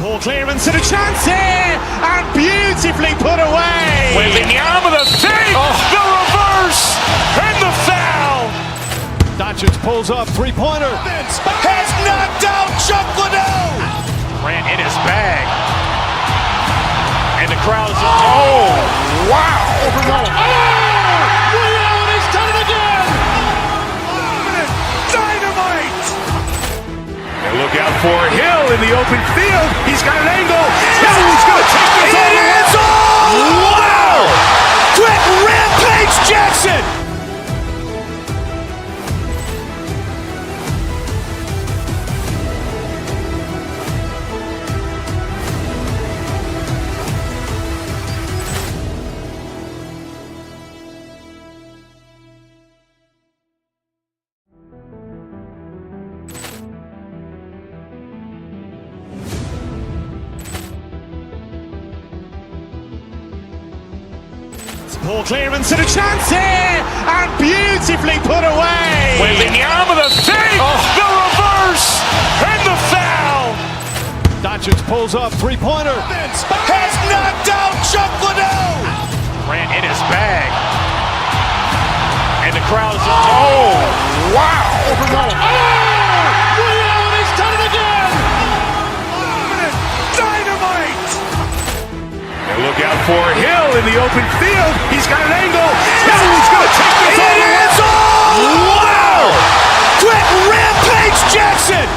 Poor clearance and a chance here, and beautifully put away. Wembanyama the fake, the reverse, and the foul. Doncic pulls up, three-pointer. Has knocked out Chuck Liddell. Grant in his bag. And the crowd's, oh, wow. Ray Allen has done it again. Dynamite. And look out for Hill in the open field. He's got an angle. He's going to take this all the way. Wow. Quick Rampage Jackson. Poor clearance and a chance here, and beautifully put away. Wembanyama the fake, the reverse, and the foul. Doncic pulls up, three-pointer. Has knocked out Chuck Liddell. Grant in his bag. And the crowd's, oh, wow. Ray Allen has done it again. Dynamite. And look out for Hill in the open field. He's got an angle. He's going to take this all the way. Wow. Quick Rampage Jackson.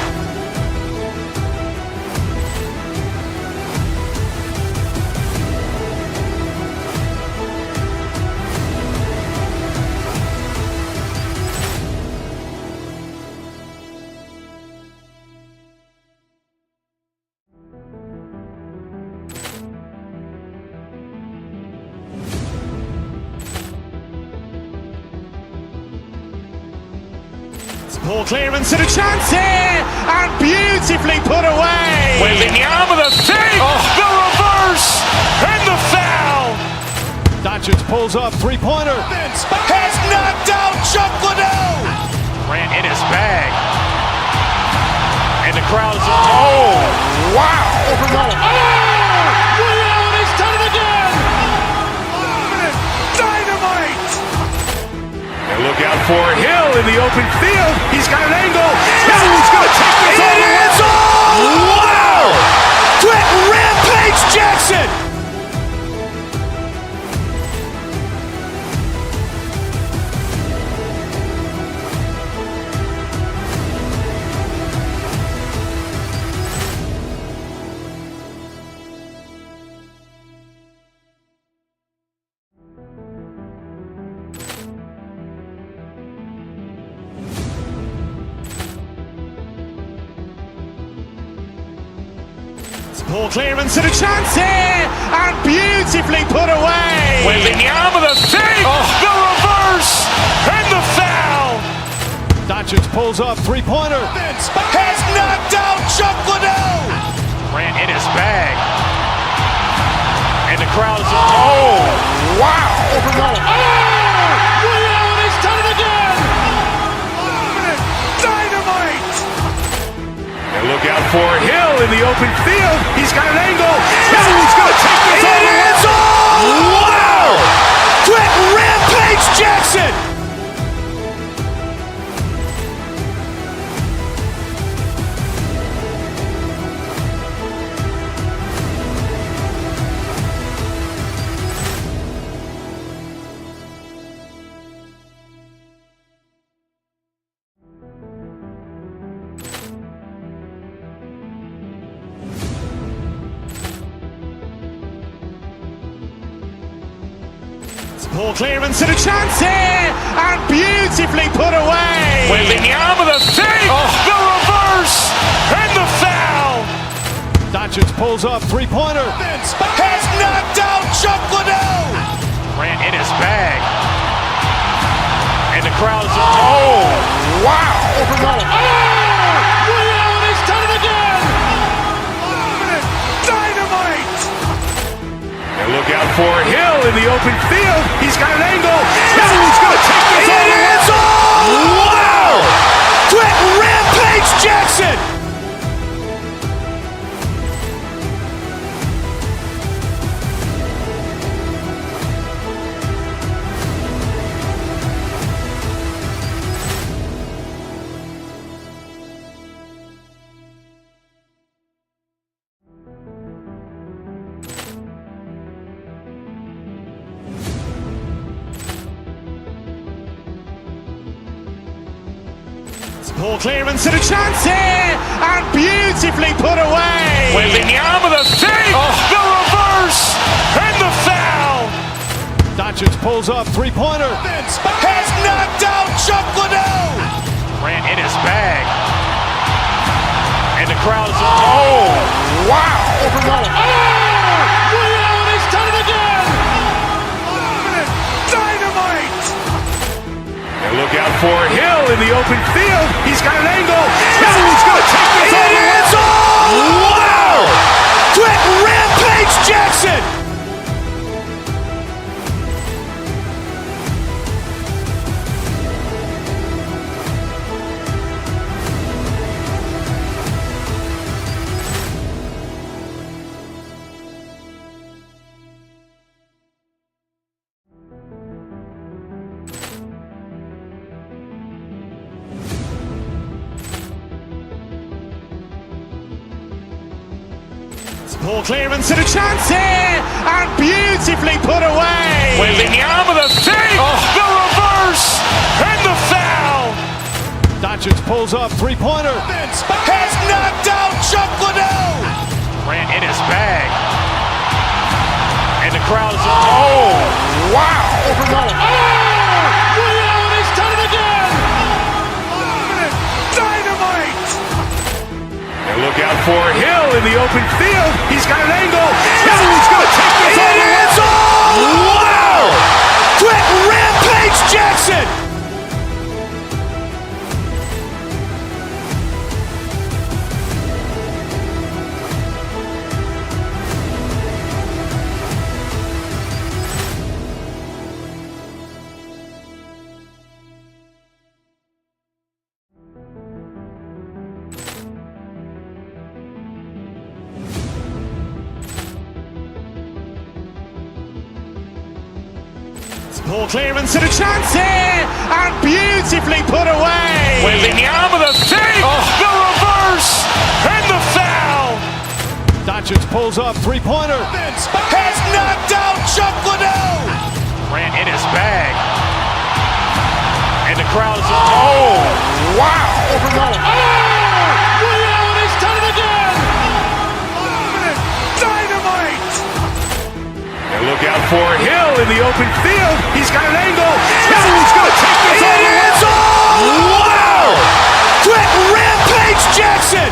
Poor clearance and a chance here, and beautifully put away. Wembanyama the fake, the reverse, and the foul. Doncic pulls up, three-pointer. Has knocked out Chuck Liddell. Grant in his bag. And the crowd's, oh, wow. Ray Allen has done it again. Dynamite. And look out for Hill in the open field. He's got an angle. He's going to take this all the way. Wow. Quick Rampage Jackson. Poor clearance and a chance here, and beautifully put away. Wembanyama the fake, the reverse, and the foul. Doncic pulls up, three-pointer. Has knocked out Chuck Liddell. Grant in his bag. And the crowd's, oh, wow. Ray Allen has done it again. Dynamite. And look out for Hill in the open field. He's got an angle. He's going to take this all the way. Wow. Quick Rampage Jackson. Poor clearance and a chance here, and beautifully put away. Wembanyama the fake, the reverse, and the foul. Doncic pulls up, three-pointer. Has knocked out Chuck Liddell. Grant in his bag. And the crowd's, oh, wow. Ray Allen has done it again. Dynamite. And look out for Hill in the open field. He's got an angle. He's going to take this all the way. Wow. Quick Rampage Jackson. Poor clearance and a chance here, and beautifully put away. Wembanyama the fake, the reverse, and the foul. Doncic pulls up, three-pointer. Has knocked out Chuck Liddell. Ran in his bag. And the crowd is, oh, wow. Liddell, and he's done it again. Dynamite. And look out for Hill in the open field. He's got an angle. Hill's going to take this all the way. Wow! Quick Rampage Jackson. Poor clearance and a chance here, and beautifully put away. Wembanyama the fake, the reverse, and the foul. Doncic pulls up, three-pointer. Has knocked out Chuck Liddell. Ran in his bag. And the crowd is, oh, wow. Liddell, and he's done it again. Dynamite. And look out for Hill in the open field. He's got an angle. Hill's going to take this all the way. Wow! Quick Rampage Jackson. Poor clearance and a chance here, and beautifully put away. Wembanyama the fake, the reverse, and the foul. Doncic pulls up, three-pointer. Has knocked out Chuck Liddell. Ran in his bag. And the crowd is, oh, wow. Liddell, and he's done it again. Dynamite. And look out for Hill in the open field. He's got an angle. Hill's going to take this all the way. Wow! Quick Rampage Jackson.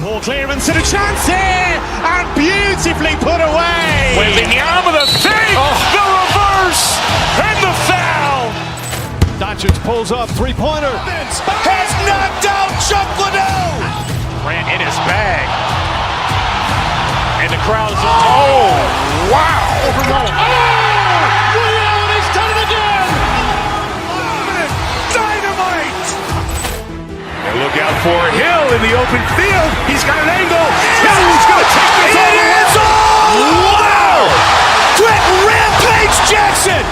Poor clearance and a chance here, and beautifully put away. Wembanyama the fake, the reverse, and the foul. Doncic pulls up, three-pointer. Has knocked out Chuck Liddell. Ran in his bag. And the crowd is, oh, wow. Liddell, and he's done it again. Dynamite. And look out for Hill in the open field. He's got an angle. Hill's going to take this all the way. Wow! Quick Rampage Jackson.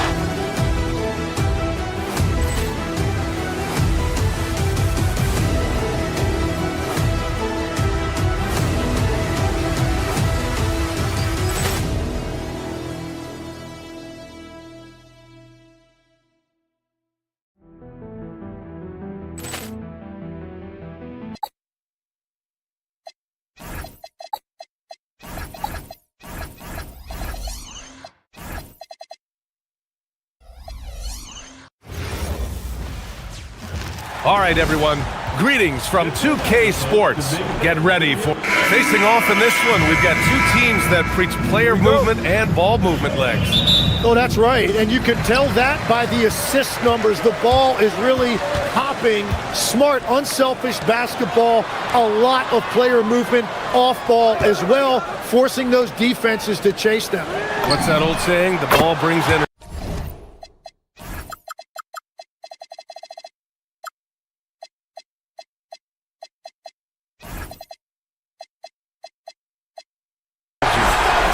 All right, everyone. Greetings from 2K Sports. Get ready for facing off in this one. We've got two teams that preach player movement and ball movement legs. Oh, that's right. And you can tell that by the assist numbers. The ball is really hopping. Smart, unselfish basketball. A lot of player movement off ball as well, forcing those defenses to chase them. What's that old saying? The ball brings in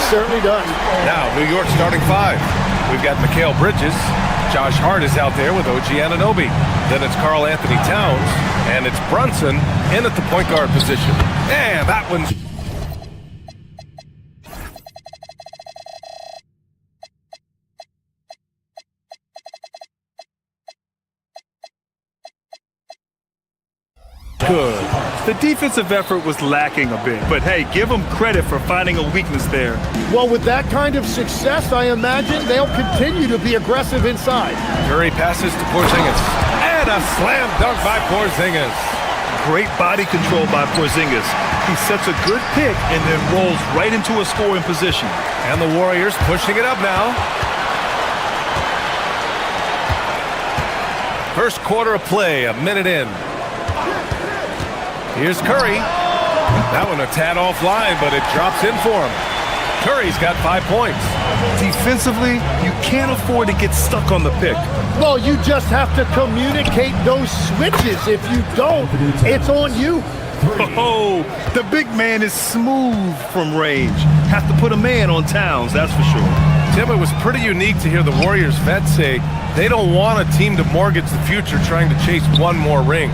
certainly does. Now, New York starting five. We've got Mikal Bridges. Josh Hart is out there with OG Anunoby. Then it's Karl Anthony Towns. And it's Brunson in at the point guard position. And that one's... good. The defensive effort was lacking a bit, but hey, give them credit for finding a weakness there. Well, with that kind of success, I imagine they'll continue to be aggressive inside. Curry passes to Porzingis. And a slam dunk by Porzingis. Great body control by Porzingis. He sets a good pick and then rolls right into a scoring position. And the Warriors pushing it up now. First quarter of play, a minute in. Here's Curry. That one a tad offline, but it drops in for him. Curry's got 5 points. Defensively, you can't afford to get stuck on the pick. Well, you just have to communicate those switches. If you don't, it's on you. Oh, the big man is smooth from range. Have to put a man on Towns, that's for sure. Tim, it was pretty unique to hear the Warriors vets say they don't want a team to mortgage the future trying to chase one more ring.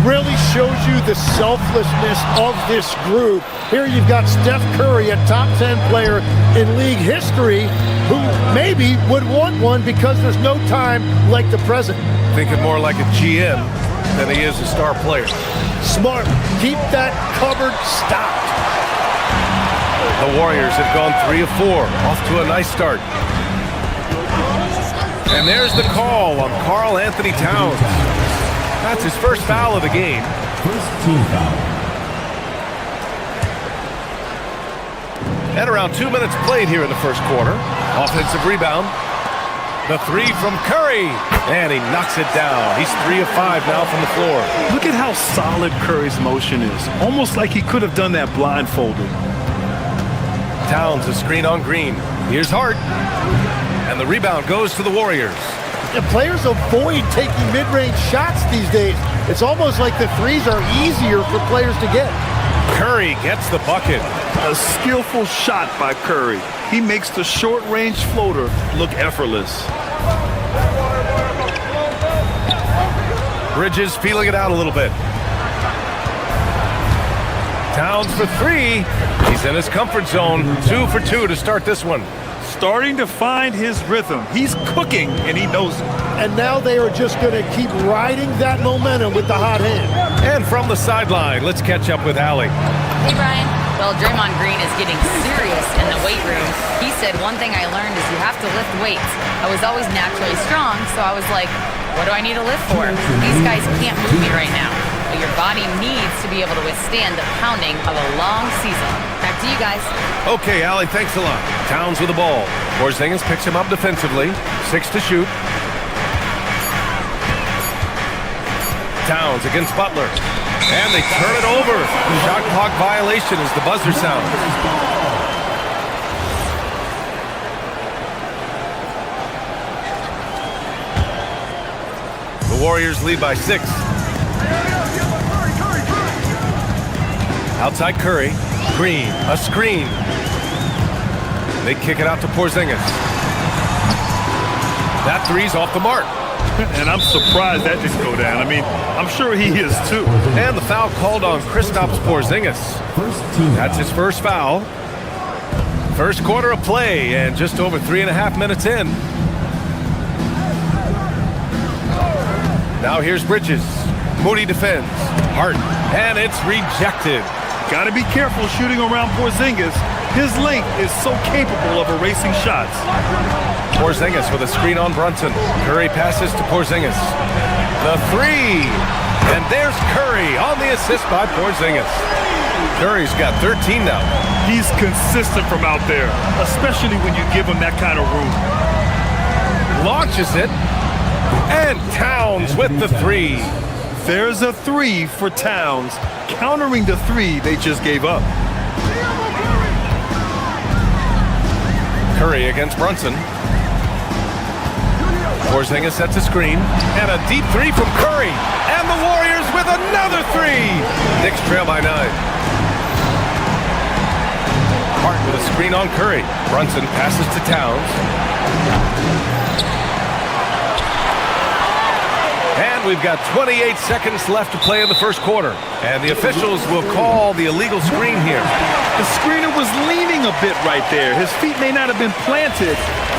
Really shows you the selflessness of this group. Here you've got Steph Curry, a top 10 player in league history, who maybe would want one because there's no time like the present. Thinking more like a GM than he is a star player. Smart. Keep that cupboard stocked. The Warriors have gone 3 of 4, off to a nice start. And there's the call on Karl Anthony Towns. That's his first foul of the game. First team foul. And around 2 minutes played here in the first quarter. Offensive rebound. The three from Curry. And he knocks it down. He's 3 of 5 now from the floor. Look at how solid Curry's motion is. Almost like he could have done that blindfolded. Towns, a screen on Green. Here's Hart. And the rebound goes to the Warriors. The players avoid taking mid-range shots these days. It's almost like the threes are easier for players to get. Curry gets the bucket. A skillful shot by Curry. He makes the short-range floater look effortless. Bridges feeling it out a little bit. Towns for 3. He's in his comfort zone. 2 for 2 to start this one. Starting to find his rhythm. He's cooking, and he knows it. And now they are just going to keep riding that momentum with the hot hand. And from the sideline, let's catch up with Allie. Hey, Brian. Well, Draymond Green is getting serious in the weight room. He said, one thing I learned is you have to lift weights. I was always naturally strong, so I was like, what do I need to lift for? These guys can't move me right now. But your body needs to be able to withstand the pounding of a long season. Back to you guys. Okay, Allie, thanks a lot. Towns with the ball. Porzingis picks him up defensively. 6 to shoot. Towns against Butler. And they turn it over. Shot clock violation as the buzzer sounds. The Warriors lead by 6. Outside Curry. Green, a screen. They kick it out to Porzingis. That three's off the mark. And I'm surprised that didn't go down. I mean, I'm sure he is too. And the foul called on Kristaps Porzingis. That's his first foul. First quarter of play and just over 3.5 minutes in. Now here's Bridges. Moody defends. Hart. And it's rejected. Got to be careful shooting around Porzingis. His length is so capable of erasing shots. Porzingis with a screen on Brunson. Curry passes to Porzingis. The three. And there's Curry on the assist by Porzingis. Curry's got 13 now. He's consistent from out there, especially when you give him that kind of room. Launches it. And Towns with the three. There's a 3 for Towns, countering the 3 they just gave up. Curry against Brunson. Porzingis sets a screen. And a deep 3 from Curry. And the Warriors with another 3. Knicks trail by 9. Hart with a screen on Curry. Brunson passes to Towns. And we've got 28 seconds left to play in the first quarter. And the officials will call the illegal screen here. The screener was leaning a bit right there. His feet may not have been planted.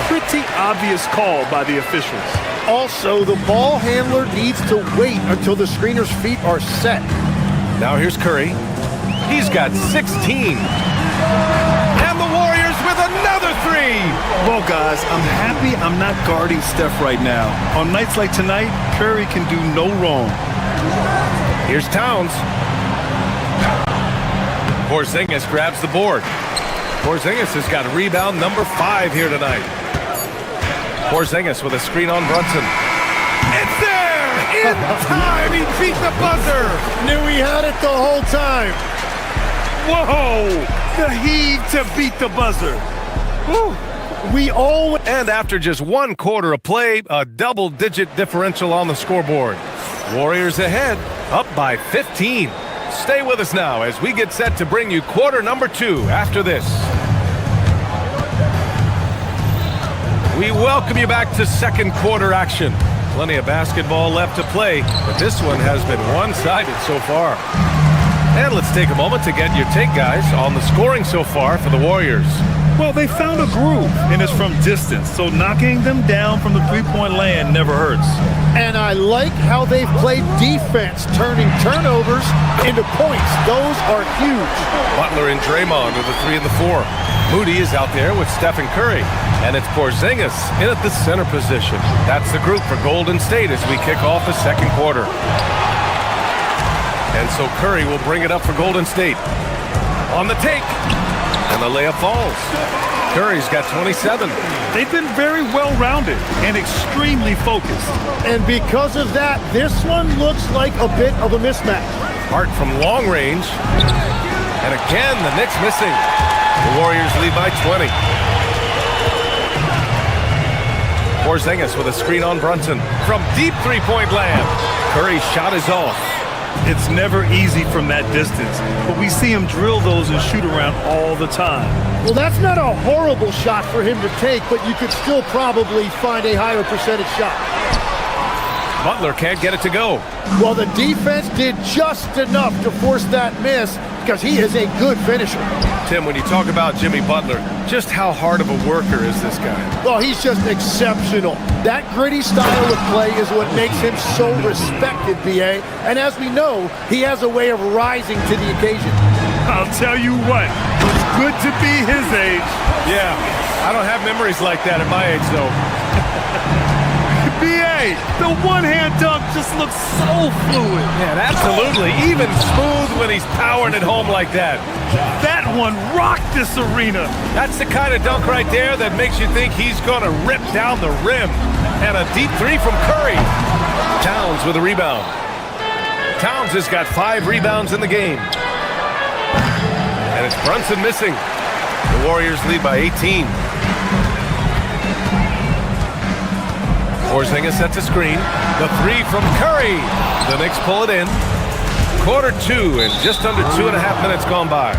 Pretty obvious call by the officials. Also, the ball handler needs to wait until the screener's feet are set. Now here's Curry. He's got 16. And the Warriors with another three. Well, guys, I'm happy I'm not guarding Steph right now. On nights like tonight, Curry can do no wrong. Here's Towns. Porzingis grabs the board. Porzingis has got rebound number 5 here tonight. Porzingis with a screen on Brunson. It's there! In time! He beat the buzzer! Knew he had it the whole time. Whoa! The heave to beat the buzzer. Woo. And after just one quarter of play, a double-digit differential on the scoreboard. Warriors ahead, up by 15. Stay with us now as we get set to bring you quarter number 2 after this. We welcome you back to second quarter action. Plenty of basketball left to play, but this one has been one-sided so far. And let's take a moment to get your take, guys, on the scoring so far for the Warriors. Well, they found a groove, and it's from distance, so knocking them down from the three-point land never hurts. And I like how they've played defense, turning turnovers into points. Those are huge. Butler and Draymond are the 3 and the 4. Moody is out there with Stephen Curry, and it's Porzingis in at the center position. That's the group for Golden State as we kick off the second quarter. And so Curry will bring it up for Golden State. On the take. And the layup falls. Curry's got 27. They've been very well-rounded and extremely focused. And because of that, this one looks like a bit of a mismatch. Hart from long range. And again, the Knicks missing. The Warriors lead by 20. Porzingis with a screen on Brunson. From deep three-point land. Curry's shot is off. It's never easy from that distance, but we see him drill those and shoot around all the time. Well, that's not a horrible shot for him to take, but you could still probably find a higher percentage shot. Butler can't get it to go. Well, the defense did just enough to force that miss because he is a good finisher. Tim, when you talk about Jimmy Butler, just how hard of a worker is this guy? Well, he's just exceptional. That gritty style of play is what makes him so respected, B.A. And as we know, he has a way of rising to the occasion. I'll tell you what, it's good to be his age. Yeah, I don't have memories like that at my age, though. B.A., the one-hand dunk just looks so fluid. Yeah, absolutely. Even smooth when he's powering it home like that. That one rocked this arena. That's the kind of dunk right there that makes you think he's going to rip down the rim. And a deep 3 from Curry. Towns with a rebound. Towns has got 5 rebounds in the game. And it's Brunson missing. The Warriors lead by 18. Porzingis sets a screen. The 3 from Curry. The Knicks pull it in. Quarter 2 and just under 2.5 minutes gone by.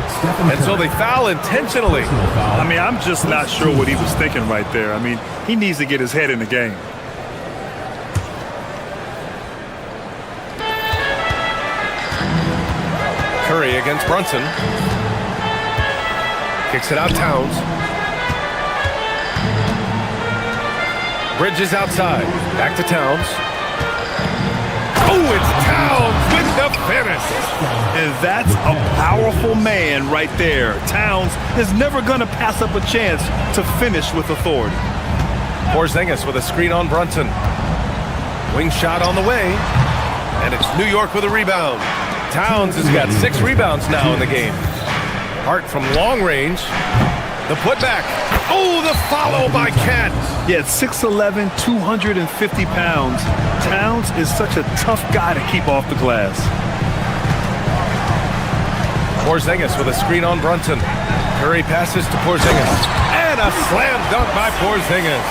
And so they foul intentionally. I mean, I'm just not sure what he was thinking right there. I mean, he needs to get his head in the game. Curry against Brunson. Kicks it out Towns. Bridges outside. Back to Towns. Oh, it's Towns with the finish. And that's a powerful man right there. Towns is never going to pass up a chance to finish with authority. Porzingis with a screen on Brunson. Wing shot on the way. And it's New York with a rebound. Towns has got 6 rebounds now in the game. Hart from long range. The putback. Oh, the follow by Kent. Yeah, 6'11", 250 pounds. Towns is such a tough guy to keep off the glass. Porzingis with a screen on Brunson. Curry passes to Porzingis. And a slam dunk by Porzingis.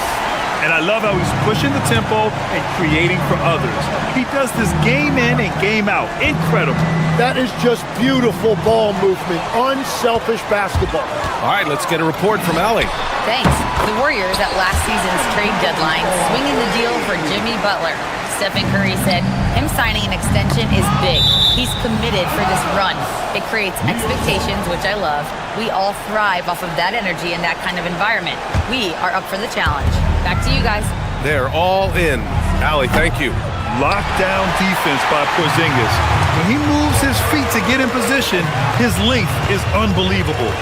And I love how he's pushing the tempo and creating for others. He does this game in and game out. Incredible. That is just beautiful ball movement, unselfish basketball. All right, let's get a report from Allie. Thanks. The Warriors at last season's trade deadline swinging the deal for Jimmy Butler. Stephen Curry said him signing an extension is big. He's committed for this run. It creates expectations, which I love. We all thrive off of that energy and that kind of environment. We are up for the challenge. Back to you guys. They're all in. Allie, thank you. Lockdown defense by Porzingis. When he moves his feet to get in position, his length is unbelievable.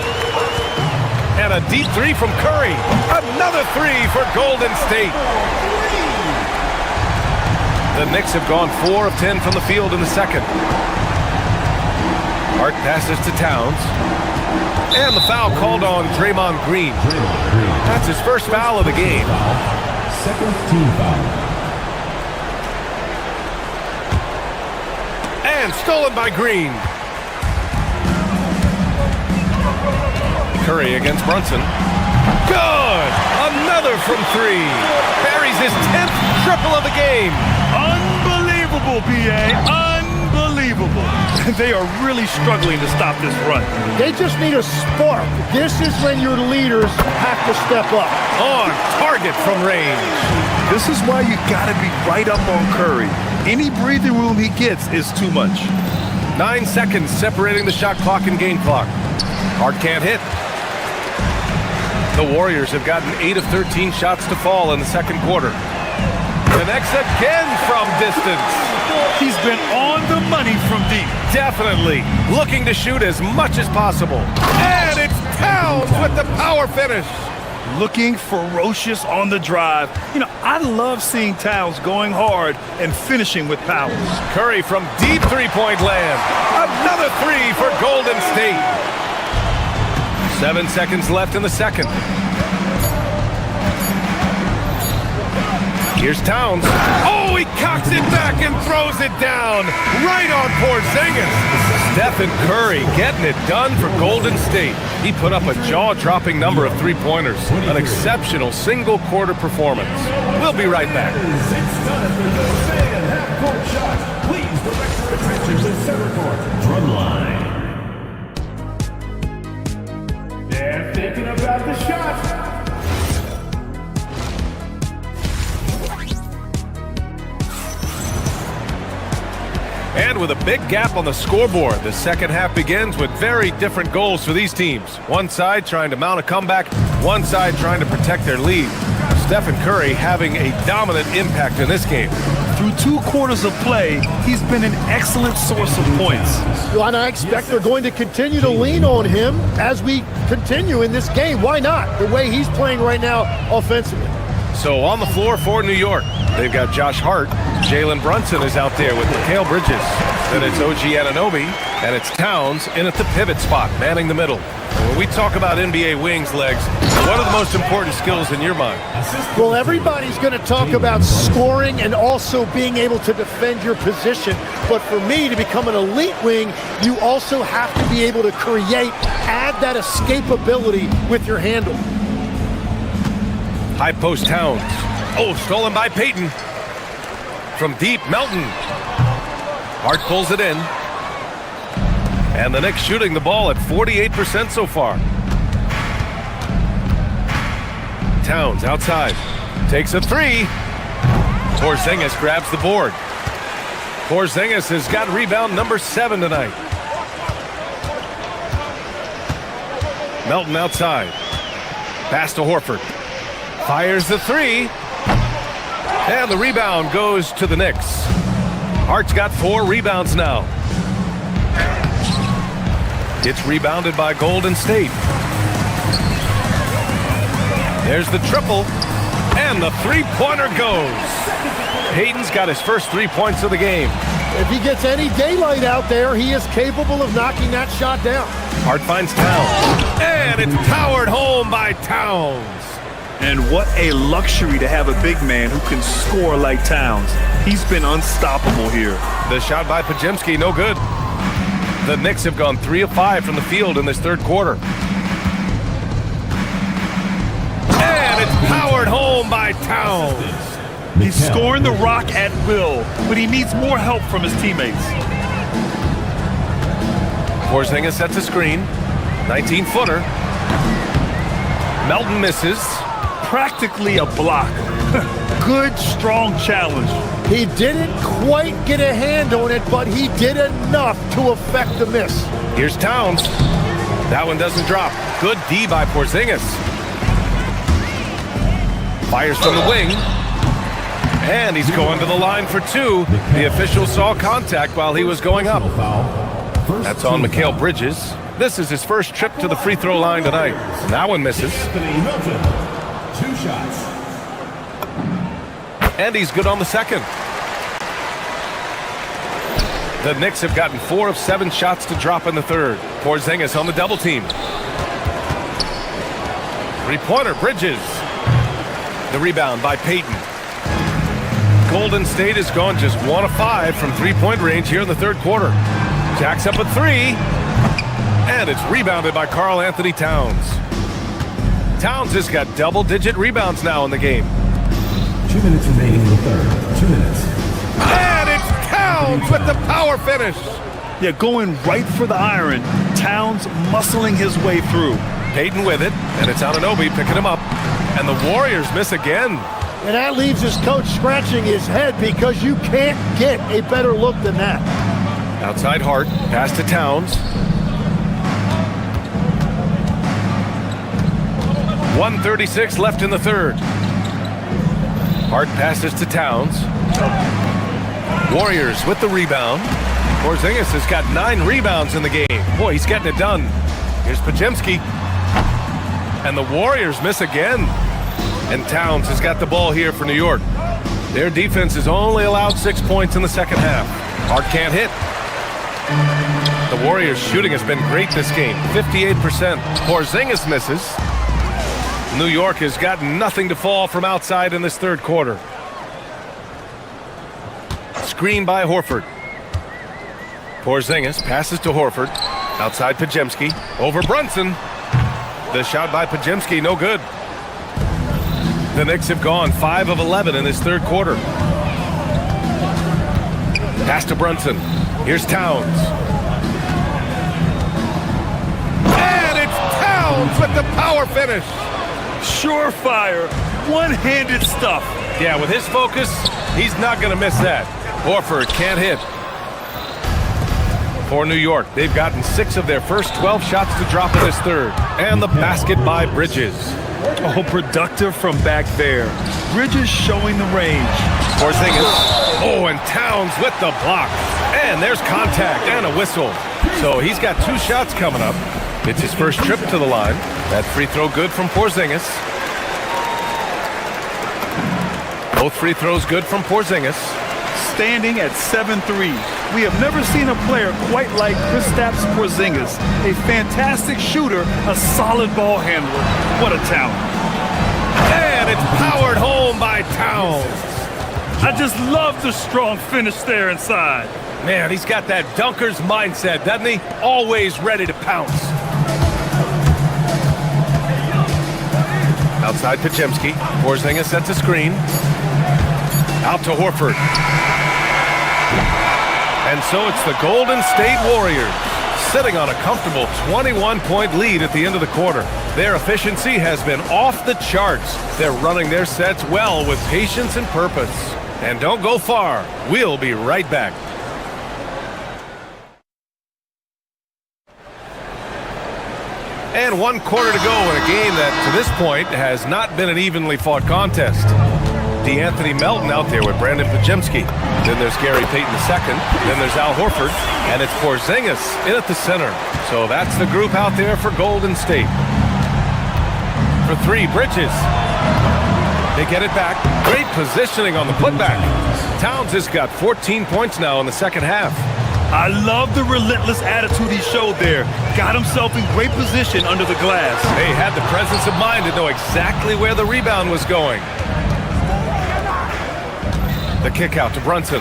And a deep three from Curry. Another three for Golden State. The Knicks have gone 4 of 10 from the field in the second. Hart passes to Towns. And the foul called on Draymond Green. That's his first foul of the game. Second team foul. And stolen by Green. Curry against Brunson. Good! Another from 3. Buries his 10th triple of the game. Unbelievable, B.A. Unbelievable. They are really struggling to stop this run. They just need a spark. This is when your leaders have to step up. On target from range. This is why you got to be right up on Curry. Any breathing room he gets is too much. 9 seconds separating the shot clock and game clock. Hart can't hit. The Warriors have gotten 8 of 13 shots to fall in the second quarter. Connects again from distance. He's been on the money from deep. Definitely looking to shoot as much as possible. And it's Towns with the power finish. Looking ferocious on the drive. You know, I love seeing Towns going hard and finishing with power. Curry from deep three-point land. Another three for Golden State. 7 seconds left in the second. Here's Towns. Oh, he cocks it back and throws it down. Right on Porzingis. Stephen Curry getting it done for Golden State. He put up a jaw-dropping number of three-pointers. An exceptional single-quarter performance. We'll be right back. Half-court shot. Please direct your attention to center court. Drumline. They're thinking about the shot. And with a big gap on the scoreboard, the second half begins with very different goals for these teams. One side trying to mount a comeback, one side trying to protect their lead. Stephen Curry having a dominant impact in this game. Through 2 quarters of play, he's been an excellent source of points. Well, and I expect they're going to continue to lean on him as we continue in this game. Why not? The way he's playing right now offensively. So on the floor for New York, they've got Josh Hart. Jalen Brunson is out there with Mikal Bridges. Then it's OG Anunoby, and it's Towns in at the pivot spot, manning the middle. And when we talk about NBA wings, Legs, what are the most important skills in your mind? Well, everybody's going to talk about scoring and also being able to defend your position. But for me, to become an elite wing, you also have to be able to create, add that escapability with your handle. High post Towns. Oh, stolen by Payton. From deep, Melton. Hart pulls it in. And the Knicks shooting the ball at 48% so far. Towns outside. Takes a three. Porzingis grabs the board. Porzingis has got rebound number 7 tonight. Melton outside. Pass to Horford. Fires the three. And the rebound goes to the Knicks. Hart's got 4 rebounds now. It's rebounded by Golden State. There's the triple. And the three-pointer goes. Payton's got his first 3 points of the game. If he gets any daylight out there, he is capable of knocking that shot down. Hart finds Towns. And it's powered home by Towns. And what a luxury to have a big man who can score like Towns. He's been unstoppable here. The shot by Podziemski, no good. The Knicks have gone 3 of 5 from the field in this third quarter. And it's powered home by Towns. He's scoring the rock at will, but he needs more help from his teammates. Porzingis sets a screen. 19-footer. Melton misses. Practically a block. Good, strong challenge. He didn't quite get a hand on it, but he did enough to affect the miss. Here's Towns. That one doesn't drop. Good D by Porzingis. Fires from the wing. And he's going to the line for two. The official saw contact while he was going up. That's on Mikal Bridges. This is his first trip to the free throw line tonight. And that one misses. 2 shots. And he's good on the second. The Knicks have gotten 4 of 7 shots to drop in the third. Porzingis on the double team. 3-pointer, Bridges. The rebound by Payton. Golden State has gone just 1 of 5 from 3-point range here in the third quarter. Jacks up a 3. And it's rebounded by Karl Anthony Towns. Towns has got double-digit rebounds now in the game. 2 minutes remaining in the third. 2 minutes. And it's Towns with the power finish. Yeah, going right for the iron. Towns muscling his way through. Payton with it, and it's Anunoby picking him up. And the Warriors miss again. And that leaves his coach scratching his head because you can't get a better look than that. Outside Hart, pass to Towns. 1:36 left in the third. Hart passes to Towns. Warriors with the rebound. Porzingis has got 9 rebounds in the game. Boy, he's getting it done. Here's Podziemski. And the Warriors miss again. And Towns has got the ball here for New York. Their defense has only allowed 6 points in the second half. Hart can't hit. The Warriors' shooting has been great this game, 58%. Porzingis misses. New York has got nothing to fall from outside in this third quarter. Screen by Horford. Porzingis passes to Horford. Outside Podziemski. Over Brunson. The shot by Podziemski, no good. The Knicks have gone 5 of 11 in this third quarter. Pass to Brunson. Here's Towns. And it's Towns with the power finish. Surefire, one-handed stuff. Yeah, with his focus, he's not going to miss that. Horford can't hit. For New York, they've gotten 6 of their first 12 shots to drop in this third. And the basket by Bridges. Oh, productive from back there. Bridges showing the range. Porzingis. Oh, and Towns with the block. And there's contact and a whistle. So he's got 2 shots coming up. It's his first trip to the line. That free throw good from Porzingis. Both free throws good from Porzingis. Standing at 7-3. We have never seen a player quite like Kristaps Porzingis. A fantastic shooter, a solid ball handler. What a talent. And it's powered home by Towns. I just love the strong finish there inside. Man, he's got that dunker's mindset, doesn't he? Always ready to pounce. Outside Podziemski. Porzingis sets a screen. Out to Horford. And so it's the Golden State Warriors sitting on a comfortable 21-point lead at the end of the quarter. Their efficiency has been off the charts. They're running their sets well with patience and purpose. And don't go far. We'll be right back. And 1 quarter to go in a game that, to this point, has not been an evenly fought contest. D'Anthony Melton out there with Brandon Podziemski. Then there's Gary Payton II. Then there's Al Horford. And it's Porzingis in at the center. So that's the group out there for Golden State. For 3, Bridges. They get it back. Great positioning on the putback. Towns has got 14 points now in the second half. I love the relentless attitude he showed there. Got himself in great position under the glass. They had the presence of mind to know exactly where the rebound was going. The kick out to Brunson.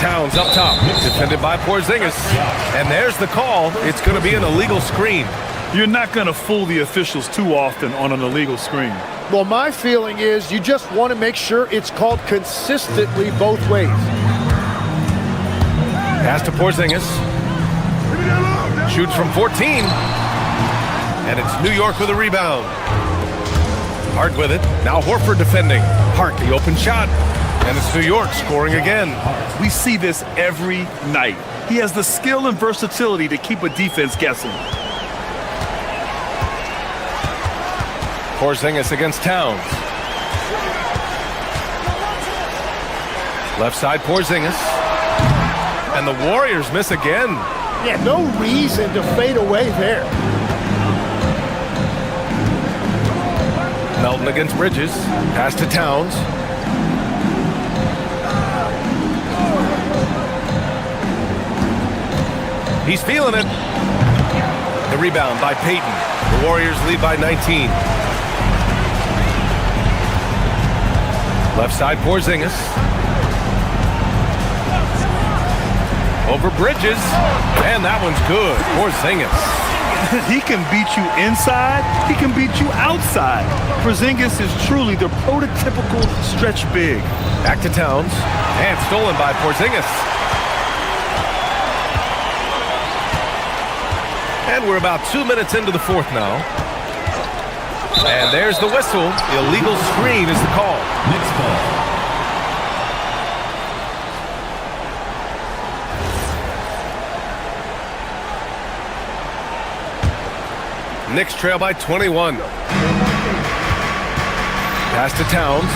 Towns up top, defended by Porzingis. And there's the call. It's going to be an illegal screen. You're not going to fool the officials too often on an illegal screen. Well, my feeling is you just want to make sure it's called consistently both ways. Pass to Porzingis. Shoots from 14. And it's New York with a rebound. Hart with it. Now Horford defending. Hart, the open shot. And it's New York scoring again. We see this every night. He has the skill and versatility to keep a defense guessing. Porzingis against Towns. Left side Porzingis. And the Warriors miss again. Yeah, no reason to fade away there. Melton against Bridges. Pass to Towns. He's feeling it. The rebound by Payton. The Warriors lead by 19. Left side Porzingis. Over Bridges. And that one's good. Porzingis. He can beat you inside. He can beat you outside. Porzingis is truly the prototypical stretch big. Back to Towns. And stolen by Porzingis. And we're about 2 minutes into the fourth now. And there's the whistle. The illegal screen is the call. Knicks ball. Knicks trail by 21. Pass to Towns.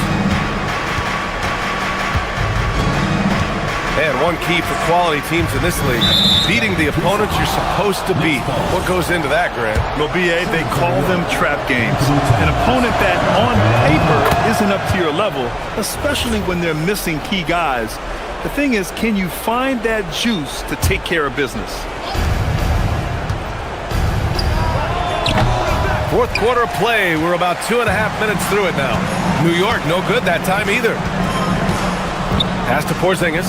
And one key for quality teams in this league, beating the opponents you're supposed to beat. What goes into that, Grant? Well, BA, they call them trap games. An opponent that on paper isn't up to your level, especially when they're missing key guys. The thing is, can you find that juice to take care of business? Fourth quarter of play. We're about 2.5 minutes through it now. New York, no good that time either. Pass to Porzingis.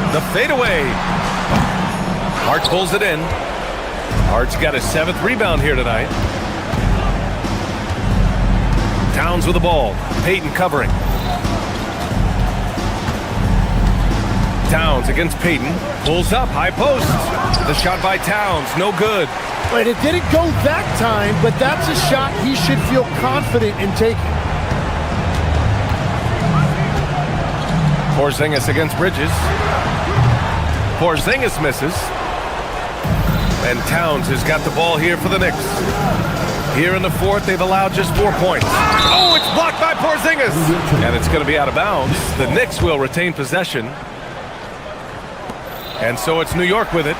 The fadeaway. Hart pulls it in. Hart's got his 7th rebound here tonight. Towns with the ball. Payton covering. Towns against Payton. Pulls up, high post. The shot by Towns, no good. Right, it didn't go that time, but that's a shot he should feel confident in taking. Porzingis against Bridges. Porzingis misses. And Towns has got the ball here for the Knicks. Here in the fourth, they've allowed just 4 points. Oh, it's blocked by Porzingis. And it's going to be out of bounds. The Knicks will retain possession. And so it's New York with it.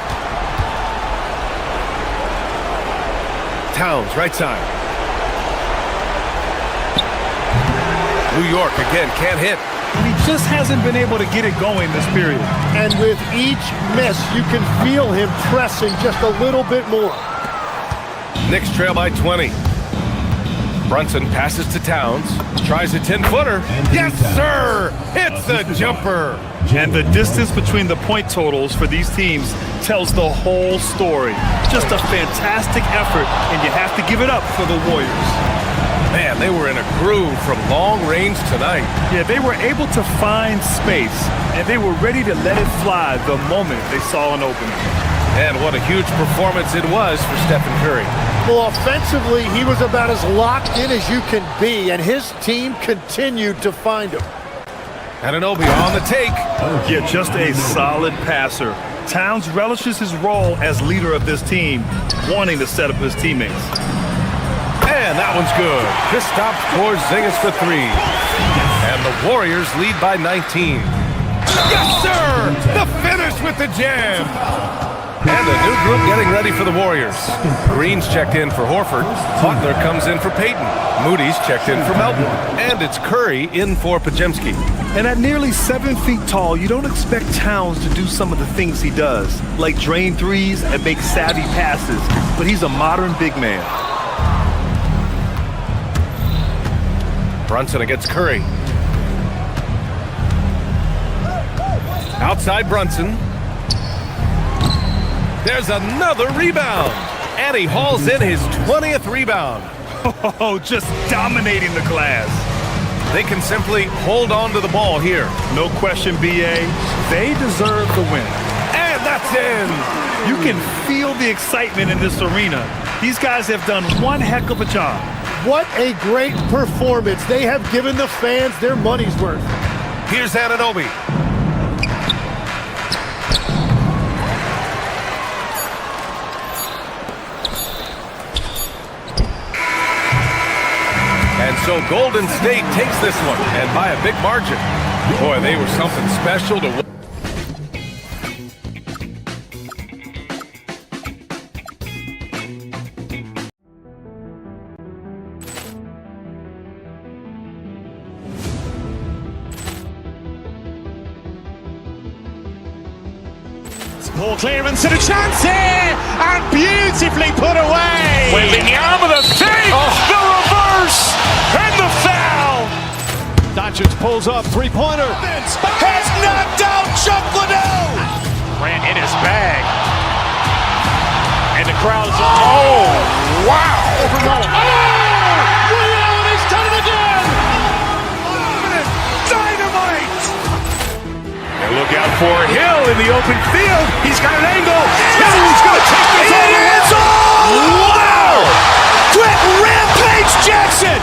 Towns, right side. New York again, can't hit. He just hasn't been able to get it going this period. And with each miss, you can feel him pressing just a little bit more. Knicks trail by 20. Brunson passes to Towns. Tries a 10-footer. Yes, sir! Hits the jumper. And the distance between the point totals for these teams tells the whole story. Just a fantastic effort, and you have to give it up for the Warriors. Man, they were in a groove from long range tonight. Yeah, they were able to find space, and they were ready to let it fly the moment they saw an opening. And what a huge performance it was for Stephen Curry. Well, offensively, he was about as locked in as you can be, and his team continued to find him. Anunoby on the take. Yeah, just a solid passer. Towns relishes his role as leader of this team, wanting to set up his teammates. And that one's good. Kristaps Porzingis for 3. And the Warriors lead by 19. Yes, sir! The finish with the jam! And a new group getting ready for the Warriors. Green's checked in for Horford. Butler comes in for Payton. Moody's checked in for Melton. And it's Curry in for Pajemski. And at nearly 7 feet tall, you don't expect Towns to do some of the things he does, like drain threes and make savvy passes. But he's a modern big man. Brunson against Curry. Outside Brunson. There's another rebound. And he hauls in his 20th rebound. Oh, just dominating the glass. They can simply hold on to the ball here. No question, B.A. They deserve the win. And that's in. You can feel the excitement in this arena. These guys have done one heck of a job. What a great performance. They have given the fans their money's worth. Here's Anunoby. And so Golden State takes this one, and by a big margin. Boy, they were something special to win. Poor clearance and a chance here, and beautifully put away. Wembanyama the save, the reverse, and the foul. Doncic pulls up, three-pointer. Has knocked out Chuck Liddell. Ran in his bag. And the crowd is, oh, wow. Liddell, he's done it again. Dynamite. And look out for Hill in the open field. He's got an angle. Hill's going to take this all the way. Wow! Quick Rampage Jackson.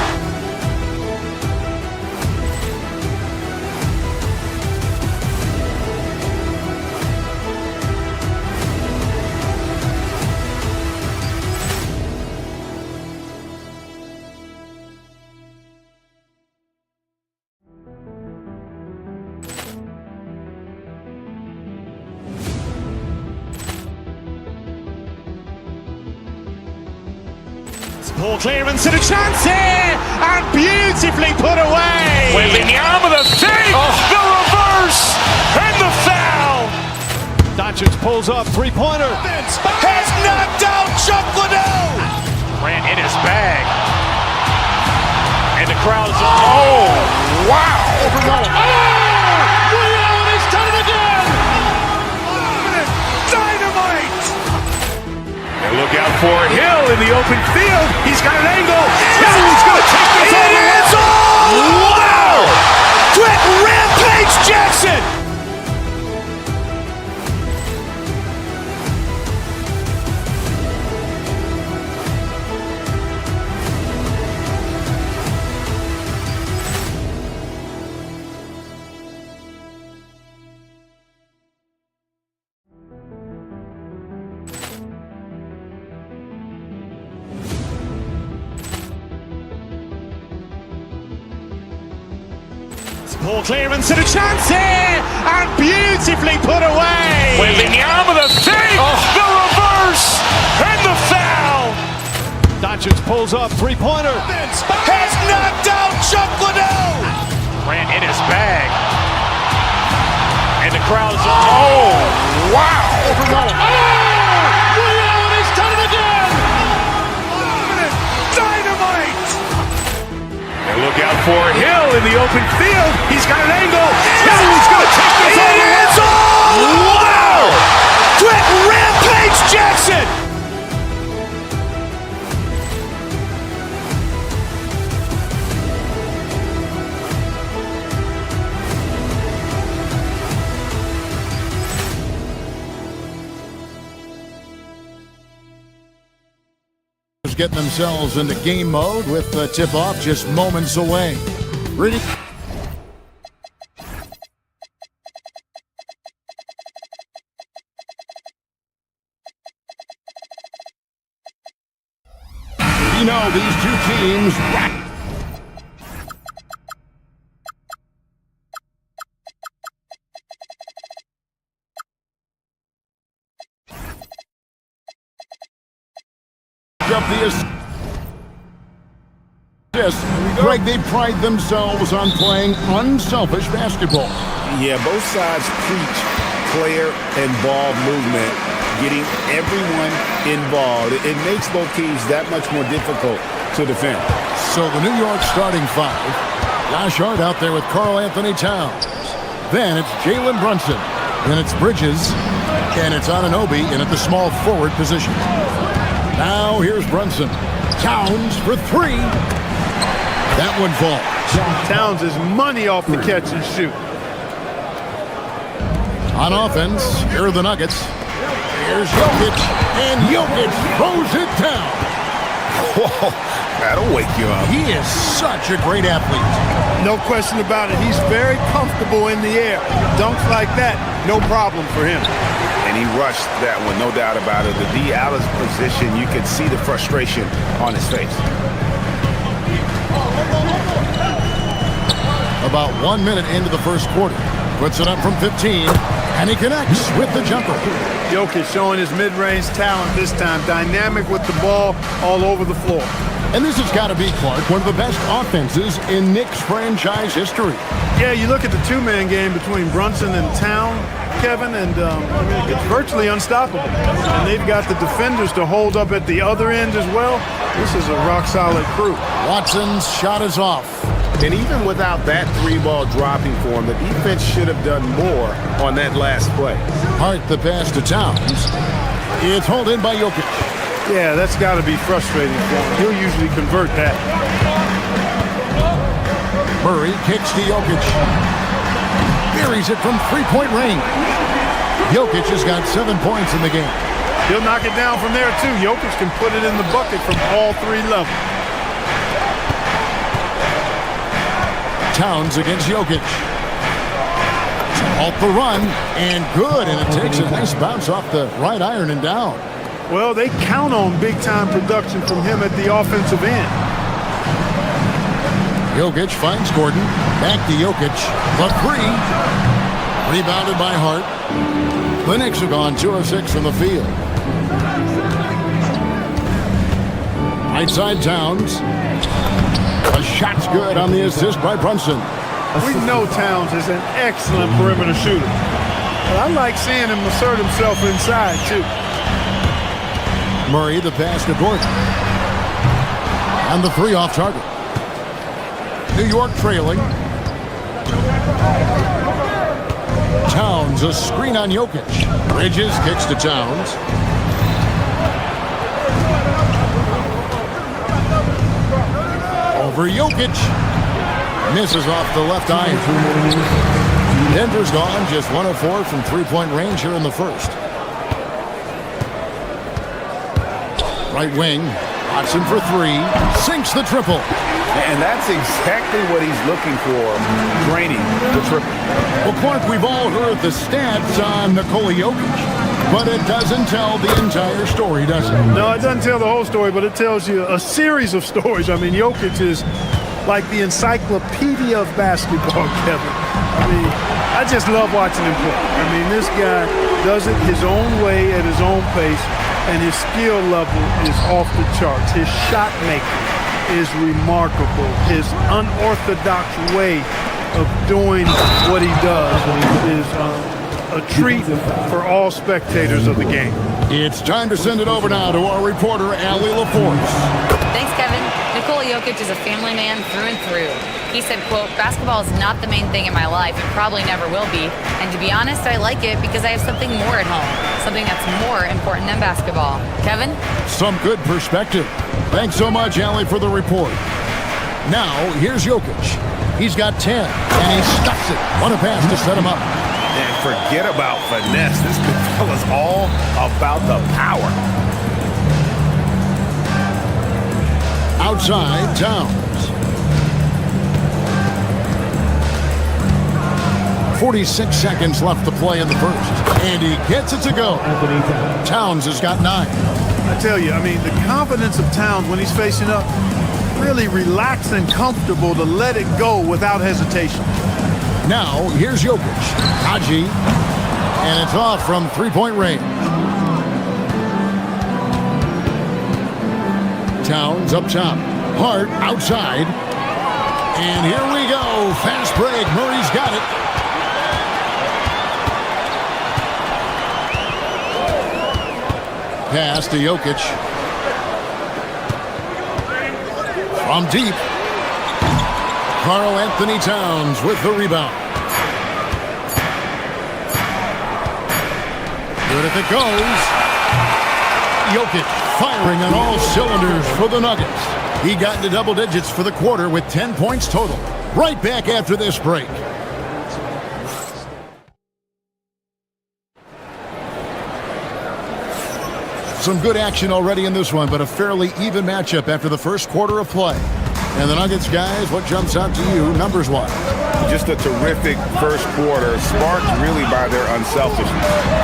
Poor clearance and a chance here, and beautifully put away. Wembanyama the save, the reverse, and the foul. Doncic pulls up, three-pointer. Has knocked out Chuck Liddell. Ran in his bag. And the crowd is, oh, wow. Liddell, he's done it again. Dynamite. And look out for Hill in the open field. He's got an angle. Hill's going to take this all the way. Wow! Quick Rampage Jackson. Poor clearance and a chance here, and beautifully put away. Wembanyama the save, the reverse, and the foul. Doncic pulls up, three-pointer. Has knocked out Chuck Liddell. Ran in his bag. And the crowd is, oh, wow. Liddell, he's done it again. Dynamite. And look out for Hill in the open field. He's got an angle. Hill's going to take this all the way. Wow! Quick Rampage Jackson. Getting themselves into game mode with the tip-off just moments away. Ready? You know, these two teams up the assist. Greg, they pride themselves on playing unselfish basketball. Yeah, both sides preach player and ball movement, getting everyone involved. It makes both teams that much more difficult to defend. So the New York starting five. Josh Hart out there with Karl Anthony Towns. Then it's Jalen Brunson. Then it's Bridges. And it's Anunoby in at the small forward position. Now here's Brunson. Towns for three. That one falls. Towns is money off the catch and shoot. On offense, here are the Nuggets. Here's Jokic, and Jokic throws it down. Whoa, that'll wake you up. He is such a great athlete. No question about it. He's very comfortable in the air. Dunks like that, no problem for him. And he rushed that one, no doubt about it. The D out of position, you could see the frustration on his face. About 1 minute into the first quarter. Puts it up from 15, and he connects with the jumper. Jokic showing his mid-range talent this time. Dynamic with the ball all over the floor. And this has got to be, Clark, one of the best offenses in Knicks franchise history. Yeah, you look at the two-man game between Brunson and Town, Kevin, and it's virtually unstoppable. And they've got the defenders to hold up at the other end as well. This is a rock-solid crew. Watson's shot is off. And even without that three ball dropping for him, the defense should have done more on that last play. Hart the pass to Towns. It's hauled in by Jokic. Yeah, that's got to be frustrating for him. He'll usually convert that. Murray kicks to Jokic. Buries it from three-point range. Jokic has got 7 points in the game. He'll knock it down from there, too. Jokic can put it in the bucket from all three levels. Towns against Jokic. Halt the run, and good, and it takes a nice bounce off the right iron and down. Well, they count on big-time production from him at the offensive end. Jokic finds Gordon. Back to Jokic. The three. Rebounded by Hart. The Knicks have gone 2 of 6 from the field. Right side Towns. A shot's good on the assist by Brunson. We know Towns is an excellent perimeter shooter. But I like seeing him assert himself inside, too. Murray, the pass to Gordon. And the three off target. New York trailing. Towns, a screen on Jokic. Bridges kicks to Towns. Over Jokic. Misses off the left eye. Denver's gone just 1 of 4 from three-point range here in the first. Right wing. Watson for three. Sinks the triple. And that's exactly what he's looking for, draining the triple. Well, Clark, we've all heard the stats on Nikola Jokic, but it doesn't tell the entire story, does it? No, it doesn't tell the whole story, but it tells you a series of stories. I mean, Jokic is like the encyclopedia of basketball, Kevin. I mean, I just love watching him play. I mean, this guy does it his own way at his own pace, and his skill level is off the charts. His shot making is remarkable. His unorthodox way of doing what he does is a treat for all spectators of the game. It's time to send it over now to our reporter, Allie LaForce. Thanks, Kevin. Nikola Jokic is a family man through and through. He said, quote, "Basketball is not the main thing in my life and probably never will be. And to be honest, I like it because I have something more at home, something that's more important than basketball." Kevin? Some good perspective. Thanks so much, Allie, for the report. Now, here's Jokic. He's got 10, and he stuffs it. What a pass to set him up. And forget about finesse. This could tell us all about the power. Outside, Towns. 46 seconds left to play in the first. And he gets it to go. Towns has got 9. I tell you, I mean, the confidence of Towns when he's facing up, really relaxed and comfortable to let it go without hesitation. Now, here's Jokic. Haji. And it's off from three-point range. Towns up top. Hart outside. And here we go. Fast break. Murray's got it. Pass to Jokic. From deep. Karl Anthony Towns with the rebound. Good if it goes. Jokic firing on all cylinders for the Nuggets. He got into double digits for the quarter with 10 points total. Right back after this break. Some good action already in this one, but a fairly even matchup after the first quarter of play. And the Nuggets, guys, what jumps out to you numbers-wise? Just a terrific first quarter, sparked really by their unselfishness.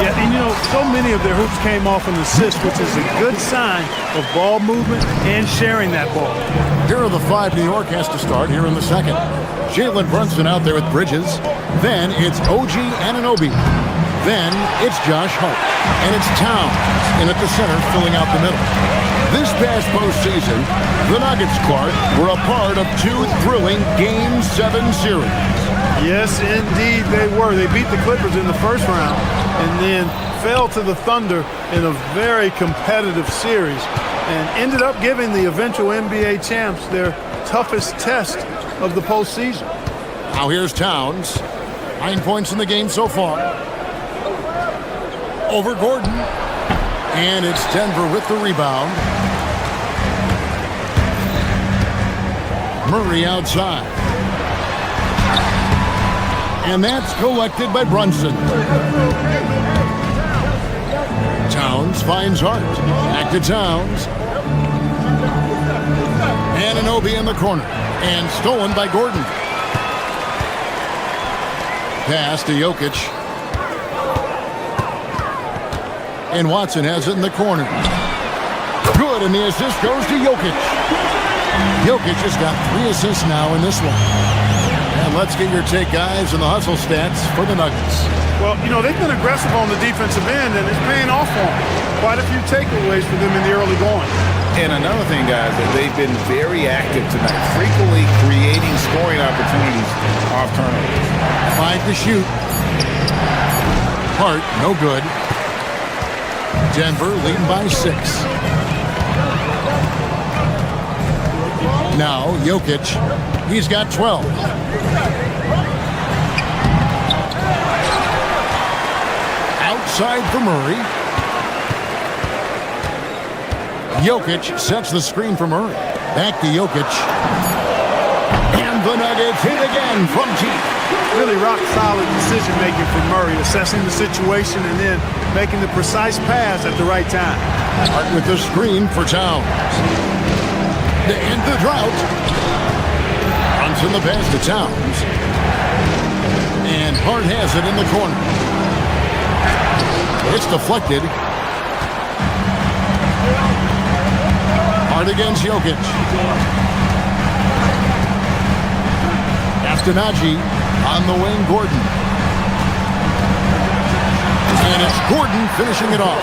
Yeah, and so many of their hoops came off an assist, which is a good sign of ball movement and sharing that ball. Here are the 5 New York has to start here in the second. Jalen Brunson out there with Bridges. Then it's OG Anunoby. Then it's Josh Hart. And it's Towns in at the center, filling out the middle. This past postseason, the Nuggets, Clark, were a part of 2 thrilling Game 7 series. Yes, indeed they were. They beat the Clippers in the first round and then fell to the Thunder in a very competitive series and ended up giving the eventual NBA champs their toughest test of the postseason. Now here's Towns. 9 points in the game so far. Over Gordon. And it's Denver with the rebound. Murray outside. And that's collected by Brunson. Towns finds Hart. Back to Towns. Anunoby in the corner. And stolen by Gordon. Pass to Jokic. And Watson has it in the corner. Good, and the assist goes to Jokic. Jokic has got 3 assists now in this one. And let's get your take, guys, on the hustle stats for the Nuggets. Well, they've been aggressive on the defensive end, and it's paying off for them. Quite a few takeaways for them in the early going. And another thing, guys, that they've been very active tonight, frequently creating scoring opportunities off turnovers. 5 to shoot. Hart, no good. Denver leading by 6. Now Jokic, he's got 12. Outside for Murray. Jokic sets the screen for Murray. Back to Jokic. And the Nuggets hit again from deep. Really rock-solid decision-making from Murray, assessing the situation and then making the precise pass at the right time. Hart with the screen for Towns. To end the drought. Brunson the pass to Towns. And Hart has it in the corner. It's deflected. Hart against Jokic. After Najee. On the wing, Gordon. And it's Gordon finishing it off.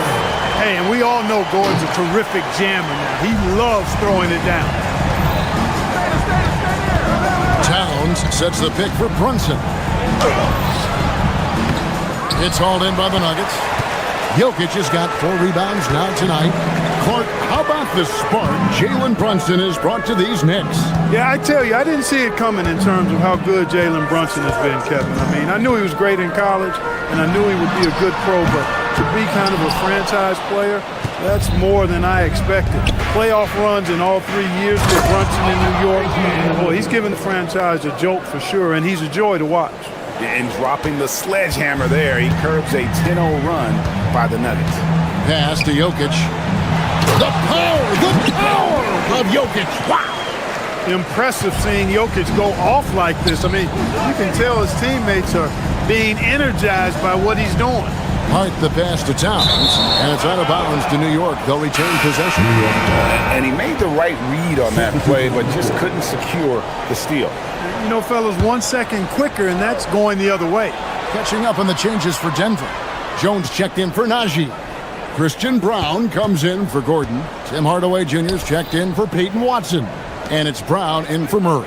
Hey, and we all know Gordon's a terrific jammer now. He loves throwing it down. Towns sets the pick for Brunson. It's hauled in by the Nuggets. Jokic has got 4 rebounds now tonight. Clark, how about the spark Jalen Brunson has brought to these Knicks? Yeah, I tell you, I didn't see it coming in terms of how good Jalen Brunson has been, Kevin. I mean, I knew he was great in college, and I knew he would be a good pro, but to be kind of a franchise player, that's more than I expected. Playoff runs in all 3 years for Brunson in New York. Boy, he's given the franchise a jolt for sure, and he's a joy to watch. And dropping the sledgehammer there, he curbs a 10-0 run by the Nuggets. Pass to Jokic. The power of Jokic. Wow. Impressive seeing Jokic go off like this. I mean, you can tell his teammates are being energized by what he's doing. Hart the pass to Towns, and it's out of bounds to New York. They'll return possession. And he made the right read on that play, but just couldn't secure the steal. You know, fellas, 1 second quicker, and that's going the other way. Catching up on the changes for Denver. Jones checked in for Najee. Christian Brown comes in for Gordon. Tim Hardaway Jr.'s checked in for Peyton Watson. And it's Brown in for Murray.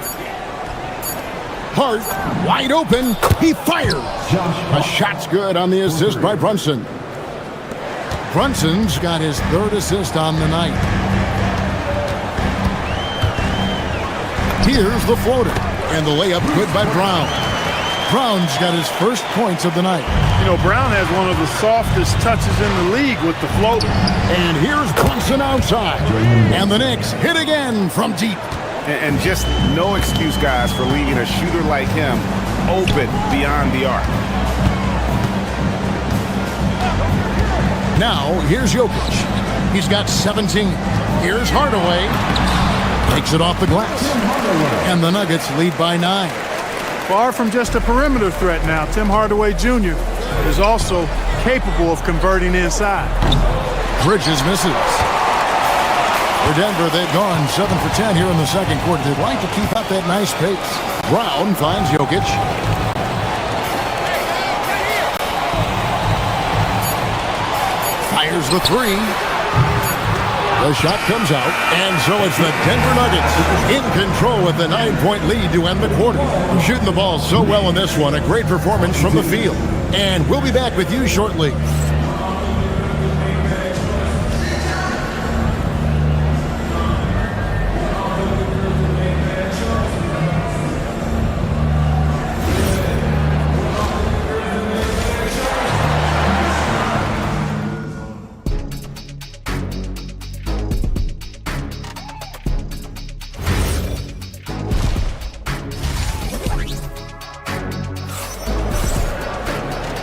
Hart, wide open. He fires. A shot's good on the assist by Brunson. Brunson's got his 3rd assist on the night. Here's the floater. And the layup good by Brown. Brown's got his first points of the night. You know, Brown has one of the softest touches in the league with the floater. And here's Brunson outside. And the Knicks hit again from deep. And just no excuse, guys, for leaving a shooter like him open beyond the arc. Now, here's Jokic. He's got 17. Here's Hardaway. Takes it off the glass. And the Nuggets lead by 9. Far from just a perimeter threat now, Tim Hardaway Jr. is also capable of converting inside. Bridges misses. For Denver, they've gone 7 for 10 here in the second quarter. They'd like to keep up that nice pace. Brown finds Jokic. Fires the three. The shot comes out, and so it's the Denver Nuggets in control with the 9-point lead to end the quarter. Shooting the ball so well in this one, a great performance from the field. And we'll be back with you shortly.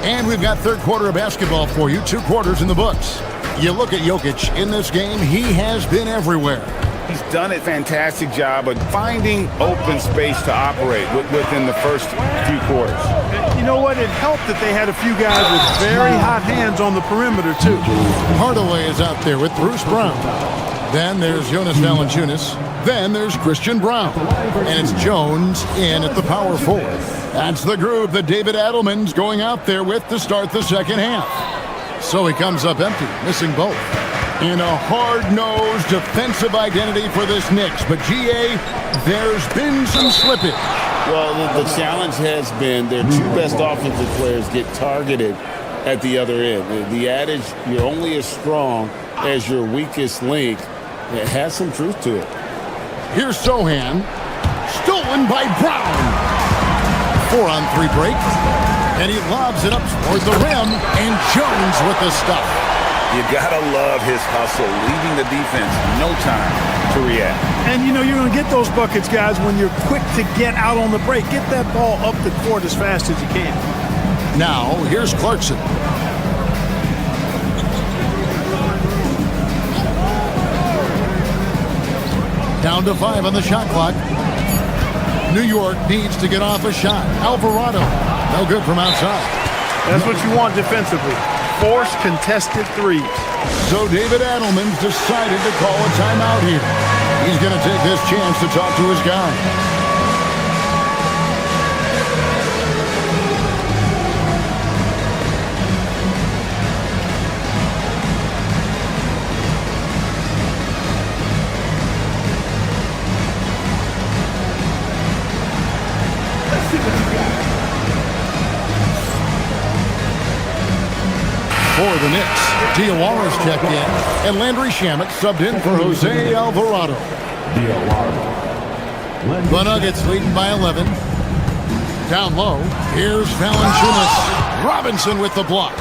And we've got third quarter of basketball for you, 2 quarters in the books. You look at Jokic in this game, he has been everywhere. He's done a fantastic job of finding open space to operate within the first few quarters. You know what? It helped that they had a few guys with very hot hands on the perimeter, too. Hardaway is out there with Bruce Brown. Then there's Jonas Valanciunas. Then there's Christian Brown. And it's Jones in at the power forward. That's the group that David Adelman's going out there with to start the second half. So he comes up empty, missing both. In a hard-nosed defensive identity for this Knicks. But, G.A., there's been some slippage. Well, the challenge has been their 2 best offensive players get targeted at the other end. The adage, you're only as strong as your weakest link, it has some truth to it. Here's Sohan. Stolen by Brown. 4-on-3 break. And he lobs it up toward the rim. And Jones with the stuff. You gotta love his hustle, leaving the defense no time to react. And you know you're going to get those buckets, guys, when you're quick to get out on the break. Get that ball up the court as fast as you can. Now, here's Clarkson. Down to 5 on the shot clock. New York needs to get off a shot. Alvarado, no good from outside. That's what you want defensively. Force contested threes. So David Adelman's decided to call a timeout here. He's going to take this chance to talk to his guy. For the Knicks, Diawara's checked in, and Landry Shamet subbed in for Jose Alvarado. The Nuggets leading by 11. Down low, here's Valanciunas. Robinson with the block.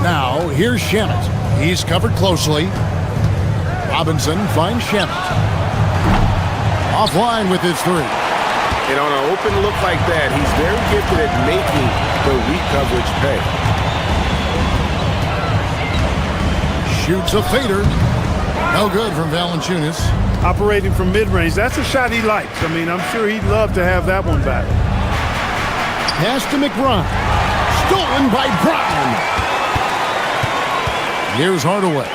Now, here's Shamet. He's covered closely. Robinson finds Shamet. Offline with his 3. And on an open look like that, he's very gifted at making the weak coverage pay. Shoots a fader. No good from Valanciunas. Operating from mid-range, that's a shot he likes. I mean, I'm sure he'd love to have that one back. Pass to McBride. Stolen by Brown. Here's Hardaway.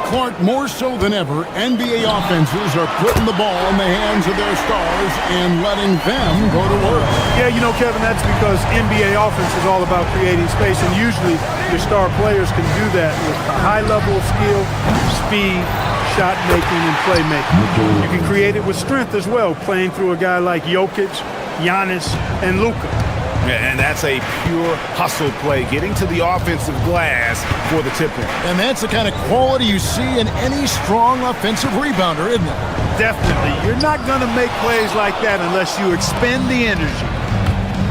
Clark, more so than ever, NBA offenses are putting the ball in the hands of their stars and letting them go to work. Yeah, you know, Kevin, that's because NBA offense is all about creating space, and usually your star players can do that with a high level of skill, speed, shot making, and playmaking. You can create it with strength as well, playing through a guy like Jokic, Giannis, and Luka. And that's a pure hustle play, getting to the offensive glass for the tip-in. And that's the kind of quality you see in any strong offensive rebounder, isn't it? definitely. You're not going to make plays like that unless you expend the energy.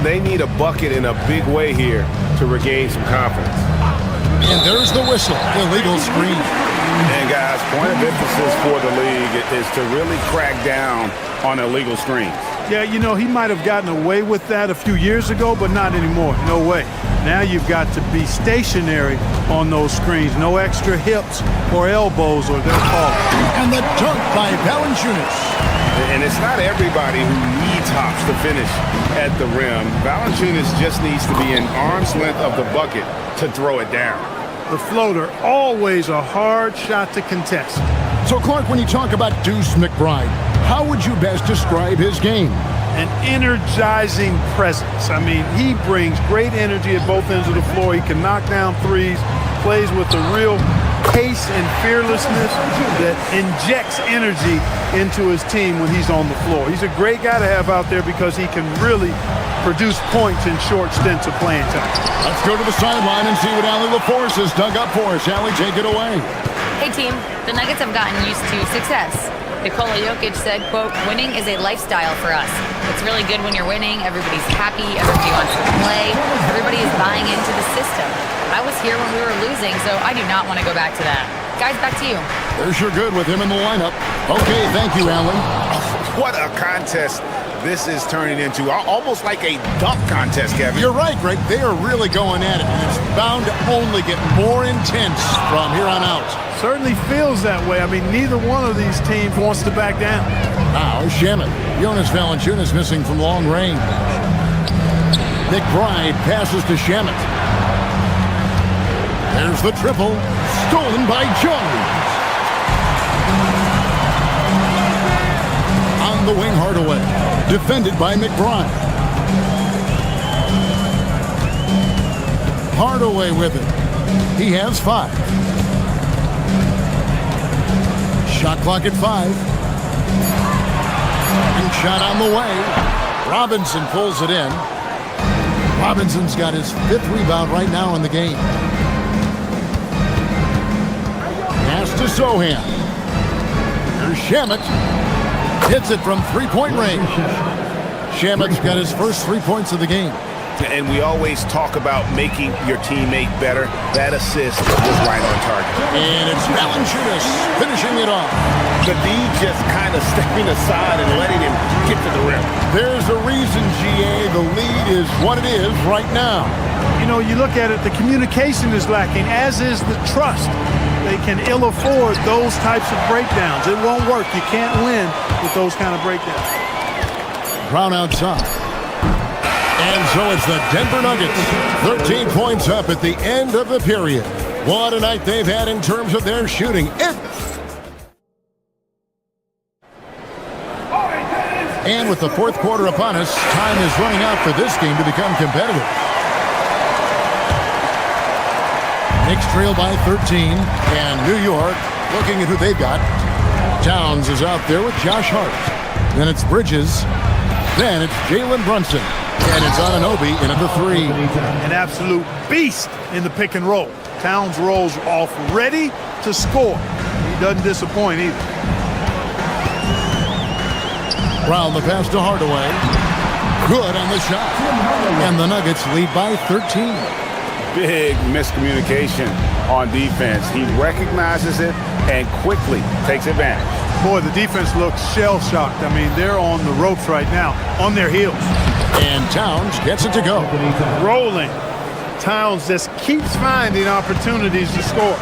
They need a bucket in a big way here to regain some confidence. And there's the whistle. Illegal screen. And guys, point of emphasis for the league is to really crack down on illegal screens. Yeah, you know, he might have gotten away with that a few years ago, but not anymore. No way. Now you've got to be stationary on those screens. No extra hips or elbows or they'll fall. And the dunk by Valanciunas. And it's not everybody who needs hops to finish at the rim. Valanciunas just needs to be an arm's length of the bucket to throw it down. The floater, always a hard shot to contest. So, Clark, when you talk about Deuce McBride, how would you best describe his game? An energizing presence. I mean, he brings great energy at both ends of the floor. He can knock down threes, plays with a real pace and fearlessness that injects energy into his team when he's on the floor. He's a great guy to have out there because he can really produce points in short stints of playing time. Let's go to the sideline and see what Allie LaForce has dug up for us. Allie, take it away. Hey team, the Nuggets have gotten used to success. Nikola Jokic said, quote, winning is a lifestyle for us. It's really good when you're winning. Everybody's happy. Everybody wants to play. Everybody is buying into the system. I was here when we were losing, so I do not want to go back to that. Guys, back to you. They're sure good with him in the lineup. Okay, thank you, Allie. What a contest this is turning into. Almost like a dunk contest, Kevin. You're right, Greg. They are really going at it, and it's bound to only get more intense from here on out. Certainly feels that way. I mean, neither one of these teams wants to back down. Now, Shamet. Jonas Valanciunas missing from long range. McBride passes to Shamet. There's the triple, stolen by Jones. On the wing, Hardaway, defended by McBride. Hardaway with it. He has 5. Shot clock at 5. And shot on the way. Robinson pulls it in. Robinson's got his 5th rebound right now in the game. Pass to Sohan. Here's Shamet. Hits it from 3-point range. Shamet's got his first 3 points of the game. And we always talk about making your teammate better. That assist was right on target. And it's Valanciunas finishing it off. The D just kind of stepping aside and letting him get to the rim. There's a reason, GA, the lead is what it is right now. You know, you look at it, the communication is lacking, as is the trust. They can ill afford those types of breakdowns. It won't work. You can't win with those kind of breakdowns. Brown outside. And so it's the Denver Nuggets, 13 points up at the end of the period. What a night they've had in terms of their shooting. And with the 4th quarter upon us, time is running out for this game to become competitive. Knicks trail by 13, and New York looking at who they've got. Towns is out there with Josh Hart. Then it's Bridges. Then it's Jalen Brunson. And it's Anunoby in at the 3. An absolute beast in the pick and roll. Towns rolls off ready to score. He doesn't disappoint either. Brown the pass to Hardaway. Good on the shot. And the Nuggets lead by 13. Big miscommunication on defense. He recognizes it and quickly takes advantage. Boy, the defense looks shell-shocked. I mean, they're on the ropes right now, on their heels. And Towns gets it to go. Rolling. Towns just keeps finding opportunities to score.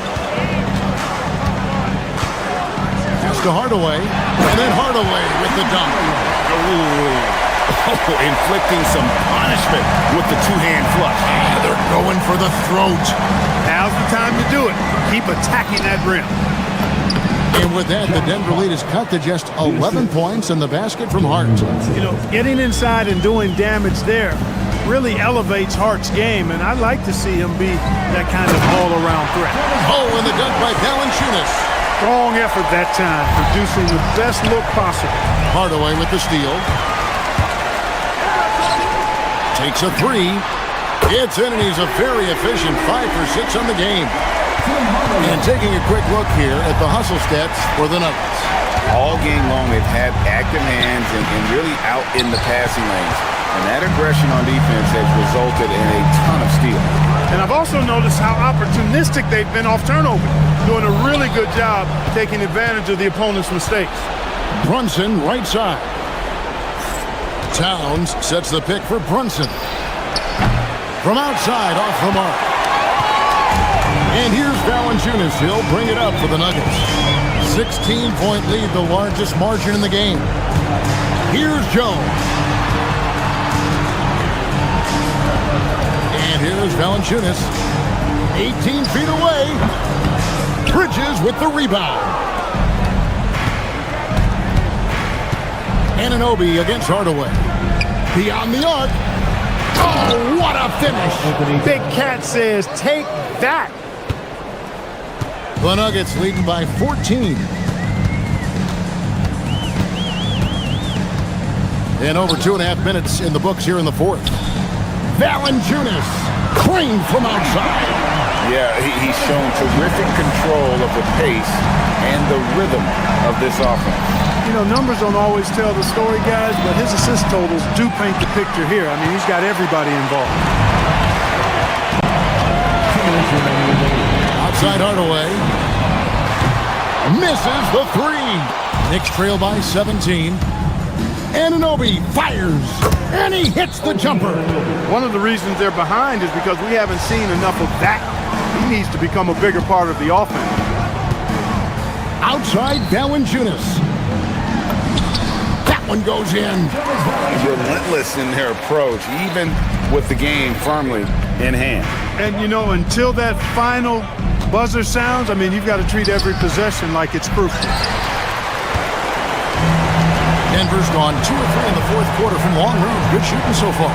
Pass to Hardaway. And then Hardaway with the dunk. Inflicting some punishment with the 2-hand flush. They're going for the throat. Now's the time to do it. Keep attacking that rim. And with that, the Denver lead is cut to just 11 points in the basket from Hart. You know, getting inside and doing damage there really elevates Hart's game, and I'd like to see him be that kind of all-around threat. Oh, and the dunk by Valanciunas. Strong effort that time, producing the best look possible. Hardaway with the steal. Takes a 3. It's in, and he's a very efficient 5 for 6 on the game. And taking a quick look here at the hustle stats for the Nuggets. all game long, they've had active hands and really out in the passing lanes. And that aggression on defense has resulted in a ton of steals. And I've also noticed how opportunistic they've been off turnover, doing a really good job taking advantage of the opponent's mistakes. Brunson, right side. Towns sets the pick for Brunson. From outside, off the mark. And here's Valanciunas. He'll bring it up for the Nuggets. 16-point lead, the largest margin in the game. Here's Jones. And here's Valanciunas. 18 feet away. Bridges with the rebound. Anunoby against Hardaway. Beyond the arc. Oh, what a finish. Big Cat says, take that. The Nuggets leading by 14. And over 2.5 minutes in the books here in the fourth. Valanciunas, clean from outside. Yeah, he's shown terrific control of the pace and the rhythm of this offense. You know, numbers don't always tell the story, guys, but his assist totals do paint the picture here. I mean, he's got everybody involved. Outside Hardaway. Misses the three. Knicks trail by 17. Anunoby fires, and he hits the jumper. One of the reasons they're behind is because we haven't seen enough of that. He needs to become a bigger part of the offense. Outside Valanciunas. That one goes in. Relentless in their approach, even with the game firmly in hand. And, you know, until that final buzzer sounds, I mean, you've got to treat every possession like it's crucial. Denver's gone 2 of 3 in the fourth quarter from long range. Good shooting so far.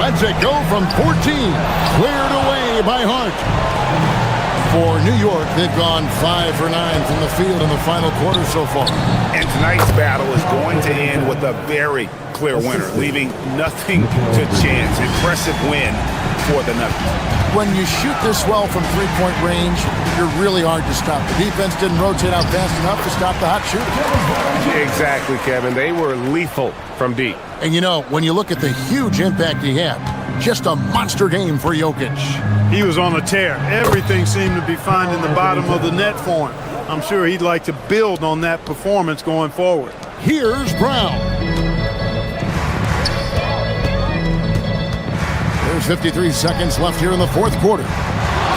Lets it go from 14. Cleared away by Hart. For New York, they've gone 5 for 9 from the field in the final quarter so far. And tonight's battle is going to end with a very clear winner, leaving nothing to chance. Impressive win for the Nuggets. When you shoot this well from three-point range, you're really hard to stop. The defense didn't rotate out fast enough to stop the hot shooter. Exactly, Kevin. They were lethal from deep. And you know, when you look at the huge impact he had, just a monster game for Jokic. He was on a tear. Everything seemed to be finding the bottom of the net for him. I'm sure he'd like to build on that performance going forward. Here's Brown. There's 53 seconds left here in the fourth quarter.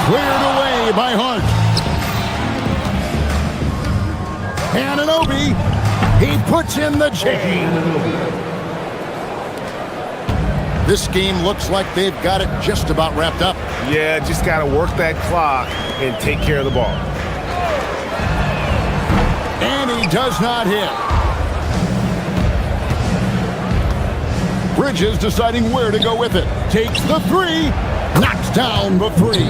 Cleared away by Hart. Anunoby, he puts in the J. This game looks like they've got it just about wrapped up. Yeah, just got to work that clock and take care of the ball. And he does not hit. Bridges deciding where to go with it. Takes the three. Knocks down the three.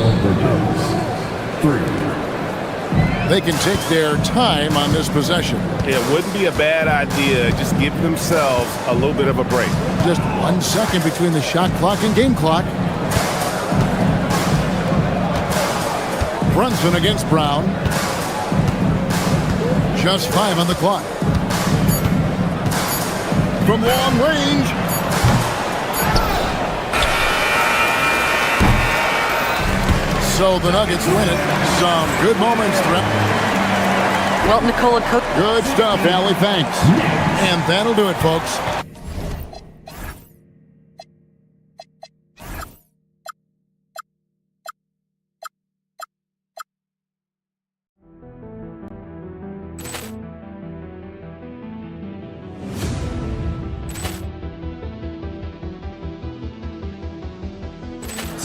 They can take their time on this possession. It wouldn't be a bad idea. Just give themselves a little bit of a break. Just 1 second between the shot clock and game clock. Brunson against Brown. Just 5 on the clock. From long range. So the Nuggets win it. Some good moments, Trent. Well, Nikola Cook. Good stuff, Allie. Thanks. And that'll do it, folks.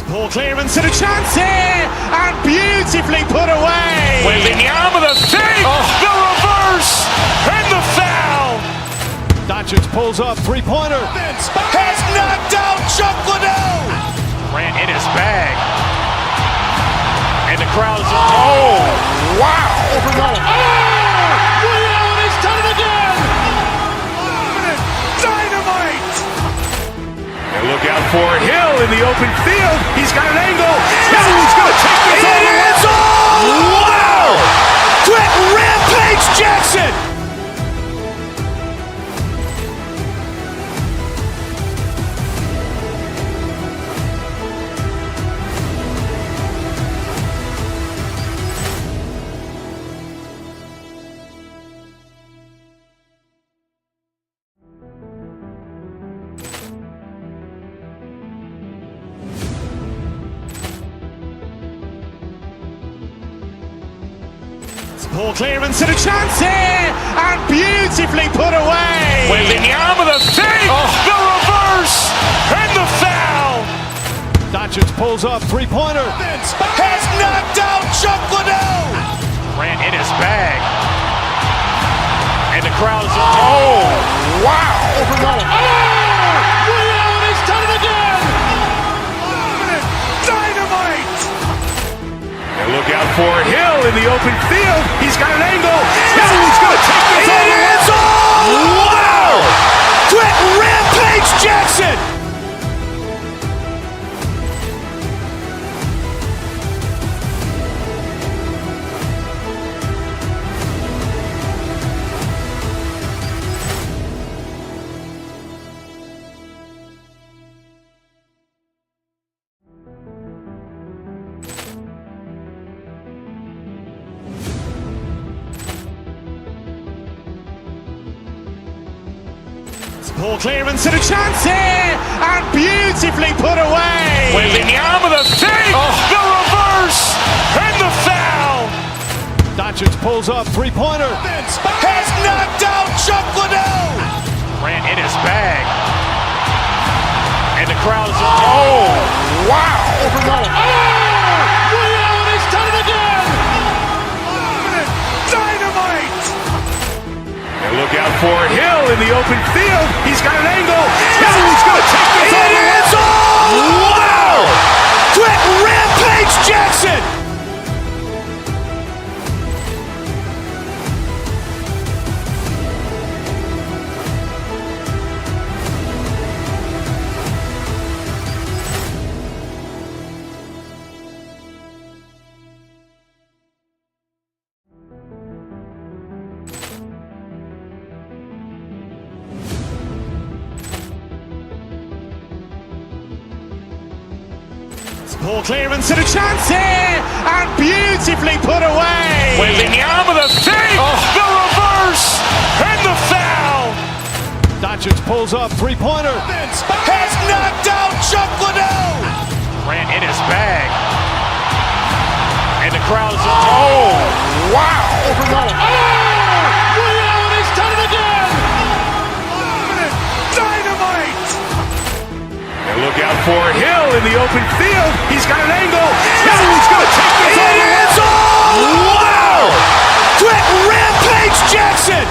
Ball clearance and a chance here, and beautifully put away. Wembanyama the fake, the reverse, and the foul. Doncic pulls up, three-pointer. Has knocked out Chuck Liddell. Ran in his bag. And the crowd is... Oh, wow. Allen has done it again. Dynamite. And look out for Hill in the open field. He's got an angle. He's going to take this all the way. Wow. Quick Poor clearance and a chance here, and beautifully put away. Wembanyama the fake, the reverse, and the foul. Doncic pulls up, three-pointer. Has knocked out Chuck Liddell. Grant in his bag. And the crowd is... Oh, wow. He's done it again! Dynamite. And look out for Hill in the open field. He's got an angle. Hill's going to take this all the way. Wow! Quit Rampage Jackson. Poor clearance and a chance here, and beautifully put away. Wembanyama the fake, the reverse, and the foul. Doncic pulls up, three-pointer. Has knocked out Chuck Liddell. Grant in his bag. And the crowd is... Oh, wow. He's done it again! Dynamite. And look out for Hill in the open field. He's got an angle. Hill's going to take this all the way. Wow! Quit Rampage Jackson. Poor clearance and a chance here, and beautifully put away. Wembanyama the fake, the reverse, and the foul. Doncic pulls up, three-pointer. Has knocked out Chuck Liddell. Grant in his bag. And the crowd is... Oh, wow. He's done it again! Dynamite. And look out for Hill in the open field. He's got an angle. Hill's going to take this all the way. Wow! Quit Rampage Jackson.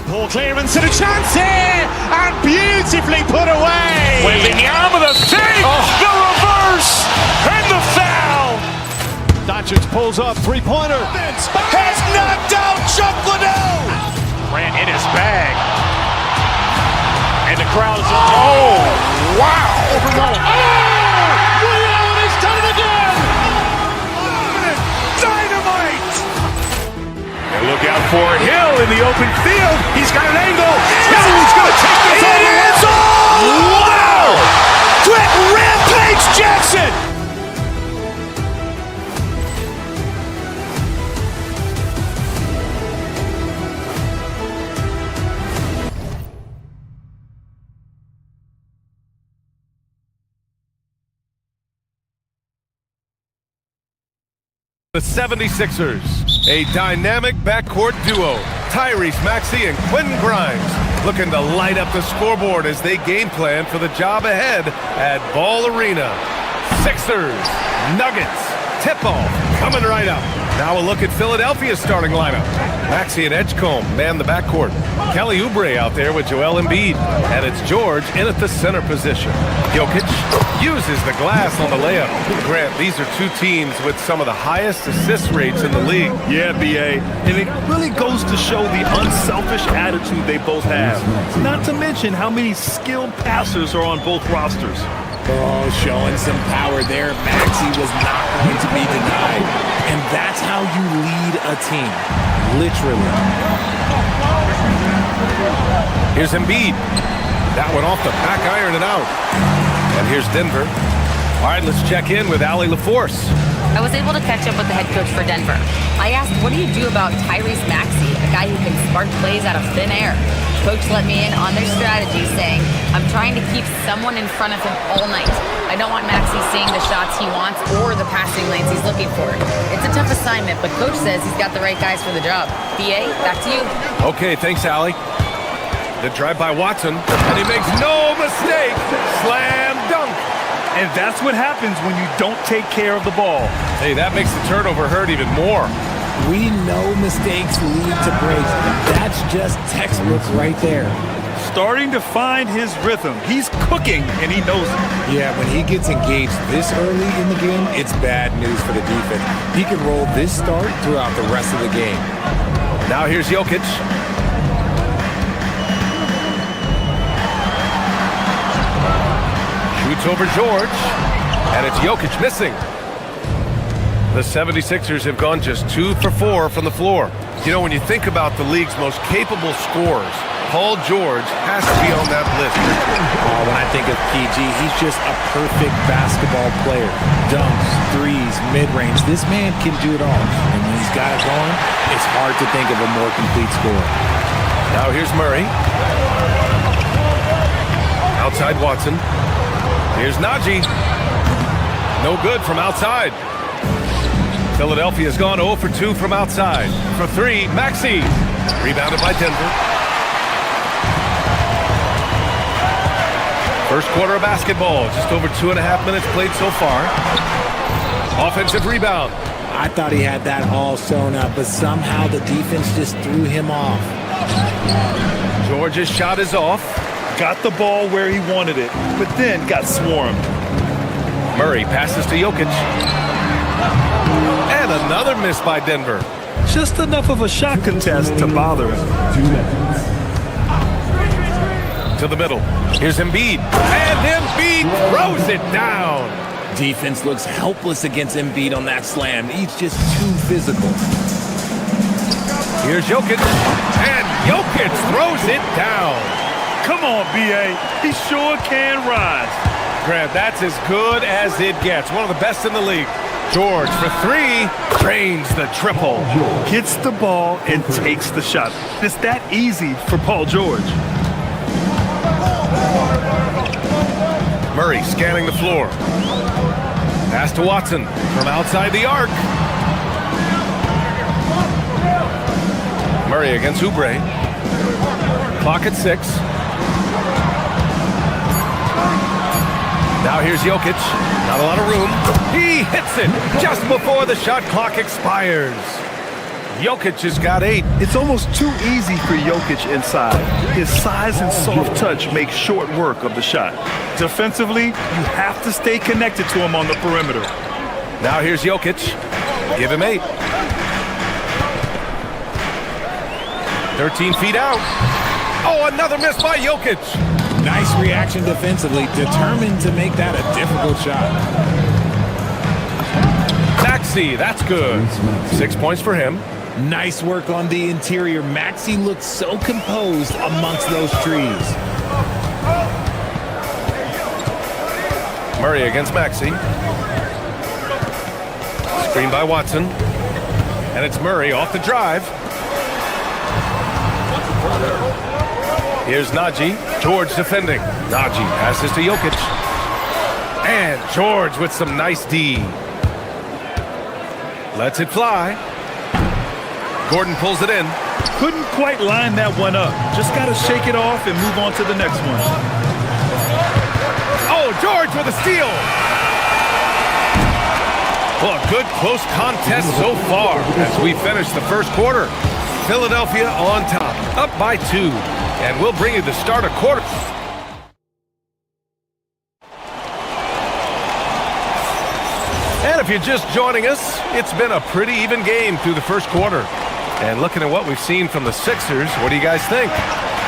Poor clearance and a chance here, and beautifully put away. Wembanyama the fake, the reverse, and the foul. Doncic pulls up, three-pointer. Has knocked out Chuck Liddell. Grant in his bag. And the crowd is... Oh, wow. He's done it again! Dynamite. And look out for Hill in the open field. He's got an angle. Hill's going to take this all the way. Wow! Quit Rampage Jackson. The 76ers, a dynamic backcourt duo, Tyrese Maxey and Quentin Grimes, looking to light up the scoreboard as they game plan for the job ahead at Ball Arena. Sixers, Nuggets, tip-off coming right up. Now a look at Philadelphia's starting lineup. Maxey and Edgecombe man the backcourt. Kelly Oubre out there with Joel Embiid. And it's George in at the center position. Jokic uses the glass on the layup. Grant, these are two teams with some of the highest assist rates in the league. Yeah, BA. And it really goes to show the unselfish attitude they both have. Not to mention how many skilled passers are on both rosters. Oh, showing some power there. Maxey was not going to be denied. And that's how you lead a team. Literally. Here's Embiid. That one off the back iron and out. And here's Denver. All right, let's check in with Allie LaForce. I was able to catch up with the head coach for Denver. I asked, what do you do about Tyrese Maxey, a guy who can spark plays out of thin air? Coach let me in on their strategy, saying, I'm trying to keep someone in front of him all night. I don't want Maxey seeing the shots he wants or the passing lanes he's looking for. It's a tough assignment, but coach says he's got the right guys for the job. BA, back to you. Okay, thanks, Allie. The drive by Watson, and he makes no mistake. Slam dunk. And that's what happens when you don't take care of the ball. Hey, that makes the turnover hurt even more. We know mistakes lead to breaks. That's just textbook right there. Starting to find his rhythm. He's cooking, and he knows it. Yeah, when he gets engaged this early in the game, it's bad news for the defense. He can roll this start throughout the rest of the game. Now here's Jokic. Shoots over George, and it's Jokic missing. The 76ers have gone just 2 for 4 from the floor. You know, when you think about the league's most capable scorers, Paul George has to be on that list. When I think of PG, he's just a perfect basketball player. Dunks, threes, mid-range. This man can do it all. And when he's got it going, it's hard to think of a more complete scorer. Now here's Murray. Outside Watson. Here's Najee. No good from outside. Philadelphia's gone 0 for 2 from outside. For 3, Maxey. Rebounded by Denver. First quarter of basketball. Just over 2.5 minutes played so far. Offensive rebound. I thought he had that all sewn up, but somehow the defense just threw him off. George's shot is off. Got the ball where he wanted it, but then got swarmed. Murray passes to Jokic. And another miss by Denver. Just enough of a shot contest to bother him. To the middle. Here's Embiid. And Embiid throws it down. Defense looks helpless against Embiid on that slam. He's just too physical. Here's Jokic. And Jokic throws it down. Come on, B.A. He sure can rise. Grant, that's as good as it gets. One of the best in the league. George for 3, drains the triple. Gets the ball and takes the shot. It's that easy for Paul George. Murray scanning the floor. Pass to Watson from outside the arc. Murray against Oubre. Clock at 6. Now here's Jokic. Not a lot of room. He hits it just before the shot clock expires. Jokic has got 8. It's almost too easy for Jokic inside. His size and soft touch make short work of the shot. Defensively, you have to stay connected to him on the perimeter. Now here's Jokic. Give him 8. 13 feet out. Oh, another miss by Jokic. Nice reaction defensively, determined to make that a difficult shot. Maxey, that's good. 6 points for him. Nice work on the interior. Maxey looked so composed amongst those trees. Murray against Maxey. Screen by Watson. And it's Murray off the drive. Here's Najee. George defending. Najee passes to Jokic. And George with some nice D. Lets it fly. Gordon pulls it in. Couldn't quite line that one up. Just got to shake it off and move on to the next one. Oh, George with a steal. Well, a good close contest so far as we finish the first quarter. Philadelphia on top, up by 2. And we'll bring you the start of quarter. And if you're just joining us, it's been a pretty even game through the first quarter. And looking at what we've seen from the Sixers, what do you guys think?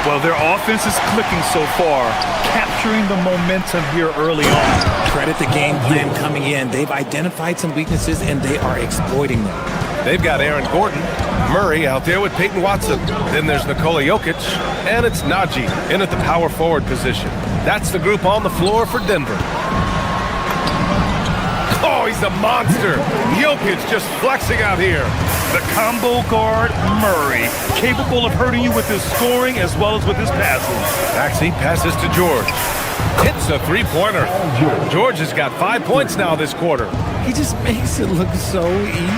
Well, their offense is clicking so far, capturing the momentum here early on. Credit the game plan coming in. They've identified some weaknesses, and they are exploiting them. They've got Aaron Gordon. Murray out there with Peyton Watson. Then there's Nikola Jokic, and it's Najee in at the power forward position. That's the group on the floor for Denver. Oh, he's a monster. Jokic just flexing out here. The combo guard, Murray, capable of hurting you with his scoring as well as with his passes. Maxey passes to George. Hits a three-pointer. George has got 5 points now this quarter. He just makes it look so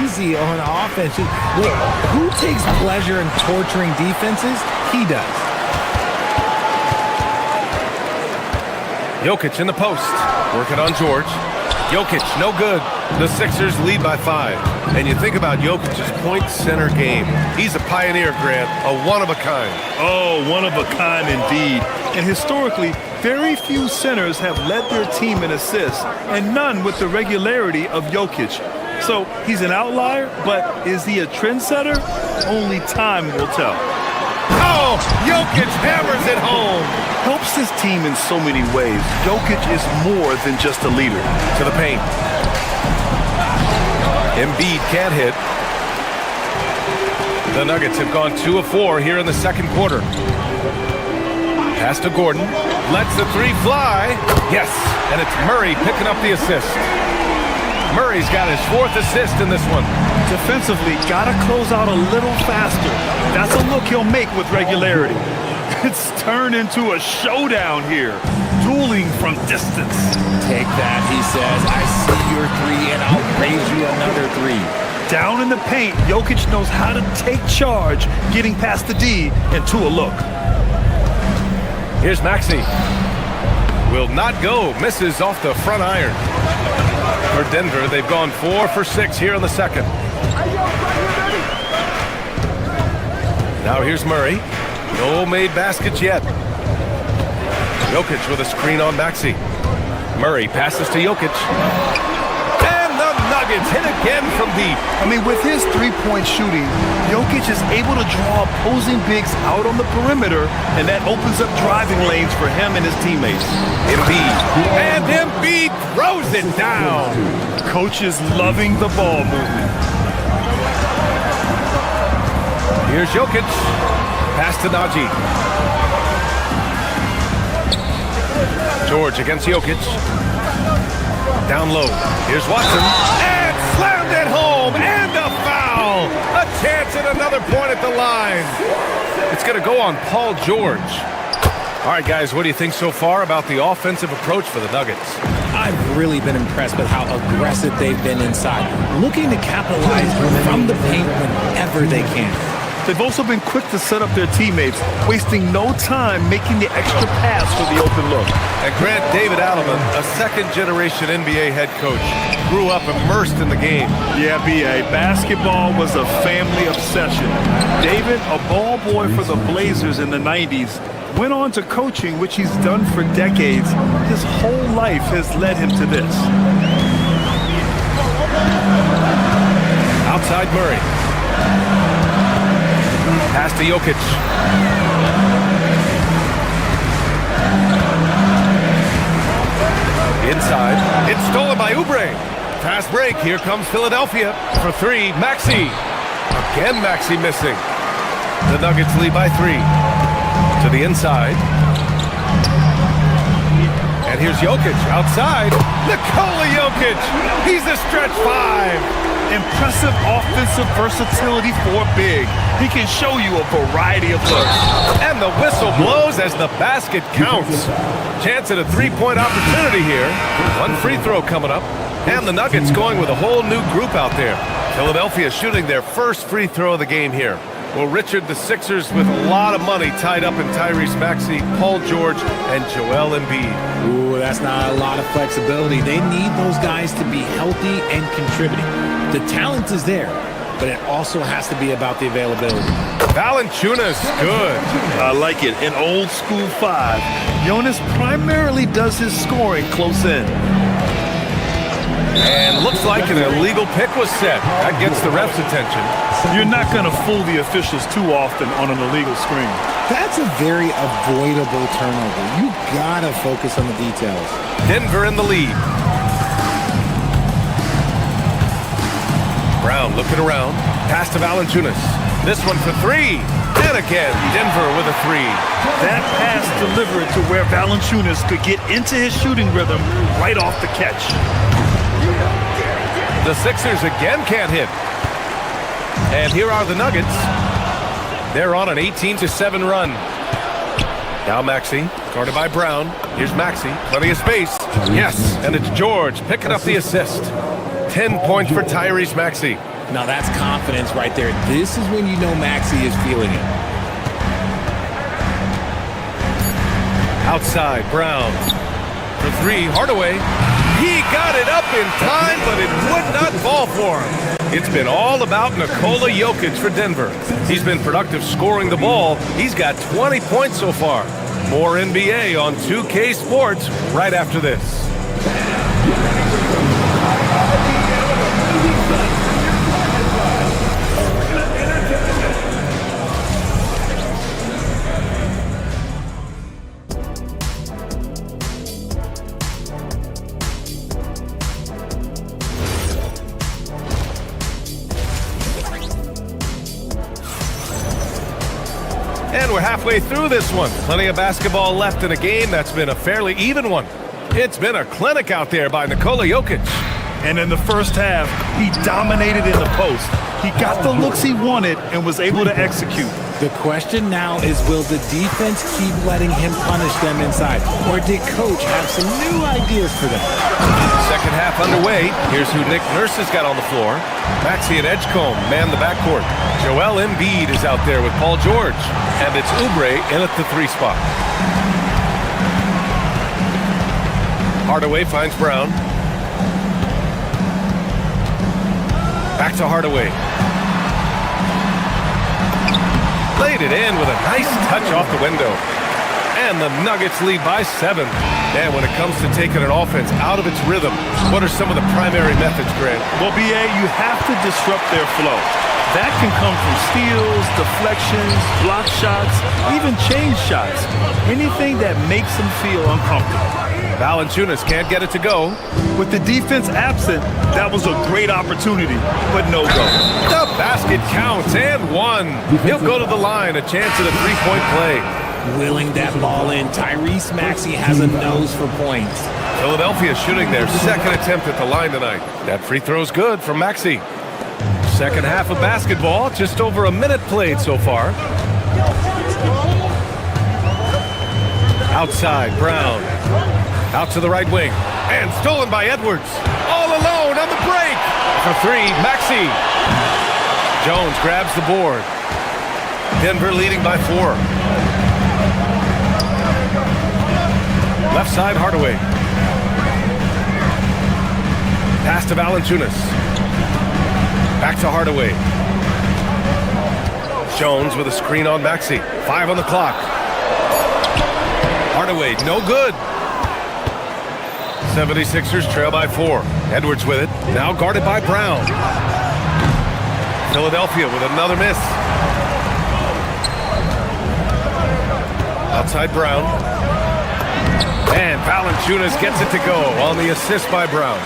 easy on offense. Look, who takes pleasure in torturing defenses? He does. Jokic in the post. Working on George. Jokic, no good. The Sixers lead by 5. And you think about Jokic's point center game. He's a pioneer, Grant, a one-of-a-kind. Oh, one of a kind indeed. And historically, very few centers have led their team in assists, and none with the regularity of Jokic. So he's an outlier, but is he a trendsetter? Only time will tell. Oh, Jokic hammers it home. Helps his team in so many ways. Jokic is more than just a leader. To the paint. Embiid can't hit. The Nuggets have gone 2 of 4 here in the second quarter. Pass to Gordon. Lets the three fly. Yes, and it's Murray picking up the assist. Murray's got his 4th assist in this one. Defensively, gotta close out a little faster. That's a look he'll make with regularity. It's turned into a showdown here. Dueling from distance. Take that, he says. I see your 3, and I'll raise you another 3. Down in the paint, Jokic knows how to take charge, getting past the D and to a look. Here's Maxey. Will not go. Misses off the front iron. For Denver, they've gone 4 for 6 here in the second. Now here's Murray. No made baskets yet. Jokic with a screen on Maxey. Murray passes to Jokic. And the Nuggets hit again from deep. I mean, with his three-point shooting, Jokic is able to draw opposing bigs out on the perimeter, and that opens up driving lanes for him and his teammates. Embiid. And Embiid throws it down. Coach is loving the ball movement. Here's Jokic. Pass to Najee. George against Jokic. Down low. Here's Watson. And slammed it home. And a foul. A chance at another point at the line. It's going to go on Paul George. All right, guys, what do you think so far about the offensive approach for the Nuggets? I've really been impressed with how aggressive they've been inside, looking to capitalize from the paint whenever they can. They've also been quick to set up their teammates, wasting no time making the extra pass for the open look. And Grant, David Alleman, a second-generation NBA head coach, grew up immersed in the game. Yeah, B.A., basketball was a family obsession. David, a ball boy for the Blazers in the 90s, went on to coaching, which he's done for decades. His whole life has led him to this. Outside Murray. Pass to Jokic. Inside. It's stolen by Oubre. Fast break. Here comes Philadelphia for 3. Maxey. Again Maxey missing. The Nuggets lead by 3. To the inside. And here's Jokic outside. Nikola Jokic. He's a stretch 5. Impressive offensive versatility for big. He can show you a variety of looks. And the whistle blows as the basket counts. Chance at a 3-point opportunity here. 1 free throw coming up. And the Nuggets going with a whole new group out there. Philadelphia shooting their first free throw of the game here. Well, Richard, the Sixers with a lot of money tied up in Tyrese Maxey, Paul George, and Joel Embiid. Ooh, that's not a lot of flexibility. They need those guys to be healthy and contributing. The talent is there, but it also has to be about the availability. Valanciunas, good. I like it. An old school 5. Jonas primarily does his scoring close in. And looks like an illegal pick was set. That gets the ref's attention. You're not going to fool the officials too often on an illegal screen. That's a very avoidable turnover. You got to focus on the details. Denver in the lead. Brown looking around. Pass to Valanciunas. This one for three. And again, Denver with a three. That pass delivered to where Valanciunas could get into his shooting rhythm right off the catch. The Sixers again can't hit. And here are the Nuggets. They're on an 18-7 run. Now Maxey, guarded by Brown. Here's Maxey, plenty of space. Yes, and it's George picking up the assist. 10 points for Tyrese Maxey. Now that's confidence right there. This is when you know Maxey is feeling it. Outside, Brown. For three, Hardaway. He got it up in time, but it would not fall for him. It's been all about Nikola Jokic for Denver. He's been productive scoring the ball. He's got 20 points so far. More NBA on 2K Sports right after this. And we're halfway through this one. Plenty of basketball left in a game that's been a fairly even one. It's been a clinic out there by Nikola Jokic. And in the first half, he dominated in the post. He got the looks he wanted and was able to execute. The question now is, will the defense keep letting him punish them inside? Or did Coach have some new ideas for them? Second half underway. Here's who Nick Nurse has got on the floor. Maxey and Edgecombe man the backcourt. Joel Embiid is out there with Paul George. And it's Oubre in at the three spot. Hardaway finds Brown. Back to Hardaway. Laid it in with a nice touch off the window. And the Nuggets lead by 7. And when it comes to taking an offense out of its rhythm, what are some of the primary methods, Grant? Well, BA, you have to disrupt their flow. That can come from steals, deflections, block shots, even change shots. Anything that makes them feel uncomfortable. Valanciunas can't get it to go. With the defense absent, that was a great opportunity, but no go. The basket counts and one. He'll go to the line, a chance at a three-point play. Willing that ball in. Tyrese Maxey has a nose for points. Philadelphia shooting their second attempt at the line tonight. That free throw's good from Maxey. Second half of basketball, just over a minute played so far. Outside, Brown. Out to the right wing. And stolen by Edwards. All alone on the break. For three, Maxey. Jones grabs the board. Denver leading by 4. Left side, Hardaway. Pass to Valanciunas. Back to Hardaway. Jones with a screen on Maxey. 5 on the clock. Hardaway, no good. 76ers trail by 4. Edwards with it. Now guarded by Brown. Philadelphia with another miss. Outside Brown. And Valanciunas gets it to go on the assist by Brown.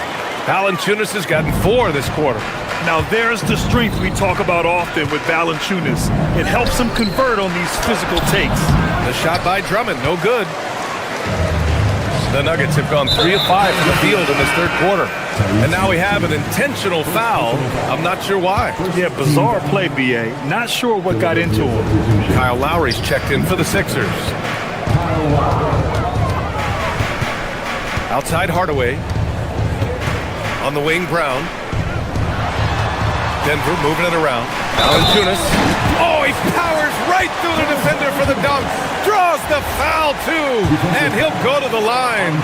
Valanciunas has gotten 4 this quarter. Now there's the strength we talk about often with Valanciunas. It helps him convert on these physical takes. The shot by Drummond, no good. The Nuggets have gone 3 of 5 from the field in this third quarter. And now we have an intentional foul. I'm not sure why. Yeah, bizarre play, BA. Not sure what got into him. Kyle Lowry's checked in for the Sixers. Outside Hardaway. On the wing, Brown. Denver moving it around. Valanciunas. Oh, he powers right through the defender for the dunk. Draws the foul, too. And he'll go to the line.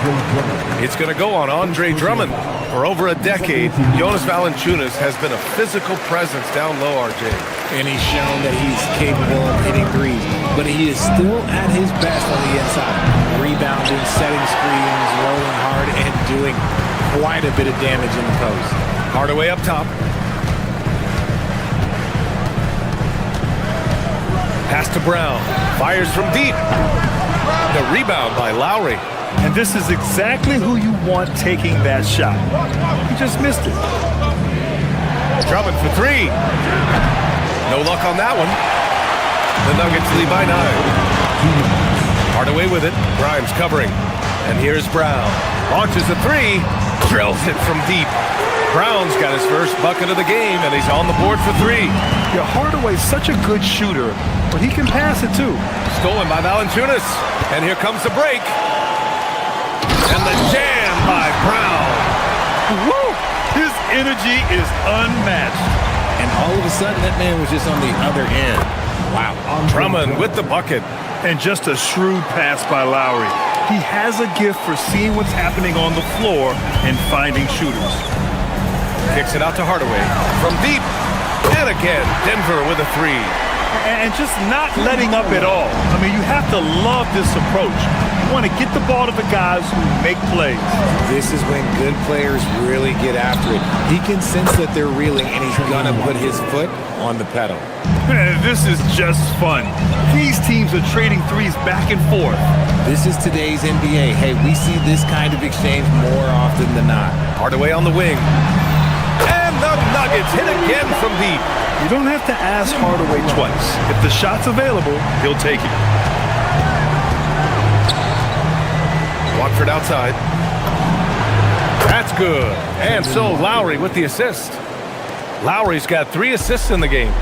It's going to go on Andre Drummond. For over a decade, Jonas Valanciunas has been a physical presence down low, RJ. And he's shown that he's capable of hitting threes. But he is still at his best on the inside. Rebounding, setting screens, rolling hard, and doing quite a bit of damage in the post. Hardaway up top. Pass to Brown. Fires from deep. The rebound by Lowry. And this is exactly who you want taking that shot. He just missed it. Drummond for three. No luck on that one. The Nuggets lead by 9. Hardaway with it. Grimes covering. And here's Brown. Launches a three. Drills it from deep. Brown's got his first bucket of the game, and he's on the board for three. Yeah, Hardaway's such a good shooter, but he can pass it too. Stolen by Valanciunas. And here comes the break. And the jam by Brown. Woo! His energy is unmatched. And all of a sudden, that man was just on the other end. Wow. Drummond with the bucket. And just a shrewd pass by Lowry. He has a gift for seeing what's happening on the floor and finding shooters. Kicks it out to Hardaway. From deep. And again, Denver with a three. And just not letting up at all. I mean, you have to love this approach. You want to get the ball to the guys who make plays. This is when good players really get after it. He can sense that they're reeling, and he's going to put his foot on the pedal. This is just fun. These teams are trading threes back and forth. This is today's NBA. Hey, we see this kind of exchange more often than not. Hardaway on the wing. And the Nuggets hit again from deep. You don't have to ask Hardaway twice. If the shot's available, he'll take it. Watford outside. That's good. And so Lowry with the assist. Lowry's got 3 assists in the game.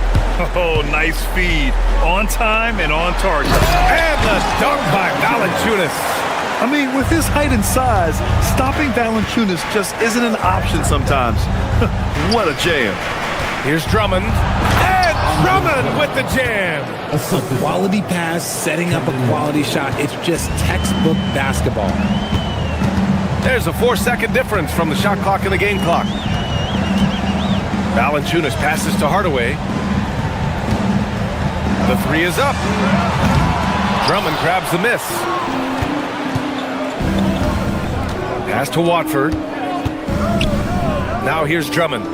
Oh, nice feed. On time and on target. And the dunk by Valanciunas. I mean, with his height and size, stopping Valanciunas just isn't an option sometimes. What a jam. Here's Drummond. And Drummond with the jam. A quality pass, setting up a quality shot. It's just textbook basketball. There's a 4-second difference from the shot clock and the game clock. Valanciunas passes to Hardaway. The three is up. Drummond grabs the miss. Pass to Watford. Now here's Drummond.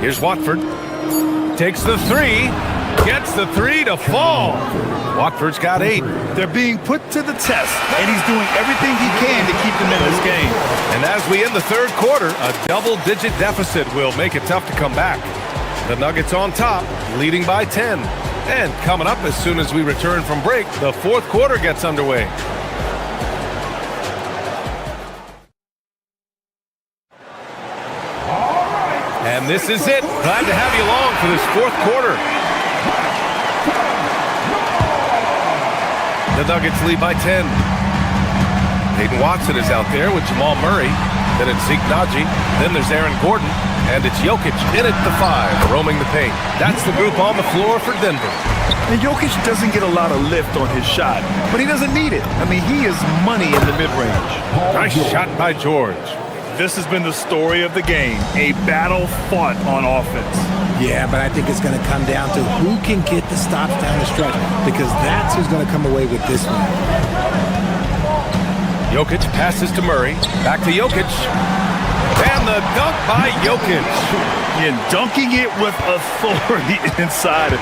Here's Watford. Takes the three. Gets the three to fall. Watford's got 8. They're being put to the test, and he's doing everything he can to keep them in this game. And as we end the third quarter, a double-digit deficit will make it tough to come back. The Nuggets on top, leading by 10. And coming up as soon as we return from break, the fourth quarter gets underway. And this is it. Glad to have you along for this fourth quarter. The Nuggets lead by 10. Peyton Watson is out there with Jamal Murray. Then it's Zeke Naji. Then there's Aaron Gordon. And it's Jokic in at the 5, roaming the paint. That's the group on the floor for Denver. And Jokic doesn't get a lot of lift on his shot, but he doesn't need it. I mean, he is money in the mid-range. Nice shot by George. This has been the story of the game, a battle fought on offense. Yeah, but I think it's going to come down to who can get the stops down the stretch, because that's who's going to come away with this one. Jokic passes to Murray. Back to Jokic. And the dunk by Jokic. And dunking it with authority inside.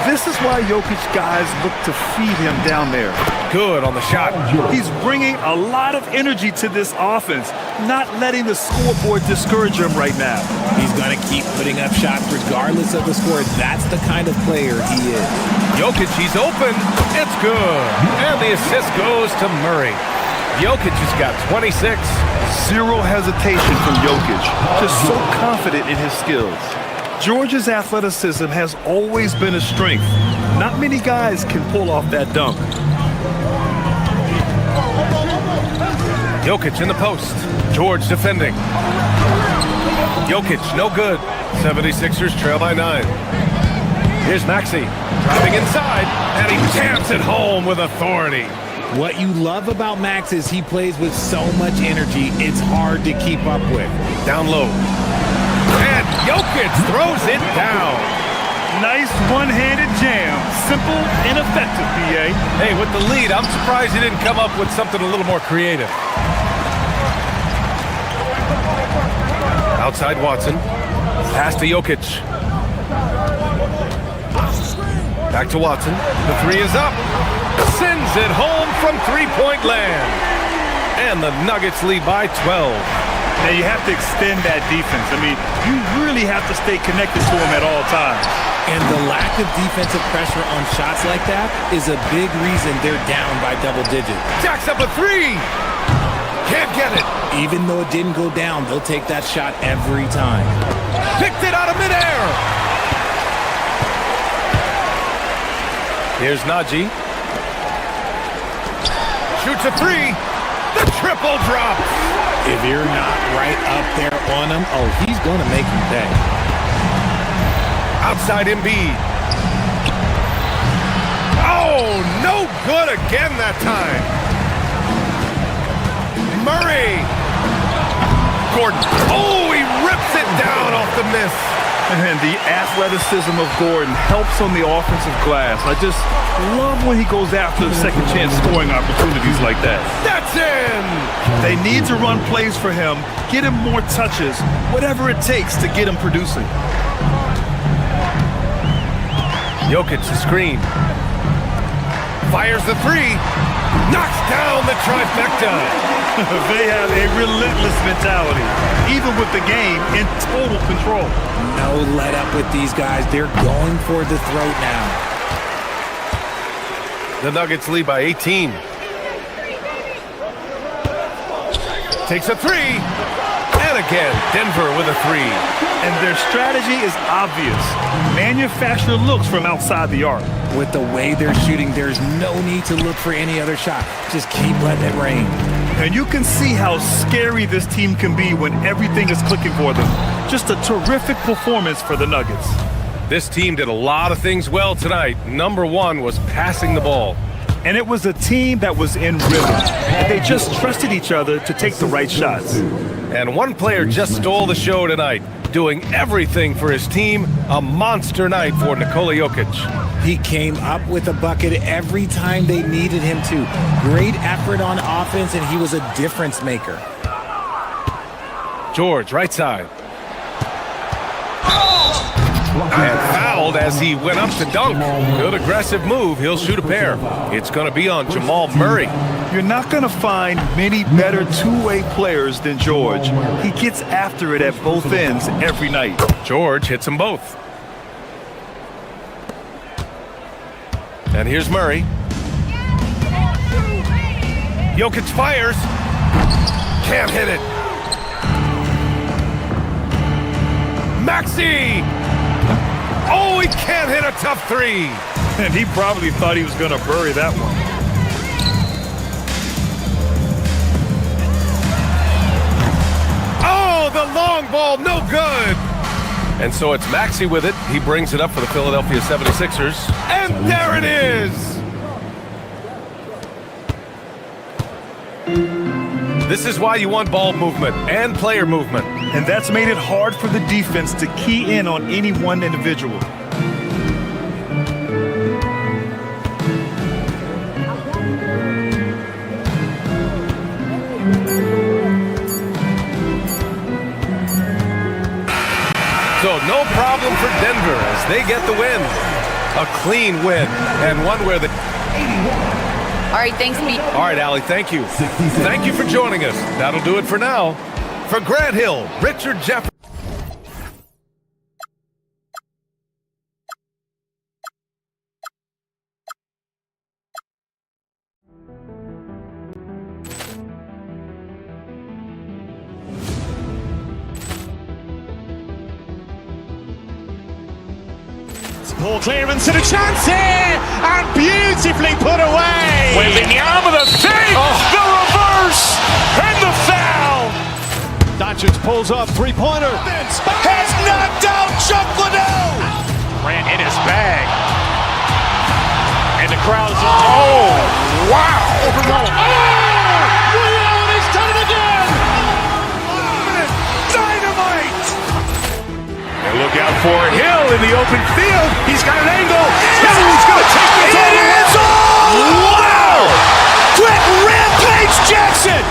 This is why Jokic guys look to feed him down there. Good on the shot. He's bringing a lot of energy to this offense, not letting the scoreboard discourage him right now. He's going to keep putting up shots regardless of the score. That's the kind of player he is. Jokic, he's open. It's good. And the assist goes to Murray. Jokic has got 26. Zero hesitation from Jokic. Just so confident in his skills. George's athleticism has always been a strength. Not many guys can pull off that dunk. Jokic in the post. George defending. Jokic, no good. 76ers trail by 9. Here's Maxey. Driving inside. And he jams it home with authority. What you love about Max is he plays with so much energy, it's hard to keep up with. Down low. And Jokic throws it down. Nice one-handed jam. Simple and effective, B.A. Hey, with the lead, I'm surprised he didn't come up with something a little more creative. Outside Watson. Pass to Jokic. Back to Watson. The three is up. Sends it home from three-point land. And the Nuggets lead by 12. Now, you have to extend that defense. I mean, you really have to stay connected to him at all times. And the lack of defensive pressure on shots like that is a big reason they're down by double digits. Jacks up a three. Can't get it. Even though it didn't go down, they'll take that shot every time. Picked it out of midair. Here's Najee. Shoots a three. The triple drop. If you're not right up there on him, oh, he's going to make him pay. Outside Embiid. Oh, no good again that time. Murray. Gordon. Oh, he rips it down off the miss. And the athleticism of Gordon helps on the offensive glass. I just love when he goes after the second chance scoring opportunities like that. That's in! They need to run plays for him, get him more touches, whatever it takes to get him producing. Jokic the screen. Fires the three. Knocks down the trifecta. They have a relentless mentality, even with the game in total control. No let up with these guys. They're going for the throat now. The Nuggets lead by 18. Takes a three. And again, Denver with a three. And their strategy is obvious. Manufacture looks from outside the arc. With the way they're shooting, there's no need to look for any other shot. Just keep letting it rain. And you can see how scary this team can be when everything is clicking for them. Just a terrific performance for the Nuggets. This team did a lot of things well tonight. Number one was passing the ball. And it was a team that was in rhythm. They just trusted each other to take the right shots. And one player just stole the show tonight, doing everything for his team. A monster night for Nikola Jokic. He came up with a bucket every time they needed him to. Great effort on offense, and he was a difference maker. George, right side. And fouled as he went up to dunk. Good aggressive move. He'll shoot a pair. It's going to be on Jamal Murray. You're not going to find many better two-way players than George. He gets after it at both ends every night. George hits them both. And here's Murray. Jokic fires. Can't hit it. Maxey! Oh, he can't hit a tough three. And he probably thought he was going to bury that one. Oh, the long ball, no good. And so it's Maxey with it. He brings it up for the Philadelphia 76ers. And there it is. This is why you want ball movement and player movement. And that's made it hard for the defense to key in on any one individual. So no problem for Denver as they get the win. A clean win and one where the... All right, thanks, Pete. All right, Allie, thank you. Thank you for joining us. That'll do it for now. For Grant Hill, Richard Jefferson. Ball clearance and a chance here, and beautifully put away. Wembanyama the fake, the reverse, and the foul. Doncic pulls up, three-pointer. Has knocked out Chuck Liddell. Ran in his bag. And the crowd is... Oh, wow. And he's done it again. Dynamite. And look out for Hill in the open field. He's got an angle. He's going to take this all the way. Wow. Quick Rampage Jackson.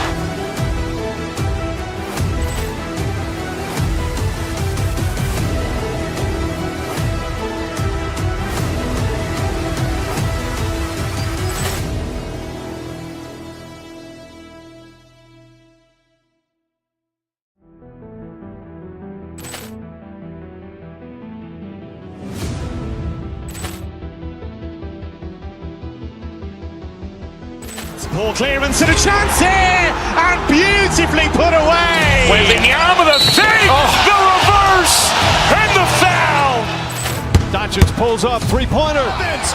Poor clearance and a chance here, and beautifully put away. Wembanyama the fake, the reverse, and the foul. Doncic pulls up, three-pointer. Has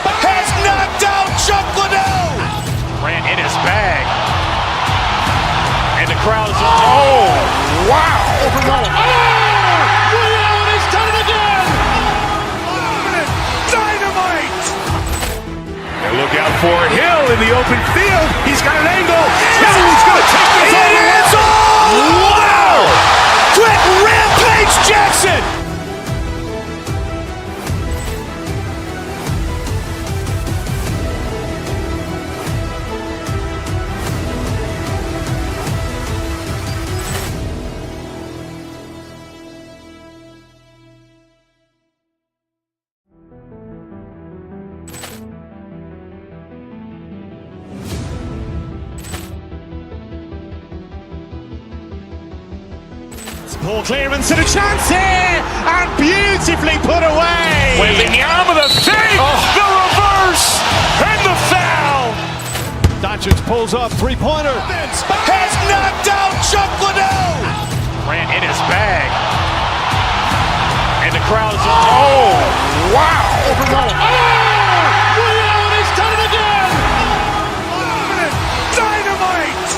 knocked out Chuck Liddell. Ran in his bag. And the crowd is, oh, wow. He's done it again! Dynamite. And look out for Hill in the open field. He's got an angle. Hill's going to take this all the way. Wow! Quick Rampage Jackson. Poor clearance and a chance here, and beautifully put away. Wembanyama the fake, the reverse, and the foul. Doncic pulls up, three-pointer. Has knocked out Chuck Liddell. Ran in his bag. And the crowd is, oh, wow. He's done it again! Dynamite.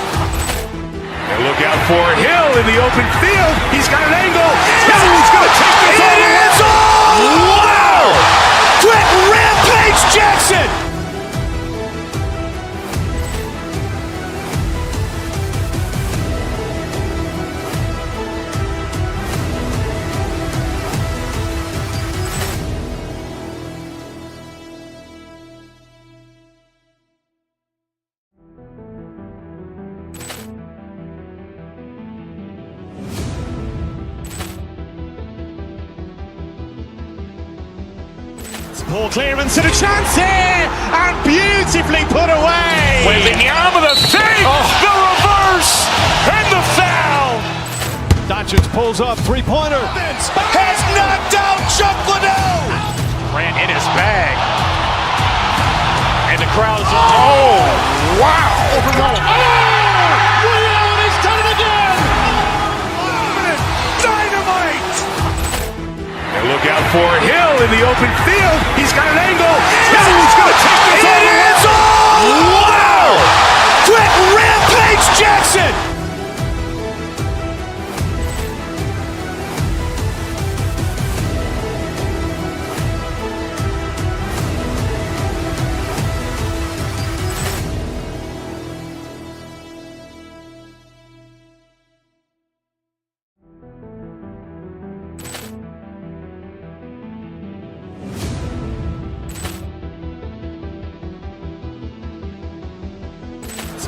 And look out for Hill in the open field. He's got an angle. Hill's going to take this all the way. Wow! Quick Rampage Jackson. Poor clearance and a chance here, and beautifully put away. Wembanyama the fake, the reverse, and the foul. Doncic pulls up, three-pointer. Has knocked out Chuck Liddell. Ran in his bag. And the crowd is, oh, wow. He's done it again! Dynamite. And look out for Hill in the open field. He's got an angle. Hill's going to take this all the way. Wow! Quick Rampage Jackson.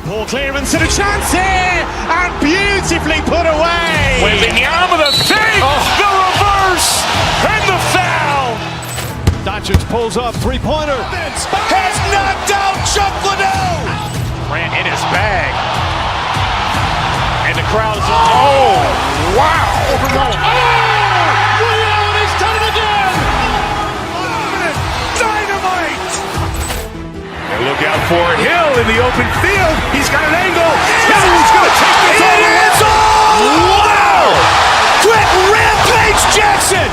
Poor clearance and a chance here, and beautifully put away. Wembanyama the fake, the reverse, and the foul. Doncic pulls up, three-pointer. Has knocked out Chuck Liddell. Ran in his bag. And the crowd is, oh, wow. He's done it again! Dynamite. And look out for Hill in the open field. He's got an angle. Hill's going to take this all the way. Wow! Quick Rampage Jackson.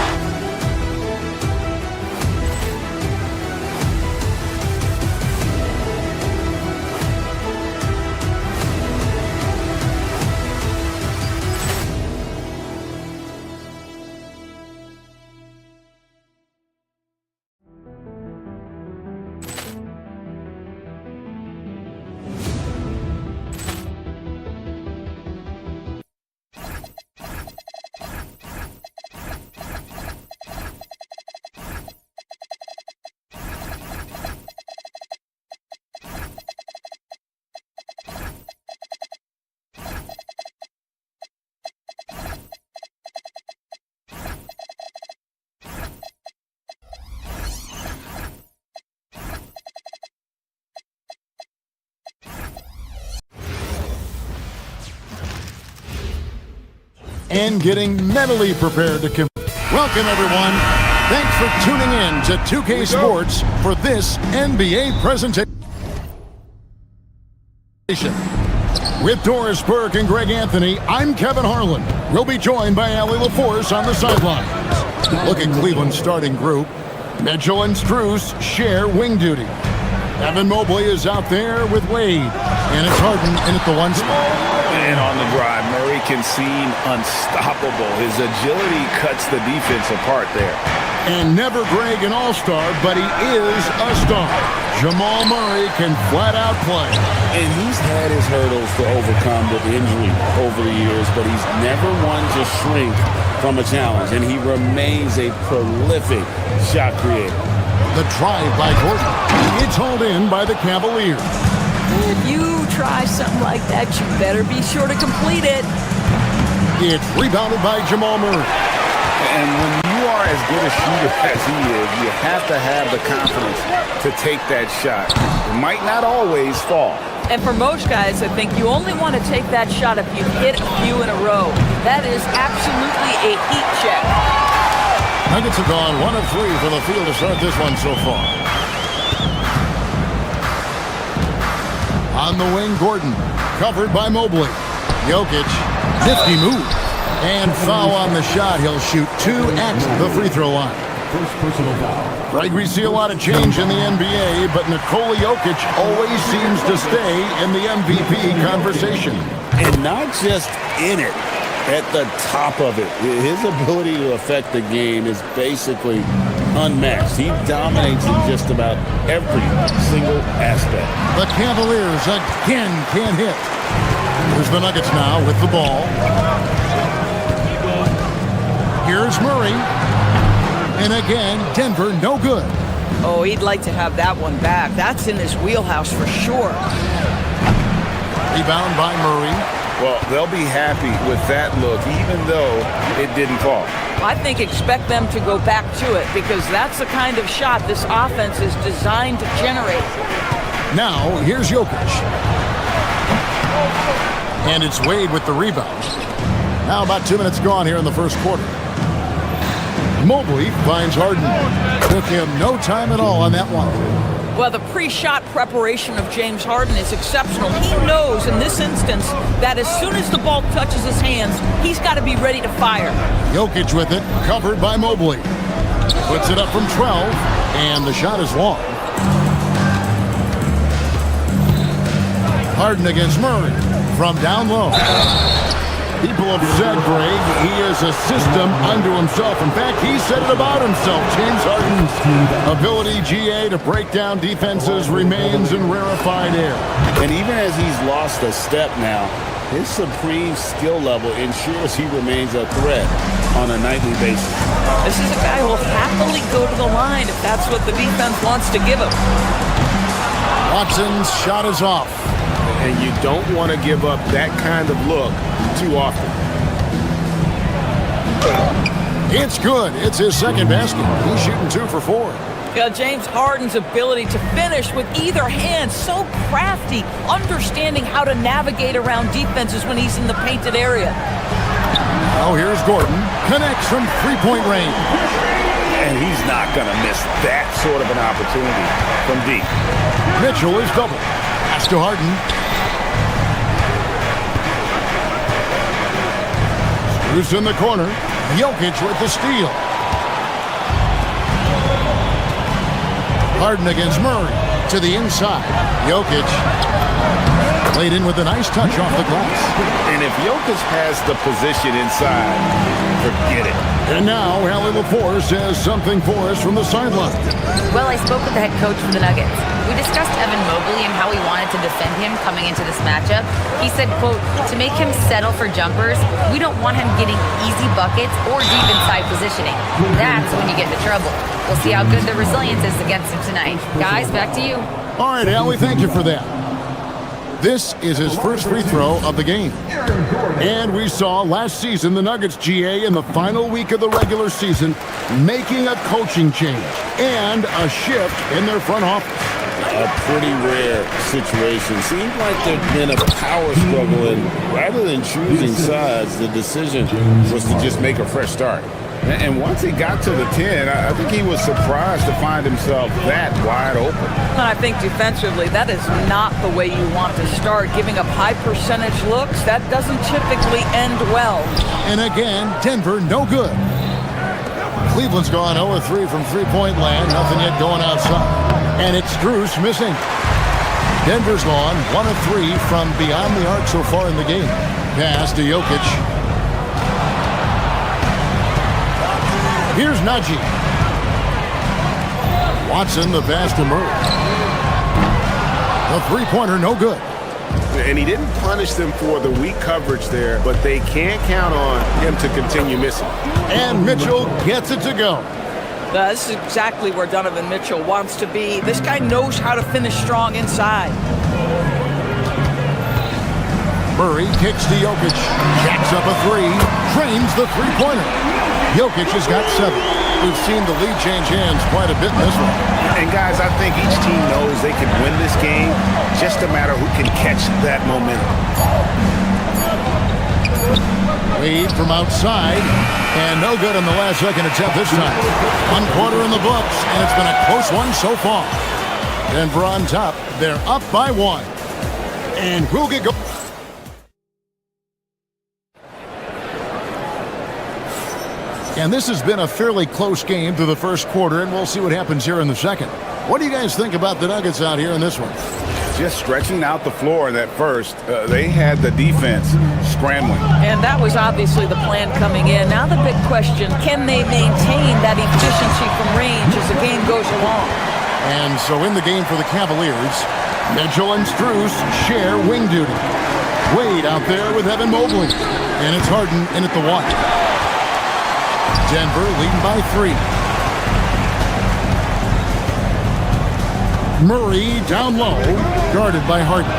and getting mentally prepared to compete. Welcome, everyone. Thanks for tuning in to 2K Sports for this NBA presentation With Doris Burke and Greg Anthony, I'm Kevin Harlan. We'll be joined by Allie LaForce on the sidelines. Look at Cleveland's starting group. Mitchell and Strus share wing duty. Evan Mobley is out there with Wade, and it's Harden in at the one spot. And on the drive, Murray can seem unstoppable. His agility cuts the defense apart there. And never Greg an all-star, but he is a star. Jamal Murray can flat out play. And he's had his hurdles to overcome with injury over the years, but he's never one to shrink from a challenge, and he remains a prolific shot creator. The drive by Gordon. It's hauled in by the Cavaliers. If you try something like that, you better be sure to complete it. It's rebounded by Jamal Murray. And when you are as good a shooter as he is, you have to have the confidence to take that shot. It might not always fall. And for most guys, I think you only want to take that shot if you hit a few in a row. That is absolutely a heat check. Nuggets have gone 1 of 3 for the field to start this one so far. On the wing, Gordon, covered by Mobley. Jokic, nifty move. And foul on the shot. He'll shoot 2 at the free throw line. First personal foul. Greg, we see a lot of change in the NBA, but Nikola Jokic always seems to stay in the MVP conversation. And not just in it, at the top of it. His ability to affect the game is basically unmatched. He dominates in just about every single aspect. The Cavaliers again can't hit. Here's the Nuggets now with the ball. Here's Murray. And again, Denver no good. Oh, he'd like to have that one back. That's in his wheelhouse for sure. Rebound by Murray. Well, they'll be happy with that look, even though it didn't fall. I think expect them to go back to it because that's the kind of shot this offense is designed to generate. Now, here's Jokic. And it's Wade with the rebound. Now about 2 minutes gone here in the first quarter. Mobley finds Harden. Took him no time at all on that one. Well, the pre-shot preparation of James Harden is exceptional. He knows in this instance that as soon as the ball touches his hands, he's got to be ready to fire. Jokic with it, covered by Mobley. Puts it up from 12, and the shot is long. Harden against Murray from down low. People have said, Greg, he is a system unto himself. In fact, he said it about himself. James Harden's ability, GA, to break down defenses remains in rarefied air. And even as he's lost a step now, his supreme skill level ensures he remains a threat on a nightly basis. This is a guy who will happily go to the line if that's what the defense wants to give him. Watson's shot is off. And you don't want to give up that kind of look too often. It's good. It's his second basket. He's shooting 2 for 4. Yeah, James Harden's ability to finish with either hand, so crafty, understanding how to navigate around defenses when he's in the painted area. Now here's Gordon. Connects from three-point range. And he's not going to miss that sort of an opportunity from deep. Mitchell is double. Pass to Harden. Who's in the corner? Jokic with the steal. Harden against Murray. To the inside. Jokic laid in with a nice touch off the glass. And if Jokic has the position inside, forget it. And now, Allie LaForce has something for us from the sideline. Well, I spoke with the head coach for the Nuggets. We discussed Evan Mobley and how he wanted to defend him coming into this matchup. He said, quote, to make him settle for jumpers, we don't want him getting easy buckets or deep inside positioning. That's when you get into trouble. We'll see how good the resilience is against him tonight. Guys, back to you. All right, Allie, thank you for that. This is his first free throw of the game. And we saw last season the Nuggets, GA, in the final week of the regular season, making a coaching change and a shift in their front office. A pretty rare situation. Seems like there's been a power struggle, and rather than choosing sides, the decision was to just make a fresh start. And once he got to the 10, I think he was surprised to find himself that wide open. And I think defensively, that is not the way you want to start. Giving up high percentage looks, that doesn't typically end well. And again, Denver no good. Cleveland's gone 0-3 from three-point land. Nothing yet going outside. And it's Strus missing. Denver's gone 1-3 from beyond the arc so far in the game. Pass to Jokic. Here's Najee. Watson, the pass to Murray. The three-pointer, no good. And he didn't punish them for the weak coverage there, but they can't count on him to continue missing. And Mitchell gets it to go. This is exactly where Donovan Mitchell wants to be. This guy knows how to finish strong inside. Murray kicks to Jokic. Jacks up a three. Trains the three-pointer. Jokic has got 7. We've seen the lead change hands quite a bit in this one. And guys, I think each team knows they can win this game. Just a matter who can catch that momentum. Lead from outside. And no good in the last second attempt this time. 1 quarter in the books, and it's been a close one so far. Denver on top. They're up by 1. And we'll get going. And this has been a fairly close game through the first quarter, and we'll see what happens here in the second. What do you guys think about the Nuggets out here in this one? Just stretching out the floor in that first. They had the defense scrambling. And that was obviously the plan coming in. Now the big question, can they maintain that efficiency from range as the game goes along? And so in the game for the Cavaliers, Mitchell and Strus share wing duty. Wade out there with Evan Mobley. And it's Harden in at the 1. Denver leading by 3. Murray down low, guarded by Harden.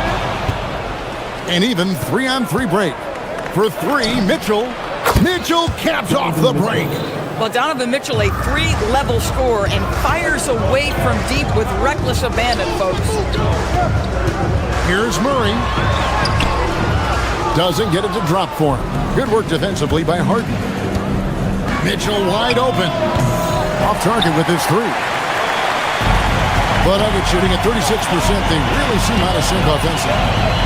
And even 3-on-3 break. For 3, Mitchell. Mitchell caps off the break. Well, Donovan Mitchell, a 3-level scorer, and fires away from deep with reckless abandon, folks. Here's Murray. Doesn't get it to drop for him. Good work defensively by Harden. Mitchell wide open. Off target with his 3. But Nuggets shooting at 36%. They really seem out of sync offensively.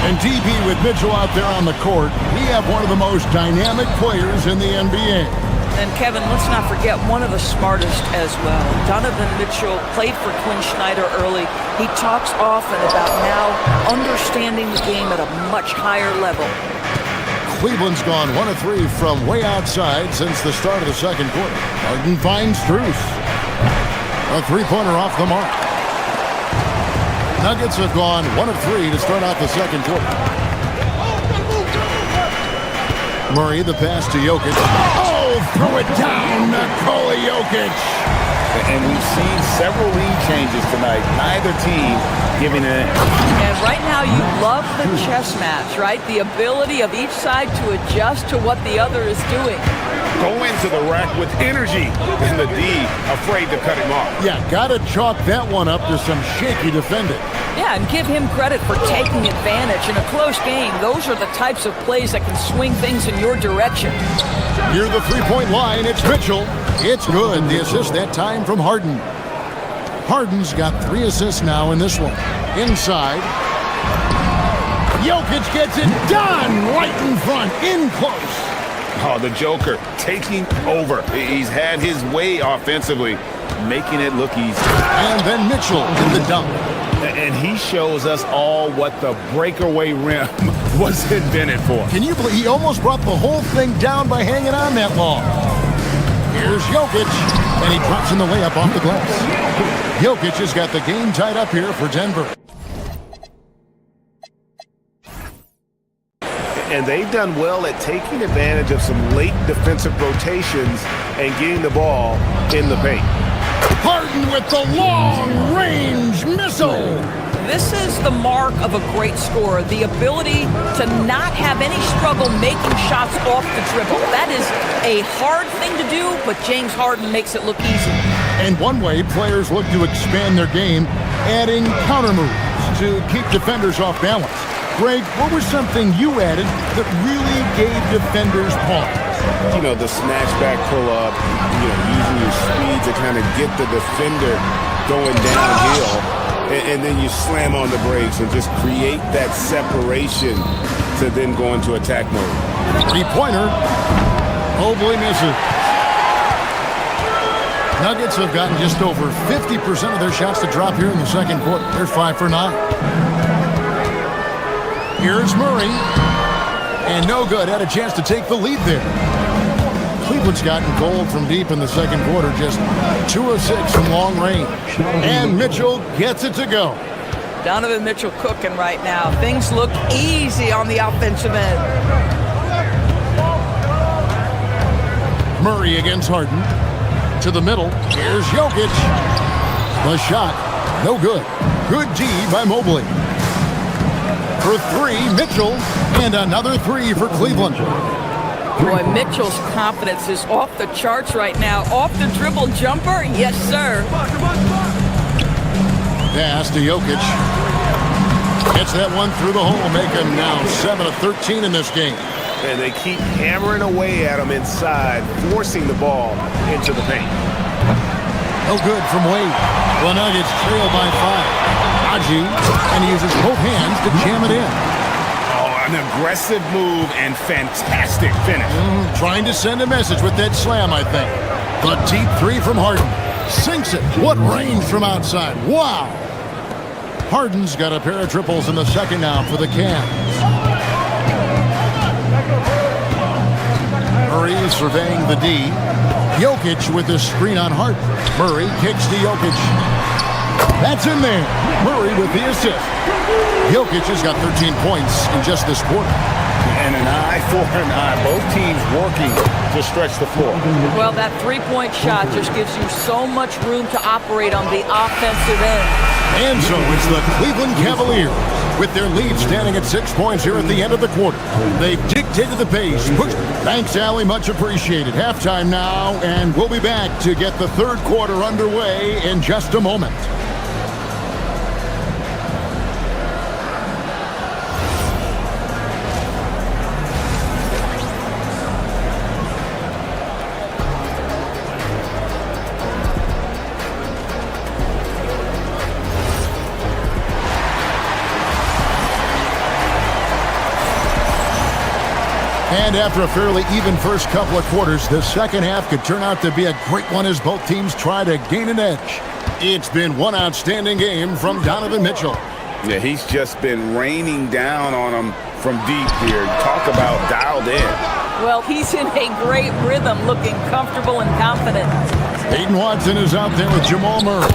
And DB with Mitchell out there on the court, we have one of the most dynamic players in the NBA. And Kevin, let's not forget one of the smartest as well. Donovan Mitchell played for Quinn Snyder early. He talks often about now understanding the game at a much higher level. Cleveland's gone 1-3 from way outside since the start of the second quarter. Harden finds Strus. A three-pointer off the mark. Nuggets have gone 1-3 to start out the second quarter. Murray, the pass to Jokic. Oh, throw it down, Nikola Jokic. And we've seen several lead changes tonight. Neither team giving it. And right now you love the chess match, right? The ability of each side to adjust to what the other is doing. Go into the rack with energy, and the D afraid to cut him off. Yeah, gotta chalk that one up to some shaky defending. Yeah, and give him credit for taking advantage. In a close game, those are the types of plays that can swing things in your direction. Near the three-point line, it's Mitchell. It's good. The assist that time from Harden. Harden's got 3 assists now in this one. Inside. Jokic gets it done right in front, in close. Oh, the Joker taking over. He's had his way offensively, making it look easy. And then Mitchell in the dunk. And he shows us all what the breakaway rim was invented for. Can you believe he almost brought the whole thing down by hanging on that long? Here's Jokic, and he drops in the layup off the glass. Jokic has got the game tied up here for Denver. And they've done well at taking advantage of some late defensive rotations and getting the ball in the paint. Harden with the long-range missile. This is the mark of a great scorer, the ability to not have any struggle making shots off the dribble. That is a hard thing to do, but James Harden makes it look easy. And one way players look to expand their game, adding counter moves to keep defenders off balance. Greg, what was something you added that really gave defenders pause? the snatchback pull-up, using your speed to kind of get the defender going downhill, and then you slam on the brakes and just create that separation to then go into attack mode. Three-pointer. Mobley misses. Nuggets have gotten just over 50% of their shots to drop here in the second quarter. They're 5 for 9. Here's Murray. And no good. Had a chance to take the lead there. Cleveland's gotten cold from deep in the second quarter. Just 2 of 6 from long range. And Mitchell gets it to go. Donovan Mitchell cooking right now. Things look easy on the offensive end. Murray against Harden. To the middle. Here's Jokic. The shot. No good. Good D by Mobley. For 3, Mitchell. And another 3 for Cleveland. Boy, Mitchell's confidence is off the charts right now. Off the dribble jumper. Yes, sir. Pass to Jokic. Gets that one through the hole. Make him now 7 of 13 in this game. And they keep hammering away at him inside, forcing the ball into the paint. No good from Wade. The Nuggets trail by 5. Aji, and he uses both hands to jam it in. Oh, an aggressive move and fantastic finish. Trying to send a message with that slam, I think. The deep 3 from Harden. Sinks it. What range from outside. Wow. Harden's got a pair of triples in the second now for the Cavs. Murray is surveying the D. Jokic with the screen on Harden. Murray kicks to Jokic. That's in there. Murray with the assist. Jokic has got 13 points in just this quarter. And an eye for an eye. Both teams working to stretch the floor. Well, that three-point shot just gives you so much room to operate on the offensive end. And so it's the Cleveland Cavaliers with their lead standing at 6 points here at the end of the quarter. They've dictated the pace. Thanks, Allie. Much appreciated. Halftime now, and we'll be back to get the third quarter underway in just a moment. And after a fairly even first couple of quarters, the second half could turn out to be a great one as both teams try to gain an edge. It's been one outstanding game from Donovan Mitchell. Yeah, he's just been raining down on them from deep here. Talk about dialed in. Well, he's in a great rhythm, looking comfortable and confident. Aiden Watson is out there with Jamal Murray.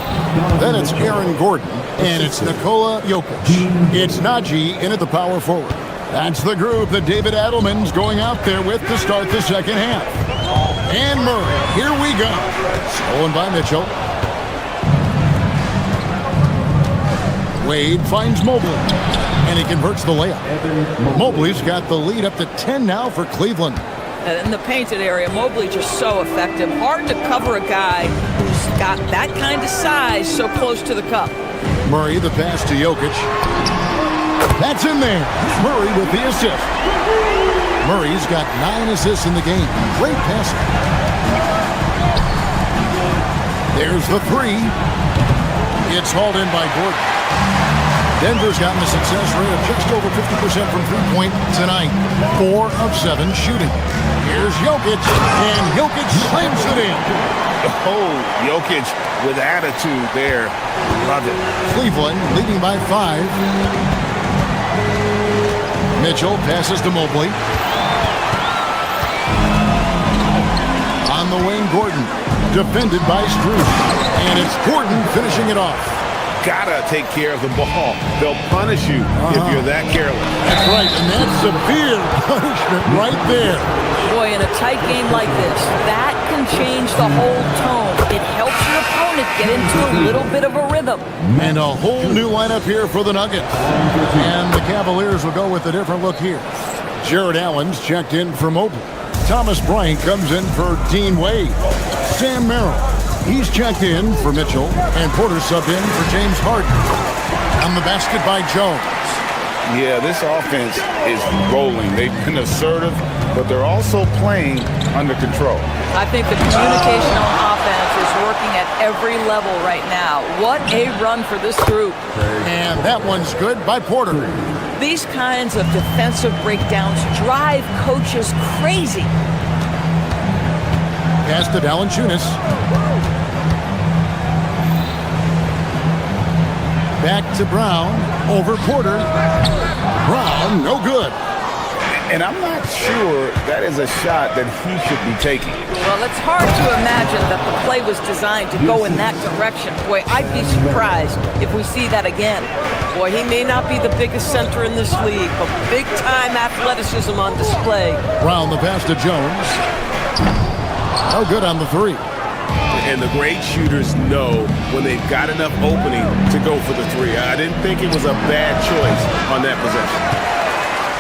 Then it's Aaron Gordon, and it's Nikola Jokic. It's Najee in at the power forward. That's the group that David Adelman's going out there with to start the second half. And Murray, here we go. Stolen by Mitchell. Wade finds Mobley, and he converts the layup. Mobley's got the lead up to 10 now for Cleveland. In the painted area, Mobley just so effective. Hard to cover a guy who's got that kind of size so close to the cup. Murray, the pass to Jokic. That's in there. Murray with the assist. Murray's got 9 assists in the game. Great passing. There's the 3. It's hauled in by Gordon. Denver's gotten a success rate of just over 50% from three-point tonight. 4 of 7 shooting. Here's Jokic, and Jokic slams it in. Oh, Jokic with attitude there. Love it. Cleveland leading by 5. Mitchell passes to Mobley. On the wing, Gordon. Defended by Strus. And it's Gordon finishing it off. Gotta take care of the ball. They'll punish you if you're that careless. That's right, and that's severe punishment right there. Boy, in a tight game like this, that can change the whole tone. It helps your opponent get into a little bit of a rhythm. And a whole new lineup here for the Nuggets. And the Cavaliers will go with a different look here. Jared Allen's checked in for Mobley. Thomas Bryant comes in for Dean Wade. Sam Merrill, he's checked in for Mitchell. And Porter subbed in for James Harden. On the basket by Jones. Yeah, this offense is rolling. They've been assertive, but they're also playing under control. I think the communication on offense is working at every level right now. What a run for this group. And that one's good by Porter. These kinds of defensive breakdowns drive coaches crazy. Pass to Valanciunas. Back to Brown. Over Porter. Brown, no good. And I'm not sure that is a shot that he should be taking. Well, it's hard to imagine that the play was designed to go in that direction. Boy, I'd be surprised if we see that again. Boy, he may not be the biggest center in this league, but big-time athleticism on display. Brown, the pass to Jones. No good on the three. And the great shooters know when they've got enough opening to go for the three. I didn't think it was a bad choice on that possession.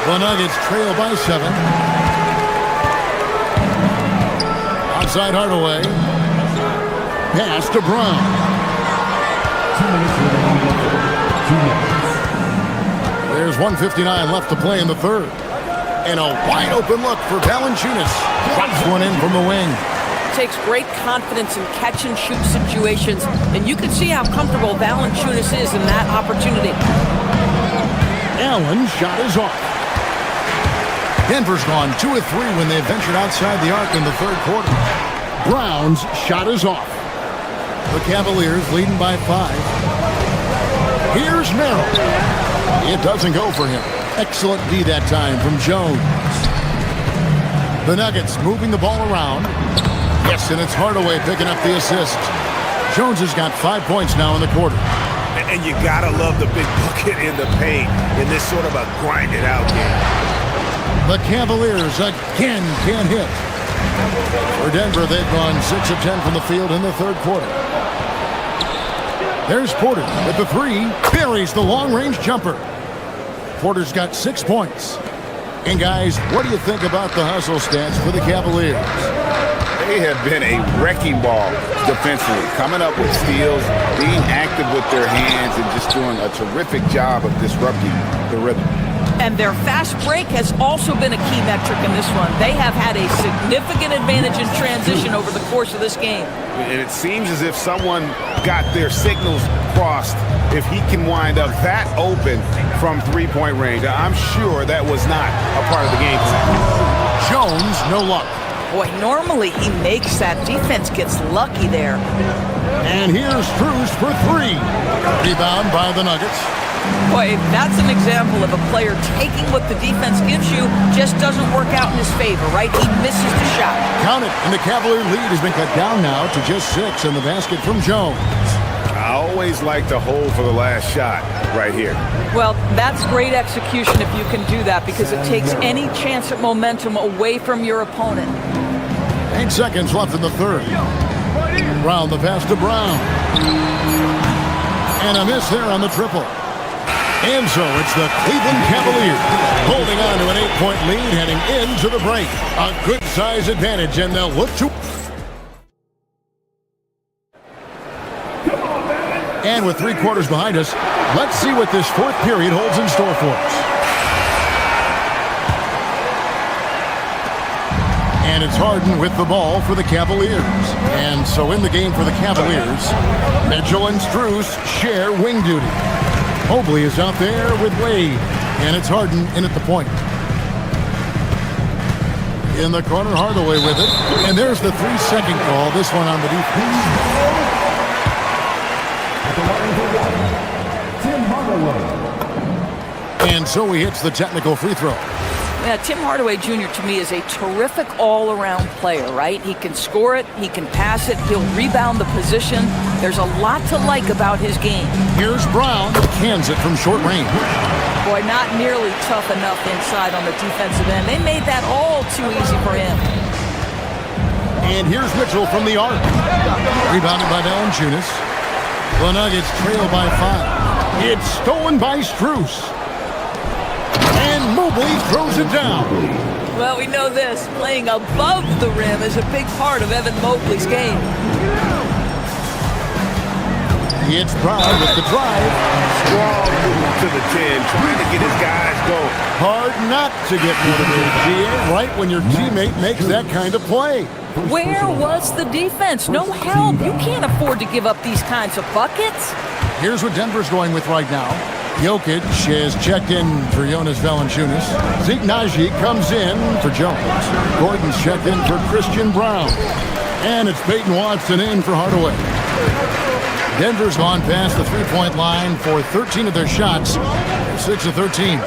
The Nuggets trail by 7. Outside Hardaway. Pass to Brown. 2 minutes. There's 1:59 left to play in the third. And a wide open look for Valanciunas. Drops one in from the wing. Takes great confidence in catch-and-shoot situations, and you can see how comfortable Valanciunas is in that opportunity. Allen's shot is off. Denver's gone 2 of 3 when they ventured outside the arc in the third quarter. Brown's shot is off. The Cavaliers leading by 5. Here's Merrill. It doesn't go for him. Excellent D that time from Jones. The Nuggets moving the ball around. Yes, and it's Hardaway picking up the assist. Jones has got 5 points now in the quarter. And you gotta love the big bucket in the paint in this sort of a grinded-out game. The Cavaliers again can't hit. For Denver, they've gone 6 of 10 from the field in the third quarter. There's Porter with the three. Buries the long-range jumper. Porter's got 6 points. And guys, what do you think about the hustle stats for the Cavaliers? They have been a wrecking ball defensively, coming up with steals, being active with their hands, and just doing a terrific job of disrupting the rhythm. And their fast break has also been a key metric in this one. They have had a significant advantage in transition over the course of this game. And it seems as if someone got their signals crossed. If he can wind up that open from three-point range, I'm sure that was not a part of the game plan. Jones, no luck. Boy, normally he makes that. Defense gets lucky there. And here's Strus for 3. Rebound by the Nuggets. Boy, that's an example of a player taking what the defense gives you, just doesn't work out in his favor, right? He misses the shot. Count it, and the Cavalier lead has been cut down now to just 6 in the basket from Jones. I always like to hold for the last shot right here. Well, that's great execution if you can do that, because it takes any chance at momentum away from your opponent. 8 seconds left in the third. Brown, the pass to Brown. And a miss there on the triple. And so it's the Cleveland Cavaliers holding on to an 8-point lead heading into the break. A good size advantage, and they'll look to... And with 3 quarters behind us, let's see what this fourth period holds in store for us. And it's Harden with the ball for the Cavaliers. And so in the game for the Cavaliers, Mitchell and Strus share wing duty. Mobley is out there with Wade, and it's Harden in at the point. In the corner, Hardaway with it, and there's the 3-second call, this one on the defense. And so he hits the technical free throw. Yeah, Tim Hardaway Jr. to me is a terrific all-around player, right? He can score it, he can pass it, he'll rebound the position. There's a lot to like about his game. Here's Brown, cans it from short range. Boy, not nearly tough enough inside on the defensive end. They made that all too easy for him. And here's Mitchell from the arc. Rebounded by Valanciunas. The Nuggets trail by 5. It's stolen by Strus. And Mobley throws it down. Well, we know this. Playing above the rim is a big part of Evan Mobley's game. It's Brown with the drive. Strong move. to the 10, trying to get his guys going. Hard not to get motivated, GA, right when your teammate makes that kind of play. Where was the defense? No help. You can't afford to give up these kinds of buckets. Here's what Denver's going with right now. Jokic has checked in for Jonas Valanciunas. Zeke Naji comes in for Jones. Gordon's checked in for Christian Brown. And it's Peyton Watson in for Hardaway. Denver's gone past the three-point line for 13 of their shots. 6 of 13.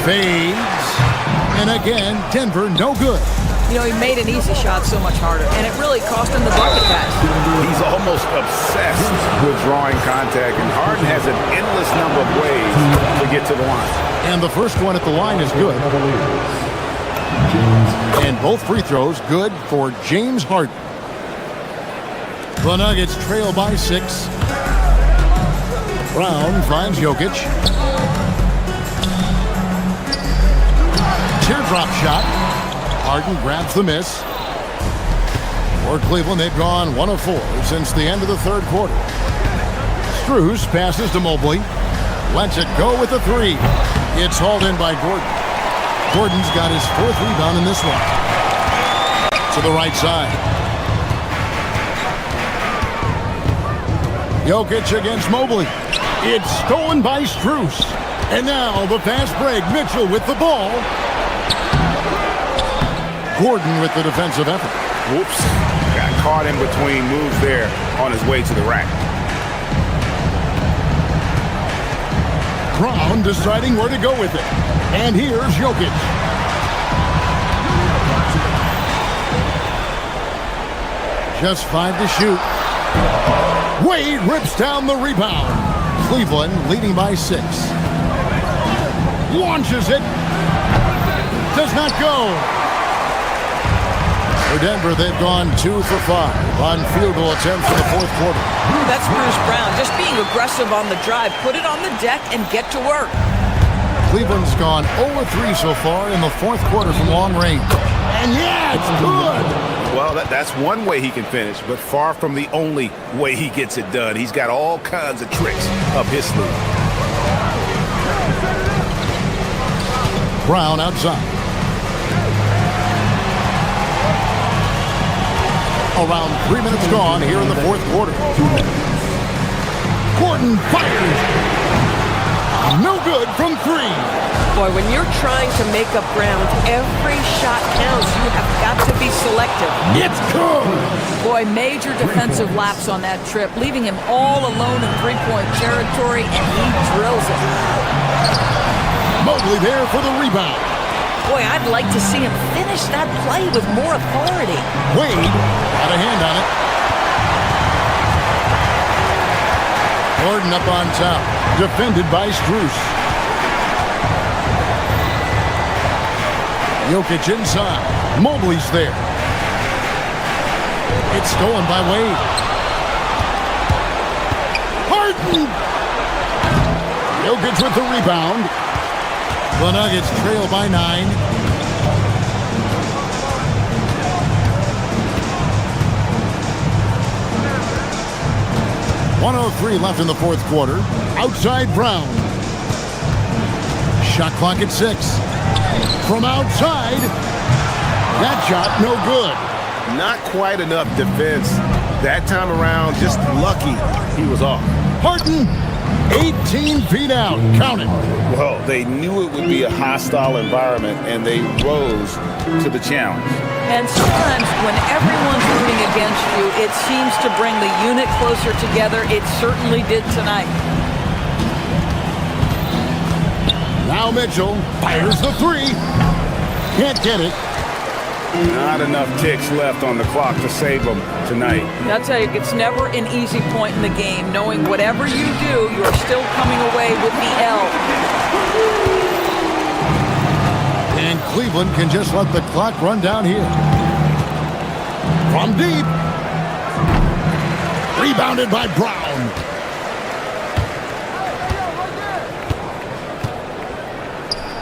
Fades. And again, Denver no good. You know, he made an easy shot so much harder, and it really cost him the bucket pass. He's almost obsessed with drawing contact, and Harden has an endless number of ways to get to the line. And the first one at the line is good. And both free throws good for James Harden. The Nuggets trail by 6. Brown finds Jokic. Teardrop shot. Harden grabs the miss. For Cleveland, they've gone 1 of 4 since the end of the third quarter. Strus passes to Mobley. Lets it go with the 3. It's hauled in by Gordon. Gordon's got his 4th rebound in this one. To the right side. Jokic against Mobley. It's stolen by Strus. And now the fast break. Mitchell with the ball. Gordon with the defensive effort. Whoops. Got caught in between moves there on his way to the rack. Brown deciding where to go with it. And here's Jokic. Just 5 to shoot. Wade rips down the rebound. Cleveland leading by 6. Launches it. Does not go. For Denver, they've gone 2 for 5 on field goal attempts in the fourth quarter. That's Bruce Brown, just being aggressive on the drive. Put it on the deck and get to work. Cleveland's gone 0-3 so far in the fourth quarter from long range. And yeah, it's good. Well, that's one way he can finish, but far from the only way he gets it done. He's got all kinds of tricks up his sleeve. Brown outside. Around 3 minutes gone here in the fourth quarter. Gordon fires. No good from 3. Boy, when you're trying to make up ground, every shot counts. You have got to be selective. It's good. Boy, major defensive lapse on that trip, leaving him all alone in three-point territory, and he drills it. Mobley there for the rebound. Boy, I'd like to see him finish that play with more authority. Wade got a hand on it. Gordon up on top, defended by Strus. Jokic inside. Mobley's there. It's stolen by Wade. Harden! Jokic with the rebound. The Nuggets trail by 9. .103 left in the fourth quarter. Outside Brown. Shot clock at 6. From outside. That shot no good. Not quite enough defense that time around. Just lucky he was off. Harden, 18 feet out. Count it. Well, they knew it would be a hostile environment, and they rose to the challenge. And sometimes when everyone's rooting against you, it seems to bring the unit closer together. It certainly did tonight. Now Mitchell fires the 3. Can't get it. Not enough ticks left on the clock to save them tonight. I'll tell you, it's never an easy point in the game, knowing whatever you do, you're still coming away with the L. And Cleveland can just let the clock run down here. From deep. Rebounded by Brown.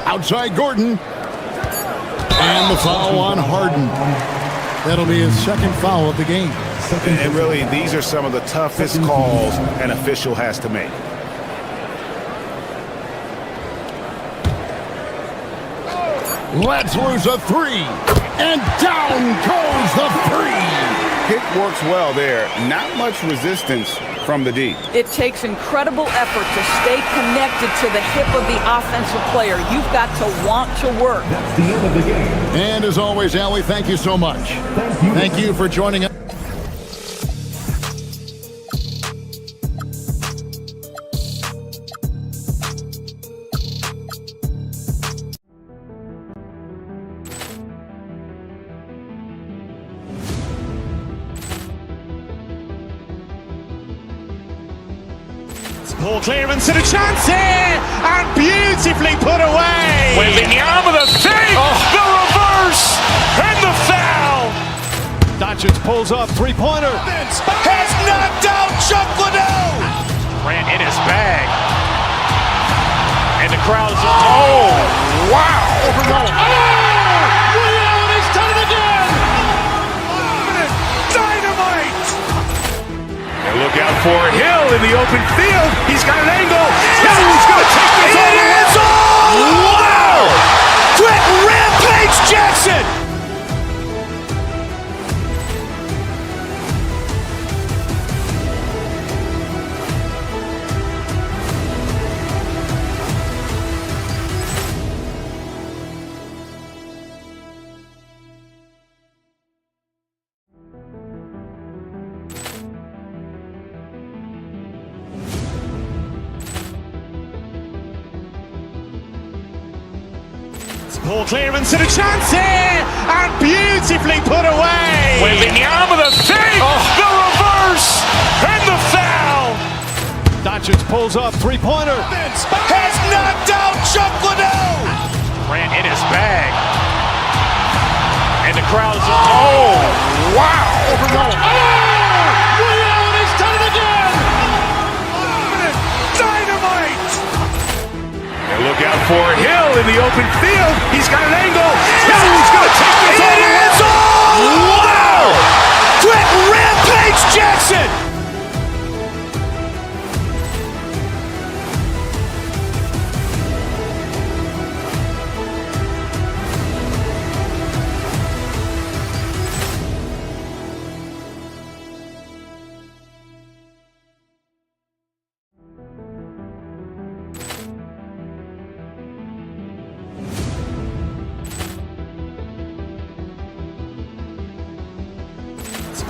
Outside Gordon. And the foul on Harden. That'll be his second foul of the game. And really, these are some of the toughest calls an official has to make. Let's lose a three. And down goes the three. Pick works well there. Not much resistance from the D. It takes incredible effort to stay connected to the hip of the offensive player. You've got to want to work. That's the end of the game. And as always, Allie, thank you so much. Thank you for joining us. Ball clearance and a chance here, and beautifully put away. Wembanyama the fake, the reverse, and the foul. Doncic pulls up, three-pointer. Has knocked out Chuck Liddell. Ran in his bag. And the crowd is, oh, wow. He's done it again. Dynamite. And look out for Hill in the open field. He's got an angle. Hill's going to take this all the way. Wow! Quick Rampage Jackson. Ball clearance and a chance here, and beautifully put away. Wembanyama the fake, the reverse, and the foul. Doncic pulls up, three-pointer. Has knocked out Chuck Liddell. Ran in his bag. And the crowd is, oh, wow. He's done it again. Dynamite. And look out for Hill in the open field. He's got an angle. Hill's going to take this all the way. Wow! Quick Rampage Jackson.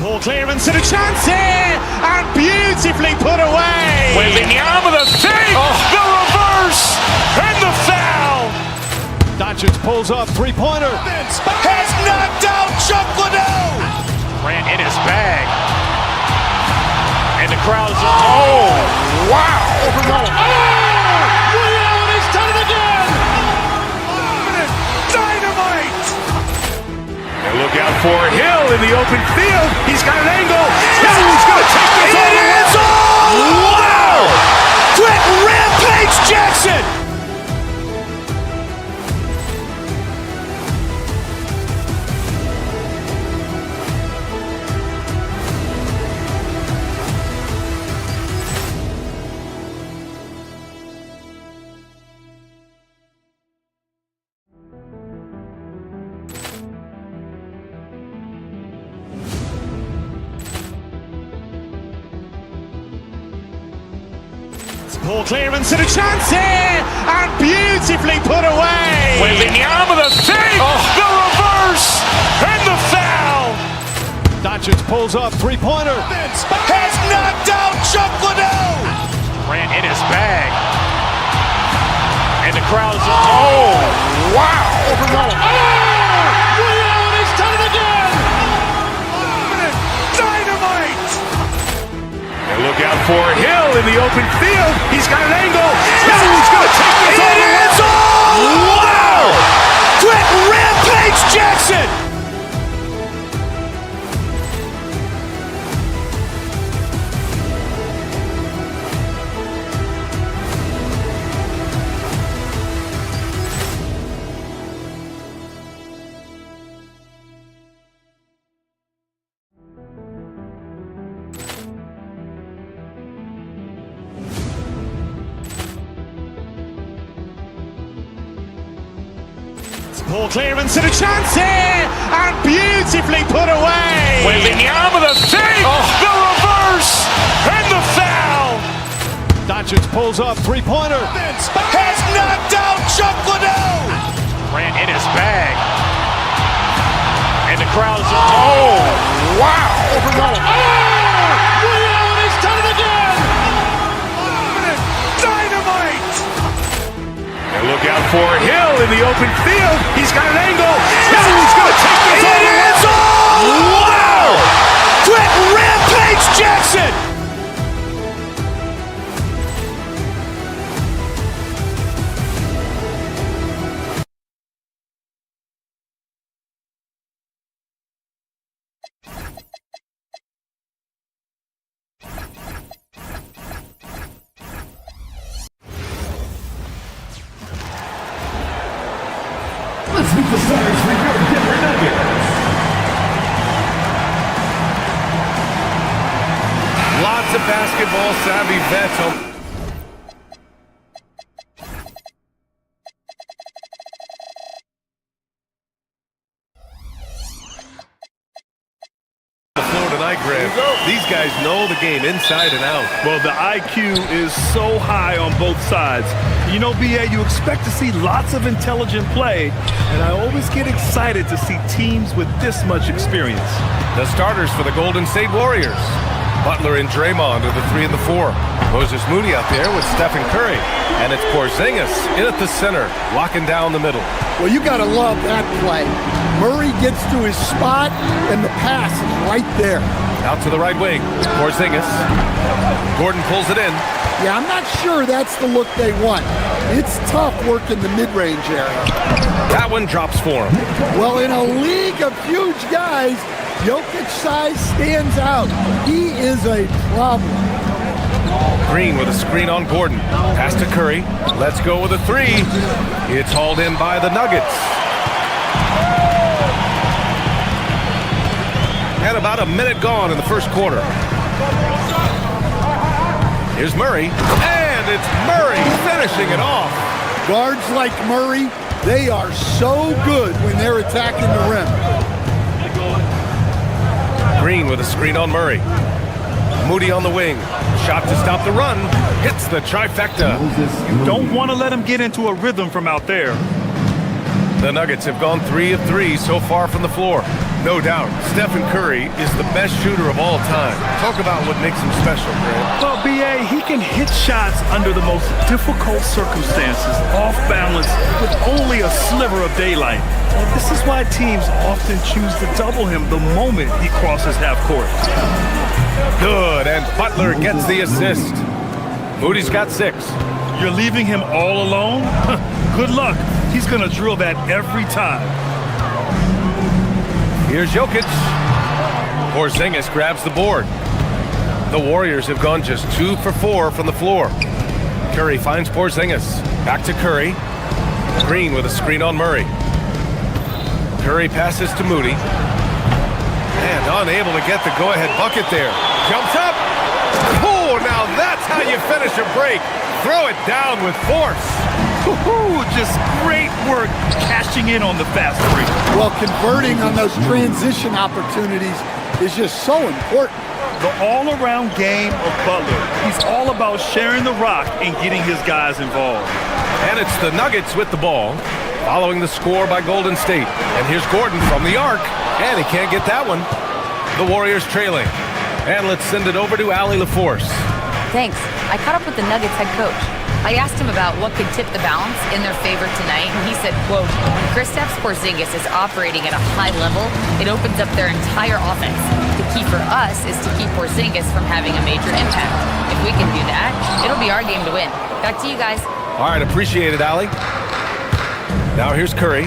Ball clearance and a chance here, and beautifully put away. Wembanyama the fake, the reverse, and the foul. Doncic pulls up, three-pointer. Has knocked out Chuck Liddell. Ran in his bag. And the crowd is, oh, wow. He's done it again. Dynamite. And look out for Hill in the open field. He's got an angle. Hill's going to take this all the way. Wow! Quick Rampage Jackson. Ball clearance and a chance here, and beautifully put away. Wembanyama the fake, the reverse, and the foul. Doncic pulls up, three-pointer. Has knocked out Chuck Liddell. Ran in his bag. And the crowd is, oh, wow. He's done it again. Dynamite. And look out for Hill in the open field. He's got an angle. Hill's going to take this all the way. Wow! Quick Rampage Jackson. Poor clearance and a chance here, and beautifully put away. Wembanyama the save, the reverse, and the foul. Doncic pulls up, three-pointer. Has knocked out Chuck Liddell. Grant in his bag. And the crowd is... Oh, wow. He's done it again. Dynamite. And look out for Hill in the open field. He's got an angle. Hill's going to take this all the way. Wow. Quit Rampage Jackson. Let's meet the stars for your Denver Nuggets. Lots of basketball savvy vets. These guys know the game inside and out. Well, the IQ is so high on both sides. You know, BA, you expect to see lots of intelligent play, and I always get excited to see teams with this much experience. The starters for the Golden State Warriors. Butler and Draymond are the 3 and the 4. Moses Moody out there with Stephen Curry. And it's Porzingis in at the center, locking down the middle. Well, you got to love that play. Murray gets to his spot, and the pass is right there. Out to the right wing, Porzingis. Gordon pulls it in. Yeah, I'm not sure that's the look they want. It's tough working the mid-range area. That one drops for him. Well, in a league of huge guys, Jokic's size stands out. He is a problem. Green with a screen on Gordon. Pass to Curry. Let's go with a 3. It's hauled in by the Nuggets. And about a minute gone in the first quarter. Here's Murray. And it's Murray finishing it off. Guards like Murray, they are so good when they're attacking the rim. Green with a screen on Murray. Moody on the wing. Shot to stop the run. Hits the trifecta. You don't want to let him get into a rhythm from out there. The Nuggets have gone 3 of 3 so far from the floor. No doubt, Stephen Curry is the best shooter of all time. Talk about what makes him special, Grant. Well, BA, he can hit shots under the most difficult circumstances, off balance, with only a sliver of daylight. This is why teams often choose to double him the moment he crosses half court. Good, and Butler gets the assist. Moody's got 6. You're leaving him all alone? Good luck. He's going to drill that every time. Here's Jokic. Porzingis grabs the board. The Warriors have gone just 2 for 4 from the floor. Curry finds Porzingis. Back to Curry. Green with a screen on Murray. Curry passes to Moody. And unable to get the go-ahead bucket there. Jumps up. Oh, now that's how you finish a break. Throw it down with force. Just great work cashing in on the fast break. Well, converting on those transition opportunities is just so important. The all-around game of Butler. He's all about sharing the rock and getting his guys involved. And it's the Nuggets with the ball, following the score by Golden State. And here's Gordon from the arc, and he can't get that one. The Warriors trailing. And let's send it over to Allie LaForce. Thanks. I caught up with the Nuggets head coach. I asked him about what could tip the balance in their favor tonight, and he said, quote, when Kristaps Porzingis is operating at a high level, it opens up their entire offense. The key for us is to keep Porzingis from having a major impact. If we can do that, it'll be our game to win. Back to you guys. All right, appreciate it, Allie. Now here's Curry.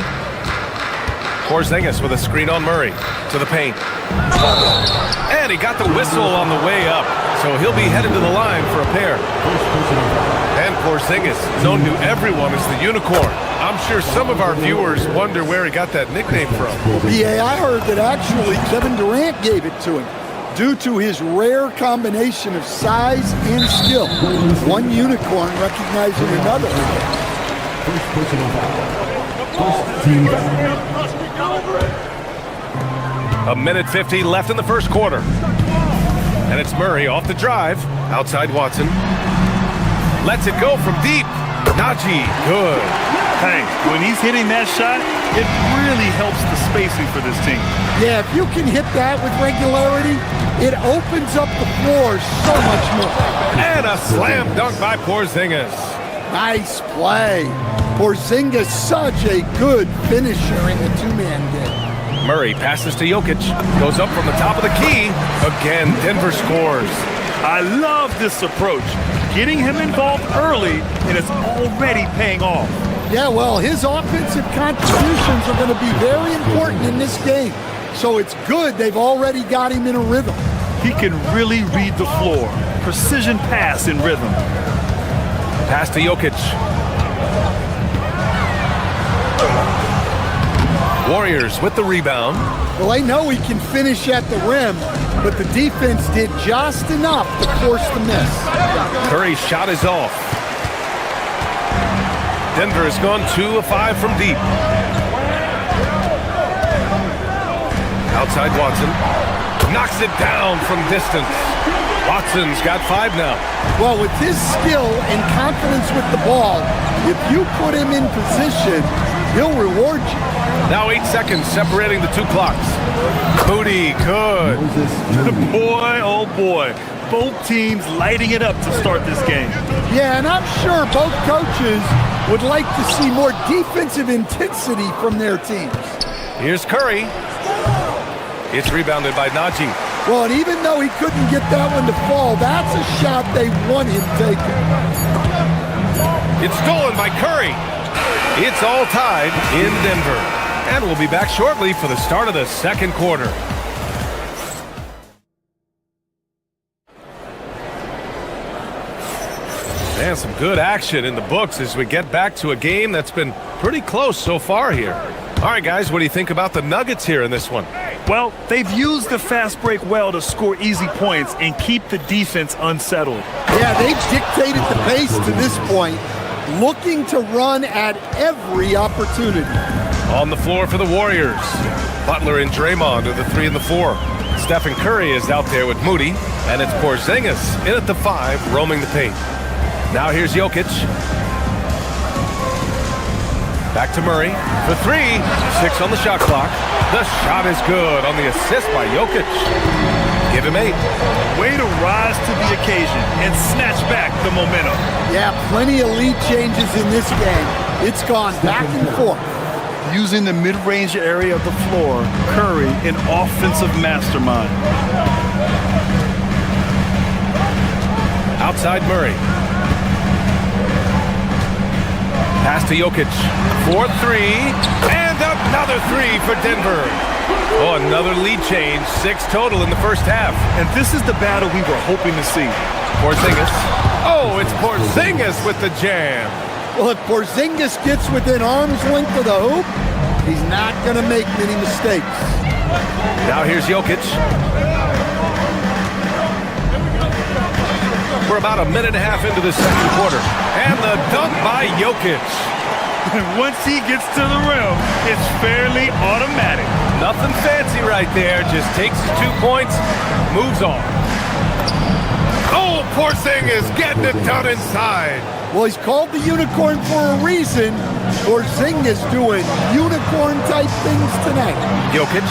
Porzingis with a screen on Murray to the paint. And he got the whistle on the way up, so he'll be headed to the line for a pair. And Porzingis, known to everyone as the unicorn. I'm sure some of our viewers wonder where he got that nickname from. BA, I heard that actually Kevin Durant gave it to him due to his rare combination of size and skill. One unicorn recognizing another. A minute 50 left in the first quarter. And it's Murray off the drive. Outside Watson. Lets it go from deep. Najee, good. Hey, when he's hitting that shot, it really helps the spacing for this team. Yeah, if you can hit that with regularity, it opens up the floor so much more. And a slam dunk by Porzingis. Nice play. Porzingis, such a good finisher in the two-man game. Murray passes to Jokic. Goes up from the top of the key. Again, Denver scores. I love this approach. Getting him involved early, and it's already paying off. Yeah, well, his offensive contributions are going to be very important in this game. So it's good they've already got him in a rhythm. He can really read the floor. Precision pass in rhythm. Pass to Jokic. Warriors with the rebound. Well, they know he can finish at the rim, but the defense did just enough to force the miss. Curry's shot is off. Denver has gone 2 of 5 from deep. Outside Watson. Knocks it down from distance. Watson's got 5 now. Well, with his skill and confidence with the ball, if you put him in position, he'll reward you. Now 8 seconds separating the 2 clocks. Moody, good. Boy, oh boy. Both teams lighting it up to start this game. Yeah, and I'm sure both coaches would like to see more defensive intensity from their teams. Here's Curry. It's rebounded by Najee. Well, and even though he couldn't get that one to fall, that's a shot they want him taking. It's stolen by Curry. It's all tied in Denver. And we'll be back shortly for the start of the second quarter. And some good action in the books as we get back to a game that's been pretty close so far here. All right, guys, what do you think about the Nuggets here in this one? Well, they've used the fast break well to score easy points and keep the defense unsettled. Yeah, they've dictated the pace to this point, looking to run at every opportunity. On the floor for the Warriors, Butler and Draymond are the 3 and the 4. Stephen Curry is out there with Moody, and it's Porzingis in at the 5, roaming the paint. Now here's Jokic. Back to Murray for 3. 6 on the shot clock. The shot is good on the assist by Jokic. Give him 8. Way to rise to the occasion and snatch back the momentum. Yeah, plenty of lead changes in this game. It's gone back and forth. Using the mid-range area of the floor, Curry, an offensive mastermind. Outside Murray. Pass to Jokic. 4-3. And another 3 for Denver. Oh, another lead change. 6 total in the first half. And this is the battle we were hoping to see. Porzingis. Oh, it's Porzingis with the jam. Well, if Porzingis gets within arm's length of the hoop, he's not going to make many mistakes. Now here's Jokic. We're about a minute and a half into the second quarter. And the dunk by Jokic. Once he gets to the rim, it's fairly automatic. Nothing fancy right there. Just takes his 2 points, moves on. Oh, Porzingis getting it done inside. Well, he's called the unicorn for a reason. Porzingis doing unicorn-type things tonight. Jokic.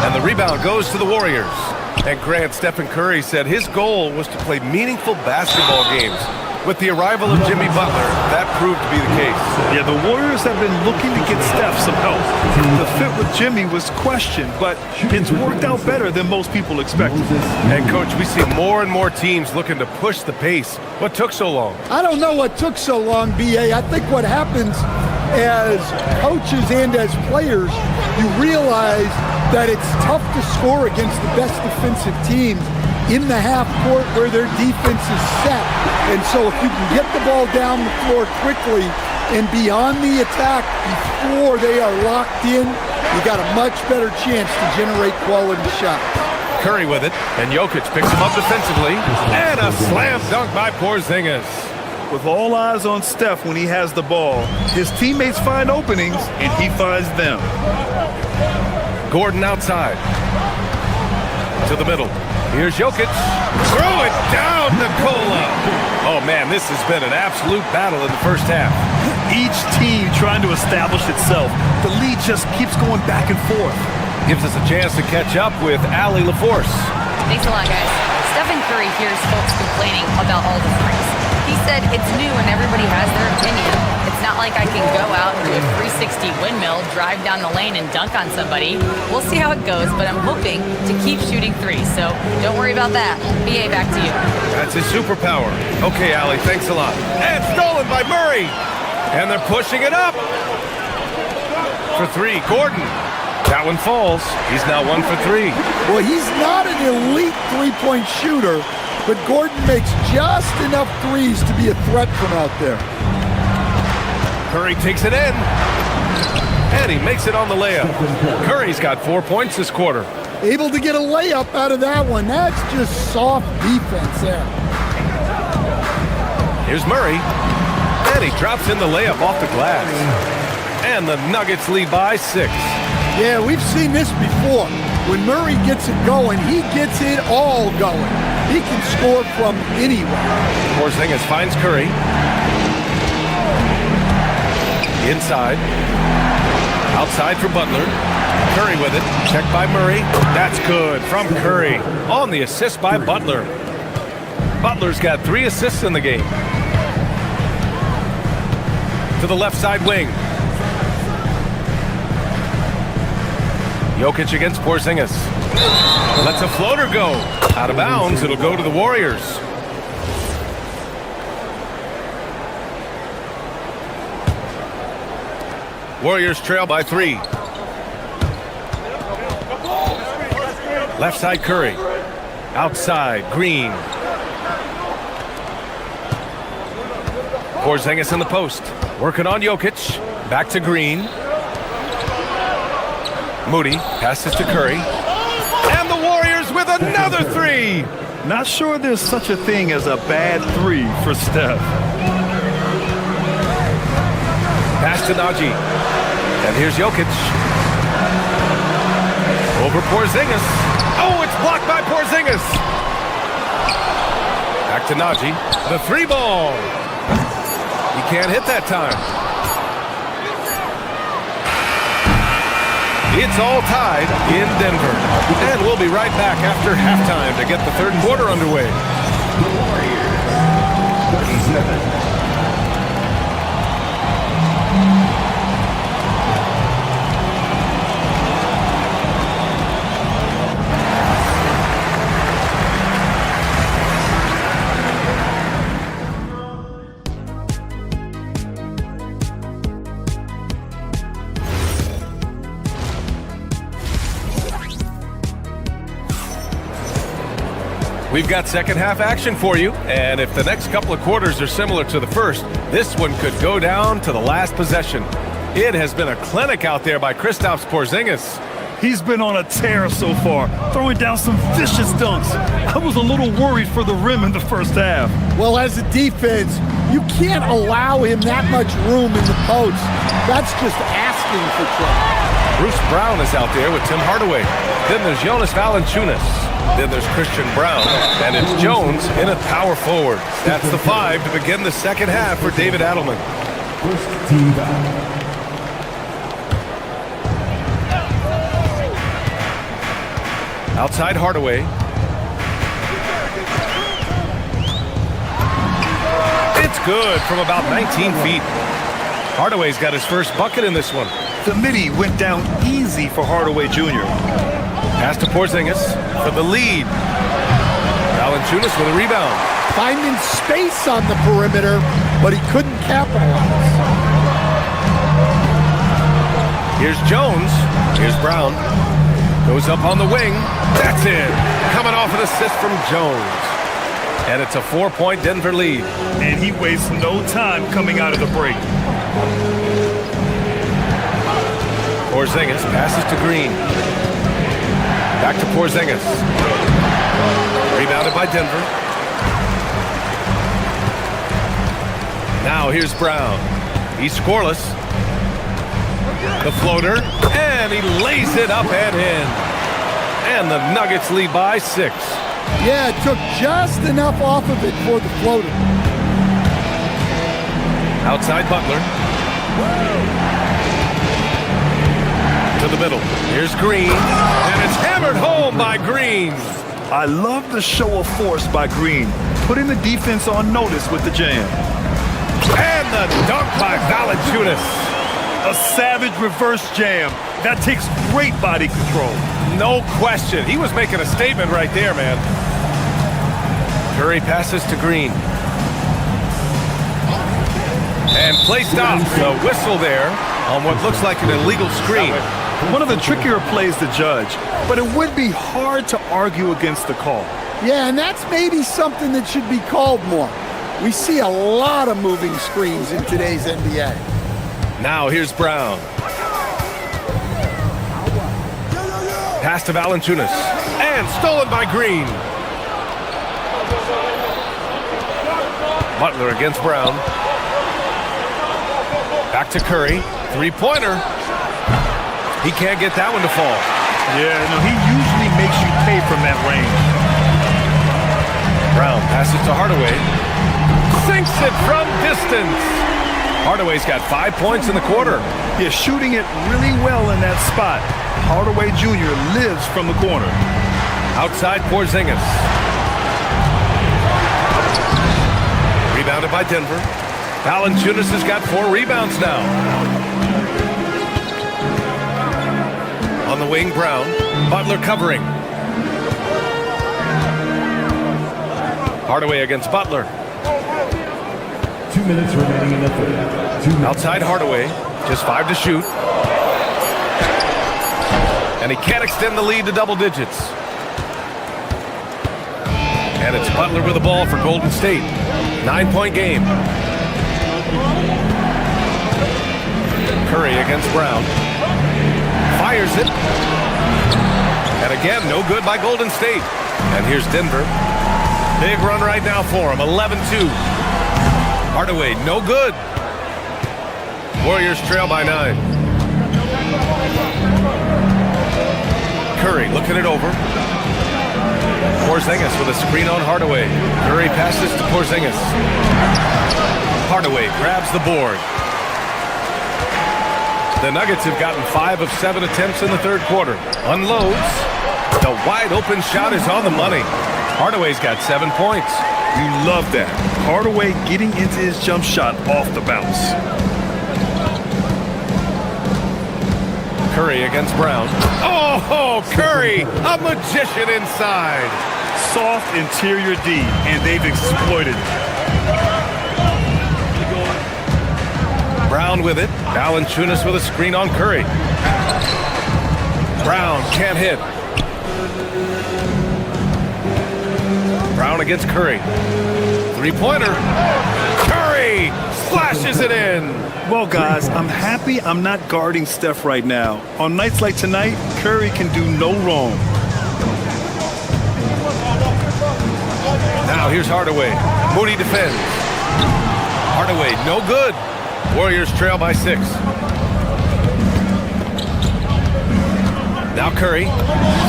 And the rebound goes to the Warriors. And Grant, Stephen Curry said his goal was to play meaningful basketball games. With the arrival of Jimmy Butler, that proved to be the case. Yeah, the Warriors have been looking to get Steph some help. The fit with Jimmy was questioned, but it's worked out better than most people expected. And, Coach, we see more and more teams looking to push the pace. What took so long? I don't know what took so long, B.A. I think what happens as coaches and as players, you realize that it's tough to score against the best defensive teams in the half court where their defense is set. And so if you can get the ball down the floor quickly and beyond the attack before they are locked in, you got a much better chance to generate quality shots. Curry with it, and Jokic picks him up defensively. And a slam dunk by Porzingis. With all eyes on Steph when he has the ball, his teammates find openings, and he finds them. Gordon outside. To the middle. Here's Jokic. Throw it down, Nikola. Oh, man, this has been an absolute battle in the first half. Each team trying to establish itself. The lead just keeps going back and forth. Gives us a chance to catch up with Allie LaForce. Thanks a lot, guys. Stephen Curry hears folks complaining about all the threes. He said it's new and everybody has their opinion. It's not like I can go out and do a 360 windmill, drive down the lane, and dunk on somebody. We'll see how it goes, but I'm hoping to keep shooting threes, so don't worry about that. BA, back to you. That's his superpower. Okay, Allie, thanks a lot. And stolen by Murray. And they're pushing it up. For three, Gordon. That one falls. He's now 1 for 3. Well, he's not an elite three-point shooter, but Gordon makes just enough threes to be a threat from out there. Curry takes it in. And he makes it on the layup. Curry's got 4 points this quarter. Able to get a layup out of that one. That's just soft defense there. Here's Murray. And he drops in the layup off the glass. And the Nuggets lead by 6. Yeah, we've seen this before. When Murray gets it going, he gets it all going. He can score from anywhere. Porzingis finds Curry. Inside. Outside for Butler. Curry with it. Checked by Murray. That's good from Curry. On the assist by Butler. Butler's got 3 assists in the game. To the left side wing. Jokic against Porzingis. Lets a floater go. Out of bounds. It'll go to the Warriors. Warriors trail by 3. Left side Curry. Outside Green. Porzingis in the post. Working on Jokic. Back to Green. Moody passes to Curry. And the Warriors with another 3. Not sure there's such a thing as a bad 3 for Steph. Pass to Najee. And here's Jokic. Over Porzingis. Oh, it's blocked by Porzingis. Back to Najee. The 3 ball. He can't hit that time. It's all tied in Denver. And we'll be right back after halftime to get the third quarter underway. The Warriors, 37. We've got second half action for you, and if the next couple of quarters are similar to the first, this one could go down to the last possession. It has been a clinic out there by Kristaps Porzingis. He's been on a tear so far, throwing down some vicious dunks. I was a little worried for the rim in the first half. Well, as a defense, you can't allow him that much room in the post. That's just asking for trouble. Bruce Brown is out there with Tim Hardaway. Then there's Jonas Valanciunas. Then there's Christian Brown. And it's Jones in at power forward. That's the 5 to begin the second half for David Adelman. First team foul. Outside Hardaway. It's good from about 19 feet. Hardaway's got his first bucket in this one. The midi went down easy for Hardaway Jr. Pass to Porzingis for the lead. Valanciunas with a rebound. Finding space on the perimeter, but he couldn't capitalize. Here's Jones. Here's Brown. Goes up on the wing. That's it. Coming off an assist from Jones. And it's a 4-point Denver lead. And he wastes no time coming out of the break. Porzingis passes to Green. Back to Porzingis. Rebounded by Denver. Now here's Brown. He's scoreless. The floater, and he lays it up and in. And the Nuggets lead by 6. Yeah, it took just enough off of it for the floater. Outside Butler. To the middle. Here's Green, and it's hammered home by Green. I love the show of force by Green, putting the defense on notice with the jam. And the dunk by Valanciunas. A savage reverse jam. That takes great body control. No question. He was making a statement right there, man. Curry passes to Green. And play stops. A whistle there on what looks like an illegal screen. One of the trickier plays to judge, but it would be hard to argue against the call. Yeah, and that's maybe something that should be called more. We see a lot of moving screens in today's NBA. Now here's Brown. Pass to Valanciunas. And stolen by Green. Butler against Brown. Back to Curry. Three-pointer. He can't get that one to fall. Yeah, no, he usually makes you pay from that range. Brown passes to Hardaway. Sinks it from distance. Hardaway's got 5 points in the quarter. Yeah, shooting it really well in that spot. Hardaway Jr. lives from the corner. Outside Porzingis. Rebounded by Denver. Valanciunas has got 4 rebounds now. On the wing, Brown. Butler covering. Hardaway against Butler. 2 minutes remaining in the third. Outside Hardaway. Just 5 to shoot. And he can't extend the lead to double digits. And it's Butler with the ball for Golden State. 9-point game. Curry against Brown. Fires it. And again, no good by Golden State. And here's Denver. Big run right now for him. 11-2. Hardaway, no good. Warriors trail by 9. Curry looking it over. Porzingis with a screen on Hardaway. Curry passes to Porzingis. Hardaway grabs the board. The Nuggets have gotten 5 of 7 attempts in the third quarter. Unloads. The wide open shot is on the money. Hardaway's got 7 points. You love that. Hardaway getting into his jump shot off the bounce. Curry against Brown. Oh, Curry, a magician inside. Soft interior D, and they've exploited it. Brown with it. Valanciunas with a screen on Curry. Brown can't hit. Brown against Curry. Three-pointer. Curry splashes it in. Well, guys, I'm happy I'm not guarding Steph right now. On nights like tonight, Curry can do no wrong. Now here's Hardaway. Moody defends. Hardaway, no good. Warriors trail by 6. Now Curry,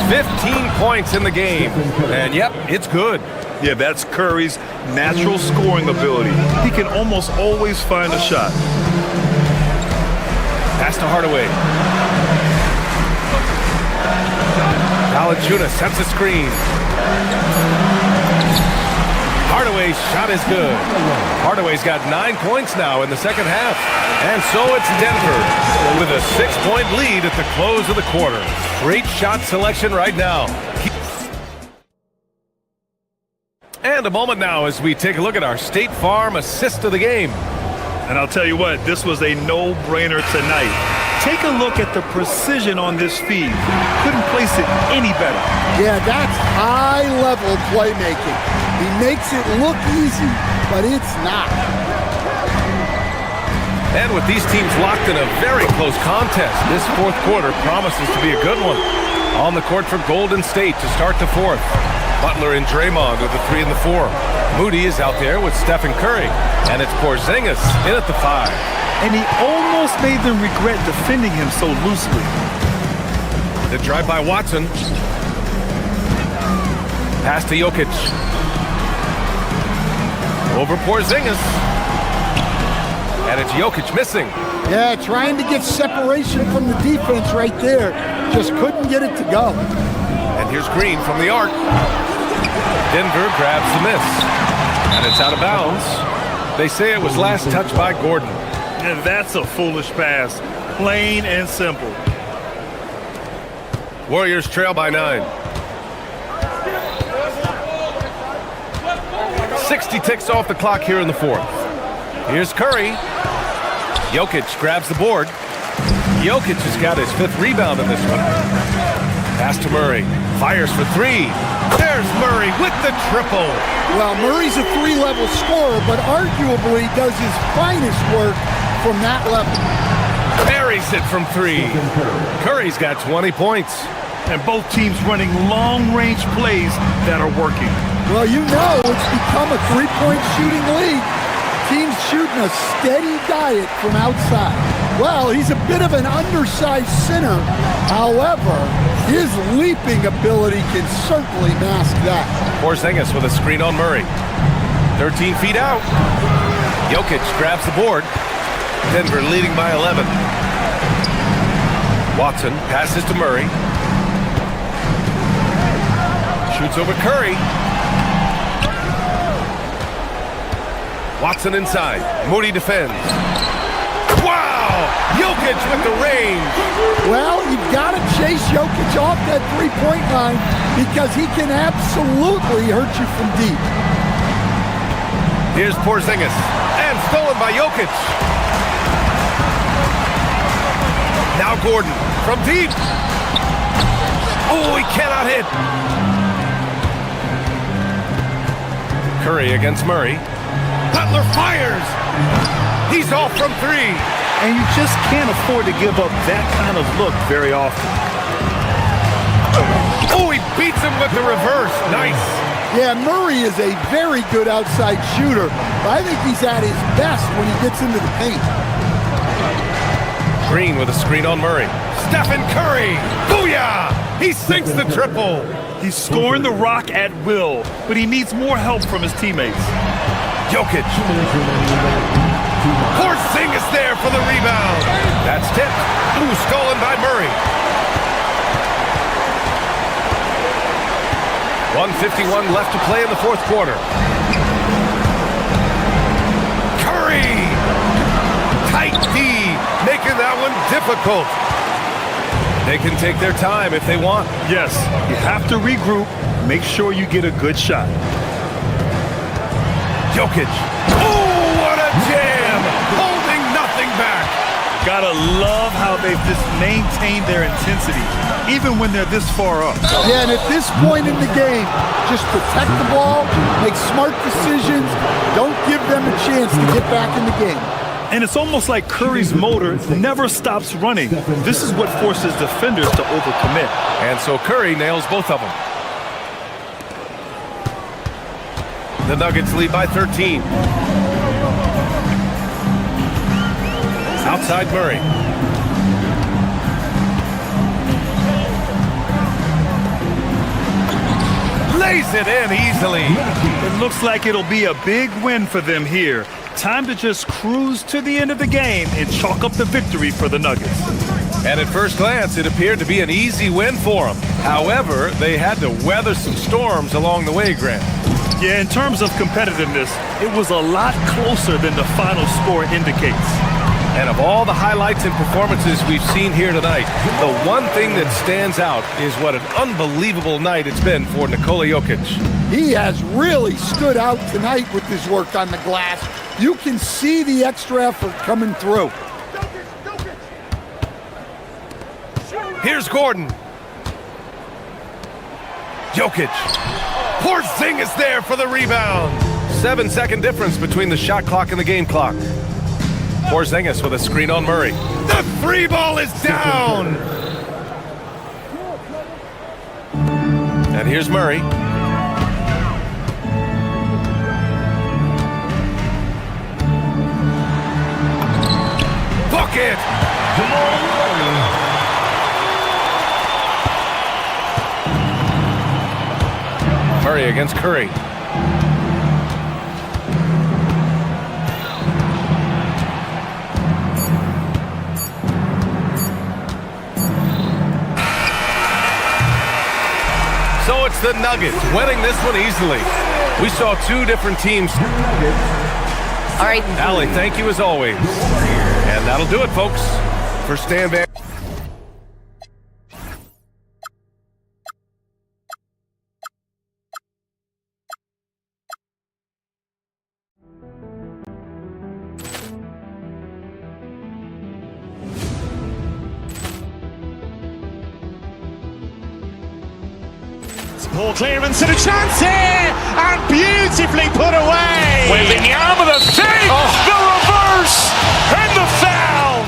15 points in the game. And yep, it's good. Yeah, that's Curry's natural scoring ability. He can almost always find a shot. Pass to Hardaway. Valanciunas sets a screen. Hardaway's shot is good. Hardaway's got 9 points now in the second half. And so it's Denver with a 6-point lead at the close of the quarter. Great shot selection right now. And a moment now as we take a look at our State Farm assist of the game. And I'll tell you what, this was a no-brainer tonight. Take a look at the precision on this feed. Couldn't place it any better. Yeah, that's high-level playmaking. He makes it look easy, but it's not. And with these teams locked in a very close contest, this fourth quarter promises to be a good one. On the court for Golden State to start the fourth. Butler and Draymond with the 3 and the 4. Moody is out there with Stephen Curry. And it's Porzingis in at the 5. And he almost made them regret defending him so loosely. The drive by Watson. Pass to Jokic. Over Porzingis. And it's Jokic missing. Yeah, trying to get separation from the defense right there. Just couldn't get it to go. And here's Green from the arc. Denver grabs the miss. And it's out of bounds. They say it was last touched by Gordon. And that's a foolish pass. Plain and simple. Warriors trail by 9. 60 ticks off the clock here in the 4th. Here's Curry. Jokic grabs the board. Jokic has got his 5th rebound in this one. Pass to Murray. Fires for 3. There's Murray with the triple. Well, Murray's a 3-level scorer, but arguably does his finest work from that level. Buries it from 3. Curry's got 20 points. And both teams running long-range plays that are working. Well, you know it's become a 3-point shooting league. Teams shooting a steady diet from outside. Well, he's a bit of an undersized center. However, his leaping ability can certainly mask that. Porzingis with a screen on Murray. 13 feet out. Jokic grabs the board. Denver leading by 11. Watson passes to Murray. Shoots over Curry. Watson inside. Moody defends. Wow! Jokic with the range. Well, you've got to chase Jokic off that 3-point line because he can absolutely hurt you from deep. Here's Porzingis. And stolen by Jokic. Now Gordon from deep. Oh, he cannot hit. Curry against Murray. Butler fires. He's off from 3. And you just can't afford to give up that kind of look very often. Oh, he beats him with the reverse. Nice. Yeah, Murray is a very good outside shooter, but I think he's at his best when he gets into the paint. Green with a screen on Murray. Stephen Curry. Booyah! He sinks the triple. He's scoring the rock at will, but he needs more help from his teammates. Jokic. Porzingis there for the rebound. That's tipped. Ooh, stolen by Murray. 1:51 left to play in the 4th quarter. Curry. Tight D, making that one difficult. They can take their time if they want. Yes, you have to regroup. Make sure you get a good shot. Jokic. Oh, what a jam! Holding nothing back. Gotta love how they've just maintained their intensity, even when they're this far up. Yeah, and at this point in the game, just protect the ball, make smart decisions, don't give them a chance to get back in the game. And it's almost like Curry's motor never stops running. This is what forces defenders to overcommit. And so Curry nails both of them. The Nuggets lead by 13. Outside Murray. Lays it in easily. It looks like it'll be a big win for them here. Time to just cruise to the end of the game and chalk up the victory for the Nuggets. And at first glance, it appeared to be an easy win for them. However, they had to weather some storms along the way, Grant. Yeah, in terms of competitiveness, it was a lot closer than the final score indicates. And of all the highlights and performances we've seen here tonight, the one thing that stands out is what an unbelievable night it's been for Nikola Jokic. He has really stood out tonight with his work on the glass. You can see the extra effort coming through. Here's Gordon. Jokic. Porzingis there for the rebound. 7-second difference between the shot clock and the game clock. Porzingis with a screen on Murray. The 3 ball is down. And here's Murray. it. Murray against Curry. So it's the Nuggets winning this one easily. We saw two different teams. All right. Allie, thank you as always. And that'll do it, folks, for Stan Van. Ball clearance and a chance here, and beautifully put away. Wembanyama the fake, the reverse, and the foul.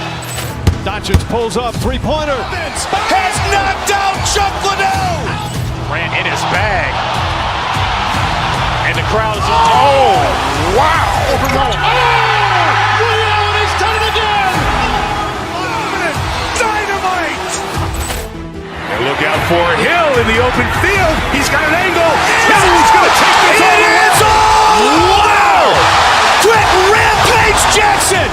Doncic pulls up, three-pointer. Has knocked out Chuck Liddell. Ran in his bag. And the crowd is... Oh, wow. He's done it again. Dynamite. And look out for Hill in the open field. He's got an angle. He's going to take this all the way. Wow. Quick Rampage Jackson.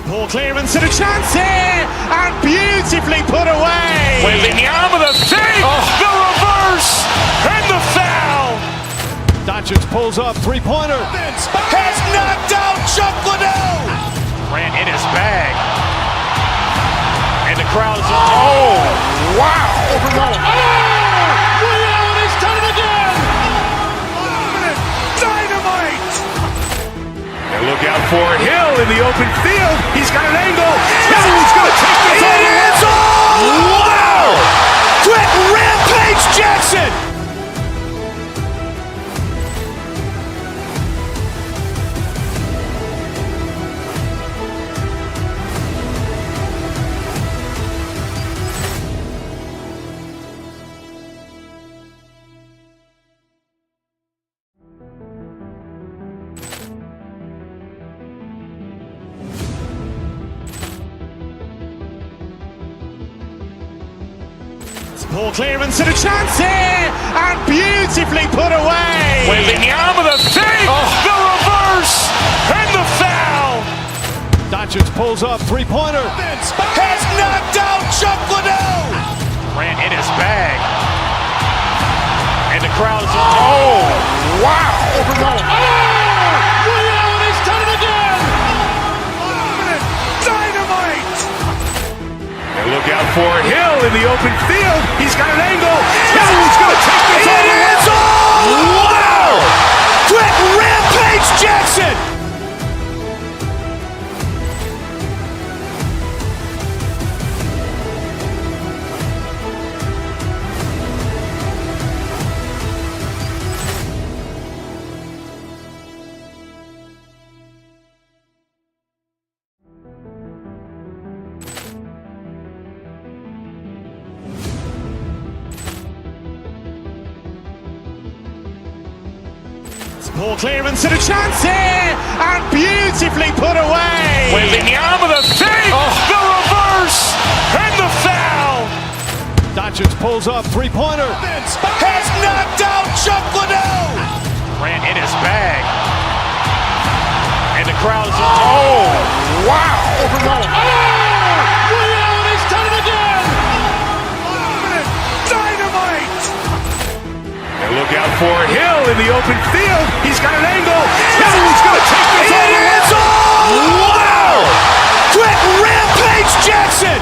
Ball clearance and a chance here, and beautifully put away. Wembanyama the fake, the reverse, and the foul. Doncic pulls up, three-pointer. Has knocked out Chuck Liddell. Ran in his bag. And the crowd is... Oh, wow. He's done it again. Dynamite. And look out for Hill in the open field. He's got an angle. He's going to take this all the way. Wow. Quick Rampage Jackson. Ball clearance and a chance here, and beautifully put away. Wembanyama the fake, the reverse, and the foul. Doncic pulls up, three-pointer. Has knocked out Chuck Liddell. Ran in his bag. And the crowd is... Oh, wow. He's done it again. Dynamite. And look out for Hill in the open field. He's got an angle. He's going to take this all the way. Wow. Quick Rampage Jackson. Ball clearance and a chance here, and beautifully put away. Wembanyama the fake, the reverse, and the foul. Doncic pulls up, three-pointer. Has knocked out Chuck Liddell. Ran in his bag. And the crowd is... Oh, wow. He's done it again. Dynamite. And look out for Hill in the open field. He's got an angle. He's going to take this all the way. Wow. Quick Rampage Jackson.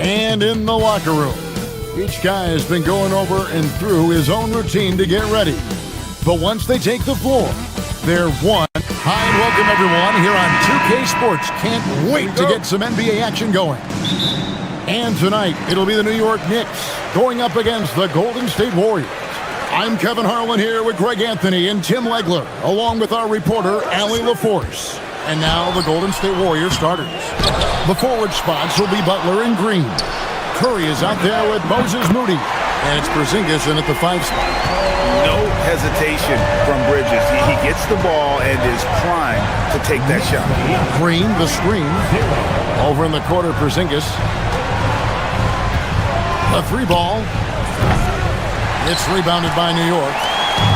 And in the locker room, each guy has been going over and through his own routine to get ready. But once they take the floor, they're one. Hi and welcome everyone here on 2K Sports. Can't wait to get some NBA action going. And tonight, it'll be the New York Knicks going up against the Golden State Warriors. I'm Kevin Harlan here with Greg Anthony and Tim Legler, along with our reporter, Allie LaForce. And now the Golden State Warriors starters. The forward spots will be Butler and Green. Curry is out there with Moses Moody. And it's Porzingis in at the 5 spot. No hesitation from Bridges. He gets the ball and is primed to take that shot. Green, the screen. Over in the corner, Porzingis. A 3 ball. It's rebounded by New York.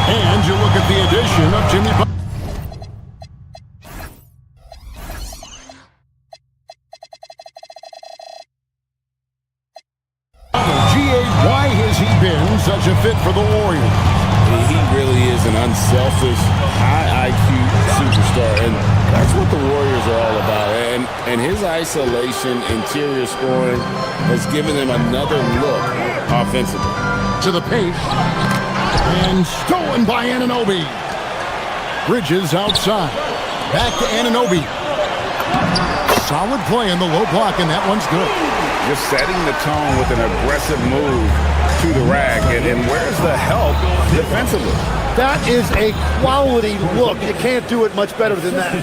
And you look at the addition of Jimmy Butler. Why has he been such a fit for the Warriors? He really is an unselfish, high IQ superstar, and that's what the Warriors are all about. And his isolation, interior scoring has given them another look offensively. To the pace, and stolen by Anunoby. Bridges outside. Back to Anunoby. Solid play in the low block, and that one's good. Just setting the tone with an aggressive move to the rack. And where's the help defensively? That is a quality look. You can't do it much better than that.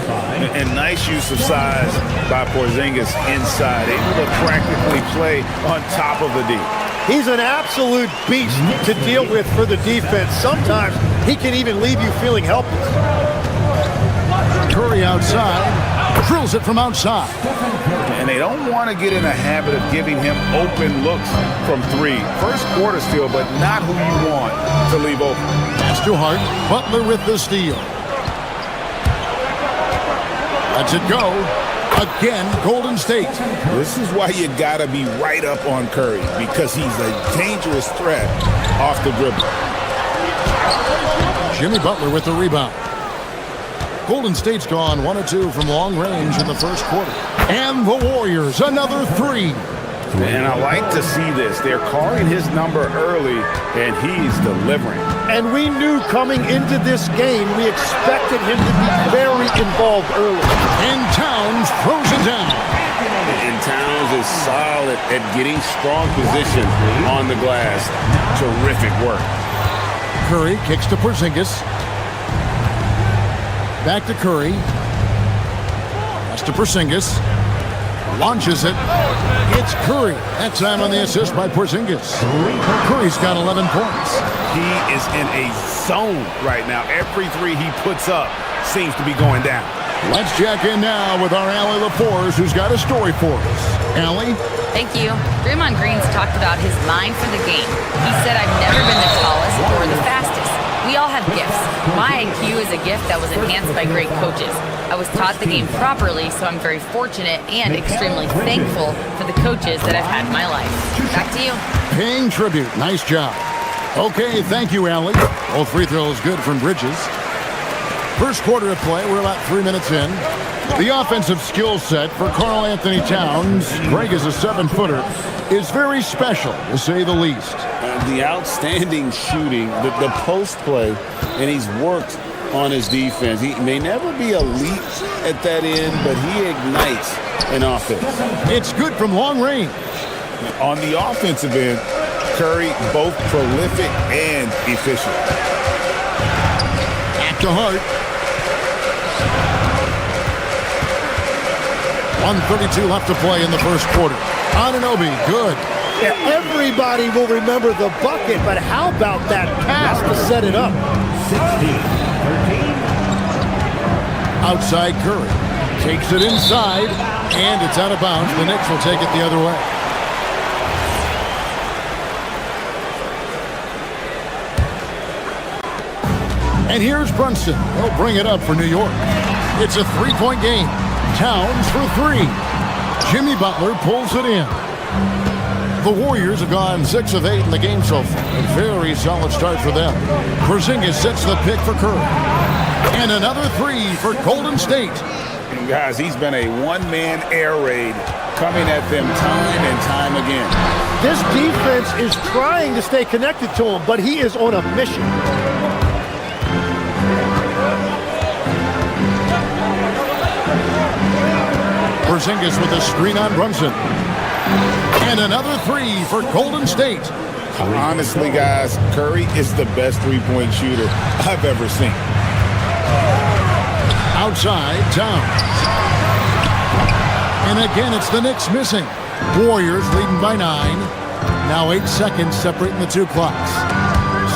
And nice use of size by Porzingis inside, able to practically play on top of the D. He's an absolute beast to deal with for the defense. Sometimes he can even leave you feeling helpless. Curry outside, drills it from outside. And they don't want to get in a habit of giving him open looks from 3. First quarter still, but not who you want to leave open. Pass to Hart. Butler with the steal. Lets it go. Again, Golden State. This is why you got to be right up on Curry, because he's a dangerous threat off the dribble. Jimmy Butler with the rebound. Golden State's gone 1 of 2 from long range in the first quarter. And the Warriors, another 3. And I like to see this. They're calling his number early, and he's delivering. And we knew coming into this game, we expected him to be very involved early. And Towns throws it down. And Towns is solid at getting strong position on the glass. Terrific work. Curry kicks to Porzingis. Back to Curry. Pass to Porzingis. Launches it. It's Curry. That time on the assist by Porzingis. Curry's got 11 points. He is in a zone right now. Every 3 he puts up seems to be going down. Let's check in now with our Allie LaForce, who's got a story for us. Allie? Thank you. Draymond Green's talked about his mind for the game. He said, I've never been the tallest or the fastest. We all have gifts. My IQ is a gift that was enhanced by great coaches. I was taught the game properly, so I'm very fortunate and extremely thankful for the coaches that I've had in my life. Back to you. Paying tribute. Nice job. Okay, thank you, Allie. All free throws good from Bridges. First quarter of play, we're about 3 minutes in. The offensive skill set for Karl Anthony Towns, Greg is a 7-footer, is very special, to say the least. The outstanding shooting, the post play, and he's worked on his defense. He may never be elite at that end, but he ignites an offense. It's good from long range. On the offensive end, Curry both prolific and efficient. Back to Hart. 1:32 left to play in the first quarter. Anunoby, good. Yeah, everybody will remember the bucket, but how about that pass to set it up? 16-13. Outside Curry. Takes it inside, and it's out of bounds. The Knicks will take it the other way. And here's Brunson. He'll bring it up for New York. It's a 3-point game. Towns for 3. Jimmy Butler pulls it in. The Warriors have gone 6 of 8 in the game so far. A very solid start for them. Porzingis sets the pick for Curry. And another 3 for Golden State. And guys, he's been a one-man air raid coming at them time and time again. This defense is trying to stay connected to him, but he is on a mission. Porzingis with a screen on Brunson. And another three for Golden State. Honestly, guys, Curry is the best three-point shooter I've ever seen. Outside, Towns. And again, it's the Knicks missing. Warriors leading by 9. Now 8 seconds separating the two clocks.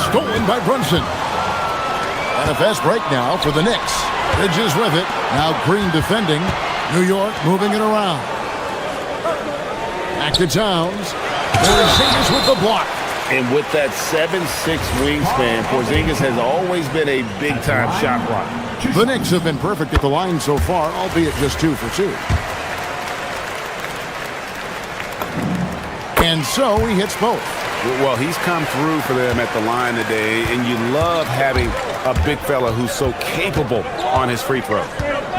Stolen by Brunson. And a fast break now for the Knicks. Bridges with it. Now Green defending. New York moving it around. Back to Towns. Porzingis with the block. And with that 7'6" wingspan, Porzingis has always been a big-time shot blocker. The Knicks have been perfect at the line so far, albeit just 2 for 2. And so he hits both. Well, he's come through for them at the line today, and you love having a big fella who's so capable on his free throw.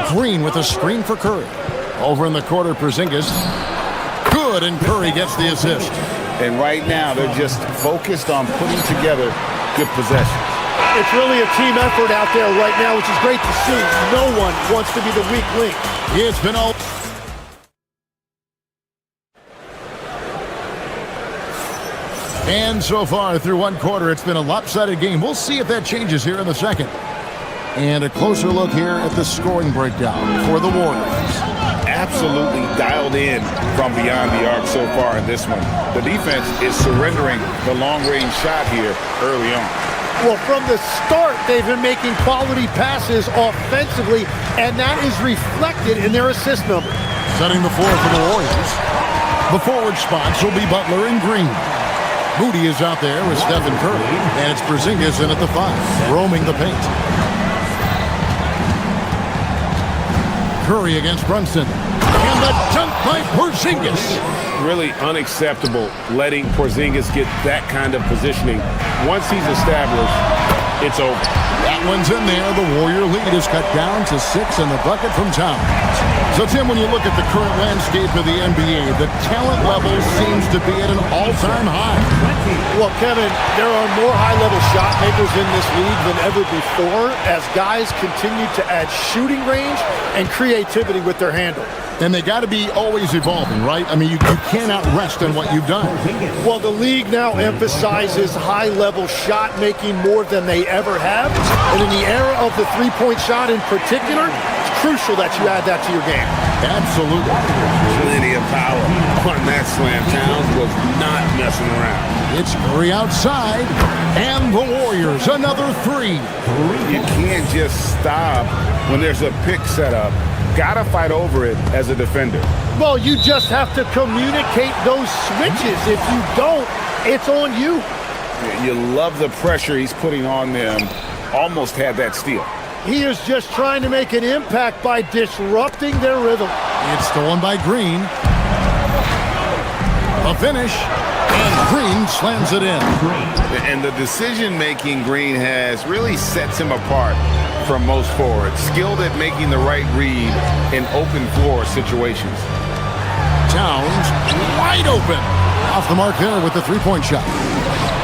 Green with a screen for Curry. Over in the quarter, Porzingis. Good, and Curry gets the assist. And right now, they're just focused on putting together good possessions. It's really a team effort out there right now, which is great to see. No one wants to be the weak link. It's been all... And so far through one quarter, it's been a lopsided game. We'll see if that changes here in the second. And a closer look here at the scoring breakdown for the Warriors. Absolutely dialed in from beyond the arc so far in this one. The defense is surrendering the long-range shot here early on. Well, from the start, they've been making quality passes offensively, and that is reflected in their assist number. Setting the floor for the Warriors. The forward spots will be Butler and Green. Moody is out there with Stephen Curry, and it's Porzingis in at the 5, roaming the paint. Curry against Brunson. And the dunk by Porzingis. Really unacceptable letting Porzingis get that kind of positioning. Once he's established, it's over. That one's in there. The Warrior lead is cut down to 6 and the bucket from Towns. So, Tim, when you look at the current landscape of the NBA, the talent level seems to be at an all-time high. Well, Kevin, there are more high-level shot makers in this league than ever before as guys continue to add shooting range and creativity with their handle. And they got to be always evolving, right? I mean, you cannot rest on what you've done. Well, the league now emphasizes high-level shot making more than they ever have. And in the era of the three-point shot in particular, it's crucial that you add that to your game. Absolutely. Plenty of power on that slam. Towns was not messing around. It's Curry outside, and the Warriors, another 3. You can't just stop when there's a pick set up. Gotta fight over it as a defender. Well, you just have to communicate those switches. If you don't, it's on you. You love the pressure he's putting on them. Almost had that steal. He is just trying to make an impact by disrupting their rhythm. It's stolen by Green. A finish, and Green slams it in. And the decision-making Green has really sets him apart from most forwards. Skilled at making the right read in open floor situations. Towns wide open. Off the mark there with the three-point shot.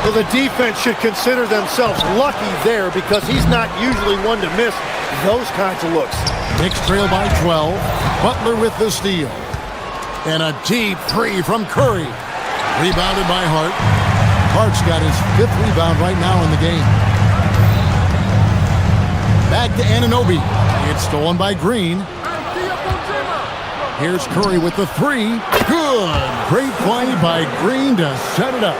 Well, the defense should consider themselves lucky there because he's not usually one to miss those kinds of looks. Knicks trail by 12. Butler with the steal. And a deep 3 from Curry. Rebounded by Hart. Hart's got his 5th rebound right now in the game. Back to Anunoby. It's stolen by Green. Here's Curry with the 3. Good. Great play by Green to set it up.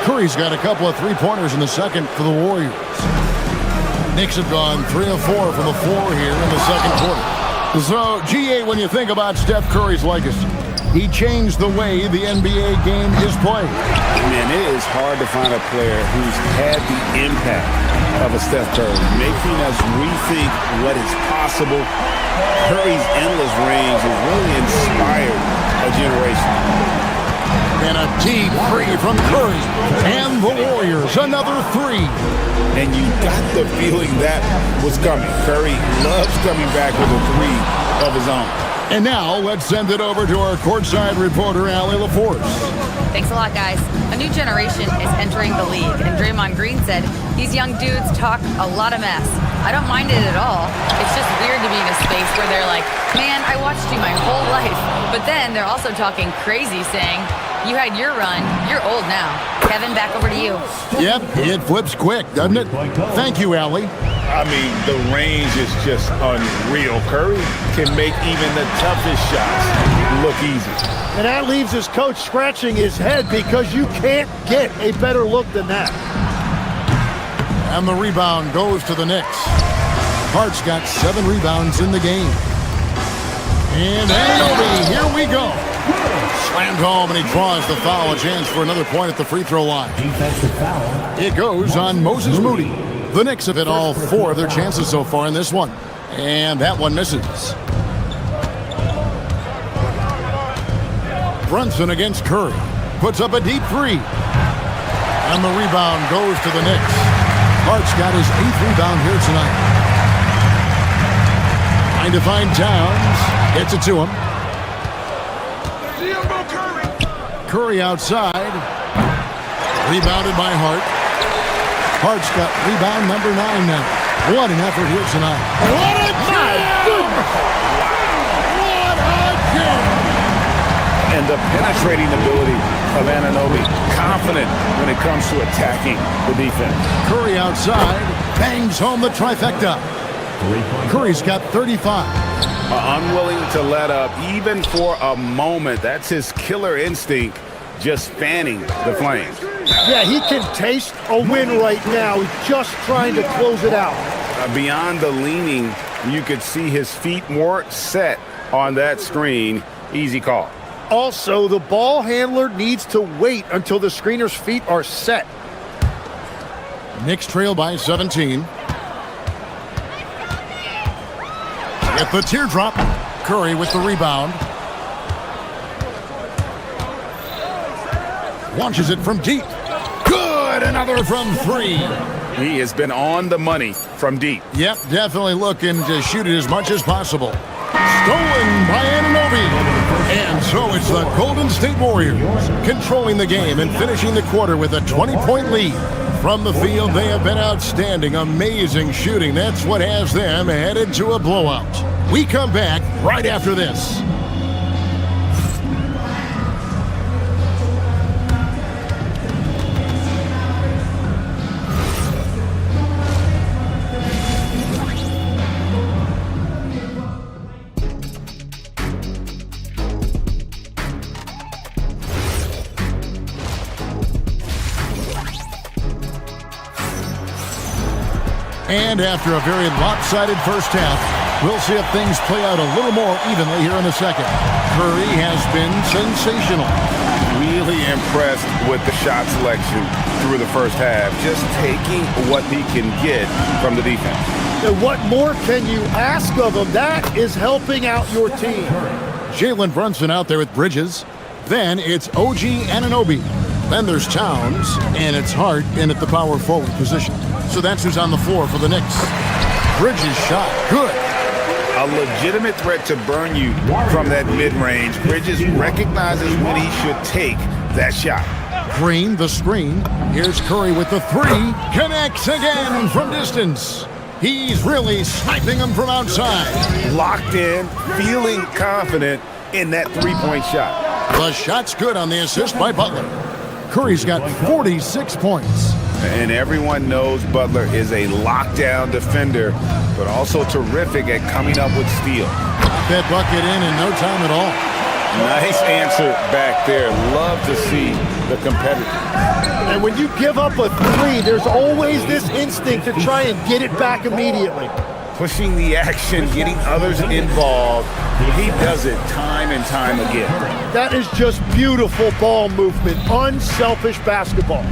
Curry's got a couple of three-pointers in the second for the Warriors. Knicks have gone 3 of 4 from the floor here in the second quarter. So, GA, when you think about Steph Curry's legacy, he changed the way the NBA game is played. Man, it is hard to find a player who's had the impact of a Steph Curry, making us rethink what is possible. Curry's endless range has really inspired a generation. And a deep 3 from Curry. And the Warriors, another 3. And you got the feeling that was coming. Curry loves coming back with a 3 of his own. And now let's send it over to our courtside reporter, Allie LaForce. Thanks a lot, guys. A new generation is entering the league, and Draymond Green said, these young dudes talk a lot of mess. I don't mind it at all. It's just weird to be in a space where they're like, man, I watched you my whole life. But then they're also talking crazy, saying, you had your run, you're old now. Kevin, back over to you. Yep, it flips quick, doesn't it? Thank you, Allie. I mean, the range is just unreal. Curry can make even the toughest shots look easy. And that leaves his coach scratching his head because you can't get a better look than that. And the rebound goes to the Knicks. Hart's got 7 rebounds in the game. And Anunoby, here we go. Slammed home, and he draws the foul. A chance for another point at the free throw line. Defensive foul. It goes on Moses Moody. The Knicks have hit all 4 of their chances so far in this one. And that one misses. Brunson against Curry. Puts up a deep 3. And the rebound goes to the Knicks. Hart's got his 8th rebound here tonight. Trying to find Towns. Gets it to him. Curry outside. Rebounded by Hart. Hart's got rebound number 9 now. What an effort here tonight. What a jam! What a jam! And the penetrating ability of Anunoby. Confident when it comes to attacking the defense. Curry outside. Bangs home the trifecta. Curry's got 35. Unwilling to let up even for a moment. That's his killer instinct, just fanning the flames. Yeah, he can taste a win right now. He's just trying to close it out. Beyond the leaning, you could see his feet more set on that screen. Easy call. Also, the ball handler needs to wait until the screener's feet are set. Knicks trail by 17. At the teardrop, Curry with the rebound. Launches it from deep. Good, another from 3. He has been on the money from deep. Yep, definitely looking to shoot it as much as possible. Stolen by Anunoby. And so it's the Golden State Warriors controlling the game and finishing the quarter with a 20-point lead. From the field, they have been outstanding. Amazing shooting. That's what has them headed to a blowout. We come back right after this. And after a very lopsided first half, we'll see if things play out a little more evenly here in the second. Curry has been sensational. Really impressed with the shot selection through the first half. Just taking what he can get from the defense. And what more can you ask of him? That is helping out your team. Jalen Brunson out there with Bridges. Then it's OG Anunoby. Then there's Towns, and it's Hart in at the power forward position. So that's who's on the floor for the Knicks. Bridges shot, good. A legitimate threat to burn you from that mid-range. Bridges recognizes when he should take that shot. Green, the screen. Here's Curry with the 3. Connects again from distance. He's really sniping them from outside. Locked in, feeling confident in that 3-point shot. The shot's good on the assist by Butler. Curry's got 46 points. And everyone knows Butler is a lockdown defender, but also terrific at coming up with steal. That bucket in no time at all. Nice answer back there. Love to see the competitor. And when you give up a 3, there's always this instinct to try and get it back immediately. Pushing the action, getting others involved. He does it time and time again. That is just beautiful ball movement, unselfish basketball.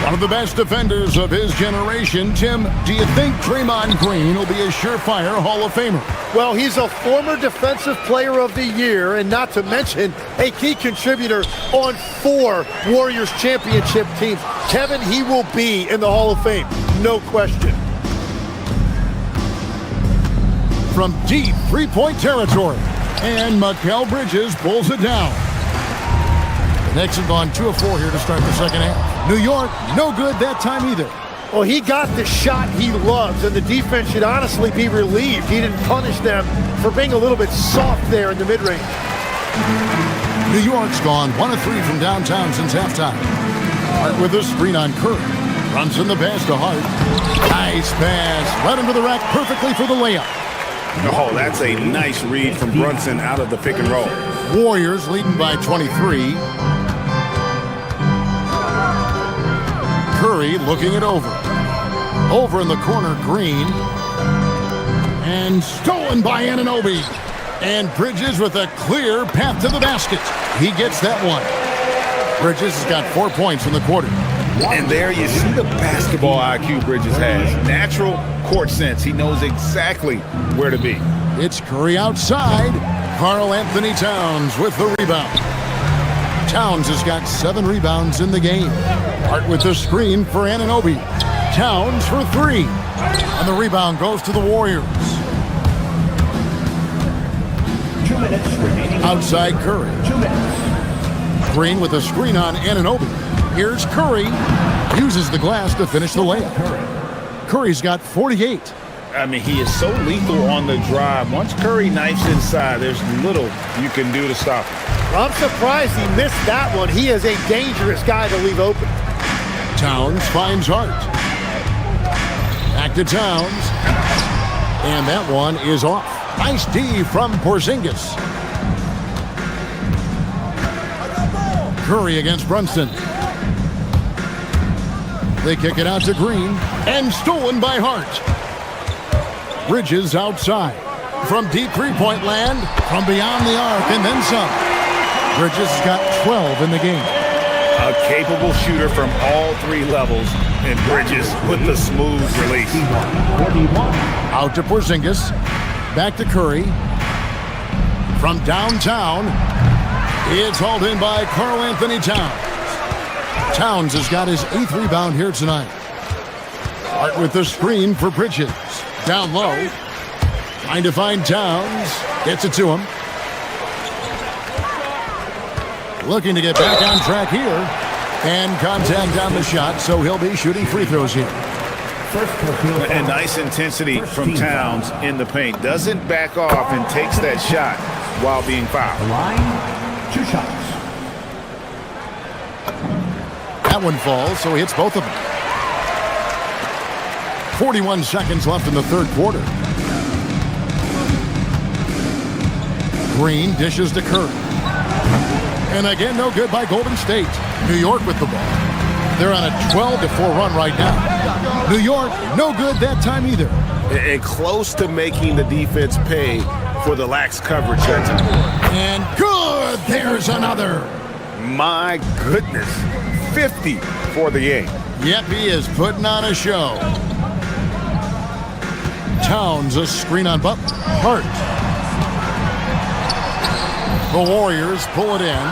One of the best defenders of his generation. Tim, do you think Draymond Green will be a surefire Hall of Famer? Well, he's a former Defensive Player of the Year, and not to mention a key contributor on 4 Warriors championship teams. Kevin, he will be in the Hall of Fame, no question. from deep three-point territory. And Mikal Bridges pulls it down. The Knicks have gone 2 of 4 here to start the second half. New York, no good that time either. Well, he got the shot he loves, and the defense should honestly be relieved. He didn't punish them for being a little bit soft there in the mid-range. New York's gone 1 of 3 from downtown since halftime. Hart with a screen on Curry. Runs in the pass to Hart. Nice pass. Right under the rack perfectly for the layup. Oh, that's a nice read from Brunson out of the pick and roll. Warriors leading by 23. Curry looking it over. Over in the corner, Green. And stolen by Anunoby. And Bridges with a clear path to the basket. He gets that one. Bridges has got 4 points in the quarter. And there you see the basketball IQ Bridges has. Natural court sense. He knows exactly where to be. It's Curry outside. Karl Anthony Towns with the rebound. Towns has got 7 rebounds in the game. Hart with the screen for Anunoby. Towns for 3. And the rebound goes to the Warriors. 2 minutes remaining. Outside Curry. 2 minutes. Green with a screen on Anunoby. Here's Curry. Uses the glass to finish the layup. Curry's got 48. I mean, he is so lethal on the drive. Once Curry knifes inside, there's little you can do to stop him. I'm surprised he missed that one. He is a dangerous guy to leave open. Towns finds Hart. Back to Towns. And that one is off. Nice D from Porzingis. Curry against Brunson. They kick it out to Green. And stolen by Hart. Bridges outside. From deep three-point land. From beyond the arc and then some. Bridges has got 12 in the game. A capable shooter from all 3 levels. And Bridges with the smooth release. Out to Porzingis. Back to Curry. From downtown. It's hauled in by Karl Anthony Towns. Towns has got his 8th rebound here tonight. Hart with the screen for Bridges. Down low. Trying to find Towns. Gets it to him. Looking to get back on track here. And contact on the shot, so he'll be shooting free throws here. And nice intensity from Towns in the paint. Doesn't back off and takes that shot while being fouled. Line, 2 shots. That one falls, so he hits both of them. 41 seconds left in the third quarter. Green dishes to Curry. And again, no good by Golden State. New York with the ball. They're on a 12-4 run right now. New York, no good that time either. And close to making the defense pay for the lax coverage that time. And good! There's another. My goodness. 50 for the game. Yep, he is putting on a show. Towns, a screen on Butler. Hart. The Warriors pull it in.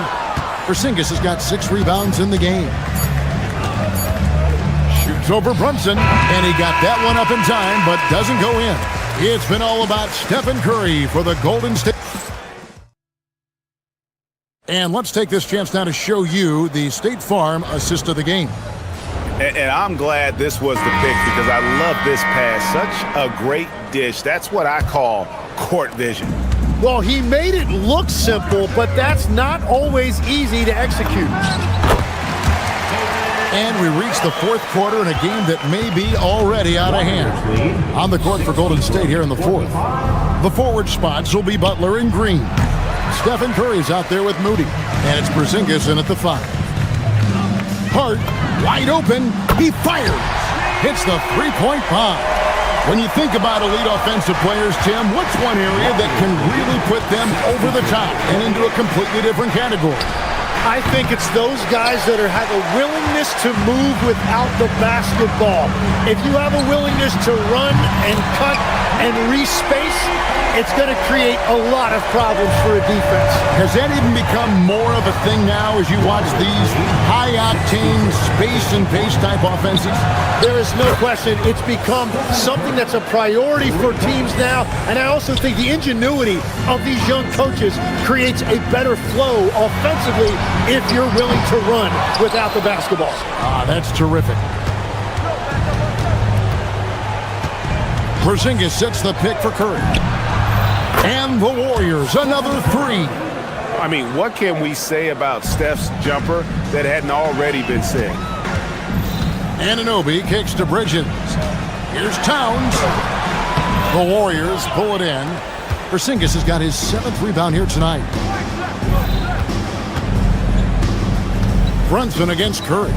Porzingis has got 6 rebounds in the game. Shoots over Brunson, and he got that one up in time, but doesn't go in. It's been all about Stephen Curry for the Golden State. And let's take this chance now to show you the State Farm assist of the game. And I'm glad this was the pick because I love this pass. Such a great dish. That's what I call court vision. Well, he made it look simple, but that's not always easy to execute. And we reach the fourth quarter in a game that may be already out of hand. On the court for Golden State here in the fourth. The forward spots will be Butler and Green. Stephen Curry's out there with Moody. And it's Porzingis in at the 5. Hart, wide open. He fires. Hits the three-point bomb. When you think about elite offensive players, Tim, what's one area that can really put them over the top and into a completely different category? I think it's those guys that have a willingness to move without the basketball. If you have a willingness to run and cut and respace, it's going to create a lot of problems for a defense. Has that even become more of a thing now as you watch these high-octane space and pace type offenses? There is no question. It's become something that's a priority for teams now, and I also think the ingenuity of these young coaches creates a better flow offensively if you're willing to run without the basketball. That's terrific. Porzingis sets the pick for Curry. And the Warriors, another three. I mean, what can we say about Steph's jumper that hadn't already been said? Anunoby kicks to Bridges. Here's Towns. The Warriors pull it in. Porzingis has got his 7th rebound here tonight. Brunson against Curry.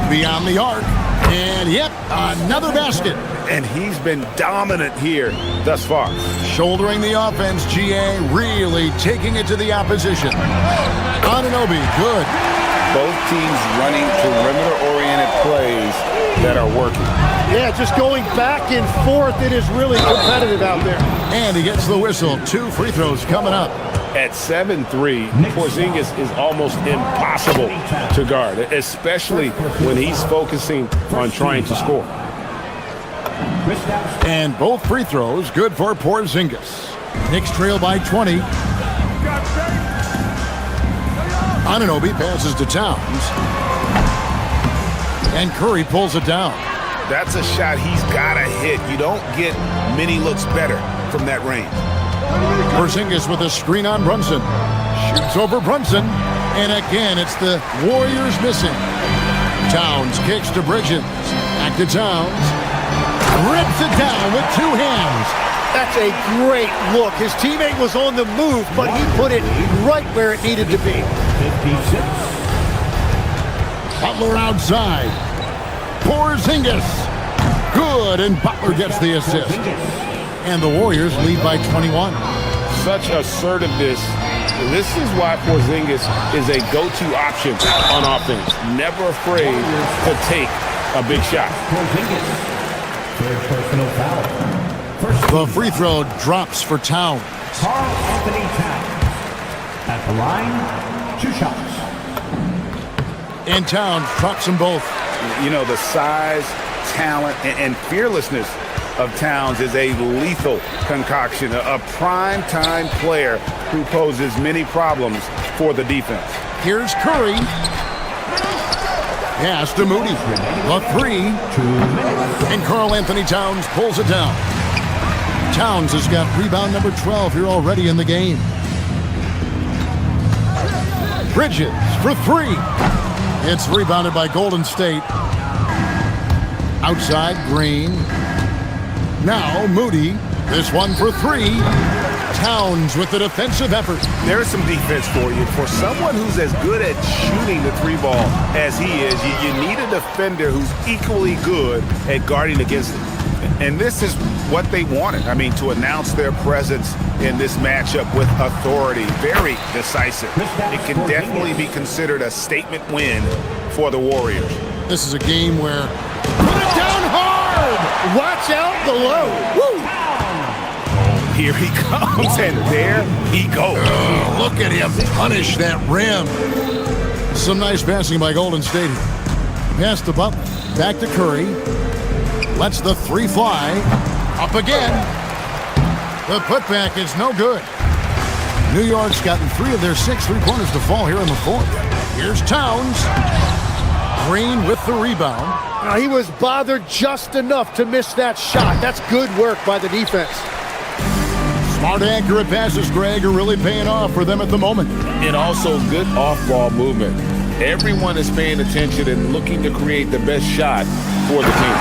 Beyond the arc. And yep, another basket. And he's been dominant here thus far. Shouldering the offense, GA really taking it to the opposition. Anunoby, good. Both teams running perimeter-oriented plays that are working. Yeah, just going back and forth, it is really competitive out there. And he gets the whistle. 2 free throws coming up. At 7'3", Porzingis is almost impossible to guard, especially when he's focusing on trying to score. And both free throws good for Porzingis. Knicks trail by 20. Anunoby passes to Towns. And Curry pulls it down. That's a shot he's got to hit. You don't get many looks better from that range. Porzingis with a screen on Brunson. Shoots over Brunson. And again, it's the Warriors missing. Towns kicks to Bridges. Back to Towns. Rips it down with 2 hands. That's a great look. His teammate was on the move, but he put it right where it needed to be. 56. Butler outside. Porzingis. Good, and Butler gets the assist. And the Warriors lead by 21. Such assertiveness. This is why Porzingis is a go-to option on offense. Never afraid to take a big shot. Third personal foul. The free throw drops for Towns. Karl Anthony Towns. At the line, 2 shots. And Towns drops them both. You know, the size, talent, and fearlessness of Towns is a lethal concoction, a prime-time player who poses many problems for the defense. Here's Curry. Pass to Moody. The 3. 2 minutes. And Karl Anthony Towns pulls it down. Towns has got rebound number 12 here already in the game. Bridges for 3. It's rebounded by Golden State. Outside, Green. Now Moody. This one for 3. Towns with the defensive effort. There's some defense for you. For someone who's as good at shooting the 3 ball as he is, you need a defender who's equally good at guarding against it. And this is what they wanted. I mean, to announce their presence in this matchup with authority. Very decisive. It can definitely be considered a statement win for the Warriors. This is a game where put it down hard. Watch out below. Woo! Here he comes, and there he goes. Oh, look at him punish that rim. Some nice passing by Golden State. Pass to Butler. Back to Curry. Lets the 3 fly. Up again. The putback is no good. New York's gotten 3 of their 6 3-pointers to fall here in the 4th. Here's Towns. Green with the rebound. Now, he was bothered just enough to miss that shot. That's good work by the defense. Smart, accurate passes, Greg, are really paying off for them at the moment. And also good off-ball movement. Everyone is paying attention and looking to create the best shot for the team.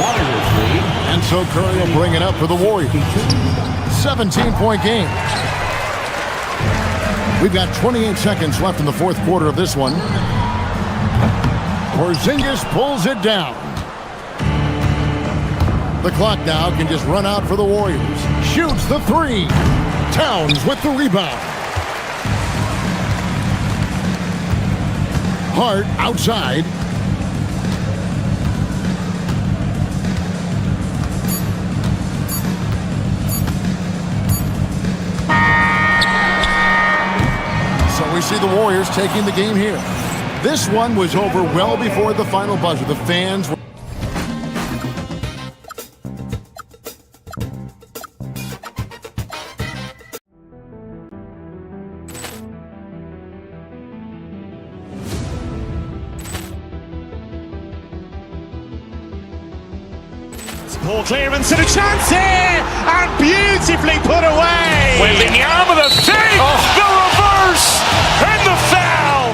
Warriors lead. And so Curry will bring it up for the Warriors. 17-point game. We've got 28 seconds left in the 4th quarter of this one. Porzingis pulls it down. The clock now can just run out for the Warriors. Shoots the 3. Towns with the rebound. Hart outside. So we see the Warriors taking the game here. This one was over well before the final buzzer. The fans were... Ball clearance and a chance here, and beautifully put away. Wembanyama the save, the reverse, and the foul.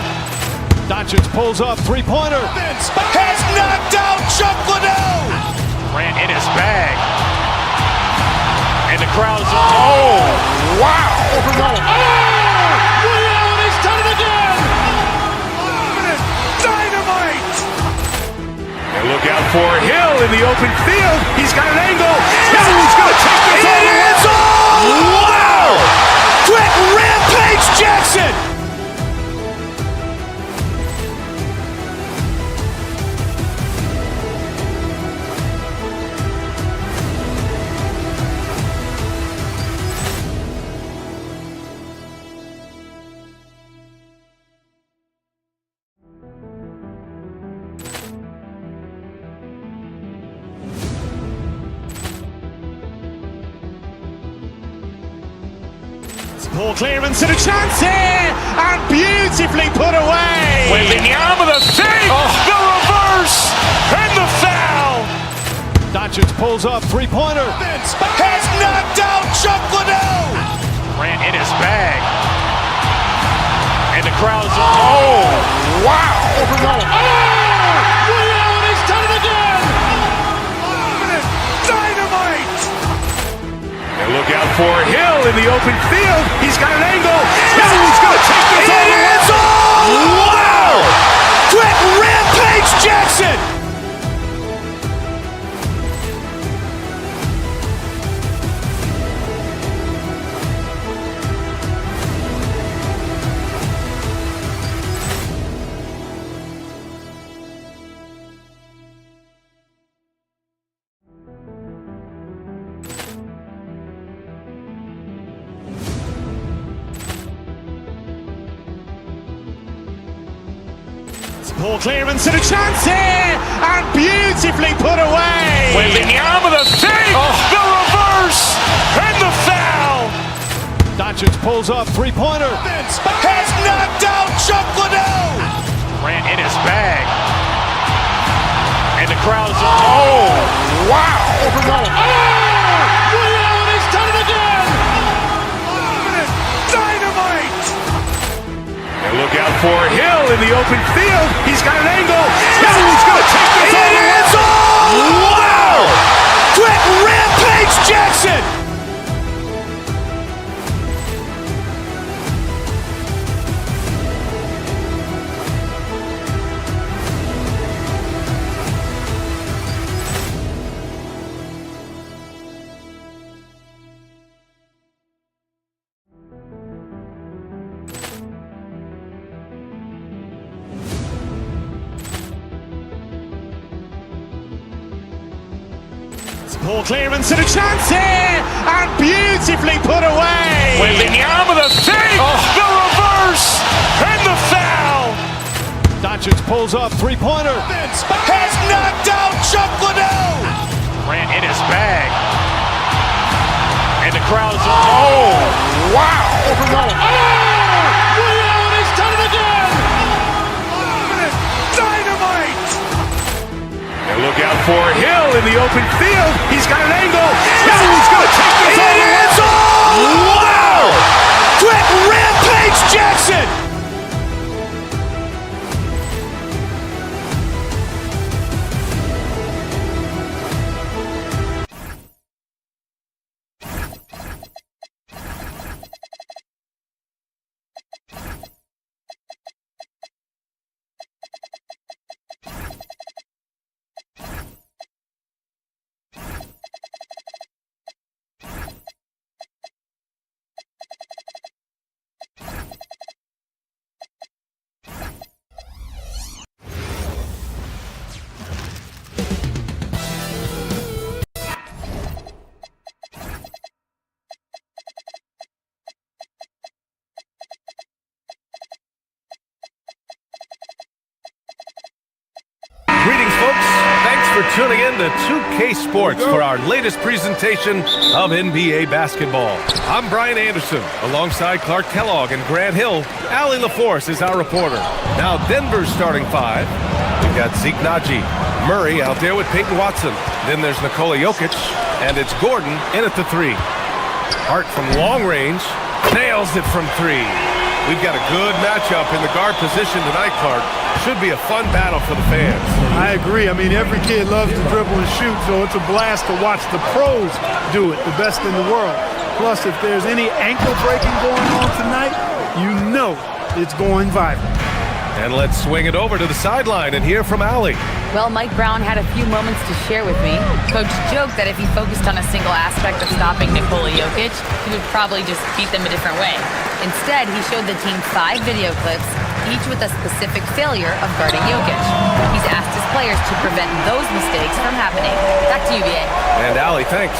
Doncic pulls up, three-pointer. Has knocked out Chuck Liddell. Grant in his bag. And the crowd's, oh, wow. He's done it again. Dynamite. And look out for Hill in the open field. He's got an angle. He's going to take this all the way. Wow. Quick rampage Jackson. Ball clearance and a chance here, and beautifully put away. Wembanyama the save, the reverse, and the foul. Doncic pulls up, three-pointer. Has knocked out Chuck Liddell. Grant in his bag. And the crowd's, oh, wow. He's done it again. Dynamite. And look out for Hill in the open field. He's got an angle. He's going to take this all the way. Wow. Quick rampage Jackson. Ball clearance and a chance here, and beautifully put away. Wembanyama the save, the reverse, and the foul. Doncic pulls up, three-pointer. Has knocked out Chuck Liddell. Grant in his bag. And the crowd's, oh, wow. He's done it again. Dynamite. And look out for Hill in the open field. He's got an angle. He's going to take this all the way. Wow. Quick rampage Jackson. Ball clearance and a chance here, and beautifully put away. Wembanyama the save, the reverse, and the foul. Doncic pulls up, three-pointer. Has knocked out Chuck Liddell. Grant in his bag. And the crowd's, oh, wow. He's done it again. Dynamite. And look out for Hill in the open field. He's got an angle. He's going to take this all the way. Wow. Quick rampage Jackson. for tuning in to 2K Sports for our latest presentation of NBA basketball. I'm Brian Anderson, alongside Clark Kellogg and Grant Hill. Allie LaForce is our reporter. Now Denver's starting five. We've got Zeke Naji, Murray out there with Peyton Watson. Then there's Nikola Jokic, and it's Gordon in at the three. Hart from long range, nails it from three. We've got a good matchup in the guard position tonight, Clark. Should be a fun battle for the fans. I agree. I mean, every kid loves to dribble and shoot, so it's a blast to watch the pros do it, the best in the world. Plus, if there's any ankle breaking going on tonight, you know it's going viral. And let's swing it over to the sideline and hear from Allie. Well, Mike Brown had a few moments to share with me. Coach joked that if he focused on a single aspect of stopping Nikola Jokic, he would probably just beat them a different way. Instead, he showed the team 5 video clips, each with a specific failure of guarding Jokic. He's asked his players to prevent those mistakes from happening. Back to you, BA. And Allie, thanks.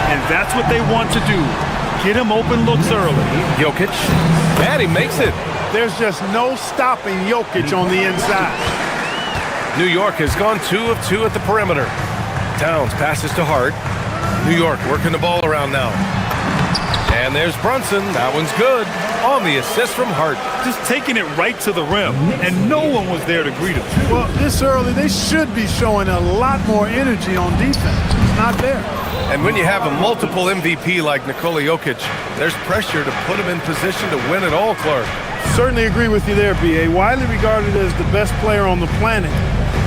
And that's what they want to do. Get him open looks early. Jokic, and he makes it. There's just no stopping Jokic on the inside. New York has gone 2 of 2 at the perimeter. Towns passes to Hart. New York working the ball around now. And there's Brunson. That one's good. On the assist from Hart. Just taking it right to the rim, and no one was there to greet him. Well, this early, they should be showing a lot more energy on defense. It's not there. And when you have a multiple MVP like Nikola Jokic, there's pressure to put him in position to win it all, Clark. Certainly agree with you there, B.A. Widely regarded as the best player on the planet,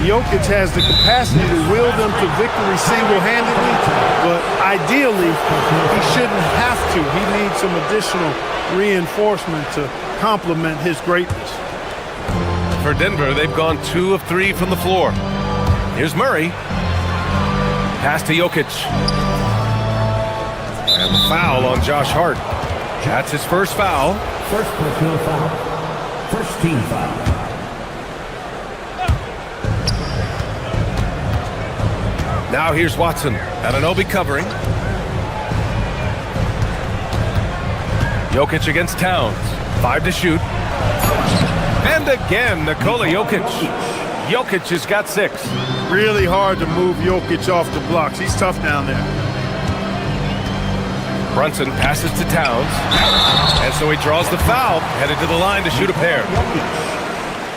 Jokic has the capacity to will them to victory single-handedly, but ideally, he shouldn't have to. He needs some additional reinforcement to complement his greatness. For Denver, they've gone 2 of 3 from the floor. Here's Murray. Pass to Jokic. And the foul on Josh Hart. That's his first foul. First personal foul. First team foul. Now here's Watson. Anunoby covering. Jokic against Towns. 5 to shoot. And again, Nikola Jokic. Jokic has got 6. Really hard to move Jokic off the blocks. He's tough down there. Brunson passes to Towns. And so he draws the foul, headed to the line to shoot a pair.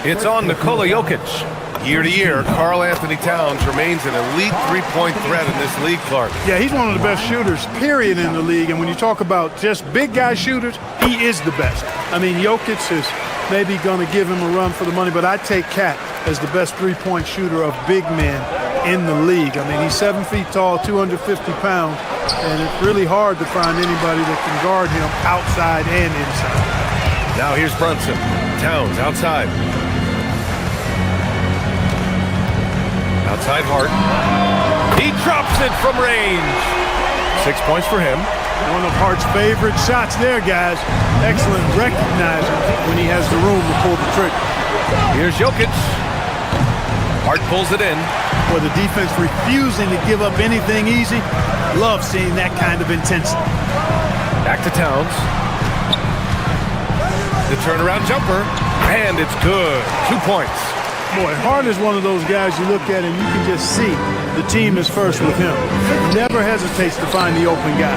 It's on Nikola Jokic. Year to year, Karl Anthony Towns remains an elite three-point threat in this league, Clark. Yeah, he's one of the best shooters, period, in the league. And when you talk about just big guy shooters, he is the best. I mean, Jokic is maybe going to give him a run for the money, but I take Cat as the best three-point shooter of big men in the league. I mean, he's 7 feet tall, 250 pounds, and it's really hard to find anybody that can guard him outside and inside. Now here's Brunson. Towns outside. Outside Hart. He drops it from range. 6 points for him. One of Hart's favorite shots there, guys. Excellent recognizing when he has the room to pull the trigger. Here's Jokic. Hart pulls it in. For the defense refusing to give up anything easy. Love seeing that kind of intensity. Back to Towns. The turnaround jumper. And it's good. 2 points. Boy, Hart is one of those guys you look at and you can just see the team is first with him. Never hesitates to find the open guy.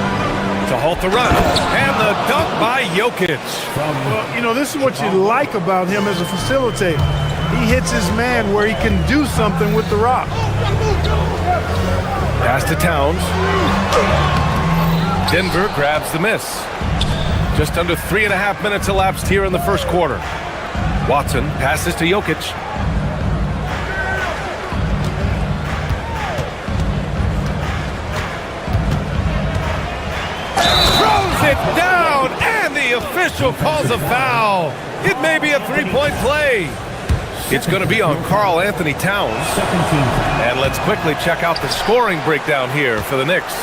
To halt the run. And the dunk by Jokic. Well, you know, this is what you like about him as a facilitator. He hits his man where he can do something with the rock. Pass to Towns. Denver grabs the miss. Just under 3.5 minutes elapsed here in the first quarter. Watson passes to Jokic. Throws it down, and the official calls a foul. It may be a three-point play. It's going to be on Karl Anthony Towns. And let's quickly check out the scoring breakdown here for the Knicks.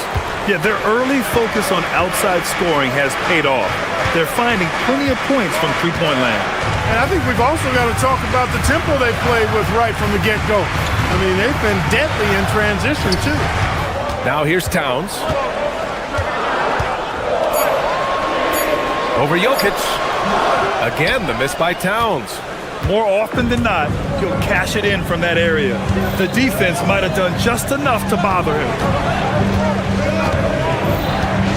Yeah, their early focus on outside scoring has paid off. They're finding plenty of points from three-point land. And I think we've also got to talk about the tempo they played with right from the get-go. I mean, they've been deadly in transition, too. Now here's Towns. Over Jokic. Again, the miss by Towns. More often than not, he'll cash it in from that area. The defense might have done just enough to bother him.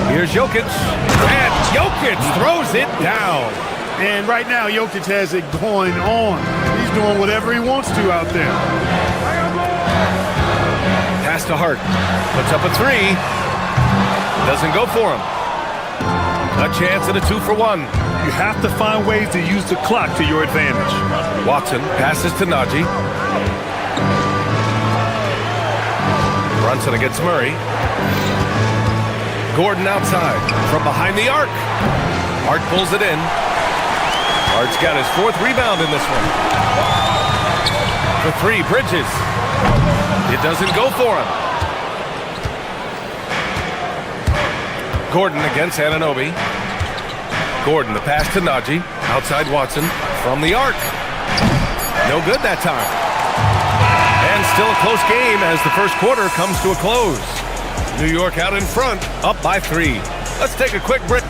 Here's Jokic, and Jokic throws it down. And right now, Jokic has it going on. He's doing whatever he wants to out there. Pass to Hart. Puts up a three. Doesn't go for him. A chance at a 2-for-1. You have to find ways to use the clock to your advantage. Watson passes to Najee. Brunson against Murray. Gordon outside from behind the arc. Hart pulls it in. Hart's got his 4th rebound in this one. For 3, Bridges. It doesn't go for him. Gordon against Anunoby. Gordon, the pass to Najee. Outside Watson from the arc. No good that time. And still a close game as the first quarter comes to a close. New York out in front, up by 3. Let's take a quick break.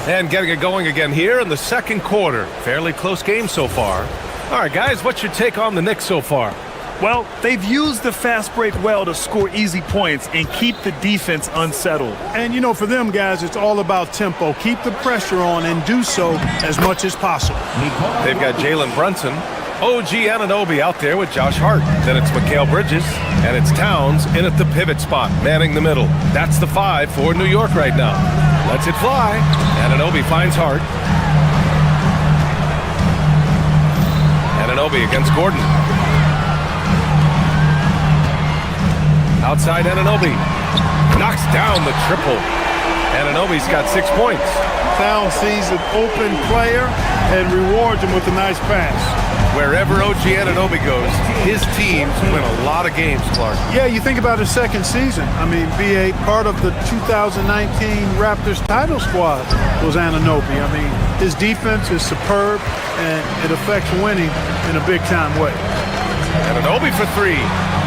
And getting it going again here in the second quarter. Fairly close game so far. All right, guys, what's your take on the Knicks so far? Well, they've used the fast break well to score easy points and keep the defense unsettled. And, you know, for them guys, it's all about tempo. Keep the pressure on and do so as much as possible. They've got Jalen Brunson, OG Anunoby out there with Josh Hart. Then it's Mikal Bridges, and it's Towns in at the pivot spot, manning the middle. That's the 5 for New York right now. Lets it fly. Anunoby finds Hart. Anunoby against Gordon. Outside Anunoby. Knocks down the triple. Anunoby's got 6 points. Towns sees an open player and rewards him with a nice pass. Wherever OG Anunoby goes, his teams win a lot of games, Clark. Yeah, you think about his second season. I mean, BA, part of the 2019 Raptors title squad was Anunoby. I mean, his defense is superb, and it affects winning in a big-time way. Anunoby for 3.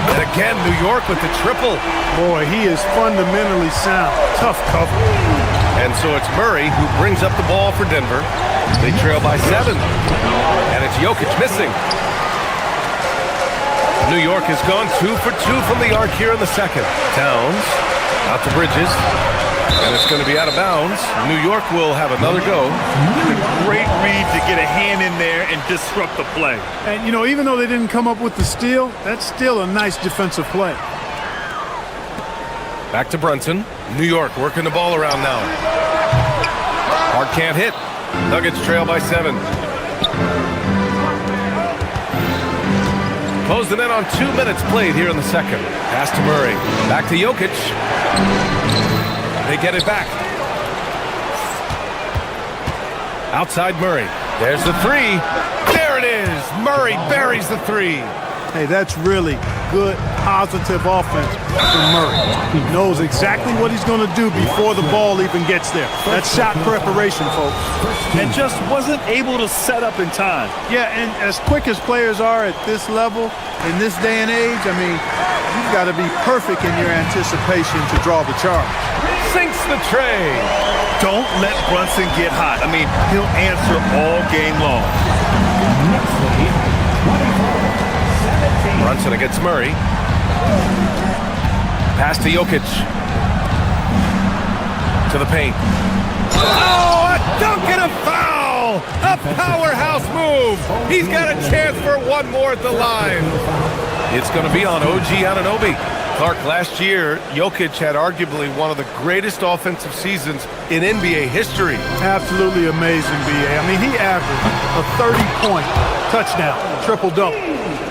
And again, New York with the triple. Boy, he is fundamentally sound. Tough cover. And so it's Murray who brings up the ball for Denver. They trail by 7. And it's Jokic missing. New York has gone 2 for 2 from the arc here in the second. Towns out to Bridges. And it's going to be out of bounds. New York will have another go. Great read to get a hand in there and disrupt the play. And, you know, even though they didn't come up with the steal, that's still a nice defensive play. Back to Brunson. New York working the ball around now. Hart can't hit. Nuggets trail by 7. Closing in on 2 minutes played here in the second. Pass to Murray. Back to Jokic. They get it back. Outside Murray. There's the 3. There it is. Murray buries the 3. Hey, that's really good, positive offense from Murray. He knows exactly what he's going to do before the ball even gets there. That's shot preparation, folks. And just wasn't able to set up in time. Yeah, and as quick as players are at this level, in this day and age, I mean, you've got to be perfect in your anticipation to draw the charge. Sinks the tray. Don't let Brunson get hot. I mean, he'll answer all game long. Brunson against Murray. Pass to Jokic. To the paint. Oh, a dunk and a foul! A powerhouse move! He's got a chance for one more at the line. It's going to be on OG Anunoby. Clark, last year, Jokic had arguably one of the greatest offensive seasons in NBA history. Absolutely amazing, BA. I mean, he averaged a 30-point touchdown, triple-double,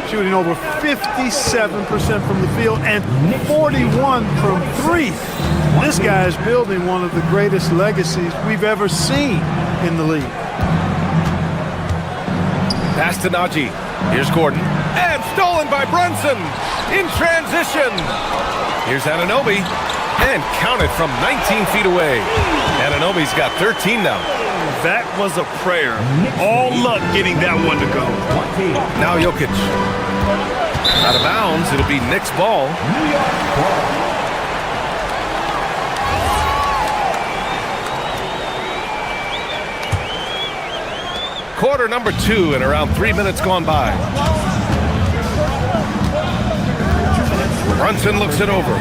shooting over 57% from the field and 41 from 3. This guy is building one of the greatest legacies we've ever seen in the league. Pass to Najee. Here's Gordon. And stolen by Brunson in transition. Here's Anunoby. And counted from 19 feet away. Anunoby's got 13 now. That was a prayer. All luck getting that one to go. Now Jokic. Out of bounds. It'll be Knicks ball. Quarter number 2 and around 3 minutes gone by. Brunson looks it over.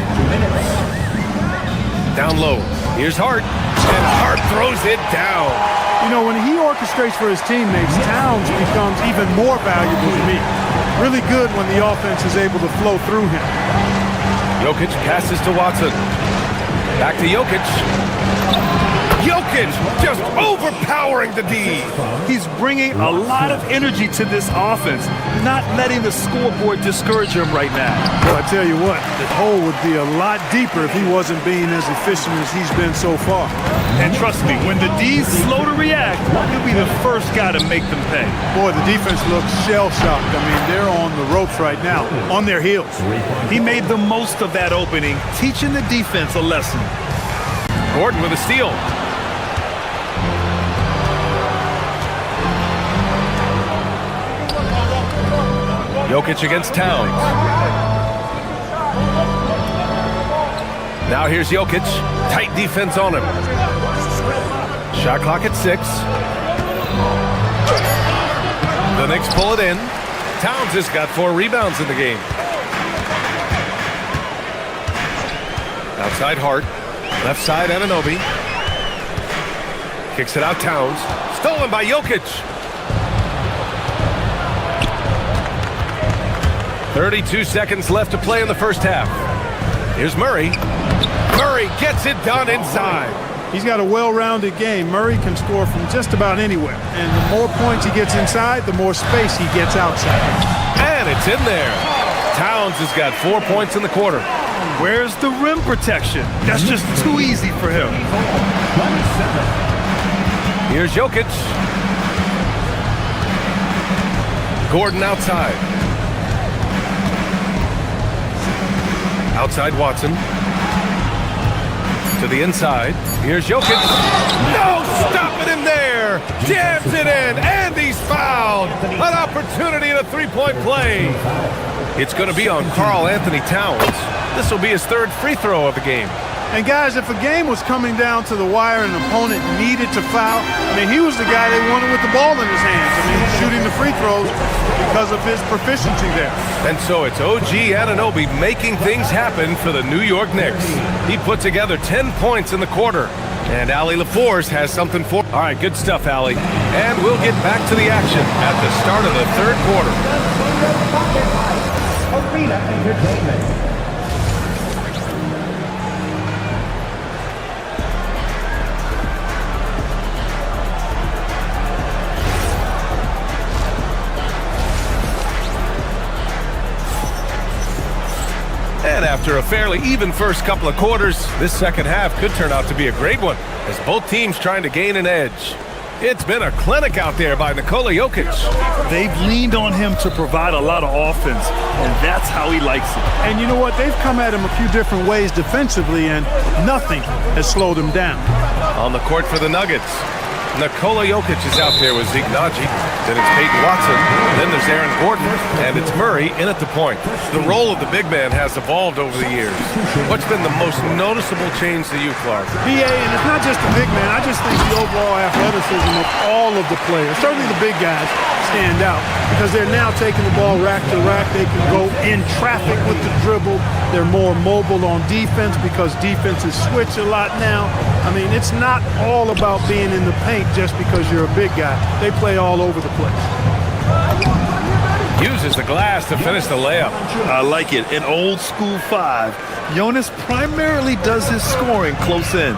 Down low. Here's Hart. And Hart throws it down. You know, when he orchestrates for his teammates, Towns becomes even more valuable to me. Really good when the offense is able to flow through him. Jokic passes to Watson. Back to Jokic. Jokic just overpowering the D. He's bringing a lot of energy to this offense, not letting the scoreboard discourage him right now. Well, I tell you what, the hole would be a lot deeper if he wasn't being as efficient as he's been so far. And trust me, when the D's slow to react, he'll be the first guy to make them pay. Boy, the defense looks shell-shocked. I mean, they're on the ropes right now, on their heels. He made the most of that opening, teaching the defense a lesson. Gordon with a steal. Jokic against Towns. Now here's Jokic. Tight defense on him. Shot clock at 6. The Knicks pull it in. Towns has got 4 rebounds in the game. Outside Hart. Left side Anunoby. Kicks it out Towns. Stolen by Jokic. 32 seconds left to play in the first half. Here's Murray. Murray gets it done inside. He's got a well-rounded game. Murray can score from just about anywhere. And the more points he gets inside, the more space he gets outside. And it's in there. Towns has got 4 points in the quarter. Where's the rim protection? That's just too easy for him. Here's Jokic. Gordon outside. Outside Watson. To the inside. Here's Jokic. No stopping him there. Jams it in. And he's fouled. An opportunity at a three-point play. It's going to be on Karl Anthony Towns. This will be his 3rd free throw of the game. And guys, if a game was coming down to the wire and an opponent needed to foul, I mean, he was the guy they wanted with the ball in his hands. I mean, shooting the free throws because of his proficiency there. And so it's OG Anunoby making things happen for the New York Knicks. He put together 10 points in the quarter. And Allie LaForce has something for... All right, good stuff, Allie. And we'll get back to the action at the start of the 3rd quarter. Arena Entertainment. And after a fairly even first couple of quarters, this second half could turn out to be a great one, as both teams trying to gain an edge. It's been a clinic out there by Nikola Jokic. They've leaned on him to provide a lot of offense, and that's how he likes it. And you know what? They've come at him a few different ways defensively, and nothing has slowed him down. On the court for the Nuggets, Nikola Jokic is out there with Zeke Naji. Then it's Peyton Watson. Then there's Aaron Gordon. And it's Murray in at the point. The role of the big man has evolved over the years. What's been the most noticeable change to you, Clark? BA, and it's not just the big man. I just think the overall athleticism of all of the players, certainly the big guys, stand out because they're now taking the ball rack to rack. They can go in traffic with the dribble. They're more mobile on defense because defenses switch a lot now. I mean, it's not all about being in the paint just because you're a big guy. They play all over the place. Uses the glass to finish the layup. I like it. An old school 5. Jonas primarily does his scoring close in.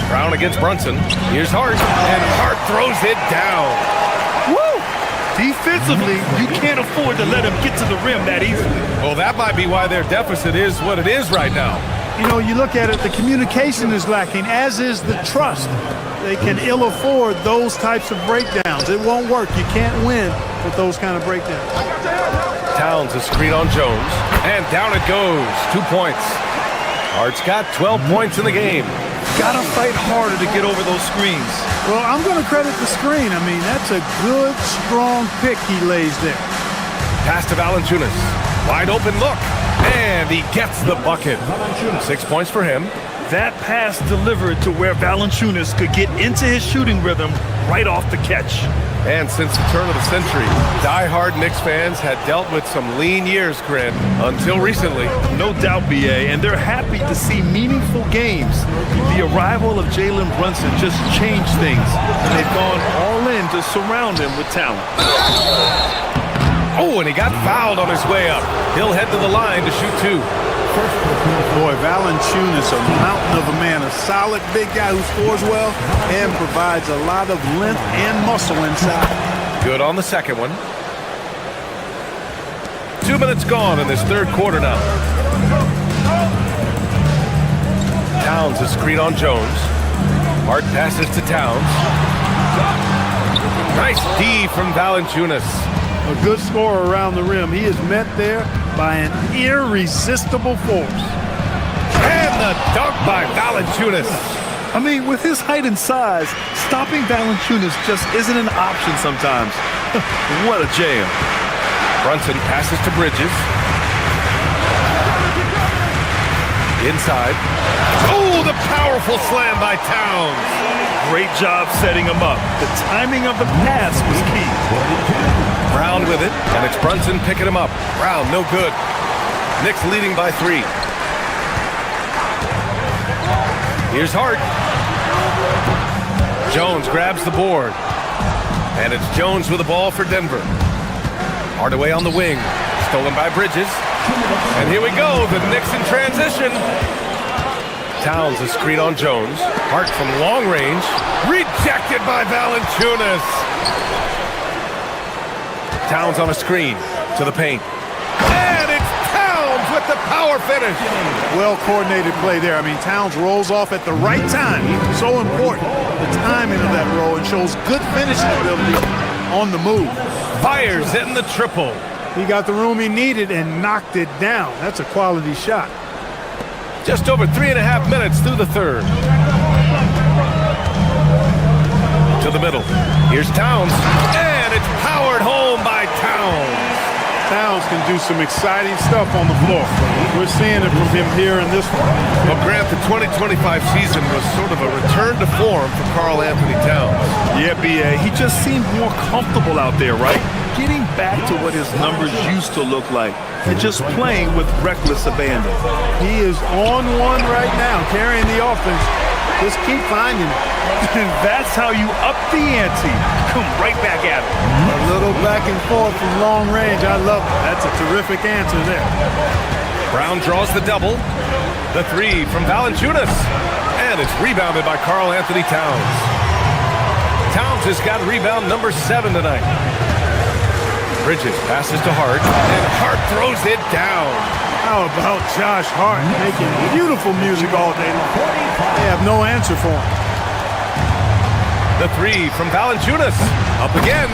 Brown against Brunson. Here's Hart. And Hart throws it down. Woo! Defensively, you can't afford to let him get to the rim that easily. Well, that might be why their deficit is what it is right now. You know, you look at it, the communication is lacking, as is the trust. They can ill afford those types of breakdowns. It won't work. You can't win with those kind of breakdowns. Towns a screen on Jones. And down it goes. 2 points. Hart's got 12 points in the game. Gotta fight harder to get over those screens. Well, I'm going to credit the screen. I mean, that's a good, strong pick he lays there. Pass to Valanciunas. Wide open look. And he gets the bucket. 6 points for him. That pass delivered to where Valanciunas could get into his shooting rhythm right off the catch. And since the turn of the century, die-hard Knicks fans had dealt with some lean years, Grin, until recently. No doubt, BA, and they're happy to see meaningful games. The arrival of Jalen Brunson just changed things, and they've gone all in to surround him with talent. Oh, and he got fouled on his way up. He'll head to the line to shoot two. Boy, Valanciunas, a mountain of a man, a solid big guy who scores well and provides a lot of length and muscle inside. Good on the second one. 2 minutes gone in this third quarter now. Towns a screen on Jones. Hart passes to Towns. Nice D from Valanciunas. A good scorer around the rim. He is met there by an irresistible force. And the dunk by Valanciunas. I mean, with his height and size, stopping Valanciunas just isn't an option sometimes. What a jam. Brunson passes to Bridges. Inside. Oh, the powerful slam by Towns. Great job setting him up. The timing of the pass was key. Brown with it, and it's Brunson picking him up. Brown, no good. Knicks leading by 3. Here's Hart. Jones grabs the board. And it's Jones with the ball for Denver. Hardaway on the wing. Stolen by Bridges. And here we go, the Knicks in transition. Towns a screen on Jones. Hart from long range. Rejected by Valanciunas. Towns on a screen to the paint. And it's Towns with the power finish. Well-coordinated play there. I mean, Towns rolls off at the right time. So important, the timing of that roll, and shows good finishing ability on the move. Fires hitting the triple. He got the room he needed and knocked it down. That's a quality shot. Just over 3.5 minutes through the third. To the middle. Here's Towns. And it's powered home by Towns. Towns can do some exciting stuff on the floor. We're seeing it from him here in this one. Well, Grant, the 2025 season was sort of a return to form for Karl Anthony Towns. Yeah, BA. He just seemed more comfortable out there, right? Getting back to what his numbers used to look like and just playing with reckless abandon. He is on one right now, carrying the offense. Just keep finding it. And that's how you up the ante. Come right back at it. A little back and forth from long range. I love it. That's a terrific answer there. Brown draws the double. The three from Valanciunas. And it's rebounded by Karl Anthony Towns. Towns has got rebound number 7 tonight. Bridges passes to Hart, and Hart throws it down. How about Josh Hart making beautiful music all day long? They have no answer for him. The three from Valanciunas. Up again.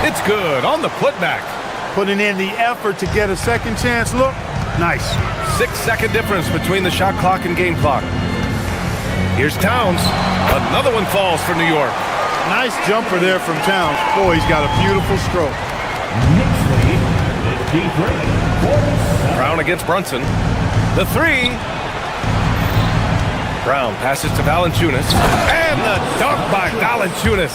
It's good on the putback. Putting in the effort to get a second chance look. Nice. 6-second difference between the shot clock and game clock. Here's Towns. Another one falls for New York. Nice jumper there from Towns. Boy, he's got a beautiful stroke. Brown against Brunson. The three. Brown passes to Valanciunas. And the dunk by Valanciunas.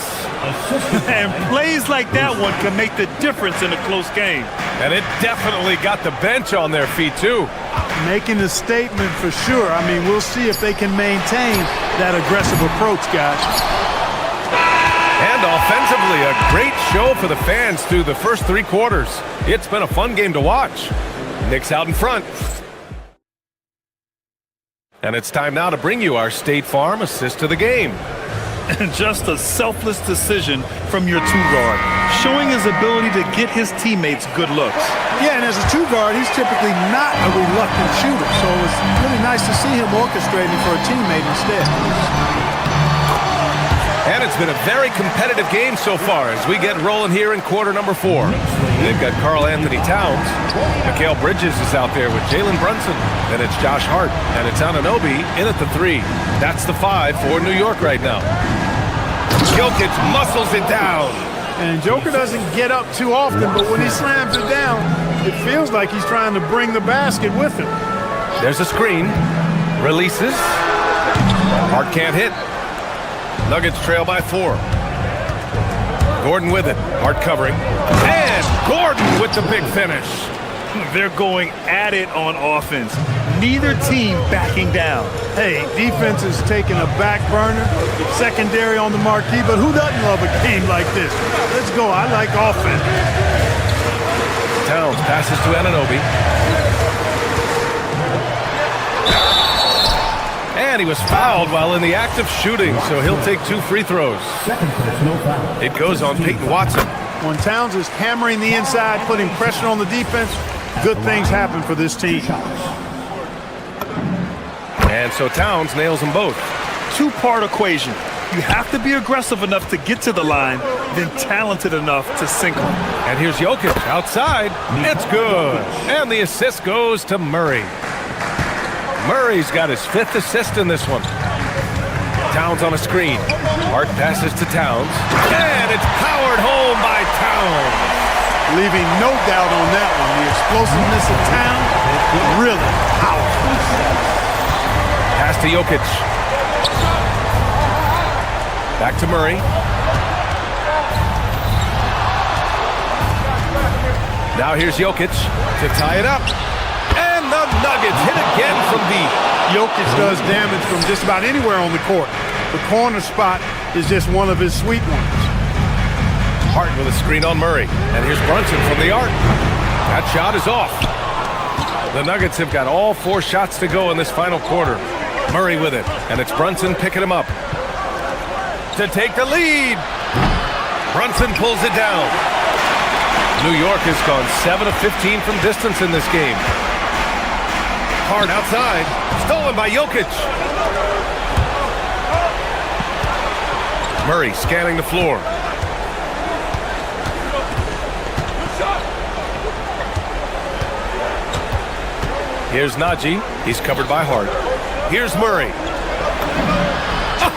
And plays like that one can make the difference in a close game. And it definitely got the bench on their feet, too. Making a statement for sure. I mean, we'll see if they can maintain that aggressive approach, guys. And offensively, a great show for the fans through the first 3 quarters. It's been a fun game to watch. Knicks out in front. And it's time now to bring you our State Farm assist to the game. And just a selfless decision from your two-guard, showing his ability to get his teammates good looks. Yeah, and as a two-guard, he's typically not a reluctant shooter, so it's really nice to see him orchestrating for a teammate instead. And it's been a very competitive game so far as we get rolling here in quarter number 4. They've got Karl Anthony Towns. Mikal Bridges is out there with Jalen Brunson. And it's Josh Hart. And it's Anunoby in at the 3. That's the 5 for New York right now. Jokic muscles it down. And Joker doesn't get up too often, but when he slams it down, it feels like he's trying to bring the basket with him. There's a screen. Releases. Hart can't hit. Nuggets trail by 4. Gordon with it. Hart covering. And Gordon with the big finish. They're going at it on offense. Neither team backing down. Hey, defense is taking a back burner, secondary on the marquee, but who doesn't love a game like this? Let's go. I like offense. Towns passes to Anunoby. And he was fouled while in the act of shooting, so he'll take 2 free throws. It goes on Peyton Watson. When Towns is hammering the inside, putting pressure on the defense, good things happen for this team. And so Towns nails them both. 2-part equation. You have to be aggressive enough to get to the line, then talented enough to sink them. And here's Jokic outside. It's good. And the assist goes to Murray. Murray's got his 5th assist in this one. Towns on a screen. Hart passes to Towns. And it's powered home by Towns. Leaving no doubt on that one. The explosiveness of Towns, really powerful. Pass to Jokic. Back to Murray. Now here's Jokic to tie it up. And the Nuggets hit again from deep. Jokic does damage from just about anywhere on the court. The corner spot is just one of his sweet ones. Hart with a screen on Murray. And here's Brunson from the arc. That shot is off. The Nuggets have got all 4 shots to go in this final quarter. Murray with it. And it's Brunson picking him up. To take the lead. Brunson pulls it down. New York has gone 7 of 15 from distance in this game. Hart outside. Stolen by Jokic. Murray scanning the floor. Here's Najee. He's covered by Hart. Here's Murray.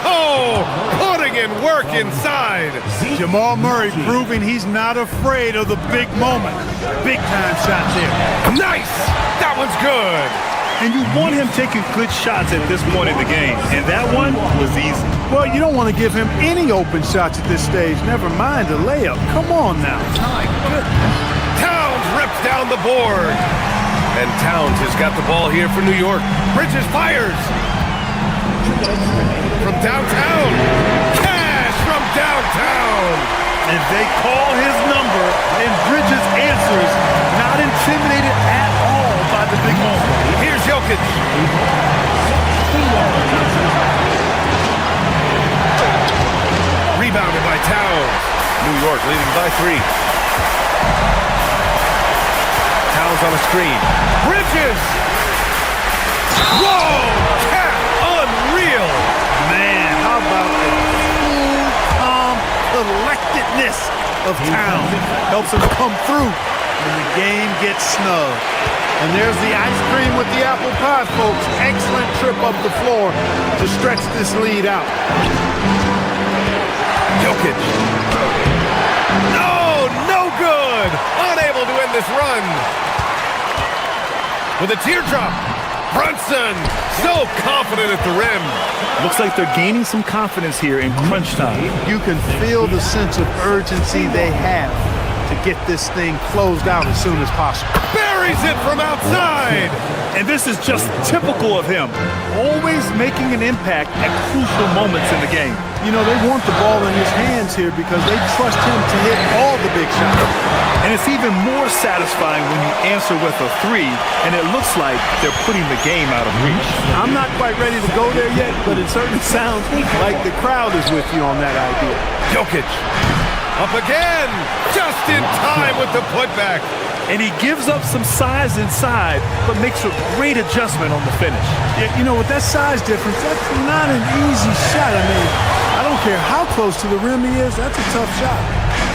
Oh, putting in work inside. Jamal Murray proving he's not afraid of the big moment. Big time shot there. Nice. That one's good. And you want him taking good shots at this point in the game. And that one was easy. Well, you don't want to give him any open shots at this stage. Never mind a layup. Come on now. My goodness. Towns rips down the board. And Towns has got the ball here for New York. Bridges fires. From downtown. Cash from downtown. And they call his number, and Bridges answers, not intimidated at all by the big moment. Here's Jokic. Rebounded by Towns. New York leading by 3. Towns on a screen. Bridges! Whoa! Cat! Unreal! Man, how about the cool, calm collectedness of Towns. Helps him come through when the game gets snug. And there's the ice cream with the apple pie, folks. Excellent trip up the floor to stretch this lead out. Jokic. No good. Unable to end this run. With a teardrop. Brunson, so confident at the rim. Looks like they're gaining some confidence here in crunch time. You can feel the sense of urgency they have to get this thing closed out as soon as possible. Buries it from outside. And this is just typical of him, always making an impact at crucial moments in the game. You know, they want the ball in his hands here because they trust him to hit all the big shots. And it's even more satisfying when you answer with a 3, and it looks like they're putting the game out of reach. I'm not quite ready to go there yet, but it certainly sounds like the crowd is with you on that idea. Jokic. Up again. Just in time with the putback. And he gives up some size inside, but makes a great adjustment on the finish. Yeah, you know, with that size difference, that's not an easy shot. I mean, I don't care how close to the rim he is, that's a tough shot.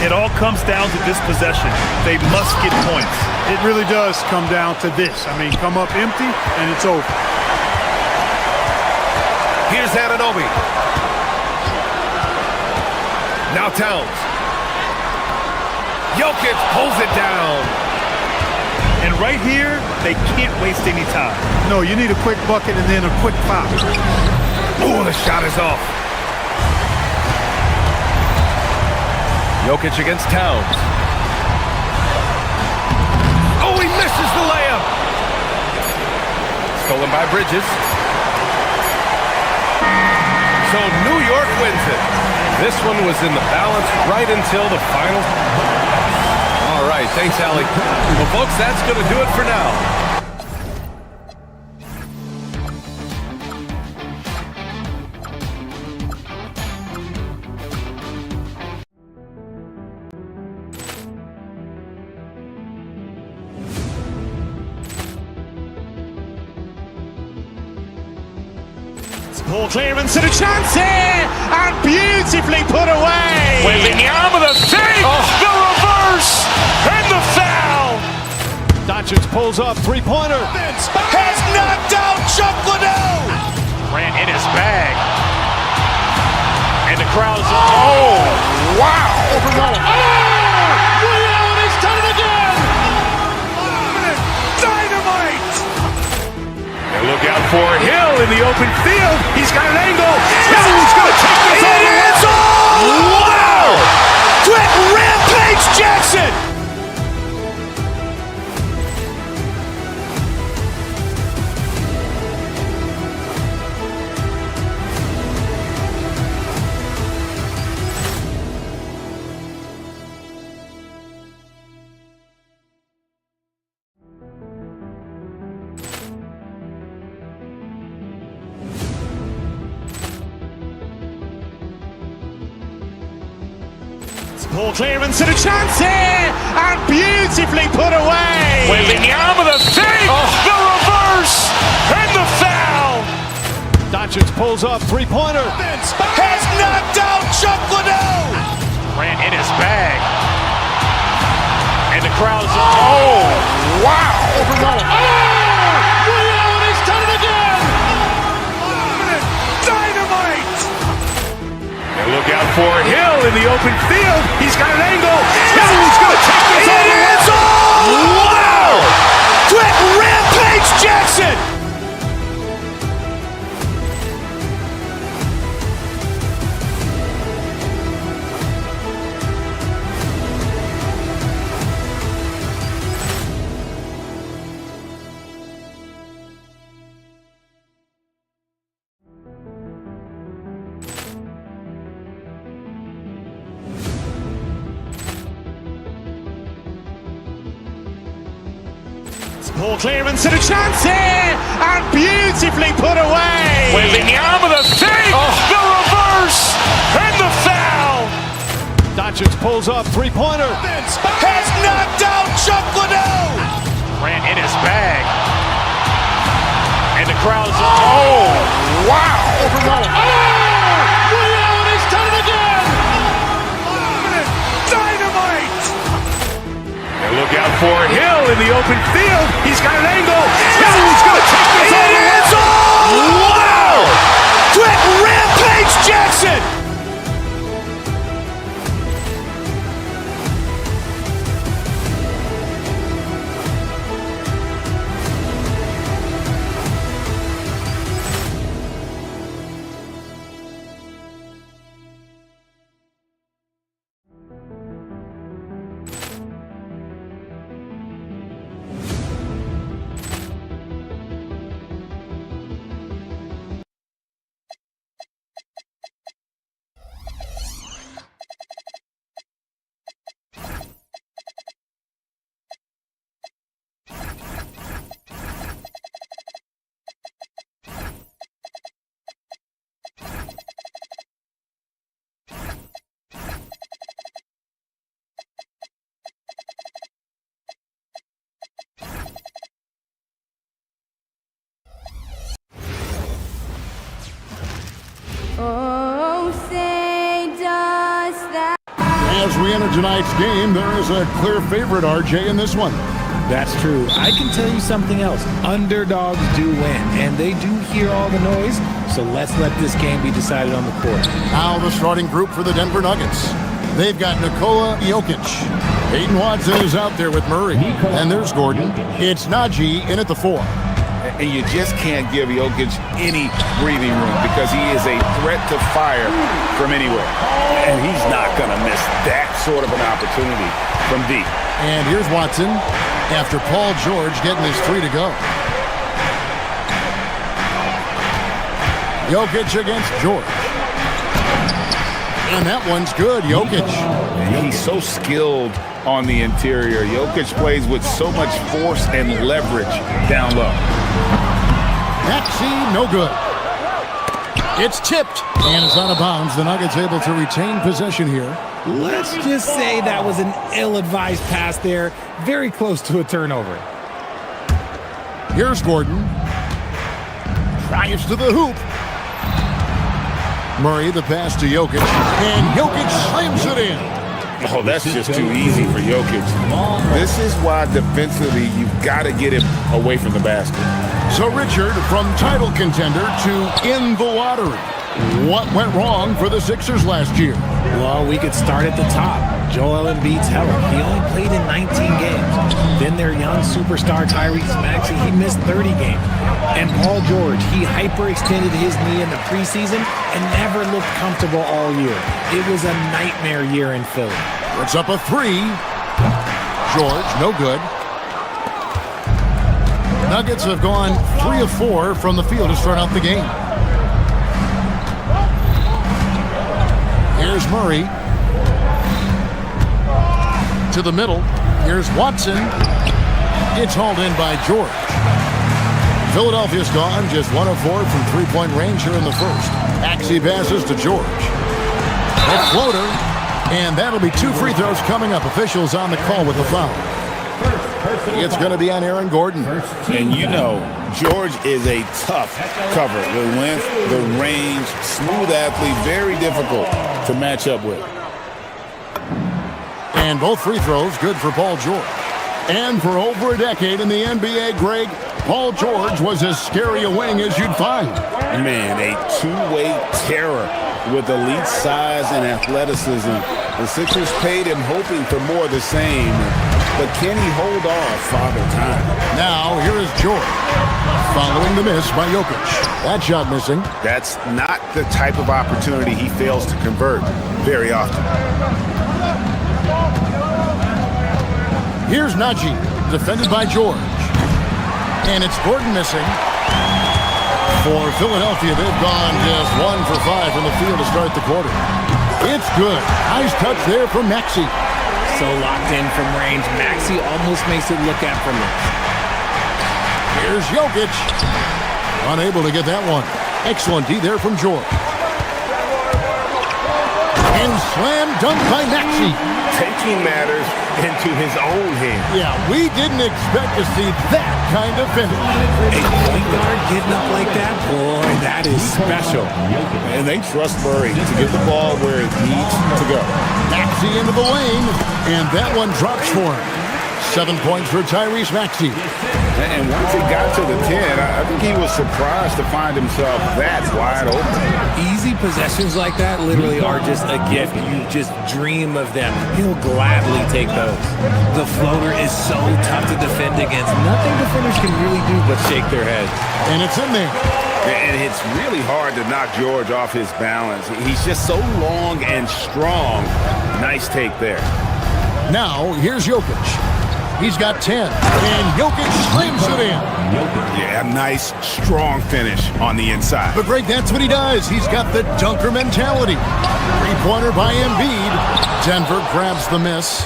It all comes down to this possession. They must get points. It really does come down to this. I mean, come up empty, and it's over. Here's Anunoby. Now Towns. Jokic pulls it down. And right here, they can't waste any time. No, you need a quick bucket and then a quick foul. Ooh, the shot is off. Jokic against Towns. Oh, he misses the layup. Stolen by Bridges. So New York wins it. This one was in the balance right until the final. All right, thanks, Allie. Well, folks, that's going to do it for now. Ball clearance and a chance here, and beautifully put away. Wembanyama the fake, the reverse, and the foul. Doncic pulls up, three-pointer. Has knocked out Chuck Liddell. Grant in his bag. And the crowd's, oh, wow. He's done it again. Dynamite. And look out for Hill in the open field. He's got an angle. Hill's going to take this all the way. Wow! Quick Rampage Jackson. Ball clearance and a chance here, and beautifully put away. Wembanyama the fake, the reverse, and the foul. Doncic pulls up, three-pointer. Has knocked out Chuck Liddell. Grant in his bag. And the crowd's, oh, wow. He's done it again. Dynamite. And look out for Hill in the open field. He's got an angle. Hill's going to take this all the way. Wow! Quick Rampage Jackson. Ball clearance and a chance here, and beautifully put away. Wembanyama the fake, the reverse, and the foul. Doncic pulls up, three-pointer. Has knocked out Chuck Liddell. Grant in his bag. And the crowd's, oh, wow. He's done it again. Dynamite. And look out for Hill in the open field. He's got an angle. Hill's going to take this all the way. Wow! Quick Rampage Jackson. Oh, say does that. As we enter tonight's game, there is a clear favorite, RJ, in this one. That's true. I can tell you something else. Underdogs do win, and they do hear all the noise, so let's let this game be decided on the court. Now the starting group for the Denver Nuggets. They've got Nikola Jokic. Peyton Watson is out there with Murray. And there's Gordon. It's Najee in at the 4. and you just can't give Jokic any breathing room because he is a threat to fire from anywhere. And he's not going to miss that sort of an opportunity from deep. And here's Watson after Paul George getting his 3 to go. Jokic against George. And that one's good, Jokic. He's so skilled on the interior. Jokic plays with so much force and leverage down low. Maxey, no good. It's tipped and it's out of bounds. The Nuggets able to retain possession here. Let's just say that was an ill-advised pass there. Very close to a turnover. Here's Gordon. Drives to the hoop. Murray, the pass to Jokic. And Jokic slams it in. Oh, that's just too easy for Jokic. This is why defensively you've got to get him away from the basket. So Richard, from title contender to in the lottery. What went wrong for the Sixers last year? Well, we could start at the top. Joel Embiid's health. He only played in 19 games. Then their young superstar Tyrese Maxey, he missed 30 games. And Paul George, he hyperextended his knee in the preseason and never looked comfortable all year. It was a nightmare year in Philly. Puts up a 3. George, no good. Nuggets have gone 3 of 4 from the field to start out the game. Here's Murray. To the middle. Here's Watson. It's hauled in by George. Philadelphia's gone just 1 of 4 from three-point range here in the first. Maxey passes to George. A floater. And that'll be 2 free throws coming up. Officials on the call with the foul. It's going to be on Aaron Gordon. And you know, George is a tough cover. The length, the range, smooth athlete, very difficult to match up with. And both free throws good for Paul George. And for over a decade in the NBA, Greg, Paul George was as scary a wing as you'd find. Man, a two-way terror with elite size and athleticism. The Sixers paid him hoping for more of the same. But can he hold off Father Time? Now, here is George, following the miss by Jokic. That shot missing. That's not the type of opportunity he fails to convert very often. Here's Najee, defended by George. And it's Gordon missing. For Philadelphia, they've gone just 1 for 5 from the field to start the quarter. It's good. Nice touch there from Maxey. So locked in from range, Maxey almost makes it look effortless. Here's Jokic. Unable to get that one. Excellent D there from George. And slam dunk by Maxey. Taking matters into his own hands. Yeah, we didn't expect to see that kind of finish. A point guard getting up like that? Boy, that is special. And they trust Murray to get the ball where it needs to go. Maxey into the lane, and that one drops for him. 7 points for Tyrese Maxey. And once he got to the 10, I think he was surprised to find himself that wide open. Easy possessions like that literally are just a gift. You just dream of them. He'll gladly take those. The floater is so tough to defend against. Nothing defenders can really do but shake their head. And it's in there. And it's really hard to knock George off his balance. He's just so long and strong. Nice take there. Now, here's Jokic. He's got 10, and Jokic slams it in. Yeah, nice, strong finish on the inside. But Greg, that's what he does. He's got the dunker mentality. Three-pointer by Embiid. Denver grabs the miss.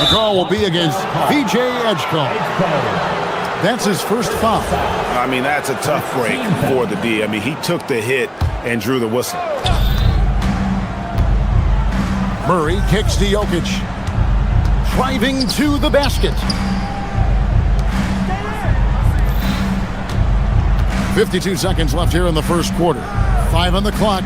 The call will be against VJ Edgecombe. That's his first foul. I mean, that's a tough break for the D. I mean, he took the hit and drew the whistle. Murray kicks to Jokic. Driving to the basket. 52 seconds left here in the first quarter. 5 on the clock.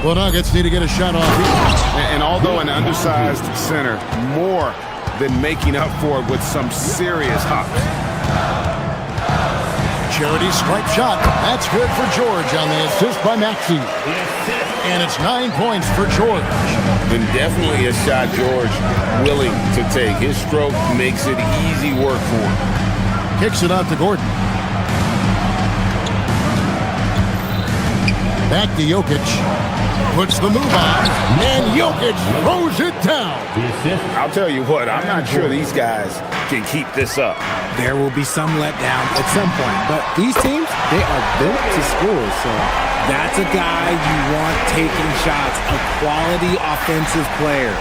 The Nuggets need to get a shot off here. And although an undersized center, more than making up for it with some serious hops. Charity stripe shot. That's good for George on the assist by Maxey. And it's 9 points for George. Then definitely a shot George willing to take. His stroke makes it easy work for him. Kicks it out to Gordon. Back to Jokic. Puts the move on. And Jokic throws it down. I'll tell you what, I'm not sure these guys can keep this up. There will be some letdown at some point, but these teams, they are built to score, so that's a guy you want taking shots, a quality offensive player.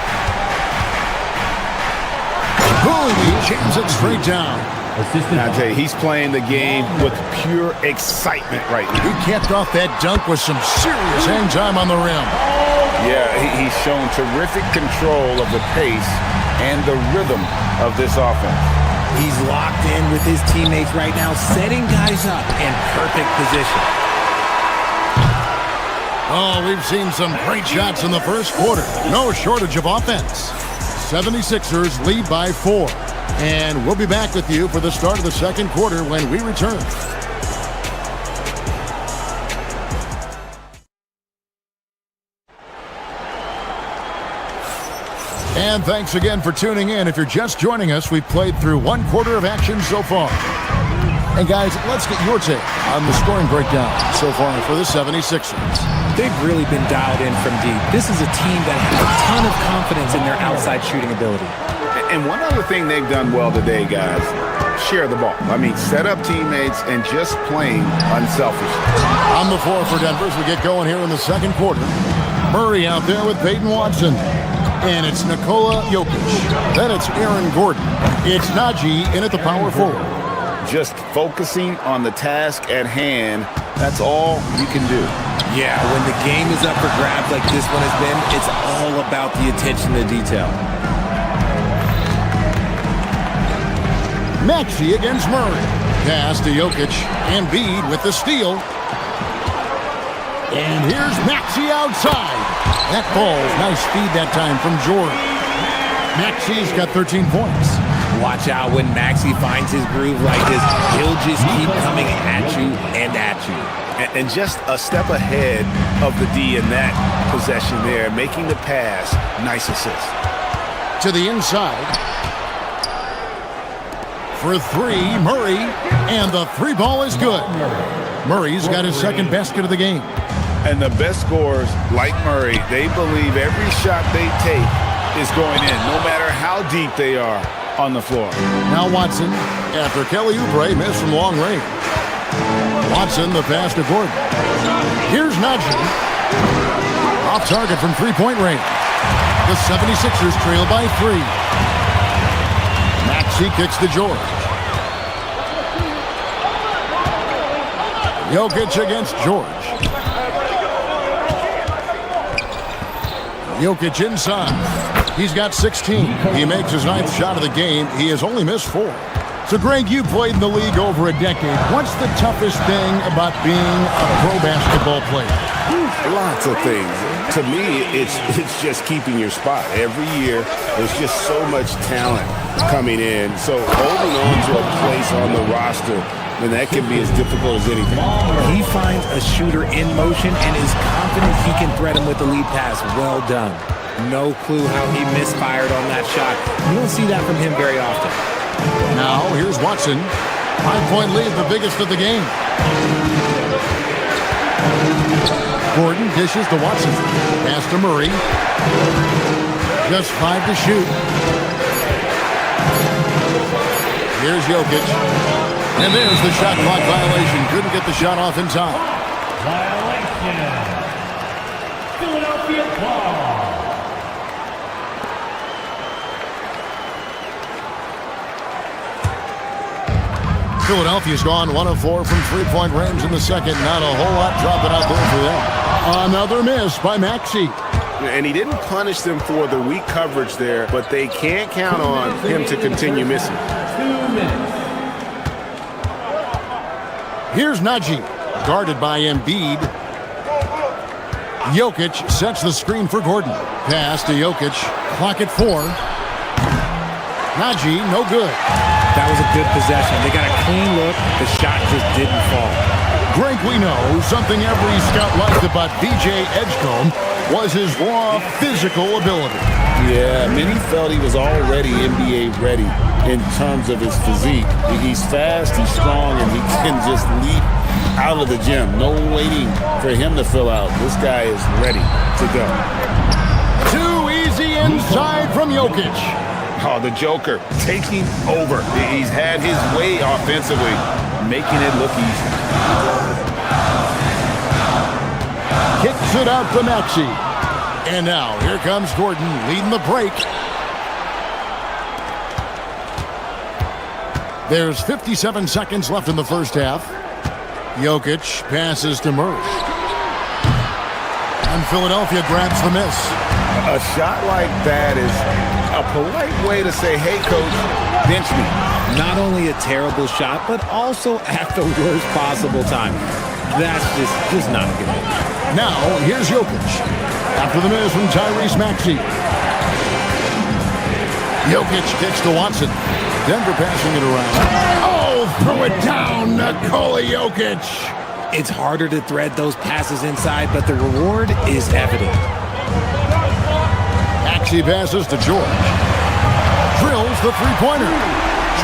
Boom, he jams it straight down. I tell you, he's playing the game with pure excitement right now. He capped off that dunk with some serious hang time on the rim. Yeah, he's shown terrific control of the pace and the rhythm of this offense. He's locked in with his teammates right now, setting guys up in perfect position. Oh, we've seen some great shots in the first quarter. No shortage of offense. 76ers lead by 4. And we'll be back with you for the start of the second quarter when we return. And thanks again for tuning in. If you're just joining us, we've played through 1 quarter of action so far. And guys, let's get your take on the scoring breakdown so far for the 76ers. They've really been dialed in from deep. This is a team that has a ton of confidence in their outside shooting ability. And one other thing they've done well today, guys, share the ball. I mean, set up teammates and just playing unselfishly. On the floor for Denver as we get going here in the second quarter. Murray out there with Peyton Watson. And it's Nikola Jokic. Then it's Aaron Gordon. It's Najee in at the power forward. Just focusing on the task at hand, that's all you can do. Yeah, when the game is up for grabs like this one has been, it's all about the attention to detail. Maxey against Murray. Pass to Jokic. Embiid with the steal. And here's Maxey outside. That ball, nice speed that time from George. Maxey's got 13 points. Watch out when Maxey finds his groove like this. He'll just keep coming at you and at you. And just a step ahead of the D in that possession there, making the pass. Nice assist. To the inside. For 3, Murray. And the 3 ball is good. Murray's got his second basket of the game. And the best scorers, like Murray, they believe every shot they take is going in, no matter how deep they are on the floor. Now Watson, after Kelly Oubre missed from long range. Watson, the pass to Gordon. Here's Najee. Off target from three-point range. The 76ers trail by 3. Maxey kicks to George. Jokic against George. Jokic inside. He's got 16. He makes his 9th shot of the game. He has only missed 4. So, Greg, you played in the league over a decade. What's the toughest thing about being a pro basketball player? Lots of things. To me, it's just keeping your spot. Every year, there's just so much talent coming in. So holding on to a place on the roster, and that can be as difficult as anything. He finds a shooter in motion and is confident he can thread him with the lead pass. Well done. No clue how he misfired on that shot. You don't see that from him very often. Now, here's Watson. 5-point lead, the biggest of the game. Gordon dishes to Watson. Pass to Murray. Just 5 to shoot. Here's Jokic. And there's the shot clock violation. Couldn't get the shot off in time. Violation. Philadelphia ball. Philadelphia's gone 1 of 4 from three-point range in the second. Not a whole lot dropping out there for them. Another miss by Maxey. And he didn't punish them for the weak coverage there, but they can't count on him to continue missing. 2 minutes. Here's Najee, guarded by Embiid. Jokic sets the screen for Gordon. Pass to Jokic. Clock at 4. Najee, no good. That was a good possession. They got a clean look. The shot just didn't fall. Greg, we know something every scout liked about DJ Edgecombe was his raw physical ability. Yeah, many felt he was already NBA ready in terms of his physique. He's fast, he's strong, and he can just leap out of the gym. No waiting for him to fill out. This guy is ready to go. Too easy inside from Jokic. Oh, the Joker taking over. He's had his way offensively, making it look easy. Kicks it out to Maxey. And now, here comes Gordon leading the break. There's 57 seconds left in the first half. Jokic passes to Murray. And Philadelphia grabs the miss. A shot like that is a polite way to say, hey, coach, bench me. Not only a terrible shot, but also at the worst possible time. That's just not good. Now, here's Jokic. After the miss from Tyrese Maxey. Jokic kicks to Watson. Denver passing it around. Oh, throw it down, Nikola Jokic. It's harder to thread those passes inside, but the reward is evident. Maxey passes to George. Drills the three-pointer.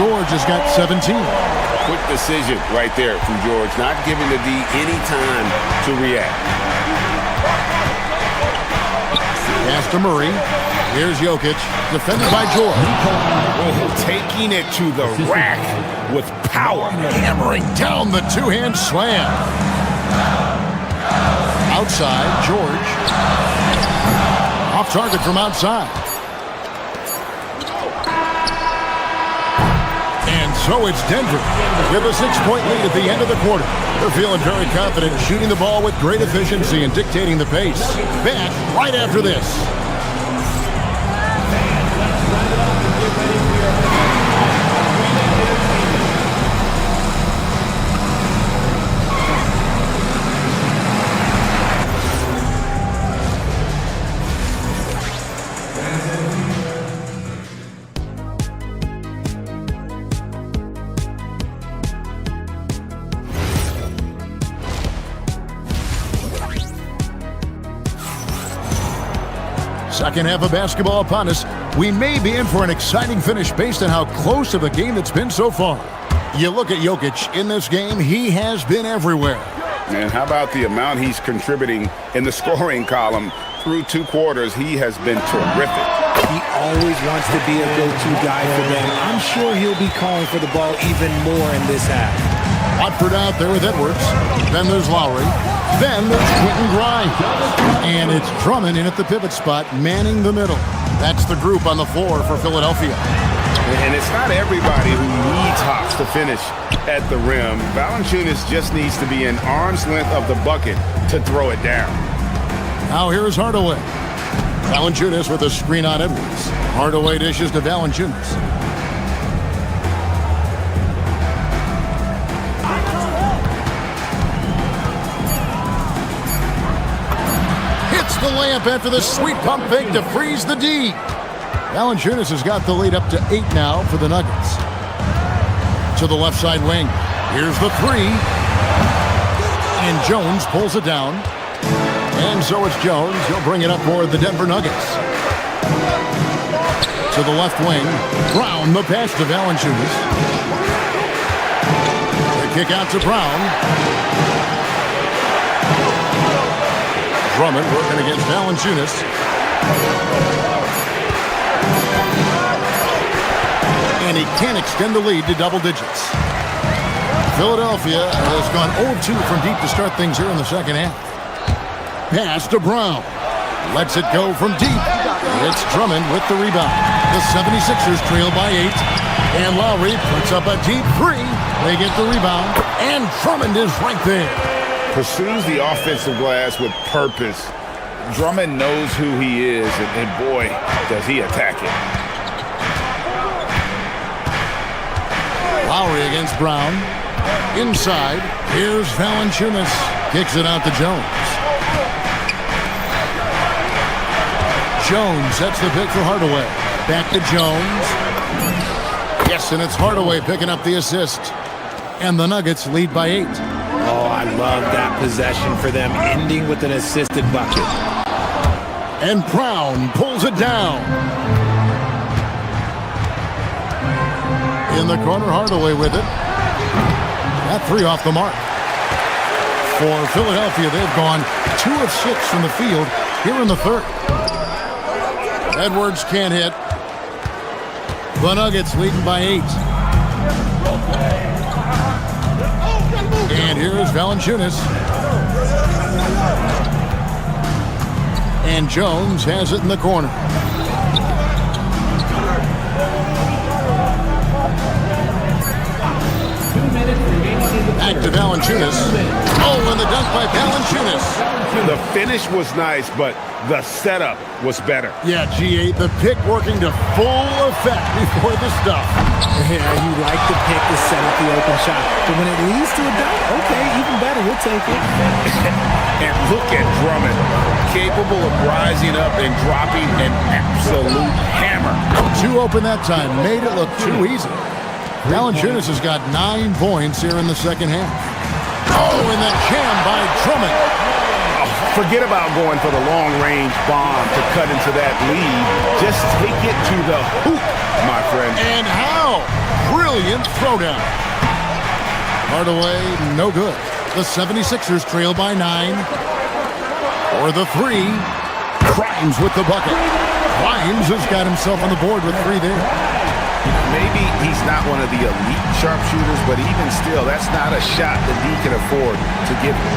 George has got 17. Quick decision right there from George, not giving the D any time to react. Pass to Murray. Here's Jokic, defended by George. Oh, taking it to the rack with power. Hammering down the two-hand slam. Outside, George. Off target from outside. And so it's Denver with a 6-point lead at the end of the quarter. They're feeling very confident, shooting the ball with great efficiency and dictating the pace. Back right after this. Second half of basketball upon us. We may be in for an exciting finish based on how close of a game it's been so far. You look at Jokic in this game, he has been everywhere. And how about the amount he's contributing in the scoring column? Through 2 quarters, he has been terrific. He always wants to be a go-to guy for them. I'm sure he'll be calling for the ball even more in this half. Watford out there with Edwards. Then there's Lowry. Then there's Quentin Grimes. And it's Drummond in at the pivot spot, manning the middle. That's the group on the floor for Philadelphia. And it's not everybody who needs hops to finish at the rim. Valanciunas just needs to be an arm's length of the bucket to throw it down. Now here's Hardaway. Valanciunas with a screen on Edwards. Hardaway dishes to Valanciunas. The layup after the sweet pump fake to freeze the D. Valanciunas has got the lead up to 8 now for the Nuggets. To the left side wing. Here's the 3. And Jones pulls it down. And so it's Jones. He'll bring it up for the Denver Nuggets. To the left wing. Brown, the pass to Valanciunas. The kick out to Brown. Drummond working against Valanciunas. And he can extend the lead to double digits. Philadelphia has gone 0-2 from deep to start things here in the second half. Pass to Brown. Lets it go from deep. It's Drummond with the rebound. The 76ers trail by 8. And Lowry puts up a deep 3. They get the rebound. And Drummond is right there. Pursues the offensive glass with purpose. Drummond knows who he is, and boy, does he attack it. Lowry against Brown. Inside, here's Valanciunas. Kicks it out to Jones. Jones sets the pick for Hardaway. Back to Jones. Yes, and it's Hardaway picking up the assist. And the Nuggets lead by 8. Oh, I love that possession for them, ending with an assisted bucket. And Brown pulls it down. In the corner, Hardaway with it. That three off the mark. For Philadelphia, they've gone 2 of 6 from the field here in the third. Edwards can't hit. The Nuggets leading by 8. And here's Valanciunas. And Jones has it in the corner. Back to Valanciunas. Oh, and the dunk by Valanciunas. The finish was nice, but the setup was better. Yeah, G8, the pick working to full effect before the stuff. Yeah, you like the pick to set up the open shot. But when it leads to a dunk, okay, even better, we'll take it. And look at Drummond, capable of rising up and dropping an absolute hammer. 2 open that time, made it look too easy. Valanciunas has got 9 points here in the second half. Oh, and that jam by Drummond. Forget about going for the long-range bomb to cut into that lead. Just take it to the hoop, my friend. And how? Brilliant throwdown. Hardaway, no good. The 76ers trail by 9. For the 3. Grimes with the bucket. Grimes has got himself on the board with 3 there. Maybe he's not one of the elite sharpshooters, but even still, that's not a shot that he can afford to give him.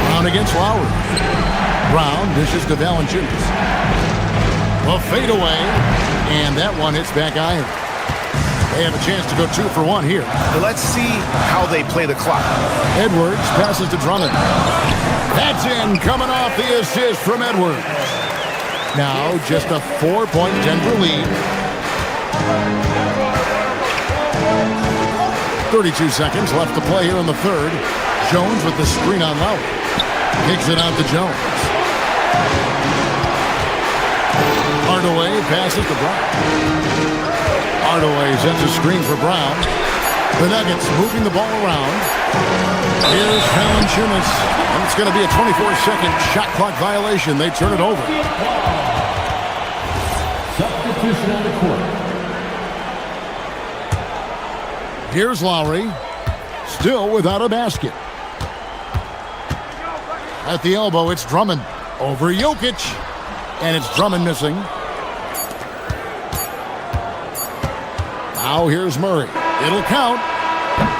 Brown against Lowry. Brown dishes to Valanciunas. A fadeaway, and that one hits back iron. They have a chance to go 2 for 1 here. Let's see how they play the clock. Edwards passes to Drummond. That's in, coming off the assist from Edwards. Now just a 4-point Denver lead. 32 seconds left to play here in the third. Jones with the screen on Lowry. Kicks it out to Jones. Hardaway passes to Brown. Hardaway sets a screen for Brown. The Nuggets moving the ball around. Here's Valanciunas. And it's going to be a 24-second shot clock violation. They turn it over. Substitution on the court. Here's Lowry. Still without a basket. At the elbow, it's Drummond. Over Jokic. And it's Drummond missing. Now here's Murray. It'll count.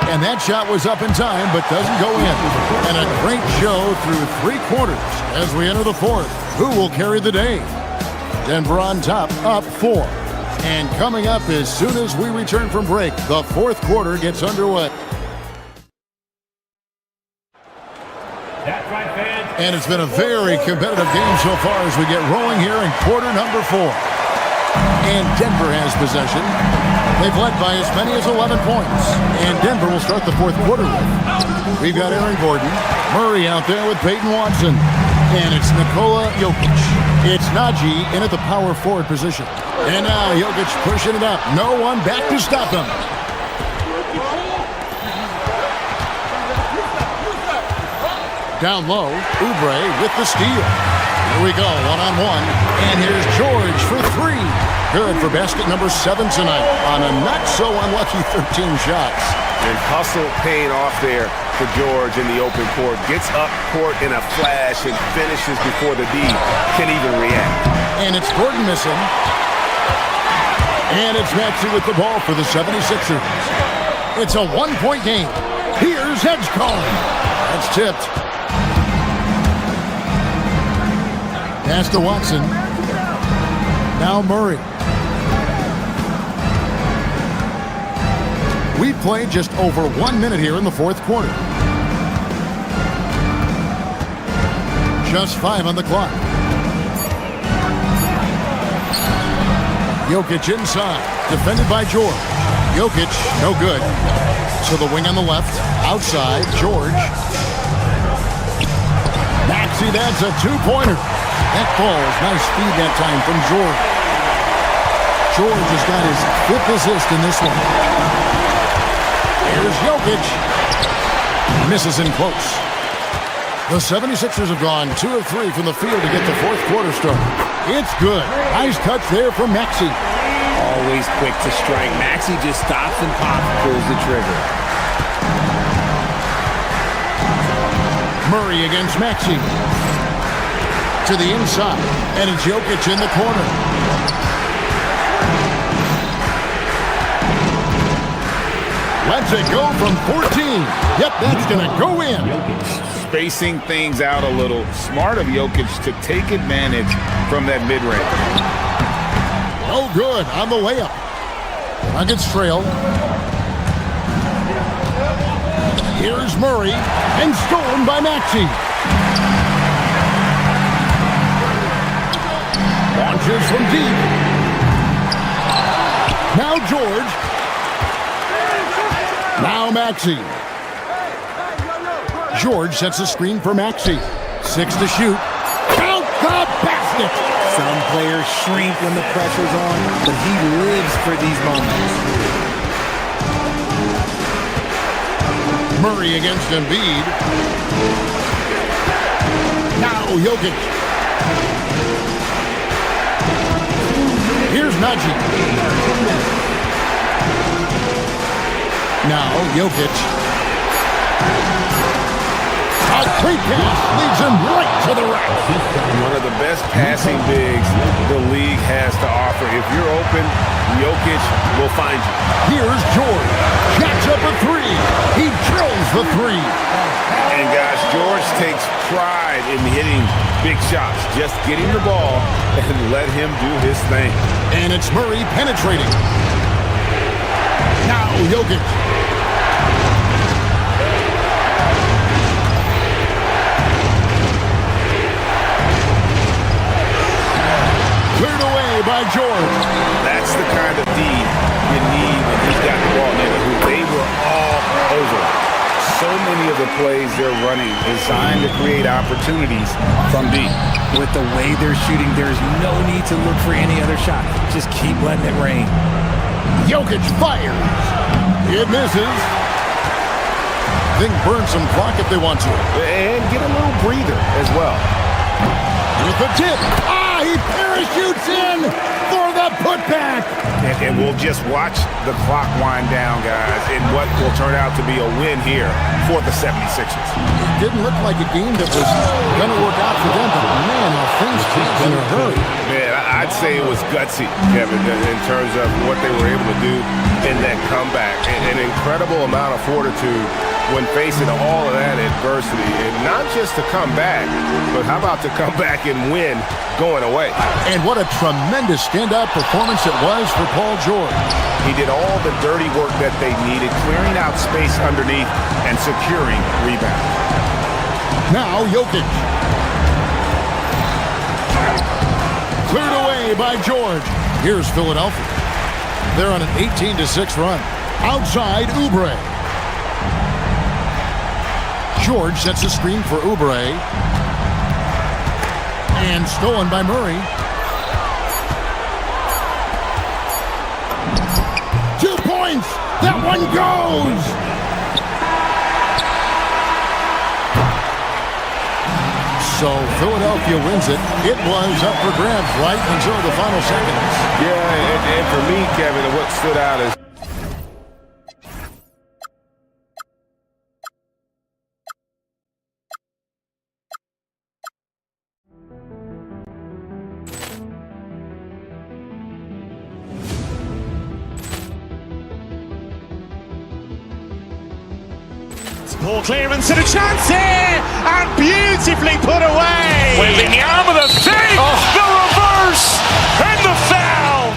And that shot was up in time, but doesn't go in. And a great show through 3 quarters as we enter the fourth. Who will carry the day? Denver on top, up 4. And coming up as soon as we return from break, the fourth quarter gets underway. And it's been a very competitive game so far as we get rolling here in quarter number 4. And Denver has possession. They've led by as many as 11 points. And Denver will start the fourth quarter with. We've got Aaron Gordon, Murray out there with Peyton Watson. And it's Nikola Jokic. It's Najee in at the power forward position. And now Jokic pushing it up. No one back to stop him. Down low, Oubre with the steal. Here we go, one-on-one. And here's George for 3. Good for basket number 7 tonight on a not-so-unlucky 13 shots. And hustle paying off there for George in the open court. Gets up court in a flash and finishes before the D can even react. And it's Gordon missing. And it's Maxey with the ball for the 76ers. It's a 1-point game. Here's Edgecombe. That's tipped. Pass to Watson. Now Murray. We've played just over 1 minute here in the fourth quarter. Just 5 on the clock. Jokic inside. Defended by George. Jokic, no good. So the wing on the left. Outside, George. Maxey, that's a 2-pointer. That falls. Nice feed that time from George. George has got his 5th assist in this one. Here's Jokic. Misses in close. The 76ers have gone 2 of 3 from the field to get the fourth quarter started. It's good. Nice touch there from Maxey. Always quick to strike. Maxey just stops and pops, pulls the trigger. Murray against Maxey. To the inside. And it's Jokic in the corner. Lets it go from 14. Yep, that's going to go in. Spacing things out a little. Smart of Jokic to take advantage from that mid-range. Oh, good on the layup. Nuggets trail. Here's Murray, and stolen by Maxey. Launches from deep. Now George. Now Maxey. George sets a screen for Maxey. 6 to shoot. Count the basket. Some players shrink when the pressure's on, but he lives for these moments. Murray against Embiid. Now Jokic. Here's Najee. Now Jokic. A quick pass leads him right to the rack. One of the best passing bigs the league has to offer. If you're open, Jokic will find you. Here's George. Jacks up a 3. He drills the 3. And guys, George takes pride in hitting big shots. Just getting the ball and let him do his thing. And it's Murray penetrating. Now Jokic. Cleared away by George. That's the kind of D you need when he's got the ball near the hoop. They were all over. So many of the plays they're running designed to create opportunities from deep. With the way they're shooting, there's no need to look for any other shot. Just keep letting it rain. Jokic fires. It misses. They can burn some clock if they want to. And get a little breather as well. With the tip. He parachutes in for the putback. And we'll just watch the clock wind down, guys, in what will turn out to be a win here for the 76ers. It didn't look like a game that was going to work out for them, but man, how things changed in a hurry. Man, I'd say it was gutsy, Kevin, in terms of what they were able to do in that comeback. An incredible amount of fortitude when facing all of that adversity. And not just to come back, but how about to come back and win going away. And what a tremendous standout performance it was for Paul George. He did all the dirty work that they needed, clearing out space underneath and securing rebounds. Now Jokic. Cleared away by George. Here's Philadelphia. They're on an 18-6 run. Outside Oubre. George sets a screen for Oubre. And stolen by Murray. 2 points. That one goes. So Philadelphia wins it. It was up for grabs right until the final seconds. Yeah, and for me, Kevin, what stood out is Ball clearance and a chance here, and beautifully put away. Wembanyama the fake, the reverse, and the foul.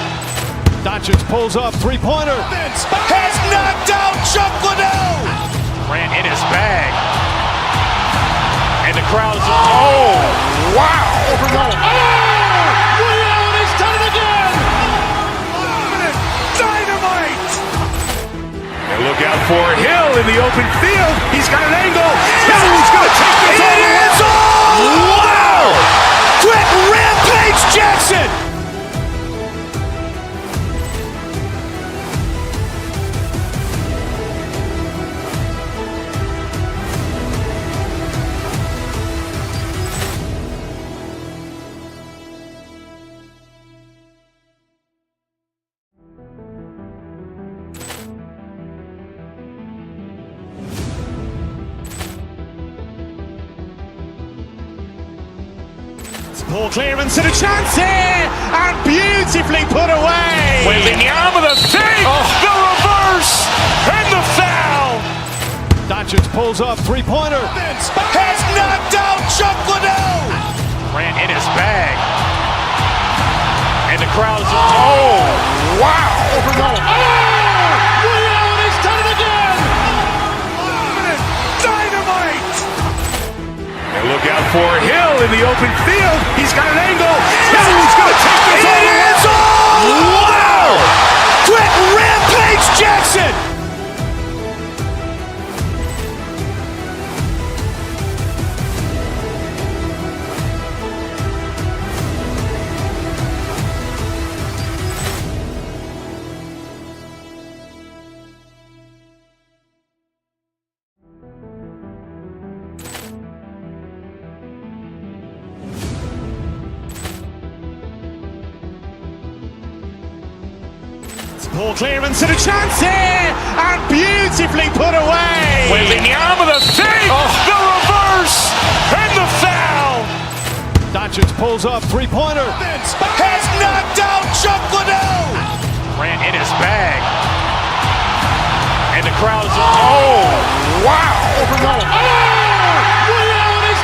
Doncic pulls up, three-pointer. Has knocked out Chuck Liddell. Ran in his bag. And the crowd is, oh, wow. Leon has done it again. Dynamite. And look out for Hill in the open field. He's got an angle. Hill's going to take this all the way. Wow. Quick Rampage Jackson. Ball clearance and a chance here, and beautifully put away. Wembanyama with a fake, the reverse, and the foul. Doncic pulls up, three-pointer. Has knocked out Chuck Liddell. Ran in his bag. And the crowd is, wow. He's done it again. Dynamite. And look out for Hill in the open field. He's got an angle. Hill's going to take this all the way. Wow. Quick rampage Jackson. Ball clearance and a chance here, and beautifully put away. Wembanyama with a fake, the reverse, and the foul. Doncic pulls up, three-pointer. Has knocked out Chuck Liddell. Ran in his bag. And the crowd is, wow. He's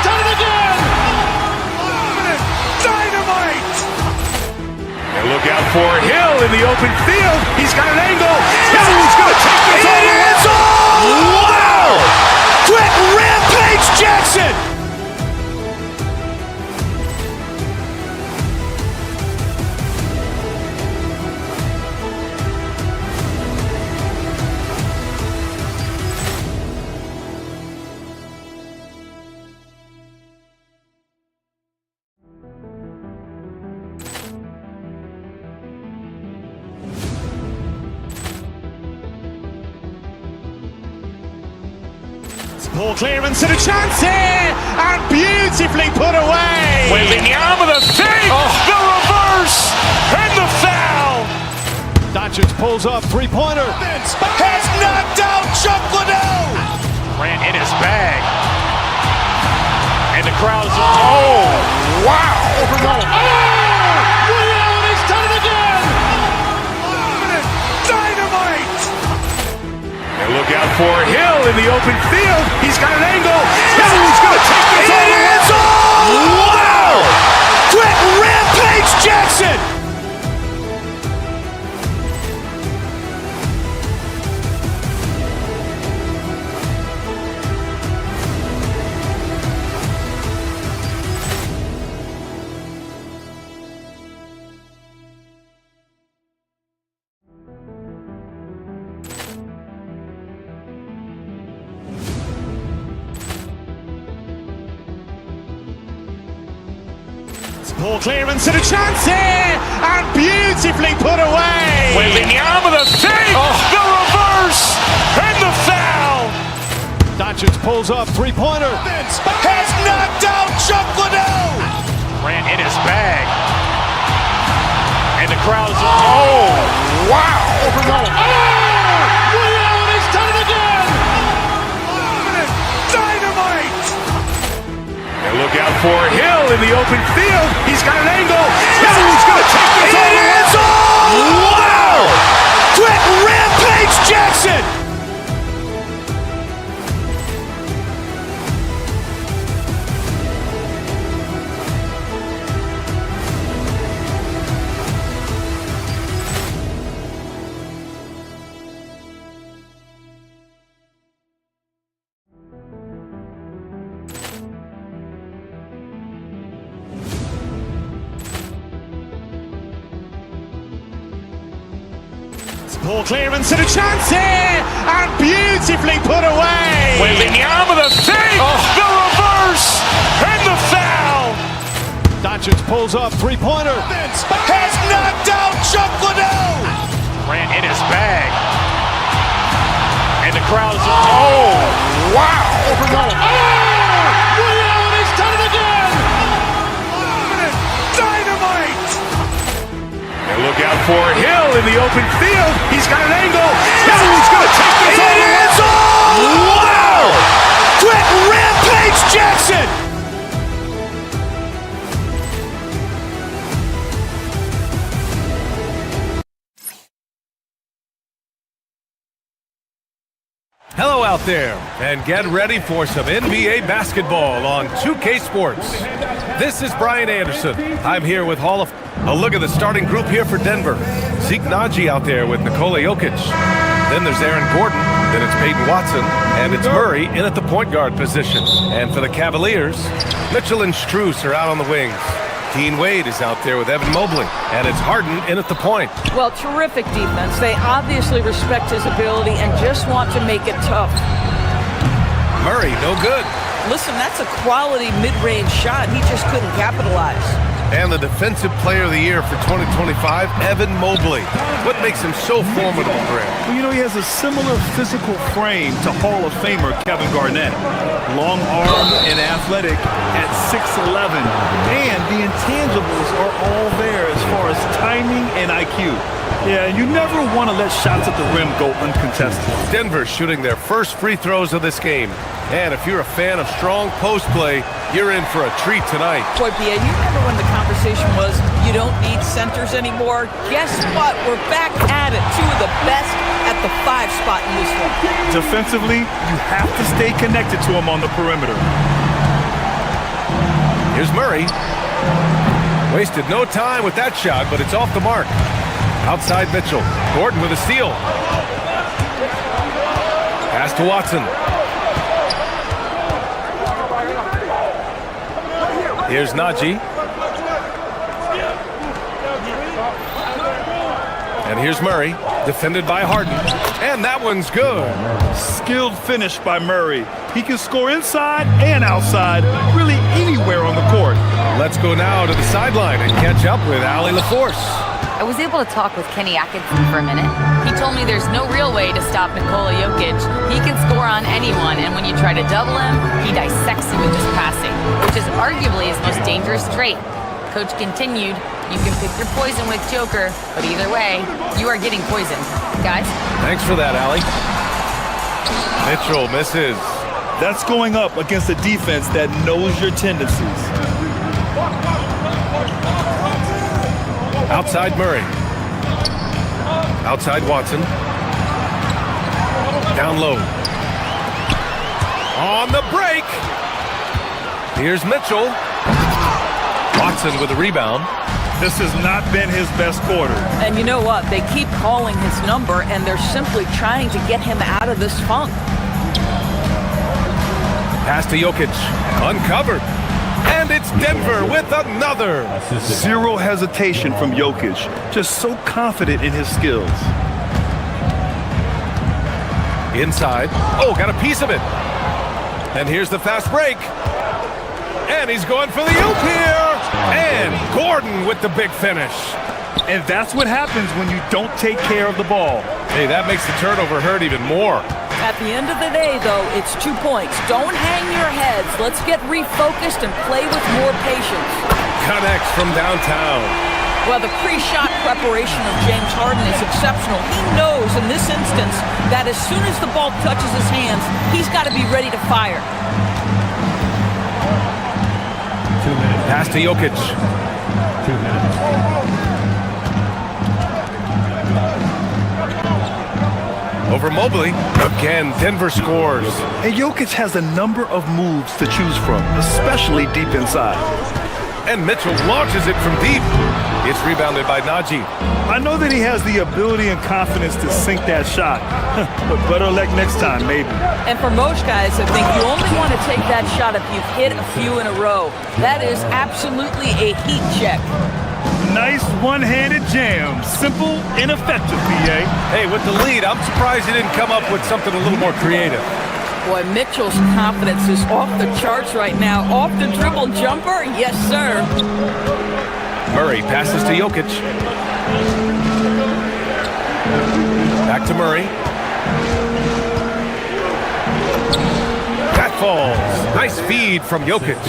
done it again. Dynamite. And look out for Hill in the open field. He's got an angle. Hill's going to take this all the way. Wow. Quick rampage Jackson. Ball clearance and a chance here, and beautifully put away. Wembanyama with a fake, the reverse, and the foul. Doncic pulls up, three-pointer. Has knocked out Chuck Liddell. Ran in his bag. And the crowd is, wow. He's done it again. Dynamite. And look out for Hill in the open field. He's got an angle. Hill's going to take this all the way. Wow. Quick rampage Jackson. Ball clearance and a chance here, and beautifully put away. Wembanyama with a fake, the reverse, and the foul. Doncic pulls up, three-pointer. Has knocked out Chuck Liddell. Ran in his bag. And the crowd is, wow. He's done it again. Dynamite. And look out for Hill in the open field. He's got an angle. Hill's going to take this all the way. Wow. Quick rampage Jackson. Ball clearance and a chance here, and beautifully put away. Wembanyama with a fake, the reverse, and the foul. Doncic pulls up, three-pointer. Has knocked out Chuck Liddell. Ran in his bag. And the crowd is, wow. He's done it again. Dynamite. And look out for Hill in the open field. He's got an angle. Hill's going to take this all the way. Wow. Quick rampage Jackson. Hello out there, and get ready for some NBA basketball on 2K Sports. This is Brian Anderson. I'm here with a look at the starting group here for Denver. Zeke Naji out there with Nikola Jokic. Then there's Aaron Gordon. Then it's Peyton Watson. And it's Murray in at the point guard position. And for the Cavaliers, Mitchell and Strus are out on the wings. Dean Wade is out there with Evan Mobley, and it's Harden in at the point. Well, terrific defense. They obviously respect his ability and just want to make it tough. Murray, no good. Listen, that's a quality mid-range shot. He just couldn't capitalize. And the Defensive Player of the Year for 2025, Evan Mobley. What makes him so formidable, Grant? Well, you know, he has a similar physical frame to Hall of Famer Kevin Garnett. Long arm and athletic at 6'11". And the intangibles are all there as far as timing and IQ. Yeah, you never want to let shots at the rim go uncontested. Denver shooting their first free throws of this game. And if you're a fan of strong post play, you're in for a treat tonight. Boy, Pierre, you remember when the conversation was you don't need centers anymore? Guess what? We're back at it. Two of the best at the 5 spot in this one. Defensively, you have to stay connected to him on the perimeter. Here's Murray. Wasted no time with that shot, but it's off the mark. Outside Mitchell. Gordon with a steal. Pass to Watson. Here's Naji. And here's Murray, defended by Harden. And that one's good. Skilled finish by Murray. He can score inside and outside, really anywhere on the court. Let's go now to the sideline and catch up with Allie LaForce. I was able to talk with Kenny Atkinson for a minute. He told me there's no real way to stop Nikola Jokic. He can score on anyone, and when you try to double him, he dissects you with just passing, which is arguably his most dangerous trait. Coach continued, you can pick your poison with Joker, but either way, you are getting poisoned. Guys? Thanks for that, Allie. Mitchell misses. That's going up against a defense that knows your tendencies. Outside Murray. Outside Watson. Down low. On the break. Here's Mitchell. Watson with a rebound. This has not been his best quarter. And you know what? They keep calling his number, and they're simply trying to get him out of this funk. Pass to Jokic. Uncovered. And it's Denver with another. Zero hesitation from Jokic. Just so confident in his skills. Inside. Oh, got a piece of it. And here's the fast break. And he's going for the oop here. And Gordon with the big finish. And that's what happens when you don't take care of the ball. Hey, that makes the turnover hurt even more. At the end of the day, though, it's 2 points. Don't hang your heads. Let's get refocused and play with more patience. Connects from downtown. Well, the pre-shot preparation of James Harden is exceptional. He knows in this instance that as soon as the ball touches his hands, he's got to be ready to fire. Pass to Jokic. 2 minutes. Over Mobley. Again, Denver scores. And Jokic has a number of moves to choose from, especially deep inside. And Mitchell launches it from deep. It's rebounded by Naji. I know that he has the ability and confidence to sink that shot, but better luck next time, maybe. And for most guys, I think you only want to take that shot if you've hit a few in a row. That is absolutely a heat check. Nice one-handed jam. Simple and effective, PA. Hey, with the lead, I'm surprised he didn't come up with something a little more creative. Boy, Mitchell's confidence is off the charts right now. Off the dribble jumper? Yes, sir. Murray passes to Jokic. Back to Murray. That falls. Nice feed from Jokic.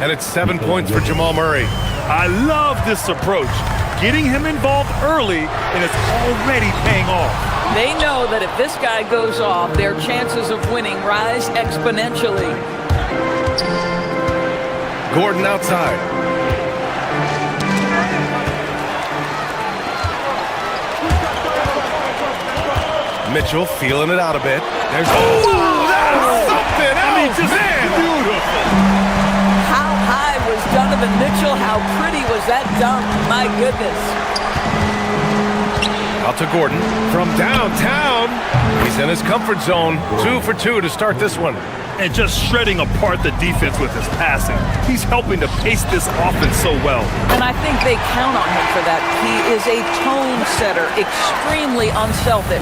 And it's 7 points for Jamal Murray. I love this approach. Getting him involved early, and it's already paying off. They know that if this guy goes off, their chances of winning rise exponentially. Gordon outside. Mitchell feeling it out a bit. There's that's something else, man. Beautiful. How high was Donovan Mitchell? How pretty was that dunk? My goodness. Out to Gordon from downtown. He's in his comfort zone. 2 for 2 to start this one. And just shredding apart the defense with his passing. He's helping to pace this offense so well. And I think they count on him for that. He is a tone setter, extremely unselfish.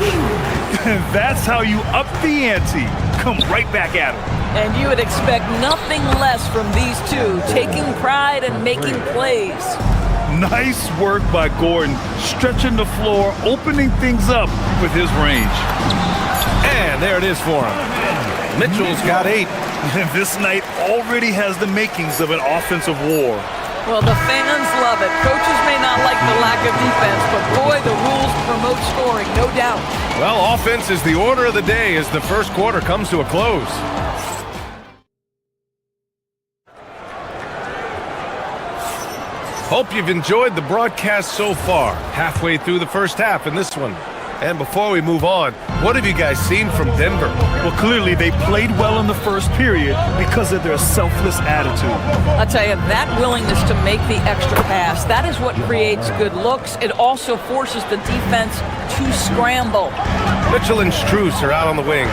That's how you up the ante. Come right back at him. And you would expect nothing less from these two, taking pride and making plays. Nice work by Gordon, stretching the floor, opening things up with his range. And there it is for him. Mitchell's got 8. And this night already has the makings of an offensive war. Well, the fans love it. Coaches may not like the lack of defense, but boy, the rules promote scoring, no doubt. Well, offense is the order of the day as the first quarter comes to a close. Hope you've enjoyed the broadcast so far. Halfway through the first half in this one. And before we move on, what have you guys seen from Denver? Well, clearly they played well in the first period because of their selfless attitude. I'll tell you, that willingness to make the extra pass, that is what creates good looks. It also forces the defense to scramble. Mitchell and Strus are out on the wings.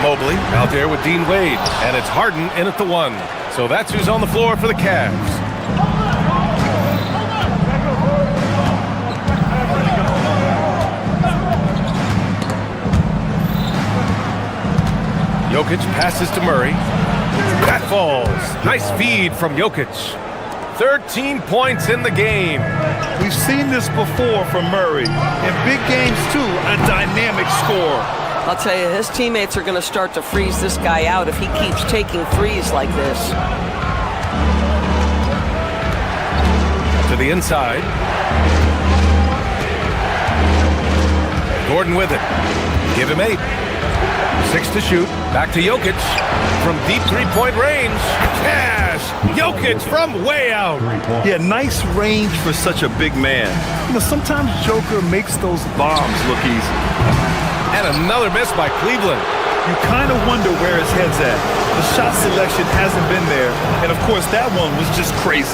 Mobley out there with Dean Wade. And it's Harden in at the 1. So that's who's on the floor for the Cavs. Jokic passes to Murray. That falls. Nice feed from Jokic. 13 points in the game. We've seen this before from Murray. In big games, too, a dynamic score. I'll tell you, his teammates are going to start to freeze this guy out if he keeps taking threes like this. To the inside. Gordon with it. Give him 8. 6 to shoot. Back to Jokic. From deep three-point range. Cash! Jokic from way out. Yeah, nice range for such a big man. You know, sometimes Joker makes those bombs look easy. And another miss by Cleveland. You kind of wonder where his head's at. The shot selection hasn't been there. And, of course, that one was just crazy.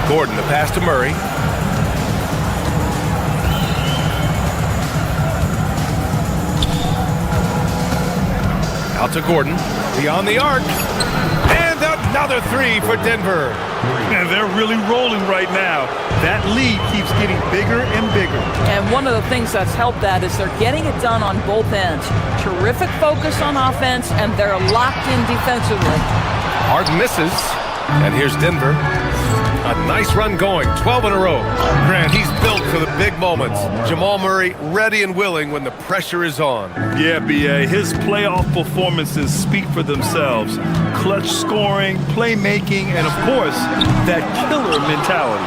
Gordon, the pass to Murray. Out to Gordon, beyond the arc, and another 3 for Denver. And they're really rolling right now. That lead keeps getting bigger and bigger. And one of the things that's helped that is they're getting it done on both ends. Terrific focus on offense, and they're locked in defensively. Harden misses, and here's Denver. A nice run going, 12 in a row. Grant, he's built for the big moments. Jamal Murray ready and willing when the pressure is on. Yeah, B.A., his playoff performances speak for themselves. Clutch scoring, playmaking, and of course, that killer mentality.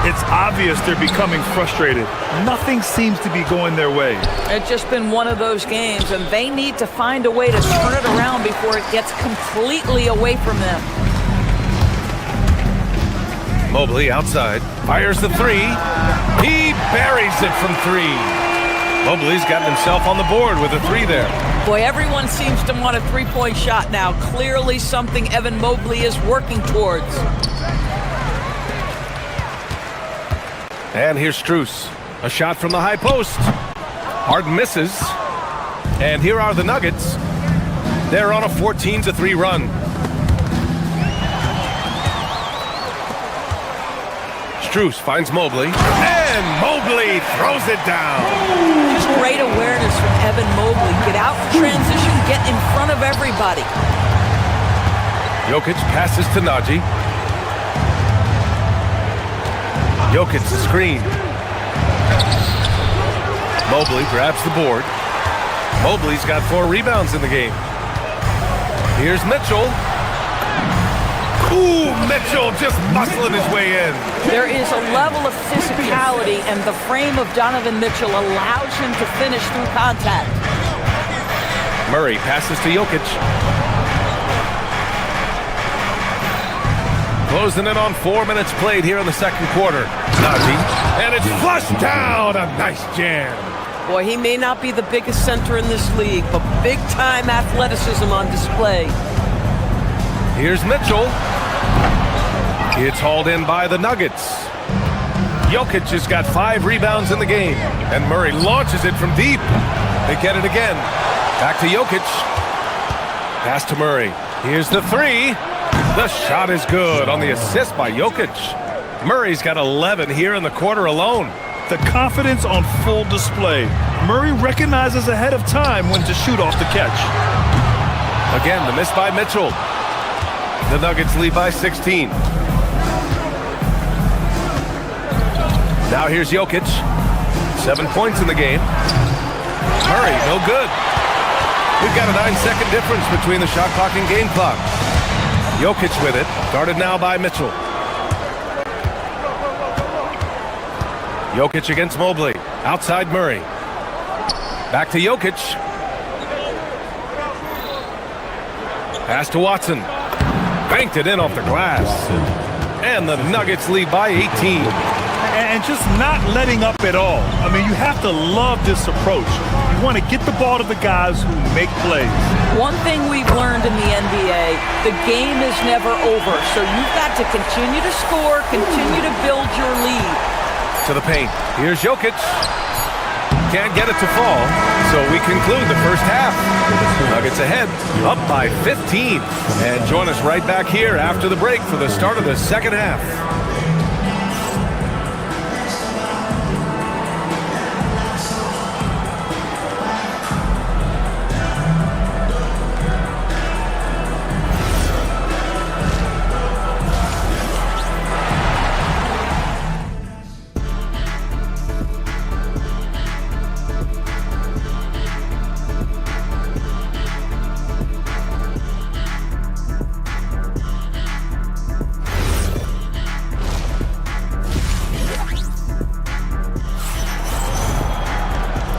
It's obvious they're becoming frustrated. Nothing seems to be going their way. It's just been one of those games, and they need to find a way to turn it around before it gets completely away from them. Mobley outside, fires the 3. He buries it from 3. Mobley's gotten himself on the board with a 3 there. Boy, everyone seems to want a three-point shot now. Clearly something Evan Mobley is working towards. And here's Strus. A shot from the high post. Harden misses. And here are the Nuggets. They're on a 14-3 run. Strus finds Mobley, and Mobley throws it down. Just great awareness from Evan Mobley. Get out in transition, get in front of everybody. Jokic passes to Najee. Jokic the screen. Mobley grabs the board. Mobley's got 4 rebounds in the game. Here's Mitchell. Ooh, Mitchell just muscling his way in. There is a level of physicality, and the frame of Donovan Mitchell allows him to finish through contact. Murray passes to Jokic. Closing in on 4 minutes played here in the second quarter. Najee, and it's flushed down. A nice jam. Boy, he may not be the biggest center in this league, but big-time athleticism on display. Here's Mitchell. It's hauled in by the Nuggets. Jokic has got 5 rebounds in the game, and Murray launches it from deep. They get it again. Back to Jokic. Pass to Murray. Here's the 3. The shot is good on the assist by Jokic. Murray's got 11 here in the quarter alone. The confidence on full display. Murray recognizes ahead of time when to shoot off the catch. Again, the miss by Mitchell. The Nuggets lead by 16. Now here's Jokic. 7 points in the game. Murray, no good. We've got a 9-second difference between the shot clock and game clock. Jokic with it, guarded now by Mitchell. Jokic against Mobley. Outside Murray. Back to Jokic. Pass to Watson. Banked it in off the glass. And the Nuggets lead by 18. And just not letting up at all. I mean, you have to love this approach. You want to get the ball to the guys who make plays. One thing we've learned in the NBA, the game is never over. So you've got to continue to score, continue to build your lead. To the paint. Here's Jokic. Can't get it to fall, so we conclude the first half. Nuggets ahead, up by 15. And join us right back here after the break for the start of the second half.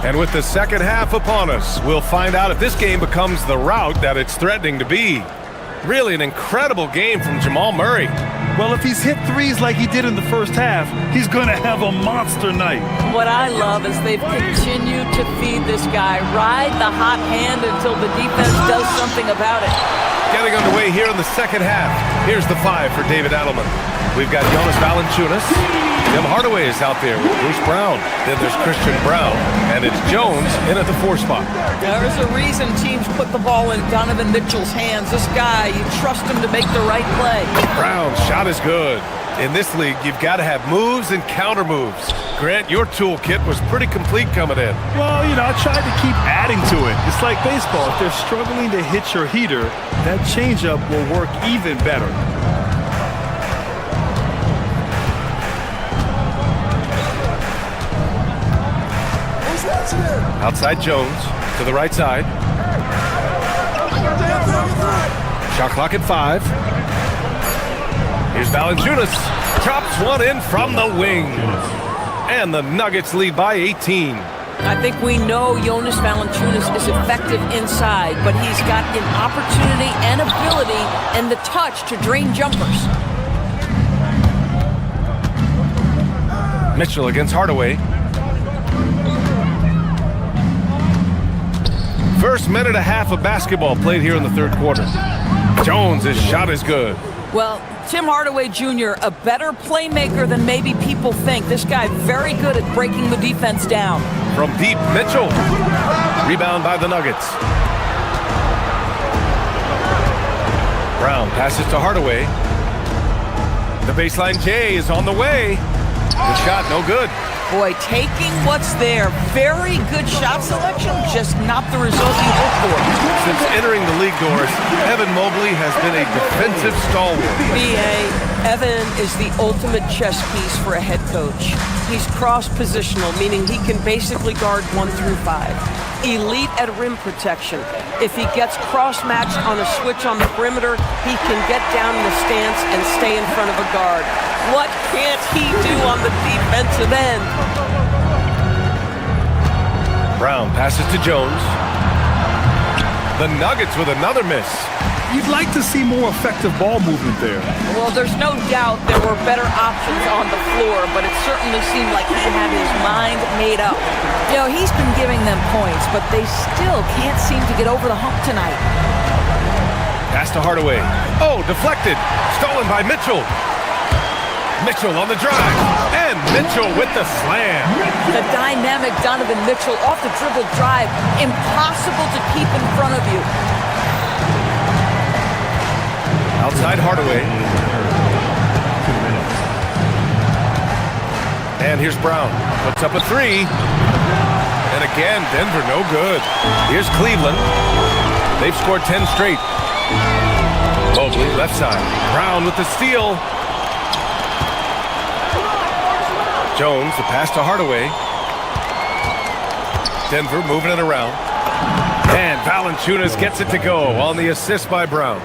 And with the second half upon us, we'll find out if this game becomes the rout that it's threatening to be. Really an incredible game from Jamal Murray. Well, if he's hit threes like he did in the first half, he's going to have a monster night. What I love is they've continued to feed this guy. Ride the hot hand until the defense does something about it. Getting underway here in the second half. Here's the 5 for David Adelman. We've got Jonas Valanciunas. Tim Hardaway is out there with Bruce Brown. Then there's Christian Brown. And it's Jones in at the 4 spot. There's a reason teams put the ball in Donovan Mitchell's hands. This guy, you trust him to make the right play. Brown's shot is good. In this league, you've got to have moves and counter moves. Grant, your toolkit was pretty complete coming in. Well, you know, I tried to keep adding to it. It's like baseball. If they're struggling to hit your heater, that changeup will work even better. Outside Jones to the right side. Shot clock at 5. Here's Valanciunas. Chops one in from the wing. And the Nuggets lead by 18. I think we know Jonas Valanciunas is effective inside, but he's got an opportunity and ability and the touch to drain jumpers. Mitchell against Hardaway. First minute and a half of basketball played here in the third quarter. Jones, his shot is good. Well, Tim Hardaway Jr., a better playmaker than maybe people think. This guy very good at breaking the defense down. From deep, Mitchell. Rebound by the Nuggets. Brown passes to Hardaway. The baseline J is on the way. The shot, no good. Boy, taking what's there. Very good shot selection, just not the result you hope for. Since entering the league doors, Evan Mobley has been a defensive stalwart. B.A., Evan is the ultimate chess piece for a head coach. He's cross-positional, meaning he can basically guard 1 through 5. Elite at rim protection. If he gets cross-matched on a switch on the perimeter, he can get down in the stance and stay in front of a guard. What can't he do on the defensive end? Brown passes to Jones. The Nuggets with another miss. You'd like to see more effective ball movement there. Well, there's no doubt there were better options on the floor, but it certainly seemed like he had his mind made up. You know, he's been giving them points, but they still can't seem to get over the hump tonight. Pass to Hardaway. Oh, deflected. Stolen by Mitchell. Mitchell on the drive. And Mitchell with the slam. The dynamic Donovan Mitchell off the dribble drive. Impossible to keep in front of you. Outside Hardaway. And here's Brown. Puts up a three. And again, Denver no good. Here's Cleveland. They've scored 10 straight. Mobley, left side. Brown with the steal. Jones, the pass to Hardaway. Denver moving it around. And Valanciunas gets it to go on the assist by Brown.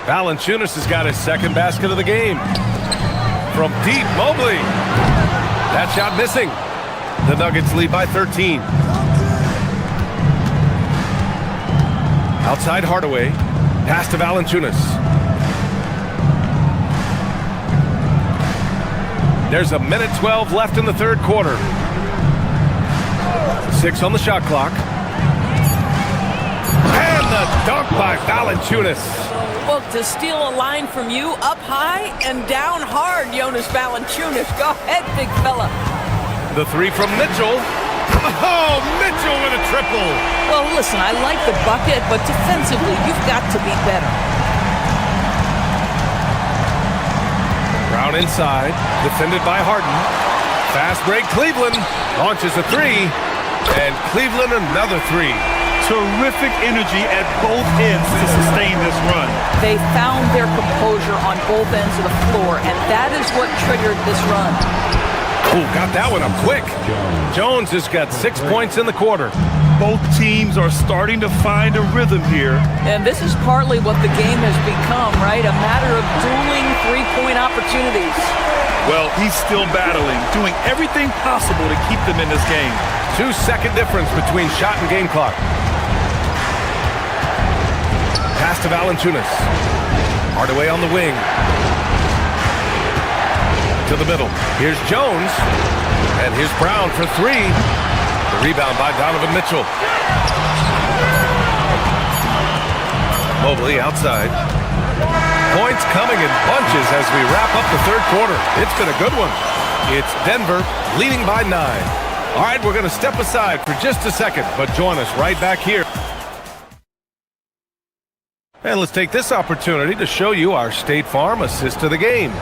Valanciunas has got his second basket of the game. From deep, Mobley. That shot missing. The Nuggets lead by 13. Outside Hardaway. Pass to Valanciunas. There's a minute 12 left in the third quarter. 6 on the shot clock. And the dunk by Valanciunas. Well, to steal a line from you, up high and down hard, Jonas Valanciunas. Go ahead, big fella. The three from Mitchell. Oh, Mitchell with a triple. Well, listen, I like the bucket, but defensively, you've got to be better. Brown inside, defended by Harden. Fast break, Cleveland launches a three, and Cleveland another three. Terrific energy at both ends to sustain this run. They found their composure on both ends of the floor, and that is what triggered this run. Oh, got that one up quick. Jones has got 6 points in the quarter. Both teams are starting to find a rhythm here. And this is partly what the game has become, right? A matter of dueling three-point opportunities. Well, he's still battling, doing everything possible to keep them in this game. 2-second difference between shot and game clock. Pass to Valanciunas. Hardaway on the wing. To the middle. Here's Jones. And here's Brown for three. The rebound by Donovan Mitchell. Mobley outside. Points coming in bunches as we wrap up the third quarter. It's been a good one. It's Denver leading by 9. All right, we're going to step aside for just a second, but join us right back here. And let's take this opportunity to show you our State Farm assist to the game.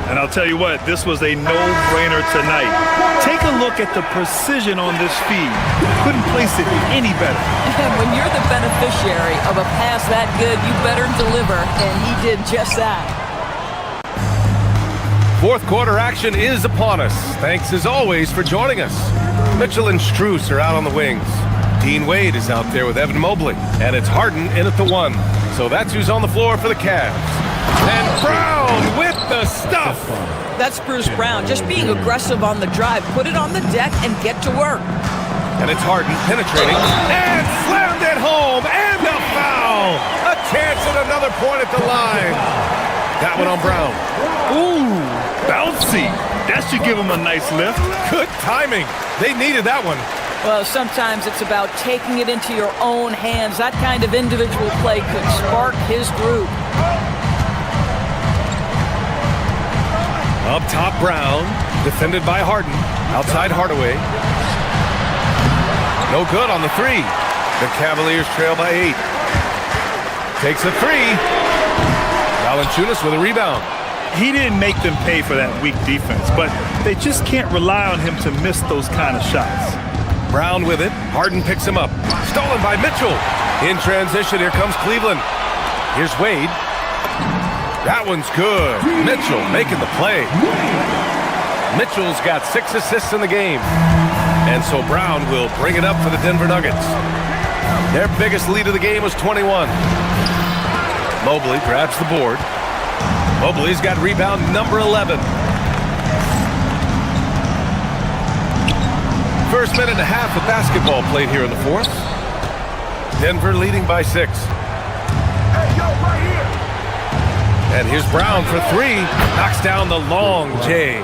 And I'll tell you what, this was a no-brainer tonight. Take a look at the precision on this feed. Couldn't place it any better. And when you're the beneficiary of a pass that good, you better deliver, and he did just that. Fourth quarter action is upon us. Thanks as always for joining us. Mitchell and Strus are out on the wings. Dean Wade is out there with Evan Mobley. And it's Harden in at the 1. So that's who's on the floor for the Cavs. And Brown with the stuff. That's Bruce Brown, just being aggressive on the drive. Put it on the deck and get to work. And it's Harden penetrating and slammed it home, and a foul. A chance at another point at the line. That one on Brown. Ooh, bouncy. That should give him a nice lift. Good timing. They needed that one. Well, sometimes it's about taking it into your own hands. That kind of individual play could spark his group. Up top, Brown, defended by Harden. Outside Hardaway. No good on the three. The Cavaliers trail by 8. Takes a three. Valanciunas with a rebound. He didn't make them pay for that weak defense, but they just can't rely on him to miss those kind of shots. Brown with it. Harden picks him up. Stolen by Mitchell. In transition, here comes Cleveland. Here's Wade. That one's good. Mitchell making the play. Mitchell's got 6 assists in the game. And so Brown will bring it up for the Denver Nuggets. Their biggest lead of the game was 21. Mobley grabs the board. Mobley's got rebound number 11. First minute and a half of basketball played here in the fourth. Denver leading by 6. And here's Brown for three. Knocks down the long J.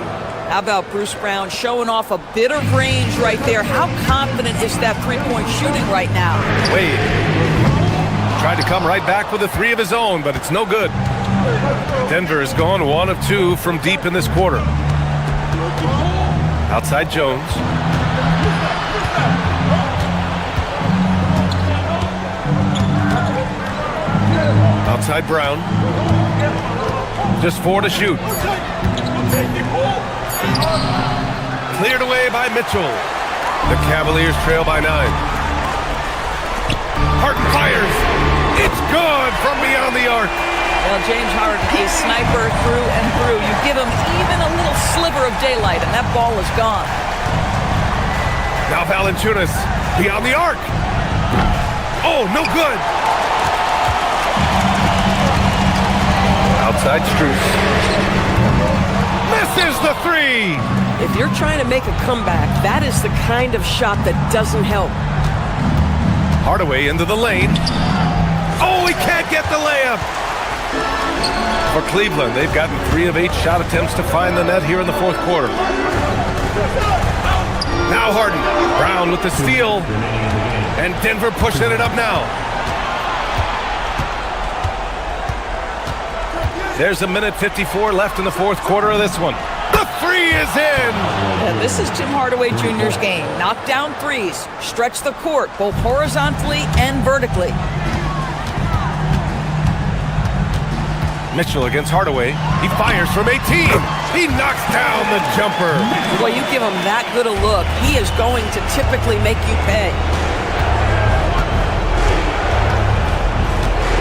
How about Bruce Brown showing off a bit of range right there? How confident is that three-point shooting right now? Wade tried to come right back with a three of his own, but it's no good. Denver has gone 1 of 2 from deep in this quarter. Outside Jones. Outside Brown. Just 4 to shoot. Cleared away by Mitchell. The Cavaliers trail by 9. Harden fires. It's good from beyond the arc. Well, James Harden, a sniper through and through. You give him even a little sliver of daylight, and that ball is gone. Now Valanciunas beyond the arc. Oh, no good. Outside Strus. Misses the three. If you're trying to make a comeback, that is the kind of shot that doesn't help. Hardaway into the lane. Oh, he can't get the layup. For Cleveland, they've gotten 3 of 8 shot attempts to find the net here in the fourth quarter. Now Harden. Brown with the steal. And Denver pushing it up now. There's a minute 54 left in the fourth quarter of this one. The three is in! And this is Tim Hardaway Jr.'s game. Knock down threes, stretch the court, both horizontally and vertically. Mitchell against Hardaway. He fires from 18. He knocks down the jumper. Well, you give him that good a look, he is going to typically make you pay.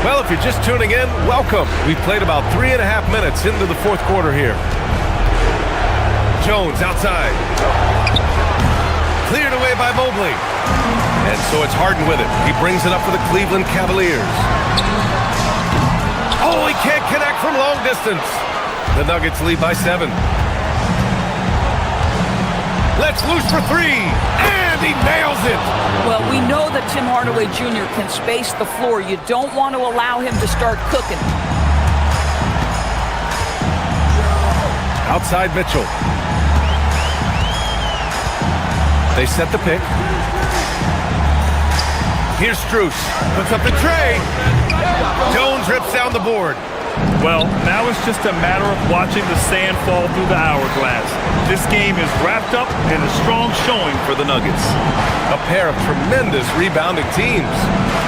Well, if you're just tuning in, welcome. We've played about 3.5 minutes into the fourth quarter here. Jones outside. Cleared away by Mobley. And so it's Harden with it. He brings it up for the Cleveland Cavaliers. Oh, he can't connect from long distance. The Nuggets lead by 7. Let's loose for 3. And he nails it. Well, we know that Tim Hardaway Jr. can space the floor. You don't want to allow him to start cooking. Outside Mitchell. They set the pick. Here's Strus. Puts up the tray. Jones rips down the board. Well, now it's just a matter of watching the sand fall through the hourglass. This game is wrapped up in a strong showing for the Nuggets. A pair of tremendous rebounding teams.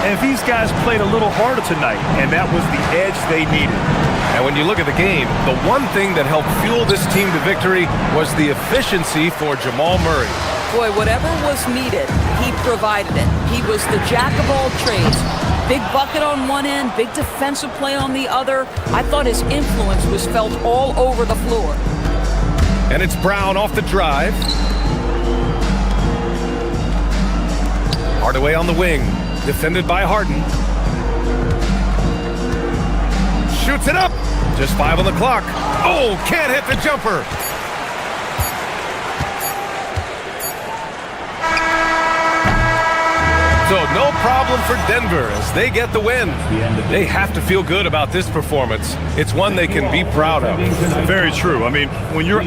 And these guys played a little harder tonight, and that was the edge they needed. And when you look at the game, the one thing that helped fuel this team to victory was the efficiency for Jamal Murray. Boy, whatever was needed, he provided it. He was the jack of all trades. Big bucket on one end, big defensive play on the other. I thought his influence was felt all over the floor. And it's Brown off the drive. Hardaway on the wing, defended by Harden. Shoots it up. Just 5 on the clock. Oh, can't hit the jumper. So no problem for Denver as they get the win. They have to feel good about this performance. It's one they can be proud of. Very true. I mean, when you're...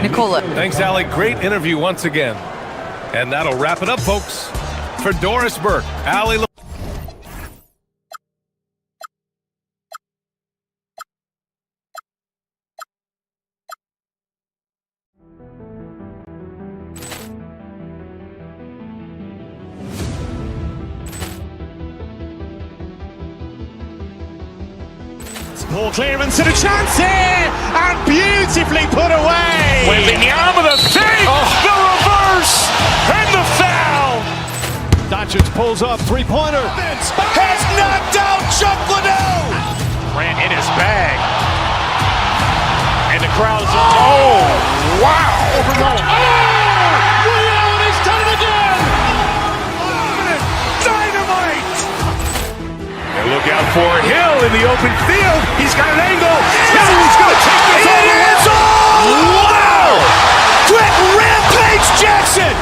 Nicola. Thanks, Allie. Great interview once again. And that'll wrap it up, folks. For Doris Burke, Allie... Ball clearance and a chance here, and beautifully put away. Wembanyama the fake, the reverse, and the foul. Doncic pulls up, three-pointer. Has knocked out Chuck Liddell. Ran in his bag. And the crowd is, oh, wow. Rio, and he's done it again. Dynamite. And look out for Hill in the open field. He's got an angle. He's going to take this all the way. Wow! Quick Rampage Jackson.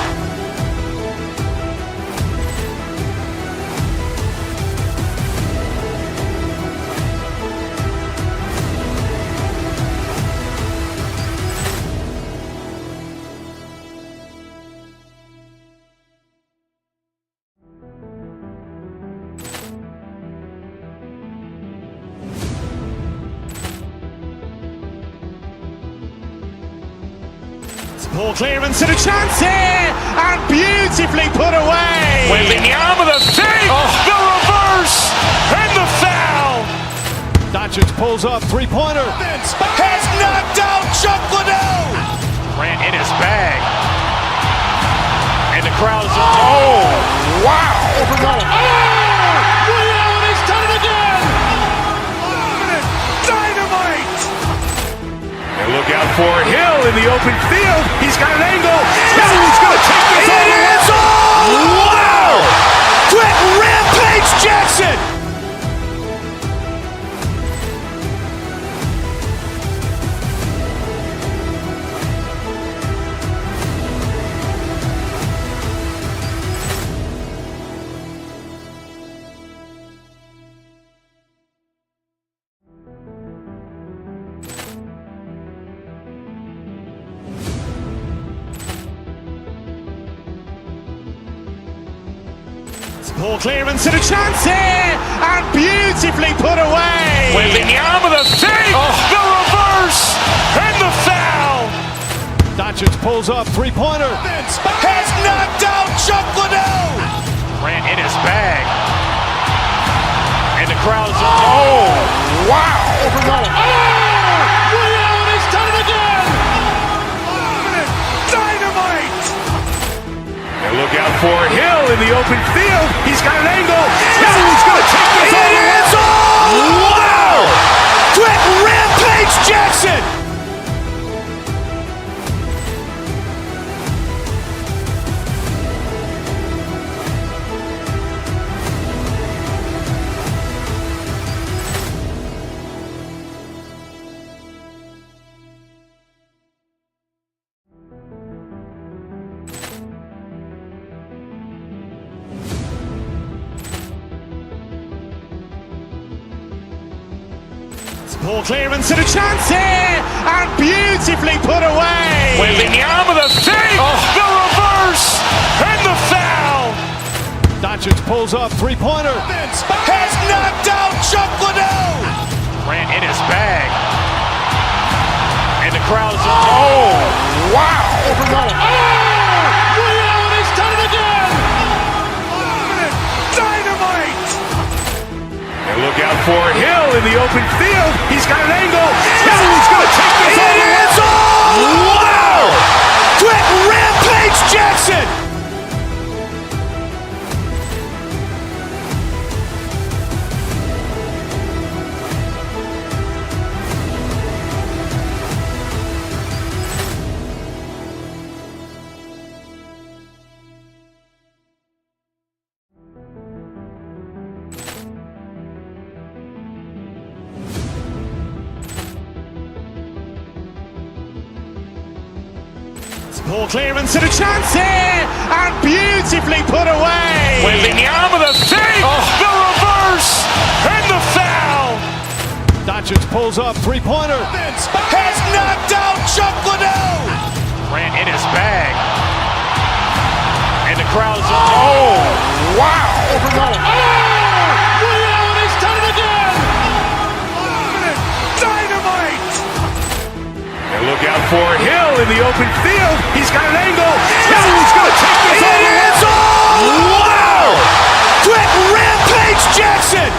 Ball clearance and a chance here, and beautifully put away. Wembanyama the fake, the reverse, and the foul. Doncic pulls up, three-pointer. Has knocked out Chuck Liddell. Grant in his bag. And the crowd is, oh, wow. He's done it again. Dynamite. And look out for Hill in the open field. He's got an angle. He's going to take this all the way. Wow! Quick Rampage Jackson. Ball clearance and a chance here, and beautifully put away. Wembanyama the fake, the reverse, and the foul. Doncic pulls up, three-pointer. Has knocked out Chuck Liddell. Grant in his bag. And the crowd is, oh, wow. He's done it again. Dynamite. And look out for Hill in the open field. He's got an angle. He's going to take this all the way. Wow! Quick Rampage Jackson. Ball clearance and a chance here, and beautifully put away. Wembanyama the fake, the reverse, and the foul. Doncic pulls up, three-pointer. Has knocked out Chuck Liddell. Grant in his bag. And the crowd is, oh, wow. He's done it again. Dynamite. And look out for Hill in the open field. He's got an angle. He's going to take this all the way. Wow! Quick Rampage Jackson. Ball clearance and a chance here, and beautifully put away. Wembanyama the fake, the reverse, and the foul. Doncic pulls up, three-pointer. Has knocked out Chuck Liddell. Grant in his bag. And the crowd is, oh, wow. He's done it again. Dynamite. And look out for Hill in the open field. He's got an angle. He's going to take this all the way. Wow! Quick Rampage Jackson.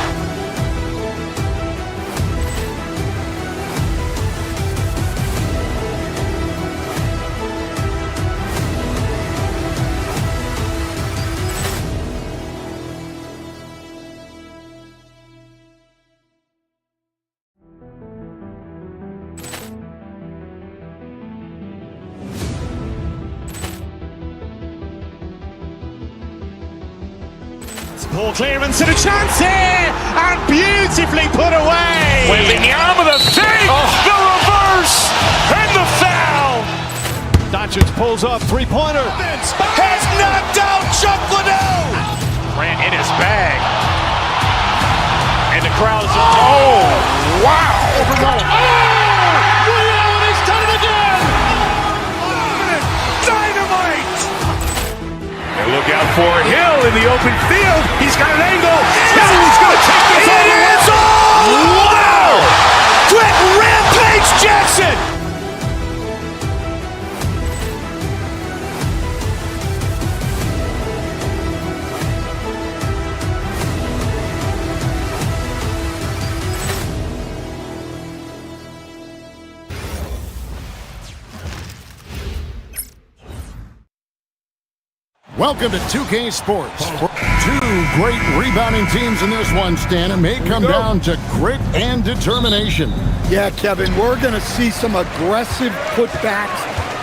Ball clearance and a chance here, and beautifully put away. Wembanyama the fake, the reverse, and the foul. Doncic pulls up, three-pointer. Has knocked out Chuck Liddell. Grant in his bag. And the crowd is, oh, wow. He's done it again. Dynamite. And look out for Hill in the open field. He's got an angle. He's going to take this all the way. Wow! Quick Rampage Jackson. Welcome to 2K Sports. Two great rebounding teams in this one, Stan. It may come down to grit and determination. Yeah, Kevin, we're going to see some aggressive putbacks,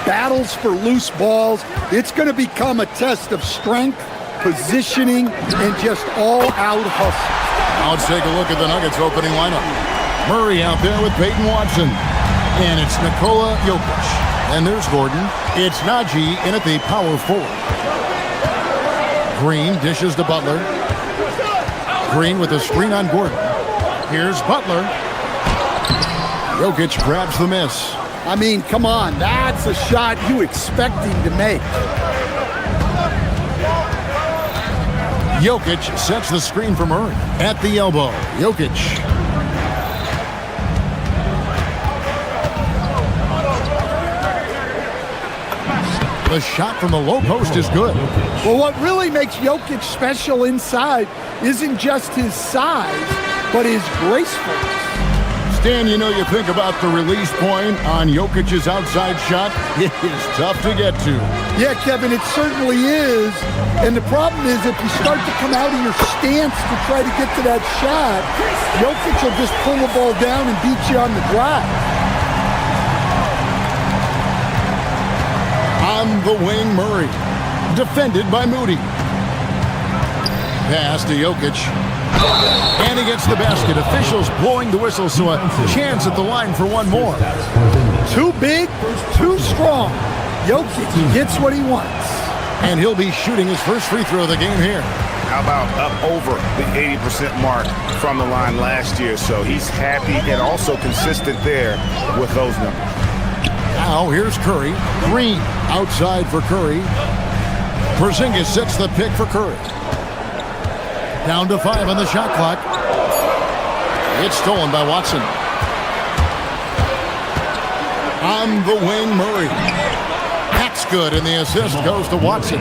battles for loose balls. It's going to become a test of strength, positioning, and just all-out hustle. Now let's take a look at the Nuggets opening lineup. Murray out there with Peyton Watson. And it's Nikola Jokic. And there's Gordon. It's Najee in at the power forward. Green dishes to Butler. Green with a screen on Gordon. Here's Butler. Jokic grabs the miss. I mean, come on. That's a shot you expect him to make. Jokic sets the screen for Murray. At the elbow, Jokic. The shot from the low post is good. Well, what really makes Jokic special inside isn't just his size, but his gracefulness. Stan, you know, you think about the release point on Jokic's outside shot. It is tough to get to. Yeah, Kevin, it certainly is. And the problem is if you start to come out of your stance to try to get to that shot, Jokic will just pull the ball down and beat you on the drive. On the wing, Murray. Defended by Moody. Pass to Jokic. And he gets the basket. Officials blowing the whistle, so a chance at the line for one more. Too big, too strong. Jokic gets what he wants. And he'll be shooting his first free throw of the game here. How about up over the 80% mark from the line last year? So he's happy and also consistent there with those numbers. Now here's Curry. Green outside for Curry. Porzingis sets the pick for Curry. Down to 5 on the shot clock. It's stolen by Watson. On the wing, Murray. That's good, and the assist goes to Watson.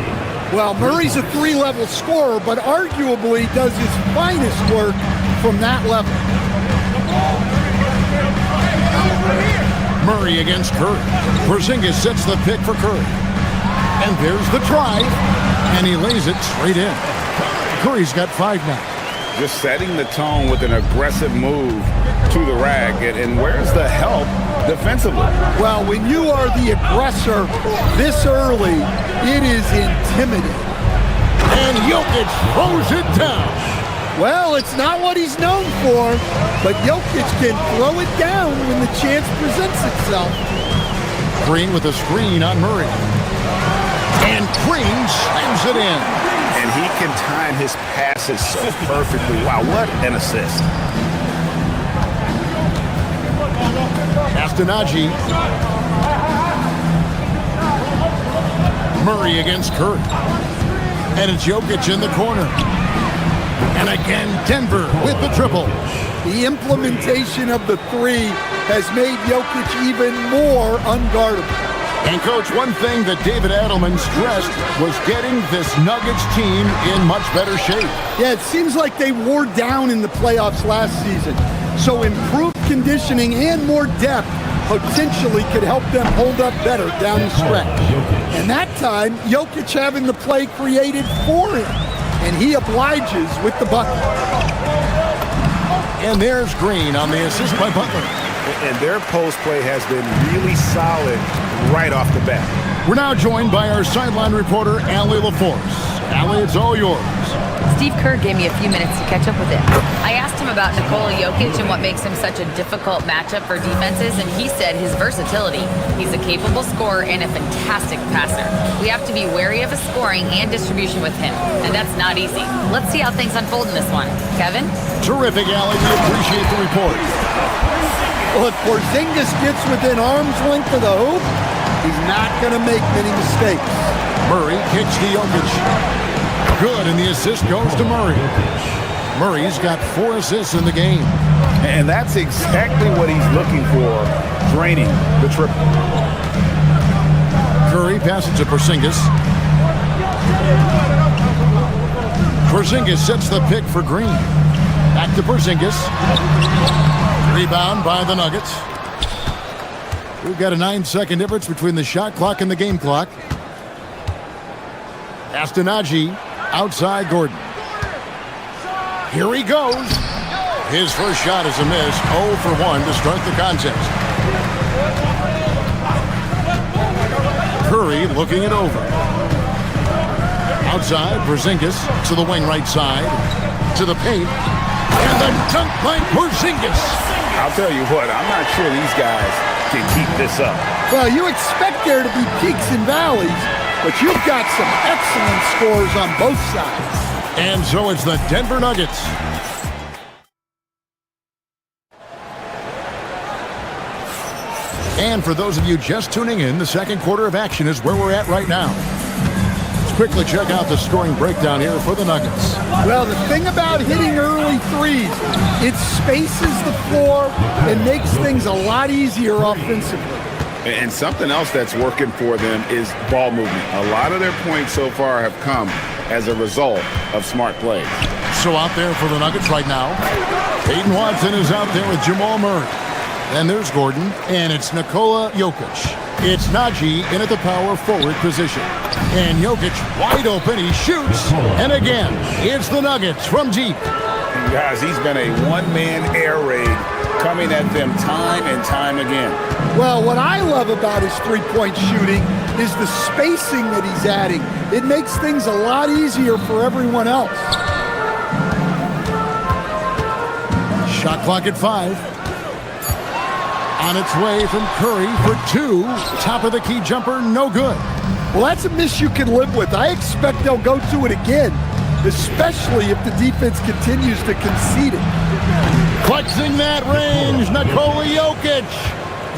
Well, Murray's a 3-level scorer, but arguably does his finest work from that level. Murray against Curry. Porzingis sets the pick for Curry. And there's the drive, and he lays it straight in. Curry's got 5 now. Just setting the tone with an aggressive move to the rack. And where's the help defensively? Well, when you are the aggressor this early, it is intimidating. And Jokic throws it down. Well, it's not what he's known for, but Jokic can throw it down when the chance presents itself. Green with a screen on Murray. And Green slams it in. And he can time his passes so perfectly. Wow, what an assist. Pass to Najee. Murray against Curry. And it's Jokic in the corner. And again, Denver with the triple. The implementation of the 3 has made Jokic even more unguardable. And, Coach, one thing that David Adelman stressed was getting this Nuggets team in much better shape. Yeah, it seems like they wore down in the playoffs last season. So improved conditioning and more depth potentially could help them hold up better down the stretch. And that time, Jokic having the play created for him. And he obliges with the bucket. And there's Green on the assist by Butler. And their post play has been really solid right off the bat. We're now joined by our sideline reporter, Allie LaForce. Allie, it's all yours. Steve Kerr gave me a few minutes to catch up with him. I asked him about Nikola Jokic and what makes him such a difficult matchup for defenses, and he said his versatility. He's a capable scorer and a fantastic passer. We have to be wary of his scoring and distribution with him, and that's not easy. Let's see how things unfold in this one. Kevin? Terrific, Allie. We appreciate the report. Well, if Porzingis gets within arm's length of the hoop, he's not going to make many mistakes. Murray kicks to Jokic. Good, and the assist goes to Murray. Murray's got 4 assists in the game. And that's exactly what he's looking for, draining the triple. Curry passes to Porzingis. Porzingis sets the pick for Green. Back to Porzingis. Rebound by the Nuggets. We've got a 9-second difference between the shot clock and the game clock. Astonagi outside Gordon. Here he goes. His first shot is a miss. 0 for 1 to start the contest. Curry looking it over. Outside, Porzingis to the wing right side. To the paint. And the dunk by Porzingis. I'll tell you what, I'm not sure these guys can keep this up. Well, you expect there to be peaks and valleys, but you've got some excellent scores on both sides. And so it's the Denver Nuggets. And for those of you just tuning in, the second quarter of action is where we're at right now. Let's quickly check out the scoring breakdown here for the Nuggets. Well, the thing about hitting early threes, it spaces the floor and makes things a lot easier offensively. And something else that's working for them is ball movement. A lot of their points so far have come as a result of smart plays. So out there for the Nuggets right now, Peyton Watson is out there with Jamal Murray. And there's Gordon, and it's Nikola Jokic. It's Najee in at the power forward position. And Jokic wide open, he shoots, and again, it's the Nuggets from deep. And guys, he's been a one-man air raid coming at them time and time again. Well, what I love about his three-point shooting is the spacing that he's adding. It makes things a lot easier for everyone else. Shot clock at 5. On its way from Curry for 2. Top of the key jumper, no good. Well, that's a miss you can live with. I expect they'll go to it again, especially if the defense continues to concede it. Flexing that range, Nikola Jokic.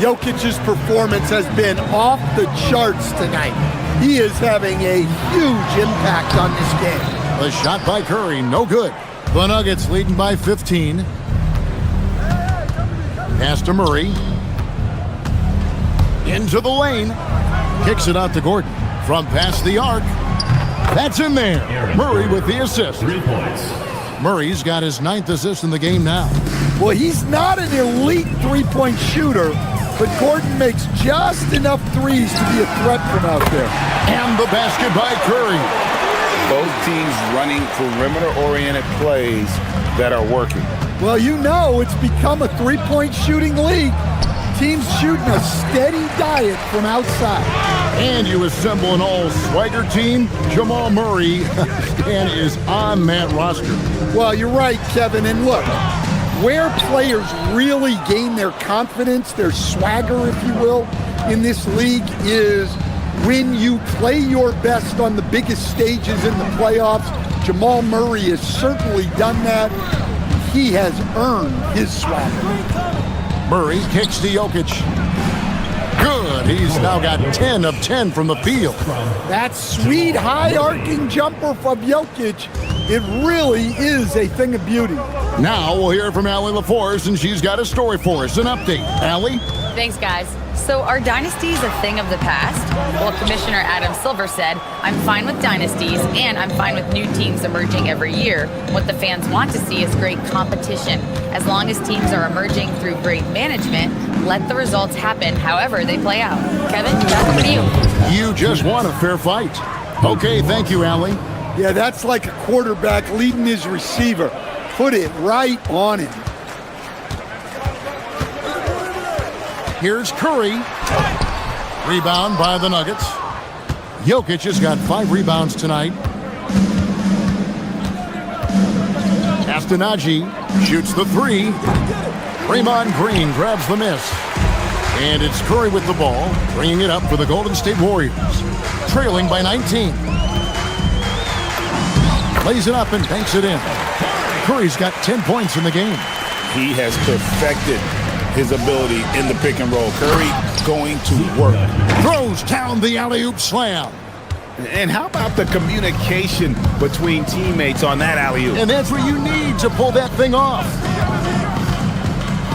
Jokic's performance has been off the charts tonight. He is having a huge impact on this game. The shot by Curry, no good. The Nuggets leading by 15. Pass to Murray. Into the lane. Kicks it out to Gordon. From past the arc. That's in there. Murray with the assist. 3 points. Murray's got his 9th assist in the game now. Well, he's not an elite three-point shooter, but Gordon makes just enough threes to be a threat from out there. And the basket by Curry. Both teams running perimeter-oriented plays that are working. Well, you know it's become a three-point shooting league. Teams shooting a steady diet from outside. And you assemble an all-swagger team. Jamal Murray is on that roster. Well, you're right, Kevin. And look, where players really gain their confidence, their swagger, if you will, in this league is when you play your best on the biggest stages in the playoffs. Jamal Murray has certainly done that. He has earned his swagger. Murray kicks to Jokic. Good. He's now got 10 of 10 from the field. That sweet high-arcing jumper from Jokic, it really is a thing of beauty. Now we'll hear from Allie LaForce, and she's got a story for us. An update. Allie? Thanks, guys. So are dynasties a thing of the past? Well, Commissioner Adam Silver said, I'm fine with dynasties, and I'm fine with new teams emerging every year. What the fans want to see is great competition. As long as teams are emerging through great management, let the results happen however they play out. Kevin, back over to you. You just won a fair fight. Okay, thank you, Allie. Yeah, that's like a quarterback leading his receiver. Put it right on him. Here's Curry. Rebound by the Nuggets. Jokic has got 5 rebounds tonight. Astonagi shoots the 3. Draymond Green grabs the miss. And it's Curry with the ball, bringing it up for the Golden State Warriors. Trailing by 19. Lays it up and banks it in. Curry's got 10 points in the game. He has perfected his ability in the pick and roll. Curry going to work. Throws down the alley-oop slam. And how about the communication between teammates on that alley-oop? And that's what you need to pull that thing off.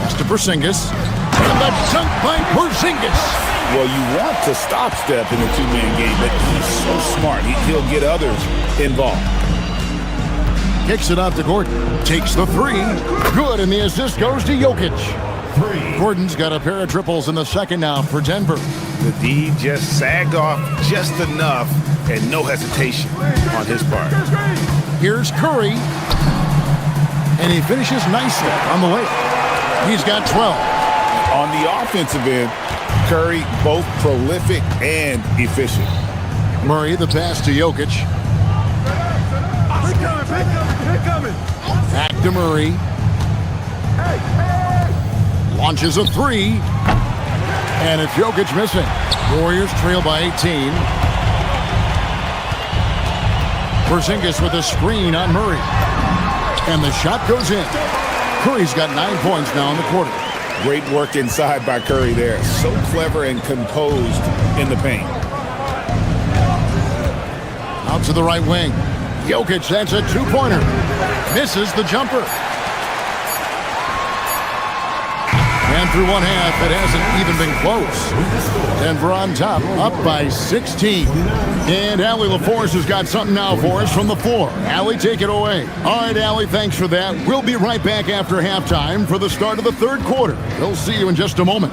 Pass to Porzingis. And the dunk by Porzingis. Well, you want to stop step in the two-man game, but he's so smart. He'll get others involved. Kicks it out to Gordon. Takes the 3. Good, and the assist goes to Jokic. Gordon's got a pair of triples in the second now for Denver. The D just sagged off just enough and no hesitation on his part. Here's Curry. And he finishes nicely on the way. He's got 12. On the offensive end, Curry both prolific and efficient. Murray, the pass to Jokic. Back to Murray. Launches a three. And it's Jokic missing. Warriors trail by 18. Porzingis with a screen on Murray. And the shot goes in. Curry's got 9 points now in the quarter. Great work inside by Curry there. So clever and composed in the paint. Out to the right wing. Jokic, that's a two-pointer. Misses the jumper. And through one half, it hasn't even been close. Denver on top, up by 16. And Allie LaForce has got something now for us from the floor. Allie, take it away. All right, Allie, thanks for that. We'll be right back after halftime for the start of the third quarter. We'll see you in just a moment.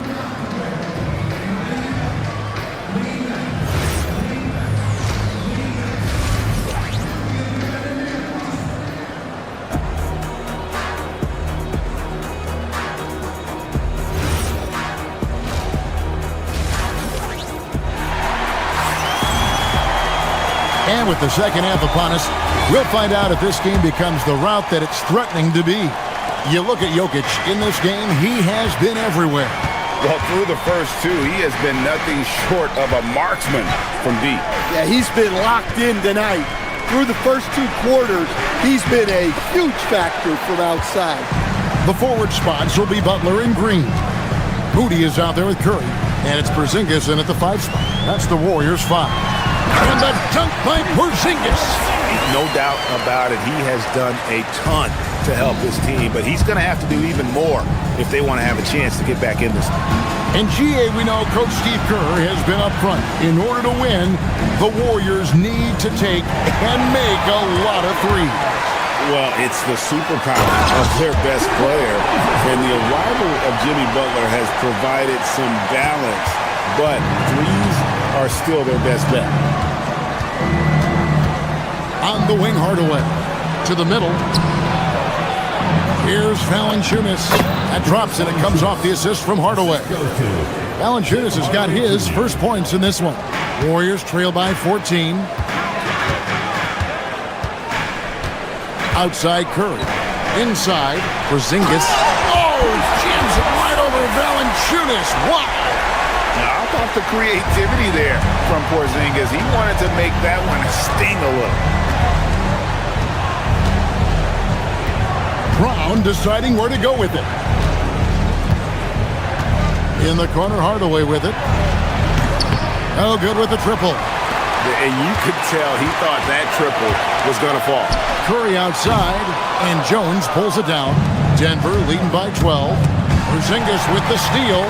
And with the second half upon us, we'll find out if this game becomes the route that it's threatening to be. You look at Jokic in this game, he has been everywhere. Well, through the first two, he has been nothing short of a marksman from deep. Yeah, he's been locked in tonight. Through the first two quarters, he's been a huge factor from outside. The forward spots will be Butler and Green. Moody is out there with Curry, and it's Porzingis in at the 5 spot. That's the Warriors' 5. And the dunk by Porzingis. No doubt about it. He has done a ton to help this team, but he's going to have to do even more if they want to have a chance to get back in this. In GA, we know Coach Steve Kerr has been up front. In order to win, the Warriors need to take and make a lot of threes. Well, it's the superpower of their best player, and the arrival of Jimmy Butler has provided some balance, but threes are still their best bet. On the wing, Hardaway to the middle. Here's Valanciunas. That drops and it comes off the assist from Hardaway. Valanciunas has got his first points in this one. Warriors trail by 14. Outside Curry. Inside Porzingis. Oh, jams it right over Valanciunas. Wow. Now, I thought the creativity there from Porzingis. He wanted to make that one sting a little. Brown deciding where to go with it. In the corner, Hardaway with it. Oh, good with the triple. And you could tell he thought that triple was going to fall. Curry outside, and Jones pulls it down. Denver leading by 12. Porzingis with the steal.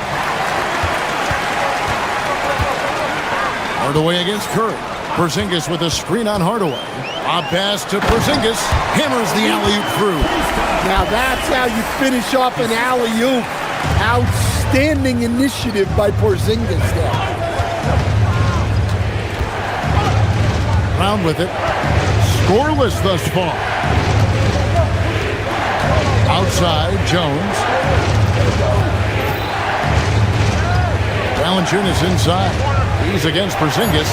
Hardaway against Curry. Porzingis with a screen on Hardaway. A pass to Porzingis. Hammers the alley-oop through. Now that's how you finish off an alley-oop. Outstanding initiative by Porzingis there. Brown with it. Scoreless thus far. Outside, Jones. Valanciunas inside. He's against Porzingis.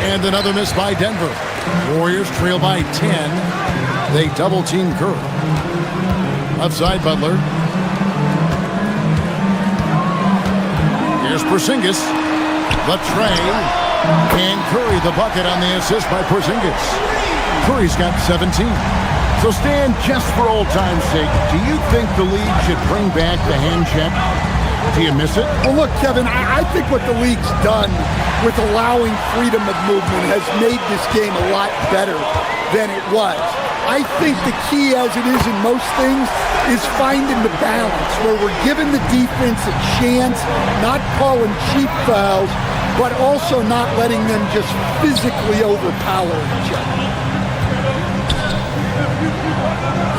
And another miss by Denver. Warriors trail by 10. They double-team Curry. Outside Butler. Here's Porzingis. The tray. And Curry the bucket on the assist by Porzingis. Curry's got 17. So Stan, just for old time's sake, do you think the league should bring back the hand check? Do you miss it? Well, look, Kevin, I think what the league's done with allowing freedom of movement has made this game a lot better than it was. I think the key, as it is in most things, is finding the balance where we're giving the defense a chance, not calling cheap fouls, but also not letting them just physically overpower each other.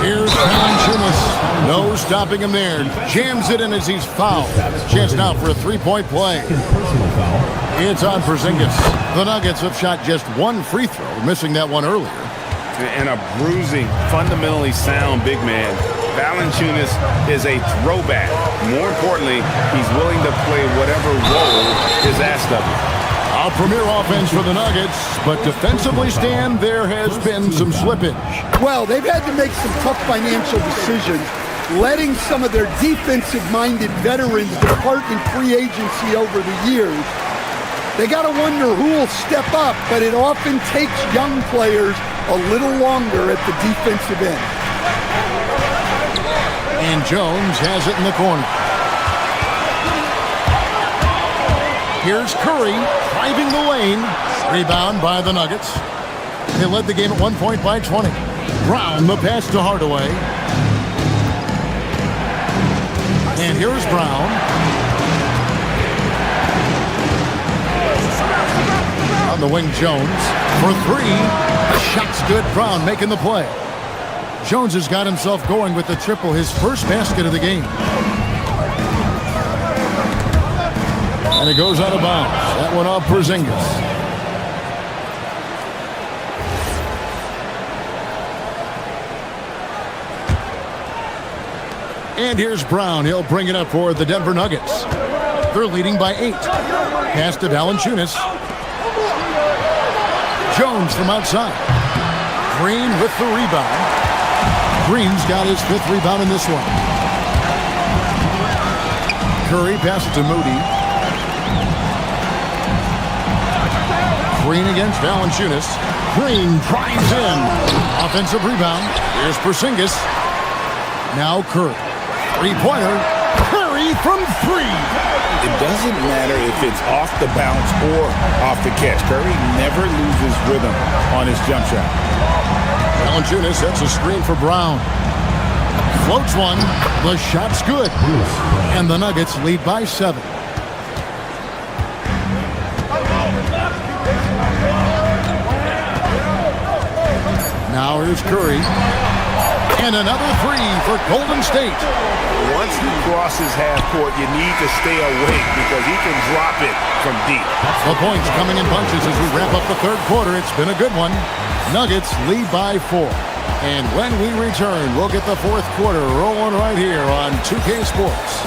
Here's Valanciunas. No stopping him there. Jams it in as he's fouled. Chance now for a three-point play. It's on Porzingis. The Nuggets have shot just one free throw, missing that one earlier. And a bruising, fundamentally sound big man. Valanciunas is a throwback. More importantly, he's willing to play whatever role is asked of him. A premier offense for the Nuggets, but defensively, Stan, there has been some slippage. Well, they've had to make some tough financial decisions, letting some of their defensive-minded veterans depart in free agency over the years. They got to wonder who will step up, but it often takes young players a little longer at the defensive end. And Jones has it in the corner. Here's Curry driving the lane. Rebound by the Nuggets. They led the game at 1 point by 20. Brown, the pass to Hardaway. And here's Brown. On the wing, Jones. For three. The shot's good. Brown making the play. Jones has got himself going with the triple, his first basket of the game. And it goes out of bounds. That one off Porzingis. And here's Brown. He'll bring it up for the Denver Nuggets. They're leading by 8. Pass to Valanciunas. Jones from outside. Green with the rebound. Green's got his 5th rebound in this one. Curry passes to Moody. Green against Valanciunas. Green drives in. Offensive rebound. Here's Porzingis. Now Curry. Three-pointer. Curry from 3. It doesn't matter if it's off the bounce or off the catch. Curry never loses rhythm on his jump shot. Valanciunas sets a screen for Brown. Floats one. The shot's good. And the Nuggets lead by 7. Now here's Curry. And another 3 for Golden State. Once he crosses half court, you need to stay awake because he can drop it from deep. The points coming in bunches as we wrap up the third quarter. It's been a good one. Nuggets lead by 4. And when we return, we'll get the fourth quarter rolling right here on 2K Sports.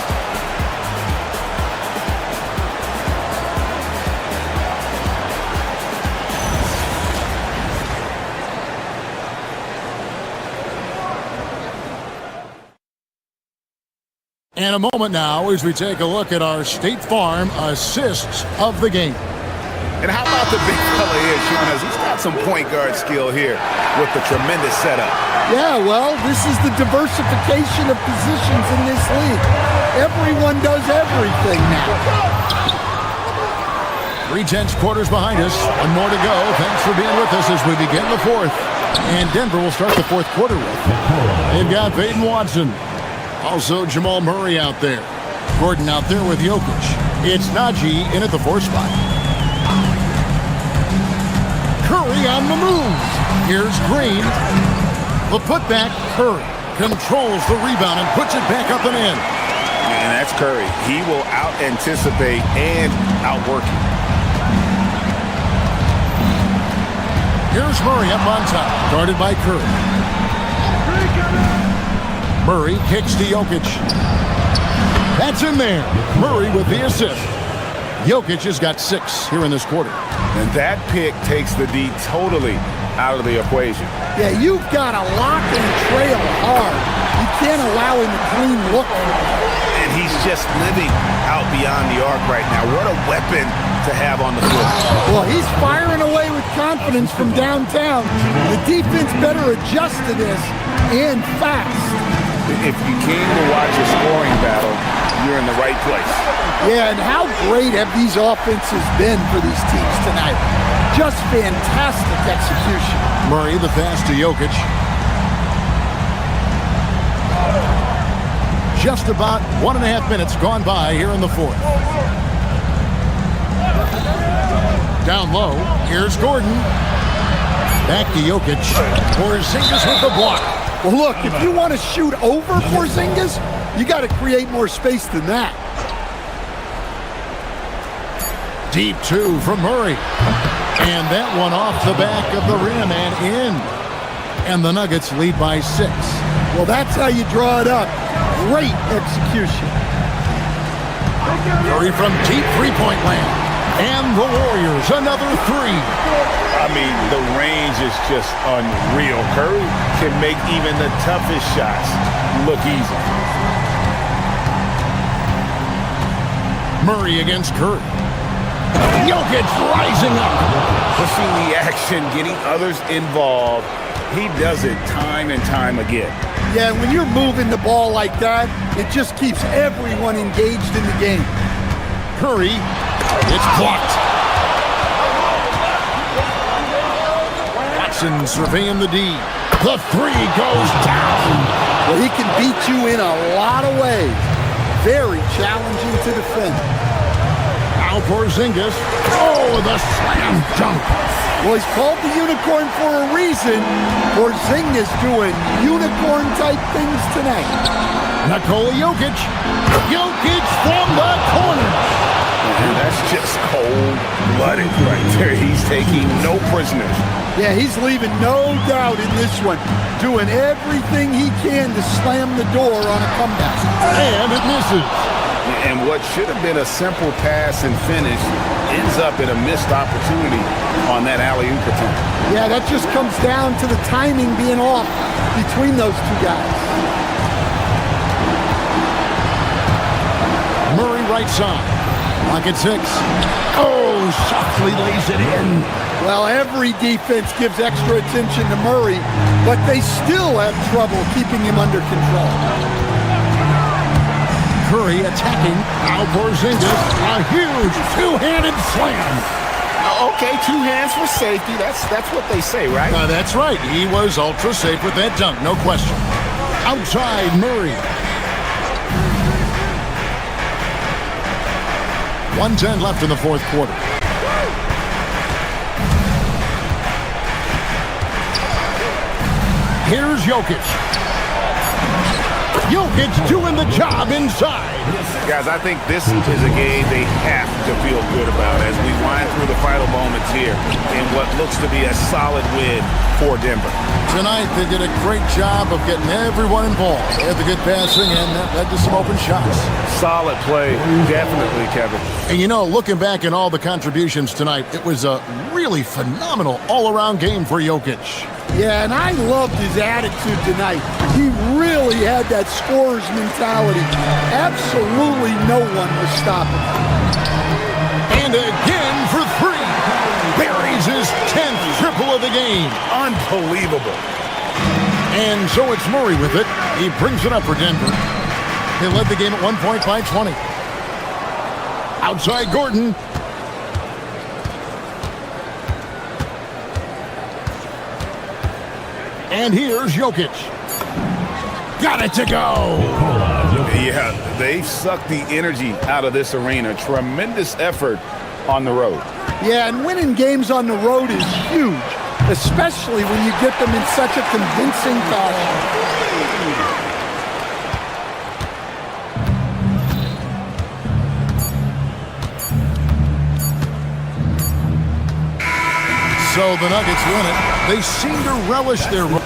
And a moment now as we take a look at our State Farm assists of the game. And how about the big fella here, Sean? He's got some point guard skill here with the tremendous setup. Yeah, well, this is the diversification of positions in this league. Everyone does everything now. 3/10 quarters behind us. One more to go. Thanks for being with us as we begin the fourth. And Denver will start the fourth quarter with. They've got Peyton Watson. Also Jamal Murray out there. Gordon out there with Jokic. It's Najee in at the 4 spot. Curry on the move. Here's Green. The putback, Curry controls the rebound and puts it back up and in. And that's Curry. He will out-anticipate and outwork you. Here's Murray up on top, guarded by Curry. Murray kicks to Jokic. That's in there. Murray with the assist. Jokic has got 6 here in this quarter. And that pick takes the D totally out of the equation. Yeah, you've got to lock and trail hard. You can't allow him a clean look. And he's just living out beyond the arc right now. What a weapon to have on the floor. Well, he's firing away with confidence from downtown. The defense better adjust to this, and fast. If you came to watch a scoring battle, you're in the right place. Yeah, and how great have these offenses been for these teams tonight? Just fantastic execution. Murray, the pass to Jokic. Just about 1.5 minutes gone by here in the fourth. Down low, here's Gordon. Back to Jokic. Porzingis with the block. Well, look, if you want to shoot over Porzingis, you got to create more space than that. Deep two from Murray. And that one off the back of the rim and in. And the Nuggets lead by 6. Well, that's how you draw it up. Great execution. Curry from deep three-point land. And the Warriors, another 3. I mean, the range is just unreal. Curry can make even the toughest shots look easy. Murray against Curry. Jokic rising up. Pushing the action, getting others involved. He does it time and time again. Yeah, when you're moving the ball like that, it just keeps everyone engaged in the game. Curry, it's blocked. Watson surveying the D. The 3 goes down. Well, he can beat you in a lot of ways. Very challenging to defend. Now Porzingis. Oh, the slam dunk. Well, he's called the unicorn for a reason. Porzingis doing unicorn-type things tonight. Nikola Jokic. Jokic from the corner. And that's just cold-blooded right there. He's taking no prisoners. Yeah, he's leaving no doubt in this one. Doing everything he can to slam the door on a comeback. And it misses. And what should have been a simple pass and finish ends up in a missed opportunity on that alley-oop attempt. Yeah, that just comes down to the timing being off between those two guys. Murray right side. Pocket 6. Oh, softly lays it in. Well, every defense gives extra attention to Murray, but they still have trouble keeping him under control. Curry attacking. Now Porzingis. A huge two-handed slam. Okay, 2 hands for safety. That's what they say, right? That's right. He was ultra safe with that dunk, no question. Outside Murray. 1:10 left in the fourth quarter. Here's Jokic. Jokic doing the job inside. Guys, I think this is a game they have to feel good about as we wind through the final moments here in what looks to be a solid win for Denver. Tonight, they did a great job of getting everyone involved. They had the good passing, and that led to some open shots. Solid play, definitely, Kevin. And you know, looking back at all the contributions tonight, it was a really phenomenal all-around game for Jokic. Yeah, and I loved his attitude tonight. He really had that scorer's mentality. Absolutely no one was stopping him. And again for 3. Buries his 10th triple of the game. Unbelievable. And so it's Murray with it. He brings it up for Denver. They led the game at 1 point by 20. Outside Gordon. And here's Jokic. Got it to go. Yeah, they've sucked the energy out of this arena. Tremendous effort on the road. Yeah, and winning games on the road is huge, especially when you get them in such a convincing fashion. So the Nuggets win it. They seem to relish their run.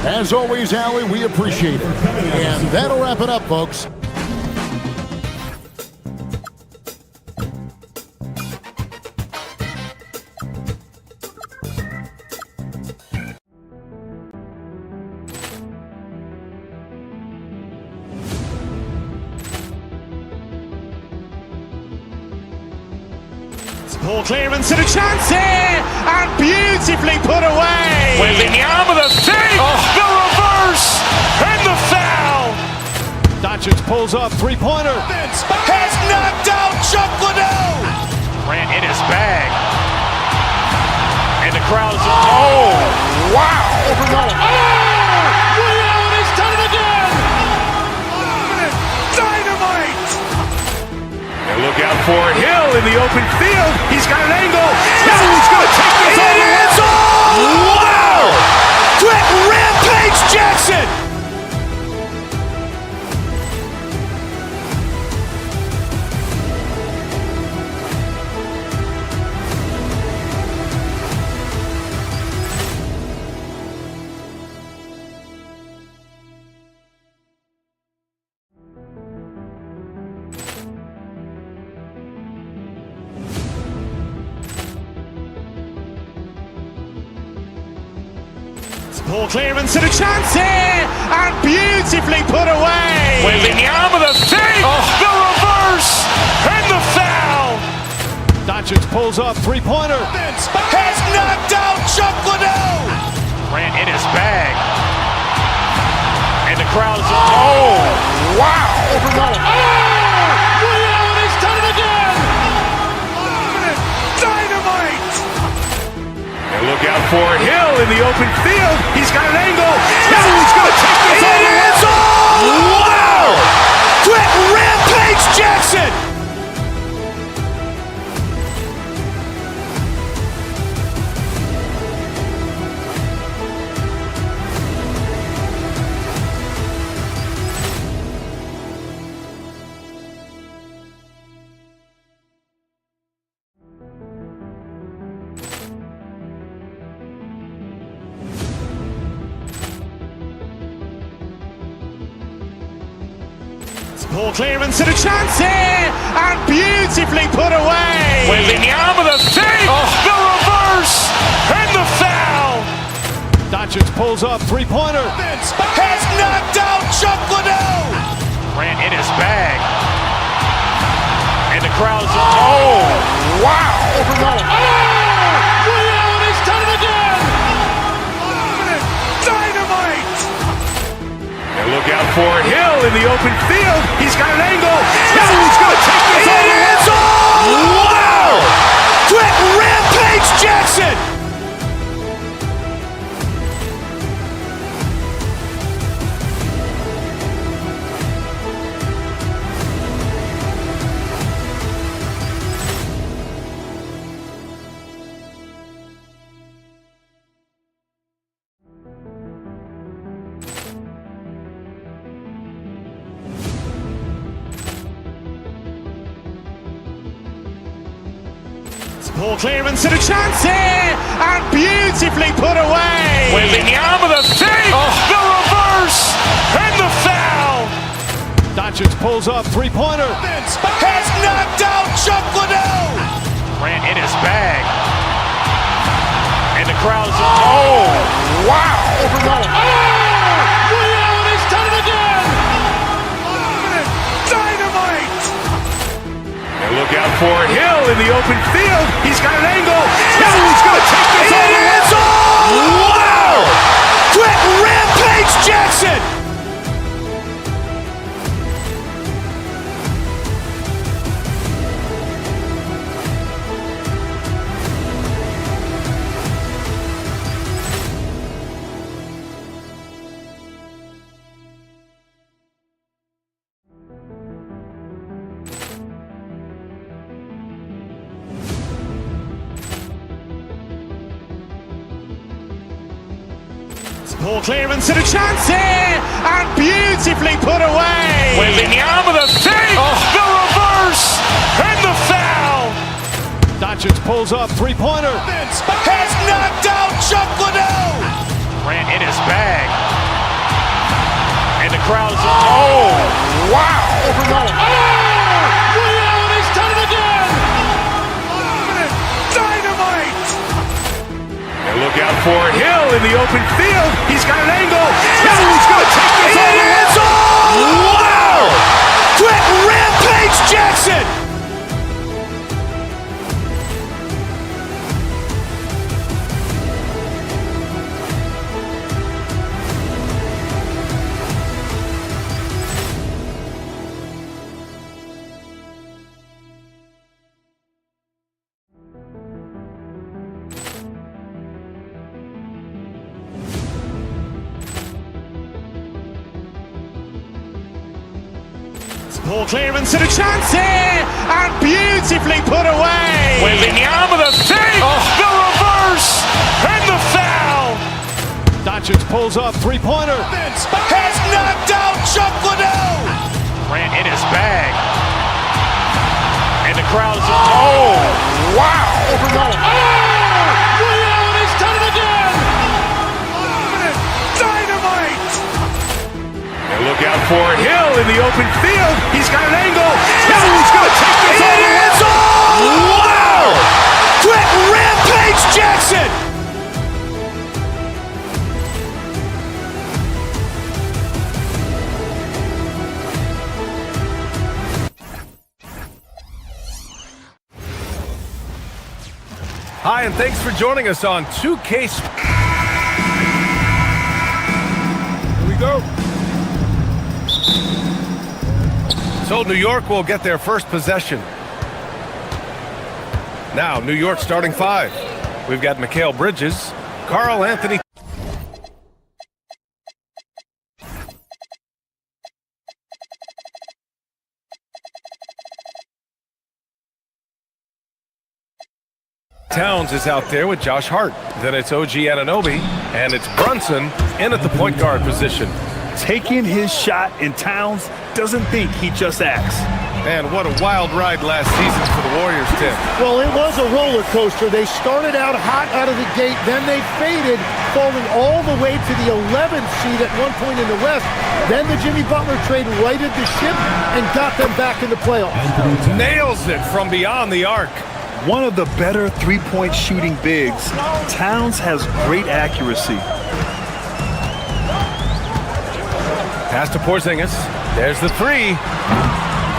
As always, Allie, we appreciate it. And that'll wrap it up, folks. Ball clearance and a chance here, and beautifully put away. Wembanyama the save, the reverse, and the foul. Doncic pulls up, three-pointer. Has knocked out Chuck Liddell. Grant in his bag. And the crowd is, oh, wow. Leon has done it again. Dynamite. And look out for Hill in the open field. He's got an angle. He's going to take this all the way. Ball clearance and a chance here, and beautifully put away. Wembanyama the fake, the reverse, and the foul. Doncic pulls up, three-pointer. Has knocked out Chuck Liddell. Grant in his bag. And the crowd's, oh, wow. He's done it again. Dynamite. And look out for Hill in the open field. He's got an angle. He's going to take this all the way. Wow. Quick Rampage Jackson. Ball clearance and a chance here, and beautifully put away. Wembanyama the fake, the reverse, and the foul. Doncic pulls up, three-pointer. Has knocked out Chuck Liddell. Grant in his bag. And the crowd's, oh, wow. He's done it again. Dynamite. And look out for Hill in the open field. He's got an angle. He's going to take this all the way. Wow. Quick Rampage Jackson. Ball clearance and a chance here, and beautifully put away. Wembanyama the fake, the reverse, and the foul. Doncic pulls up, three-pointer. Has knocked out Chuck Liddell. Grant in his bag. And the crowd's, oh, wow. He's done it again. Dynamite. And look out for Hill in the open field. He's got an angle. He's going to take this all the way. Wow. Quick Rampage Jackson. Ball clearance and a chance here, and beautifully put away. Wembanyama the fake, the reverse, and the foul. Doncic pulls up, three-pointer. Has knocked out Chuck Liddell. Grant in his bag. And the crowd's, oh, wow. He's done it again. Dynamite. And look out for Hill in the open field. He's got an angle. He's going to take this all the way. Wow. Quick Rampage Jackson. Ball clearance and a chance here, and beautifully put away. Wembanyama the fake, the reverse, and the foul. Doncic pulls up, three-pointer. Has knocked out Chuck Liddell. Grant in his bag. And the crowd's, oh, wow. He's done it again. Dynamite. And look out for Hill in the open field. He's got an angle. He's going to take this all the way. Wow. Quick Rampage Jackson. Hi, and thanks for joining us on 2K. Here we go. So New York will get their first possession. Now, New York starting 5. We've got Mikal Bridges, Karl Anthony. Towns is out there with Josh Hart. Then it's OG Anunoby, and it's Brunson in at the point guard position. Taking his shot, and Towns doesn't think, he just acts. And what a wild ride last season for the Warriors, Tim. Well, it was a roller coaster. They started out hot out of the gate, then they faded, falling all the way to the 11th seed at one point in the West. Then the Jimmy Butler trade righted the ship and got them back in the playoffs. Nails it from beyond the arc. One of the better three-point shooting bigs. Towns has great accuracy. Pass to Porzingis. There's the three.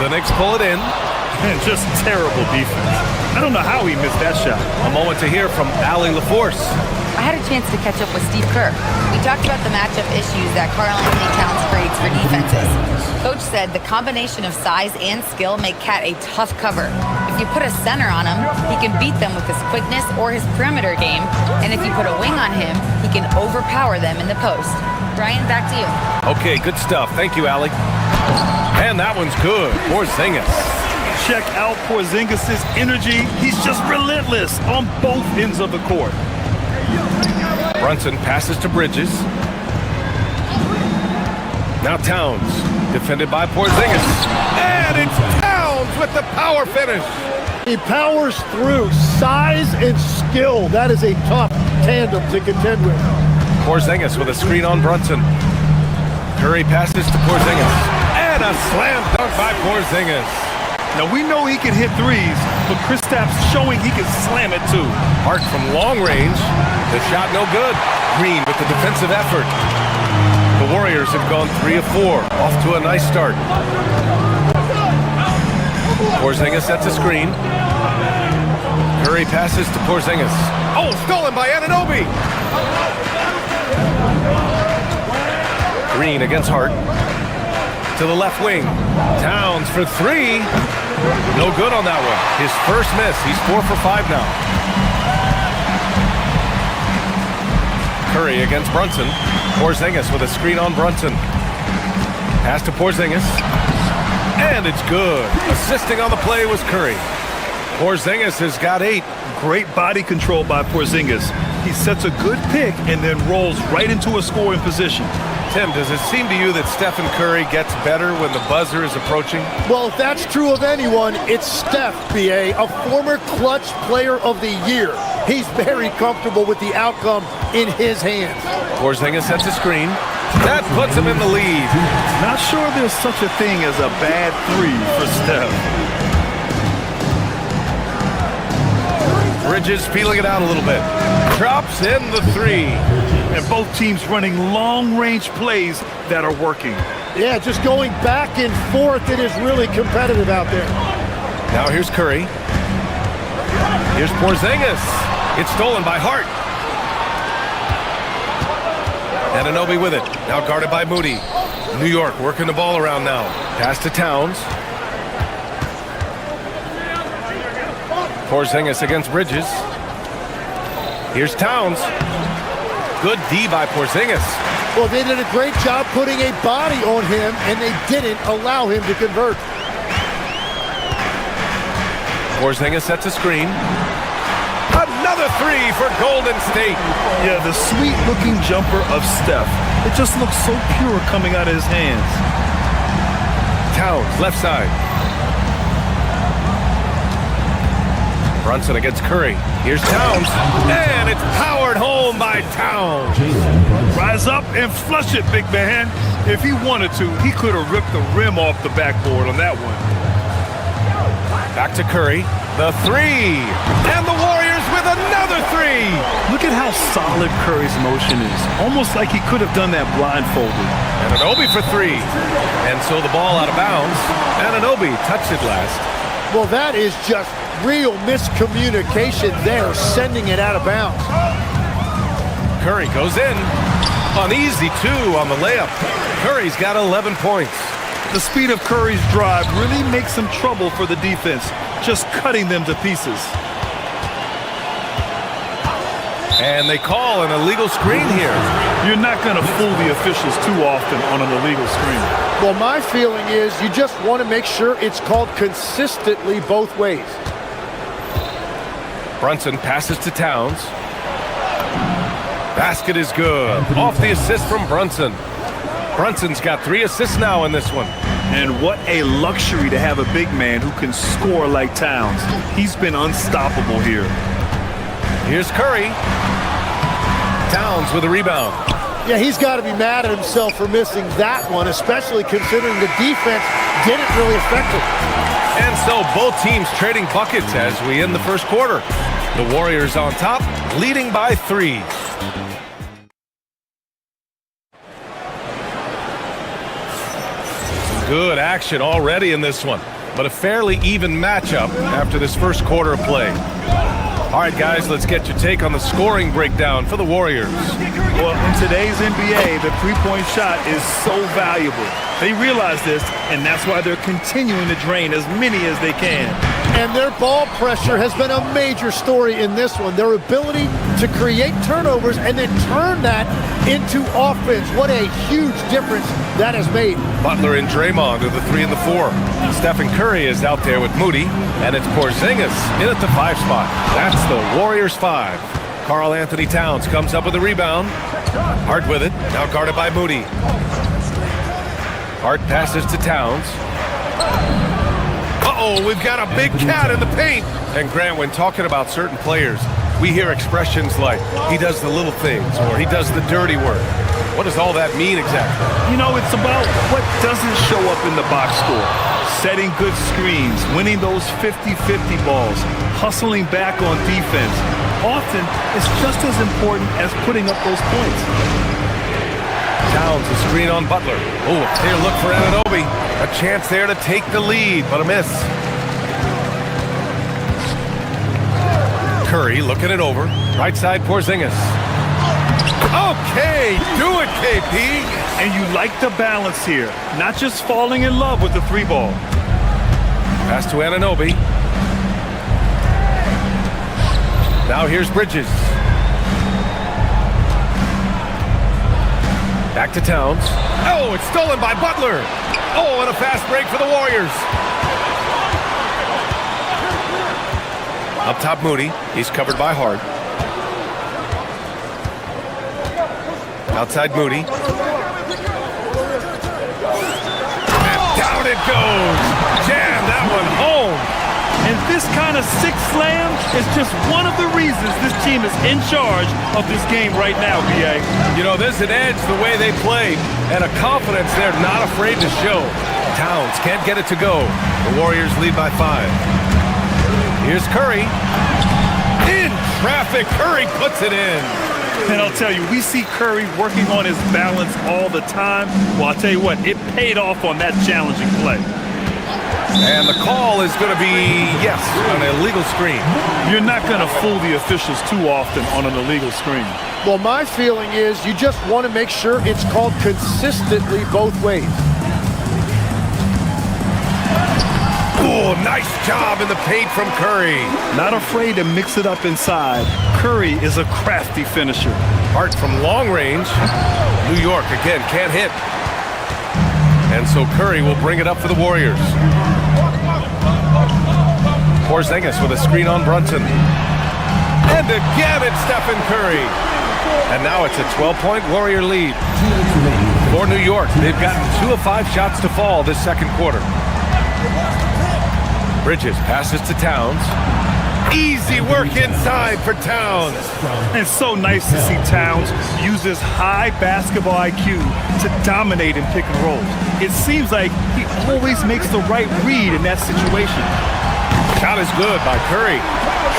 The Knicks pull it in. And just terrible defense. I don't know how he missed that shot. A moment to hear from Allie LaForce. I had a chance to catch up with Steve Kerr. We talked about the matchup issues that Karl Anthony Towns creates for defenses. Coach said the combination of size and skill make Cat a tough cover. If you put a center on him, he can beat them with his quickness or his perimeter game. And if you put a wing on him, he can overpower them in the post. Brian, back to you. Okay, good stuff. Thank you, Allie. And that one's good. Porzingis. Check out Porzingis' energy. He's just relentless on both ends of the court. Brunson passes to Bridges. Now Towns, defended by Porzingis. And it's Towns with the power finish. He powers through. Size and skill. That is a tough tandem to contend with. Porzingis with a screen on Brunson. Curry passes to Porzingis. And a slam dunk by Porzingis. Now we know he can hit threes, but Kristaps showing he can slam it too. Hart from long range. The shot no good. Green with the defensive effort. The Warriors have gone 3 of 4. Off to a nice start. Porzingis sets a screen. Curry passes to Porzingis. Oh, stolen by Anunoby. Green against Hart. To the left wing. Towns for 3. No good on that one. His first miss. He's 4 for 5 now. Curry against Brunson. Porzingis with a screen on Brunson. Pass to Porzingis. And it's good. Assisting on the play was Curry. Porzingis has got 8. Great body control by Porzingis. He sets a good pick and then rolls right into a scoring position. Tim, does it seem to you that Stephen Curry gets better when the buzzer is approaching? Well, if that's true of anyone, it's Steph, B.A., a former clutch player of the year. He's very comfortable with the outcome in his hands. Porzingis sets a screen. That puts him in the lead. Not sure there's such a thing as a bad 3 for Steph. Bridges feeling it out a little bit. Drops in the 3. And both teams running long-range plays that are working. Yeah, just going back and forth. It is really competitive out there. Now here's Curry. Here's Porzingis. It's stolen by Hart. Anunoby with it. Now guarded by Moody. New York working the ball around now. Pass to Towns. Porzingis against Bridges. Here's Towns. Good D by Porzingis. Well, they did a great job putting a body on him, and they didn't allow him to convert. Porzingis sets a screen. Another 3 for Golden State. Yeah, the sweet-looking jumper of Steph. It just looks so pure coming out of his hands. Towns, left side. Brunson against Curry. Here's Towns. And it's powered home by Towns. Rise up and flush it, big man. If he wanted to, he could have ripped the rim off the backboard on that one. Back to Curry. The 3. And the Warriors with another 3. Look at how solid Curry's motion is. Almost like he could have done that blindfolded. Anunoby for 3. And so the ball out of bounds. Anunoby touched it last. Well, that is just real miscommunication there, sending it out of bounds. Curry goes in. Uneasy, too, on the layup. Curry's got 11 points. The speed of Curry's drive really makes some trouble for the defense, just cutting them to pieces. And they call an illegal screen here. You're not going to fool the officials too often on an illegal screen. Well, my feeling is you just want to make sure it's called consistently both ways. Brunson passes to Towns. Basket is good. Off the assist from Brunson. Brunson's got 3 assists now in this one. And what a luxury to have a big man who can score like Towns. He's been unstoppable here. Here's Curry. Towns with a rebound. Yeah, he's got to be mad at himself for missing that one, especially considering the defense didn't really affect it. And so both teams trading buckets as we end the first quarter. The Warriors on top, leading by 3. Good action already in this one, but a fairly even matchup after this first quarter of play. All right, guys, let's get your take on the scoring breakdown for the Warriors. Well, in today's NBA, the three-point shot is so valuable. They realize this, and that's why they're continuing to drain as many as they can. And their ball pressure has been a major story in this one. Their ability to create turnovers and then turn that into offense. What a huge difference that has made. Butler and Draymond are the 3 and the 4. Stephen Curry is out there with Moody, and it's Porzingis in at the 5 spot. That's the Warriors 5. Karl Anthony Towns comes up with a rebound. Hart with it, now guarded by Moody. Hart passes to Towns. Uh-oh, we've got a big cat in the paint. And Grant, when talking about certain players, we hear expressions like, he does the little things, or he does the dirty work. What does all that mean exactly? You know, it's about what doesn't show up in the box score. Setting good screens, winning those 50-50 balls, hustling back on defense. Often, it's just as important as putting up those points. Towns, a screen on Butler. Oh, a clear look for Anunoby. A chance there to take the lead, but a miss. Curry looking it over. Right side, Porzingis. Okay, do it, KP. And you like the balance here. Not just falling in love with the 3-ball. Pass to Anunoby. Now here's Bridges. Back to Towns. Oh, it's stolen by Butler. Oh, and a fast break for the Warriors. Up top, Moody. He's covered by Hart. Outside, Moody. And down it goes. Jam that one home. And this kind of six slam is just one of the reasons this team is in charge of this game right now, B.A. You know, there's an edge the way they play and a confidence they're not afraid to show. Towns can't get it to go. The Warriors lead by 5. Here's Curry. In traffic, Curry puts it in. And I'll tell you, we see Curry working on his balance all the time. Well, I'll tell you what, it paid off on that challenging play. And the call is going to be, yes, an illegal screen. You're not going to fool the officials too often on an illegal screen. Well, my feeling is you just want to make sure it's called consistently both ways. Oh, nice job in the paint from Curry. Not afraid to mix it up inside. Curry is a crafty finisher. Hart from long range. New York, again, can't hit. And so Curry will bring it up for the Warriors. Porzingis with a screen on Brunson. And again, it's Stephen Curry. And now it's a 12-point Warrior lead. For New York, they've gotten 2 of 5 shots to fall this second quarter. Bridges passes to Towns. Easy work inside for Towns. And so nice to see Towns use his high basketball IQ to dominate in pick and roll. It seems like he always makes the right read in that situation. Shot is good by Curry.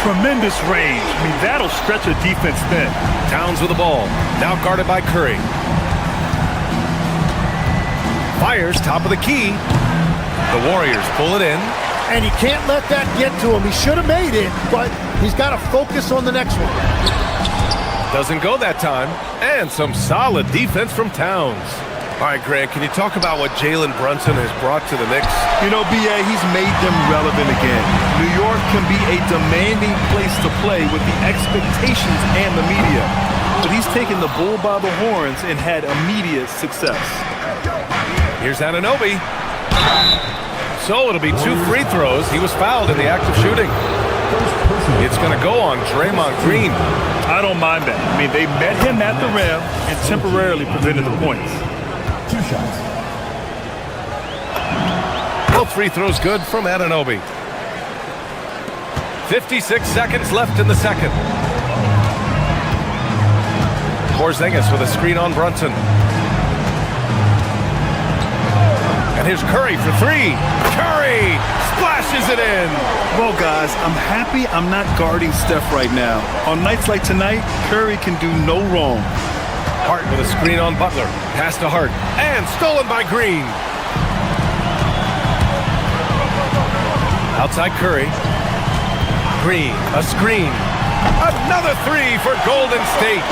Tremendous range. I mean, that'll stretch a defense thin. Towns with the ball. Now guarded by Curry. Fires top of the key. The Warriors pull it in. and he can't let that get to him. He should have made it, but he's got to focus on the next one. Doesn't go that time. And some solid defense from Towns. All right, Grant, can you talk about what Jalen Brunson has brought to the Knicks? You know, B.A., he's made them relevant again. New York can be a demanding place to play with the expectations and the media. But he's taken the bull by the horns and had immediate success. Here's Anunoby. So it'll be 2 free throws. He was fouled in the act of shooting. It's going to go on Draymond Green. I don't mind that. I mean, they met him at the rim and temporarily prevented the points. 2 shots. Both free throws good from Anunoby. 56 seconds left in the second. Porzingis with a screen on Brunson. And here's Curry for 3. Curry splashes it in. Well, guys, I'm happy I'm not guarding Steph right now. On nights like tonight, Curry can do no wrong. Hart with a screen on Butler. Pass to Hart. And stolen by Green. Outside Curry. Green, a screen. Another 3 for Golden State.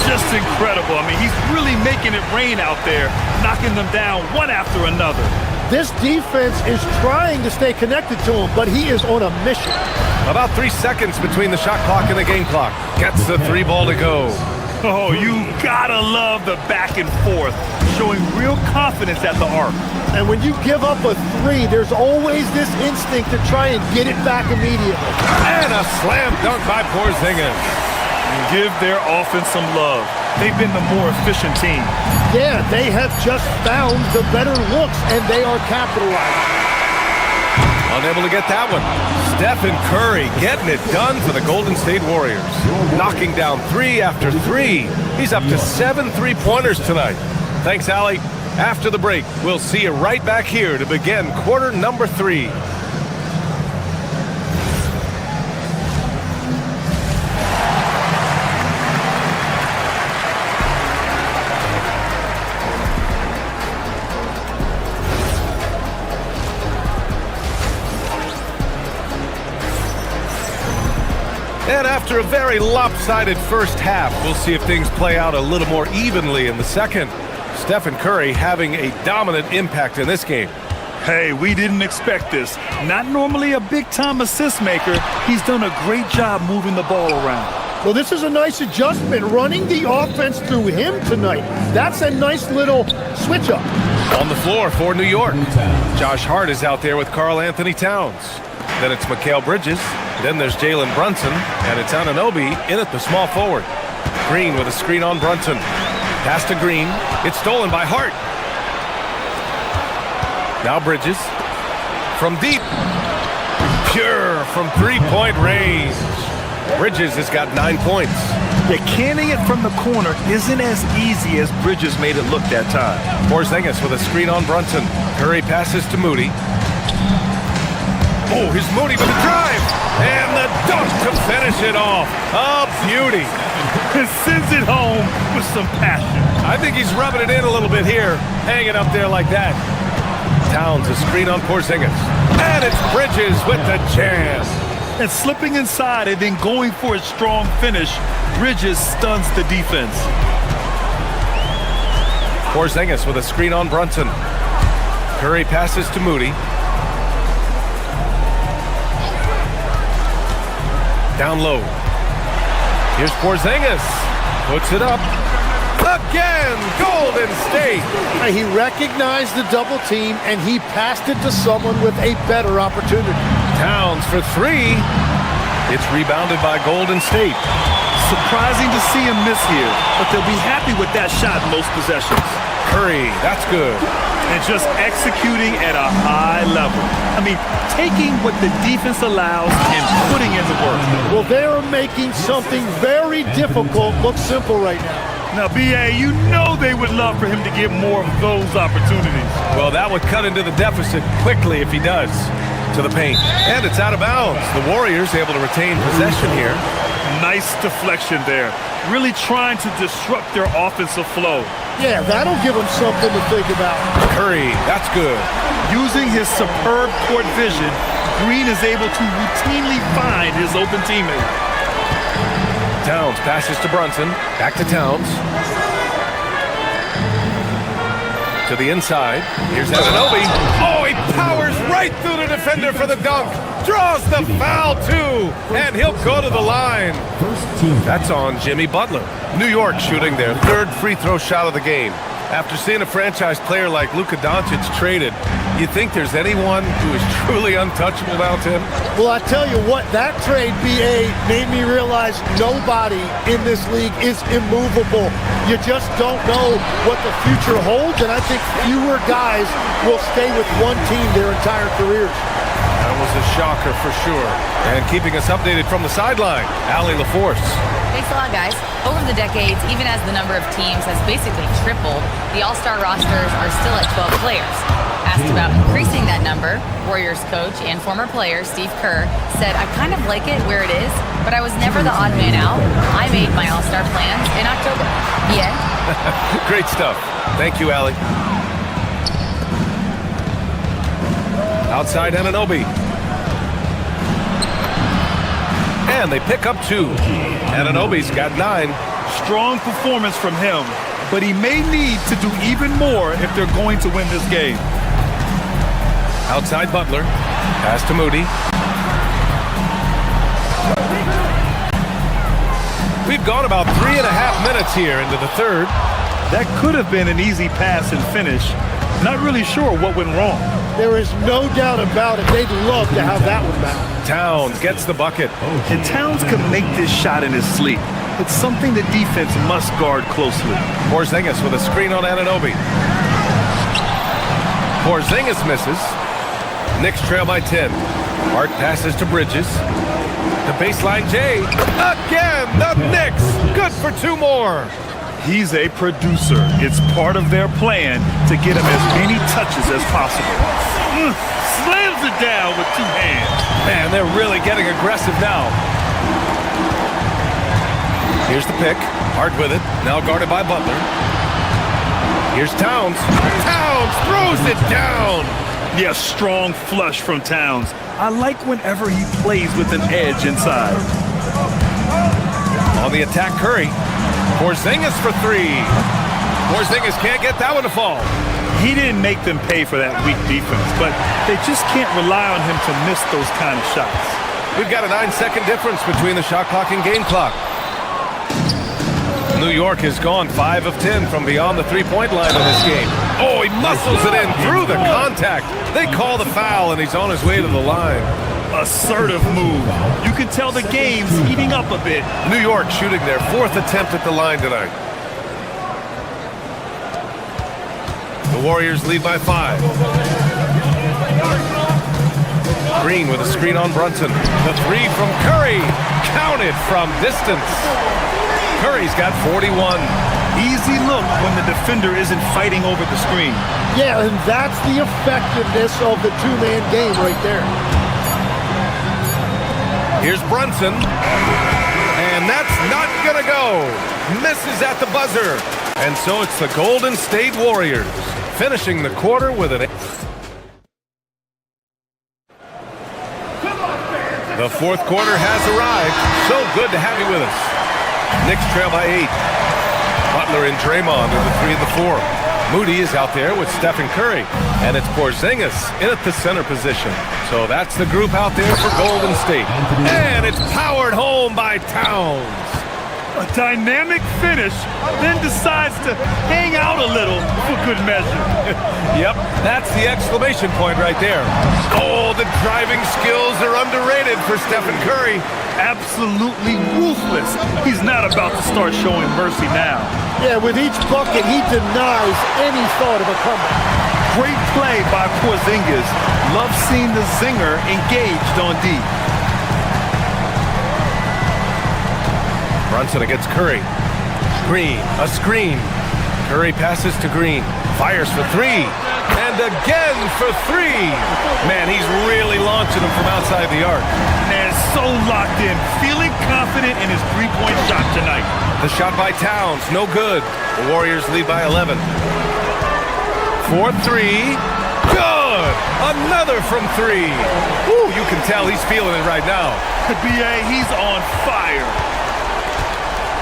Just incredible. I mean, he's really making it rain out there, knocking them down one after another. This defense is trying to stay connected to him, but he is on a mission. About 3 seconds between the shot clock and the game clock. Gets the 3 ball to go. Oh, you gotta love the back and forth, showing real confidence at the arc. And when you give up a 3, there's always this instinct to try and get it back immediately. And a slam dunk by Porzingis. Give their offense some love. They've been the more efficient team. Yeah, they have just found the better looks, and they are capitalizing. Unable to get that one. Steph and Curry getting it done for the Golden State Warriors. Knocking down 3 after 3. He's up to 7 3-pointers tonight. Thanks, Allie. After the break, we'll see you right back here to begin quarter number 3. And after a very lopsided first half, we'll see if things play out a little more evenly in the second. Stephen Curry having a dominant impact in this game. Hey, we didn't expect this. Not normally a big-time assist maker. He's done a great job moving the ball around. Well, this is a nice adjustment, running the offense through him tonight. That's a nice little switch-up. On the floor for New York, Josh Hart is out there with Karl Anthony Towns. Then it's Mikal Bridges. Then there's Jalen Brunson. And it's Anunoby in at the small forward. Green with a screen on Brunson. Pass to Green. It's stolen by Hart. Now Bridges. From deep. Pure from 3-point range. Bridges has got 9 points. Yeah, canning it from the corner isn't as easy as Bridges made it look that time. Porzingis with a screen on Brunson. Curry passes to Moody. Oh, here's Moody with the drive. And the dunk to finish it off. A beauty. And sends it home with some passion. I think he's rubbing it in a little bit here. Hanging up there like that. Towns a screen on Porzingis. And it's Bridges with the jam. And slipping inside and then going for a strong finish, Bridges stuns the defense. Porzingis with a screen on Brunson. Curry passes to Moody. Down low. Here's Porzingis. Puts it up. Again, Golden State. He recognized the double team, and he passed it to someone with a better opportunity. Towns for 3. It's rebounded by Golden State. Surprising to see him miss here, but they'll be happy with that shot most possessions. Curry, that's good. And just executing at a high level. I mean, taking what the defense allows and putting in the work. Well, they're making something very difficult look simple right now. Now, B.A., you know they would love for him to get more of those opportunities. Well, that would cut into the deficit quickly if he does. To the paint. And it's out of bounds. The Warriors able to retain possession here. Nice deflection there. Really trying to disrupt their offensive flow. Yeah, that'll give them something to think about. Curry, that's good. Using his superb court vision, Green is able to routinely find his open teammate. Towns passes to Brunson. Back to Towns. To the inside. Here's Anunoby. Oh, he powers right through the defender for the dunk. Draws the foul, too. And he'll go to the line. That's on Jimmy Butler. New York shooting their third free throw shot of the game. After seeing a franchise player like Luka Doncic traded, you think there's anyone who is truly untouchable now, Tim? Well, I tell you what, that trade, BA, made me realize nobody in this league is immovable. You just don't know what the future holds, and I think fewer guys will stay with one team their entire careers. That was a shocker for sure. And keeping us updated from the sideline, Allie LaForce. Thanks a lot, guys. Over the decades, even as the number of teams has basically tripled, the All-Star rosters are still at 12 players. Asked about increasing that number, Warriors coach and former player Steve Kerr said, I kind of like it where it is, but I was never the odd man out. I made my All-Star plans in October. Yeah. Great stuff. Thank you, Allie. Outside Anunoby. And they pick up 2. Anunoby's got 9. Strong performance from him, but he may need to do even more if they're going to win this game. Outside Butler. Pass to Moody. We've gone about 3.5 minutes here into the third. That could have been an easy pass and finish. Not really sure what went wrong. There is no doubt about it. They'd love to have that one back. Towns gets the bucket. And Towns can make this shot in his sleep. It's something the defense must guard closely. Porzingis with a screen on Anunoby. Porzingis misses. Knicks trail by 10. Hart passes to Bridges. The baseline J. Again, the Knicks. Good for 2 more. He's a producer. It's part of their plan to get him as many touches as possible. Slams it down with 2 hands. Man, they're really getting aggressive now. Here's the pick. Hart with it. Now guarded by Butler. Here's Towns. Towns throws it down. Yeah, strong flush from Towns. I like whenever he plays with an edge inside. On the attack, Curry. Porzingis for 3. Porzingis can't get that one to fall. He didn't make them pay for that weak defense, but they just can't rely on him to miss those kind of shots. We've got a 9-second difference between the shot clock and game clock. New York has gone 5 of 10 from beyond the three-point line in this game. Oh, he muscles it in through the contact. They call the foul, and he's on his way to the line. Assertive move. You can tell the game's heating up a bit. New York shooting their 4th attempt at the line tonight. The Warriors lead by 5. Green with a screen on Brunson. The 3 from Curry. Counted from distance. Curry's got 41. Easy look when the defender isn't fighting over the screen. Yeah, and that's the effectiveness of the 2-man game right there. Here's Brunson. And that's not gonna go. Misses at the buzzer. And so it's the Golden State Warriors finishing the quarter with an... The 4th quarter has arrived. So good to have you with us. Knicks trail by 8. Butler and Draymond in the 3 and the 4. Moody is out there with Stephen Curry. And it's Porzingis in at the center position. So that's the group out there for Golden State. And it's powered home by Towns. A dynamic finish, then decides to hang out a little for good measure. Yep, that's the exclamation point right there. Oh, the driving skills are underrated for Stephen Curry. Absolutely ruthless. He's not about to start showing mercy now. Yeah, with each bucket, he denies any thought of a comeback. Great play by Porzingis. Love seeing the zinger engaged on D. Brunson against Curry. Green, a screen. Curry passes to Green. Fires for 3. And again for 3. Man, he's really launching them from outside the arc. Man, so locked in. Feeling confident in his 3-point shot tonight. The shot by Towns, no good. The Warriors lead by 11. 4-3. Good! Another from three. Ooh, you can tell he's feeling it right now. BA, he's on fire.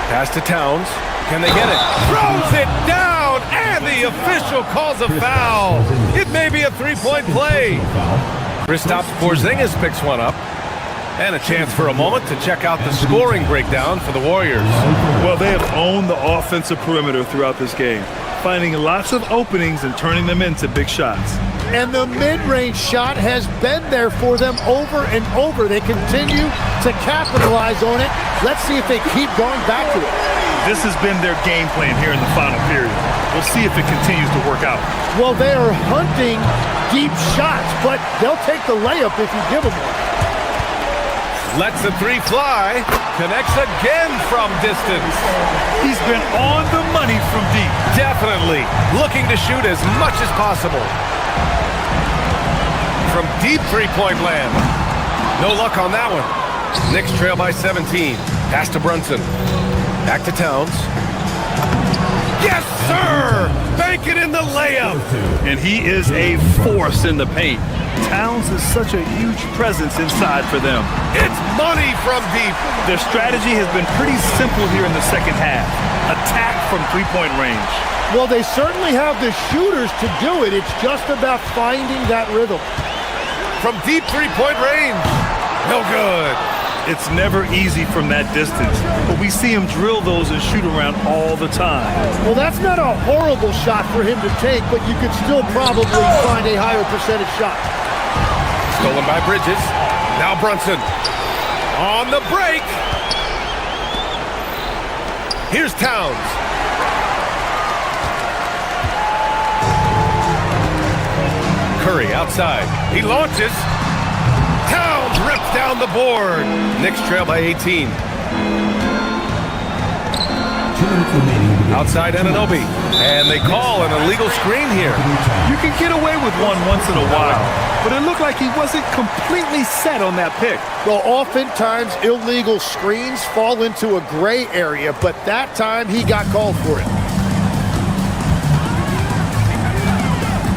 Pass to Towns. Can they get it? Throws it down, and the official calls a foul. It may be a three-point play. Kristaps Porzingis picks one up. And a chance for a moment to check out the scoring breakdown for the Warriors. Well, they have owned the offensive perimeter throughout this game, finding lots of openings and turning them into big shots. And the mid-range shot has been there for them over and over. They continue to capitalize on it. Let's see if they keep going back to it. This has been their game plan here in the final period. We'll see if it continues to work out. Well, they are hunting deep shots, but they'll take the layup if you give them one. Lets the three fly. Connects again from distance. He's been on the money from deep. Definitely. Looking to shoot as much as possible. From deep three-point land. No luck on that one. Knicks trail by 17. Pass to Brunson. Back to Towns. Yes, sir! Bank it in the layup. And he is a force in the paint. Towns is such a huge presence inside for them. It's money from deep. Their strategy has been pretty simple here in the second half. Attack from three-point range. Well, they certainly have the shooters to do it. It's just about finding that rhythm. From deep three-point range. No good. It's never easy from that distance, but we see him drill those and shoot around all the time. Well, that's not a horrible shot for him to take, but you could still probably find a higher percentage shot. Stolen by Bridges. Now Brunson. On the break. Here's Towns. Curry outside. He launches. Towns rips down the board. Knicks trail by 18. Outside Anunoby. And they call an illegal screen here. You can get away with one once in a while, but it looked like he wasn't completely set on that pick. Well, oftentimes illegal screens fall into a gray area, but that time he got called for it.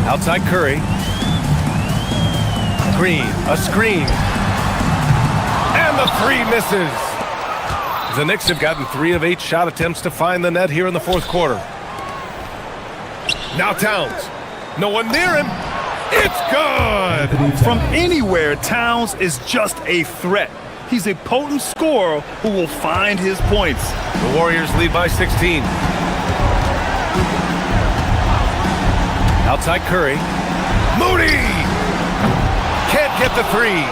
Outside Curry. Green, a screen. And the three misses. The Knicks have gotten 3 of 8 shot attempts to find the net here in the fourth quarter. Now Towns. No one near him. It's good. From anywhere, Towns is just a threat. He's a potent scorer who will find his points. The Warriors lead by 16. Outside Curry. Moody! Can't get the three.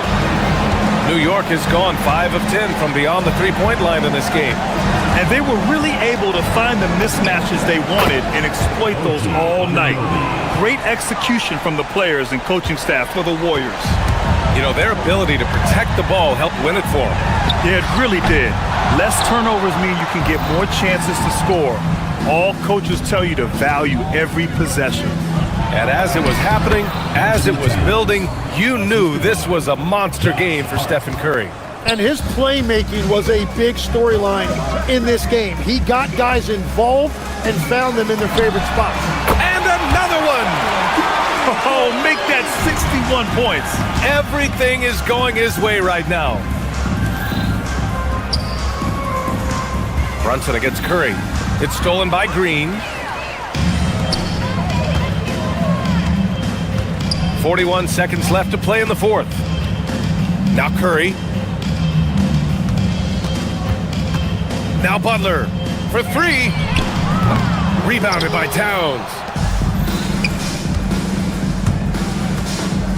New York has gone 5 of 10 from beyond the three-point line in this game. And they were really able to find the mismatches they wanted and exploit those all night. Great execution from the players and coaching staff for the Warriors. You know, their ability to protect the ball helped win it for them. Yeah, it really did. Less turnovers mean you can get more chances to score. All coaches tell you to value every possession. And as it was happening, as it was building, you knew this was a monster game for Stephen Curry. And his playmaking was a big storyline in this game. He got guys involved and found them in their favorite spots. And another one! Oh, make that 61 points. Everything is going his way right now. Brunson against Curry. It's stolen by Green. 41 seconds left to play in the fourth. Now Curry. Now Butler for three. Rebounded by Towns.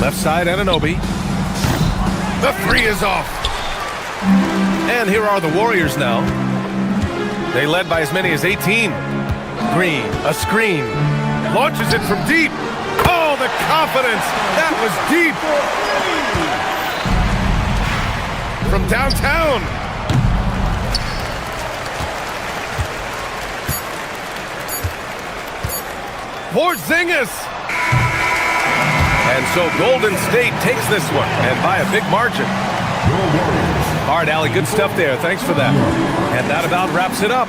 Left side Anunoby. The three is off. And here are the Warriors now. They led by as many as 18. Green, a screen. Launches it from deep. Oh, the confidence. That was deep. From downtown. Porzingis. And so Golden State takes this one, and by a big margin. All right, Allie, good stuff there. Thanks for that. And that about wraps it up.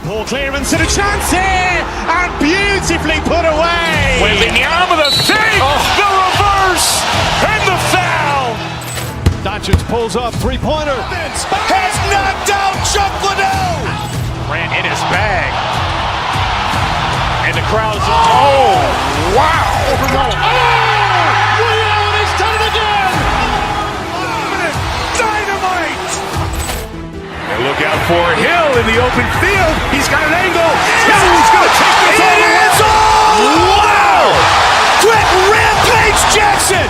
Ball clearance and a chance here, and beautifully put away. Wembanyama the fake, the reverse, and the foul. Doncic pulls up, three-pointer. Has knocked out Chuck Liddell. Ran in his bag. And the crowd is, oh, wow. Allen has done it again. Dynamite. And look out for Hill in the open field. He's got an angle. He's going to take this all the way. Wow. Quick Rampage Jackson.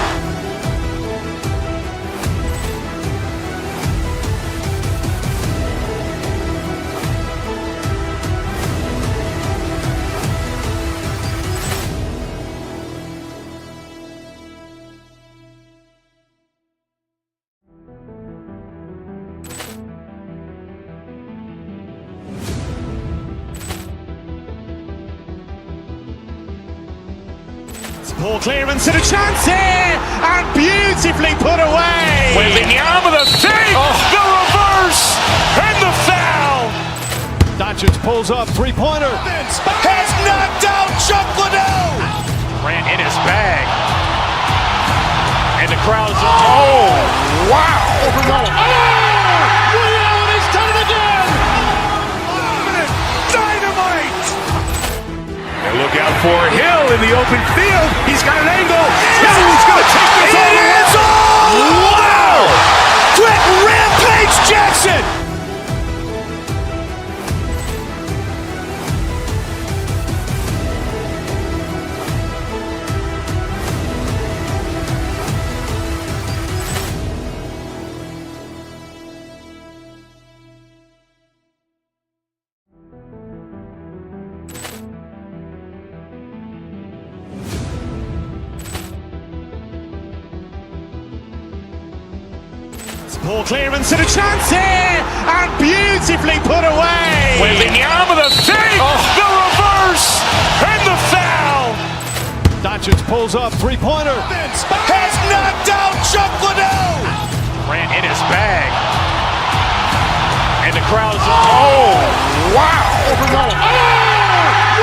Ball clearance and a chance here, and beautifully put away. Wembanyama the fake, the reverse, and the foul. Doncic pulls up, three-pointer. Has knocked out Chuck Liddell. Ran in his bag. And the crowd is, oh, wow. Allen has done it again. Dynamite. And look out for Hill in the open field. He's got an angle. He's going to take this all the way. Wow. Quick Rampage Jackson. Ball clearance and a chance here, and beautifully put away. Wembanyama the fake, the reverse, and the foul. Doncic pulls up, three-pointer. Has knocked out Chuck Liddell. Ran in his bag. And the crowd is, oh, wow.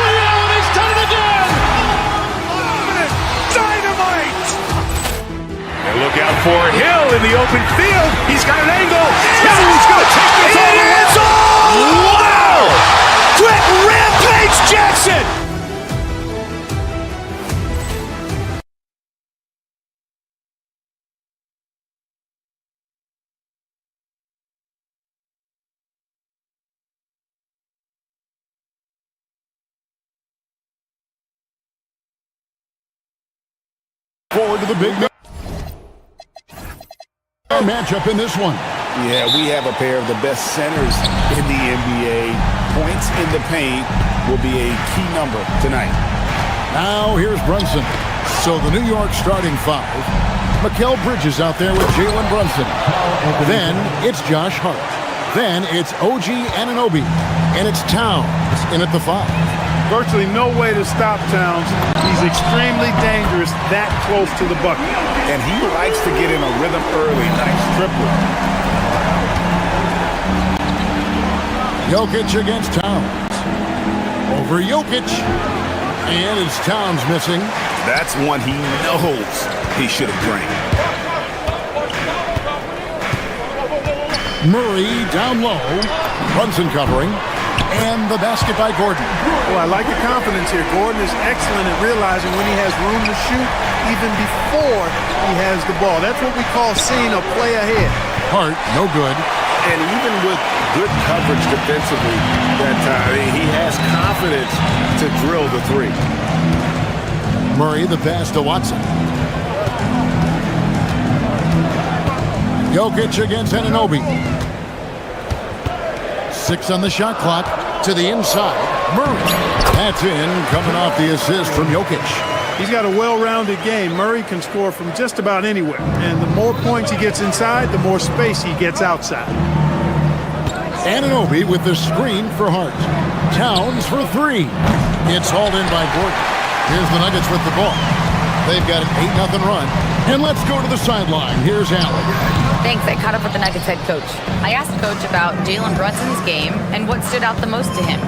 Allen has done it again. Dynamite. And look out for Hill in the open field. He's got an angle. He's going to take this all the way. Wow. Quick Rampage Jackson. Forward to the big matchup in this one. Yeah, we have a pair of the best centers in the NBA. Points in the paint will be a key number tonight. Now here's Brunson. So the New York starting five. Mikal Bridges out there with Jalen Brunson. Then it's Josh Hart. Then it's OG Anunoby. And it's Towns in at the five. Virtually no way to stop Towns. He's extremely dangerous that close to the bucket. And he likes to get in a rhythm early. Nice triplet. Jokic against Towns. Over Jokic. And it's Towns missing. That's one he knows he should have drained. Murray down low. Brunson covering. And the basket by Gordon. Well, I like the confidence here. Gordon is excellent at realizing when he has room to shoot even before he has the ball. That's what we call seeing a play ahead. Hart, no good. And even with good coverage defensively that time, he has confidence to drill the three. Murray, the pass to Watson. Jokic against Anunoby. 6 on the shot clock. To the inside. Murray. That's in, coming off the assist from Jokic. He's got a well-rounded game. Murray can score from just about anywhere. And the more points he gets inside, the more space he gets outside. Anunoby with the screen for Hart. Towns for three. It's hauled in by Gordon. Here's the Nuggets with the ball. They've got an 8-0 run. And let's go to the sideline. Here's Allen. Thanks. I caught up with the Nuggets head coach. I asked Coach about Jalen Brunson's game and what stood out the most to him.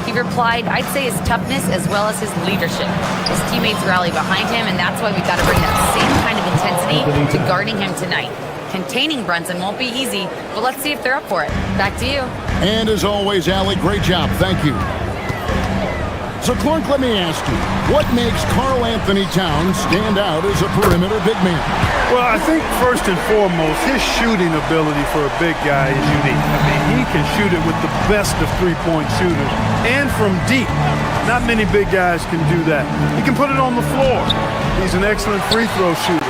He replied, I'd say his toughness as well as his leadership. His teammates rally behind him, and that's why we've got to bring that same kind of intensity to guarding him tonight. Containing Brunson won't be easy, but let's see if they're up for it. Back to you. And as always, Allie, great job. Thank you. So, Clark, let me ask you, what makes Karl Anthony Towns stand out as a perimeter big man? Well, I think first and foremost, his shooting ability for a big guy is unique. I mean, he can shoot it with the best of three-point shooters and from deep. Not many big guys can do that. He can put it on the floor. He's an excellent free throw shooter.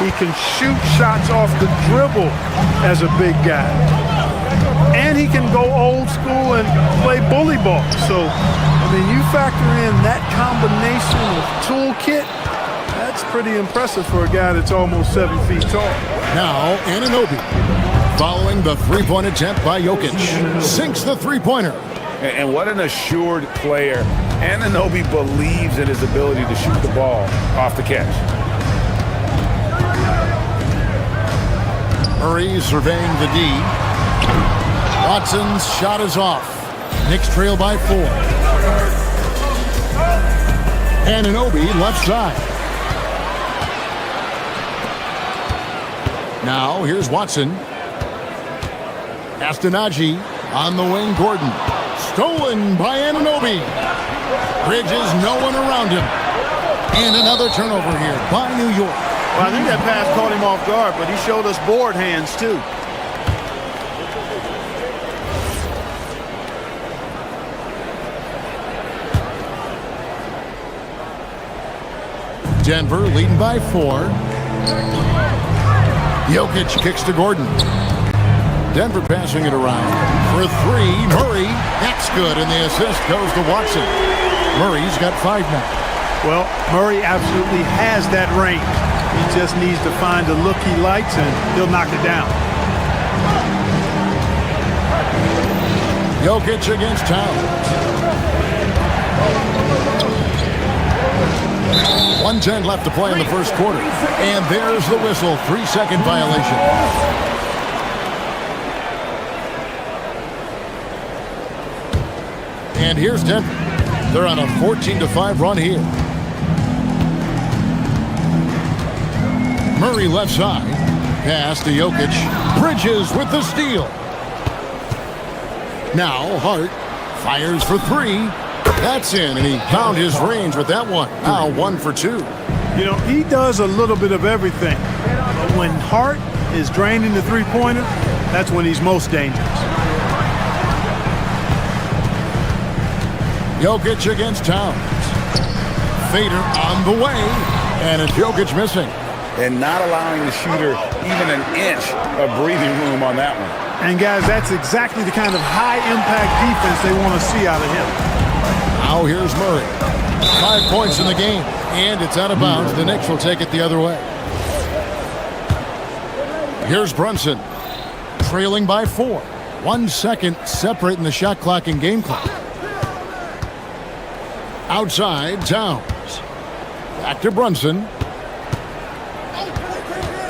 He can shoot shots off the dribble as a big guy. And he can go old school and play bully ball. So, I mean, you factor in that combination of toolkit, that's pretty impressive for a guy that's almost 7 feet tall. Now, Anunoby, following the three-point attempt by Jokic, sinks the three-pointer. And what an assured player. Anunoby believes in his ability to shoot the ball off the catch. Murray surveying the D. Watson's shot is off. Knicks trail by 4. Anunoby left side. Now here's Watson. Astonagi on the wing. Gordon. Stolen by Anunoby. Bridges, no one around him. And another turnover here by New York. Well, I think that pass caught him off guard, but he showed us board hands too. Denver leading by 4. Jokic kicks to Gordon. Denver passing it around for 3. Murray, that's good, and the assist goes to Watson. Murray's got 5 now. Well, Murray absolutely has that range. He just needs to find the look he likes, and he'll knock it down. Jokic against Towns. 1:10 left to play in the first quarter. And there's the whistle. 3-second violation. And here's Denver. They're on a 14-5 run here. Murray left side. Pass to Jokic. Bridges with the steal. Now Hart fires for 3. That's in, and he found his range with that one. Now 1 for 2. You know, he does a little bit of everything. But when Hart is draining the three-pointer, that's when he's most dangerous. Jokic against Towns. Fader on the way, and it's Jokic missing. And not allowing the shooter even an inch of breathing room on that one. And guys, that's exactly the kind of high-impact defense they want to see out of him. Now here's Murray. 5 points in the game, and it's out of bounds. The Knicks will take it the other way. Here's Brunson, trailing by 4. 1 second separating the shot clock and game clock. Outside, Towns. Back to Brunson.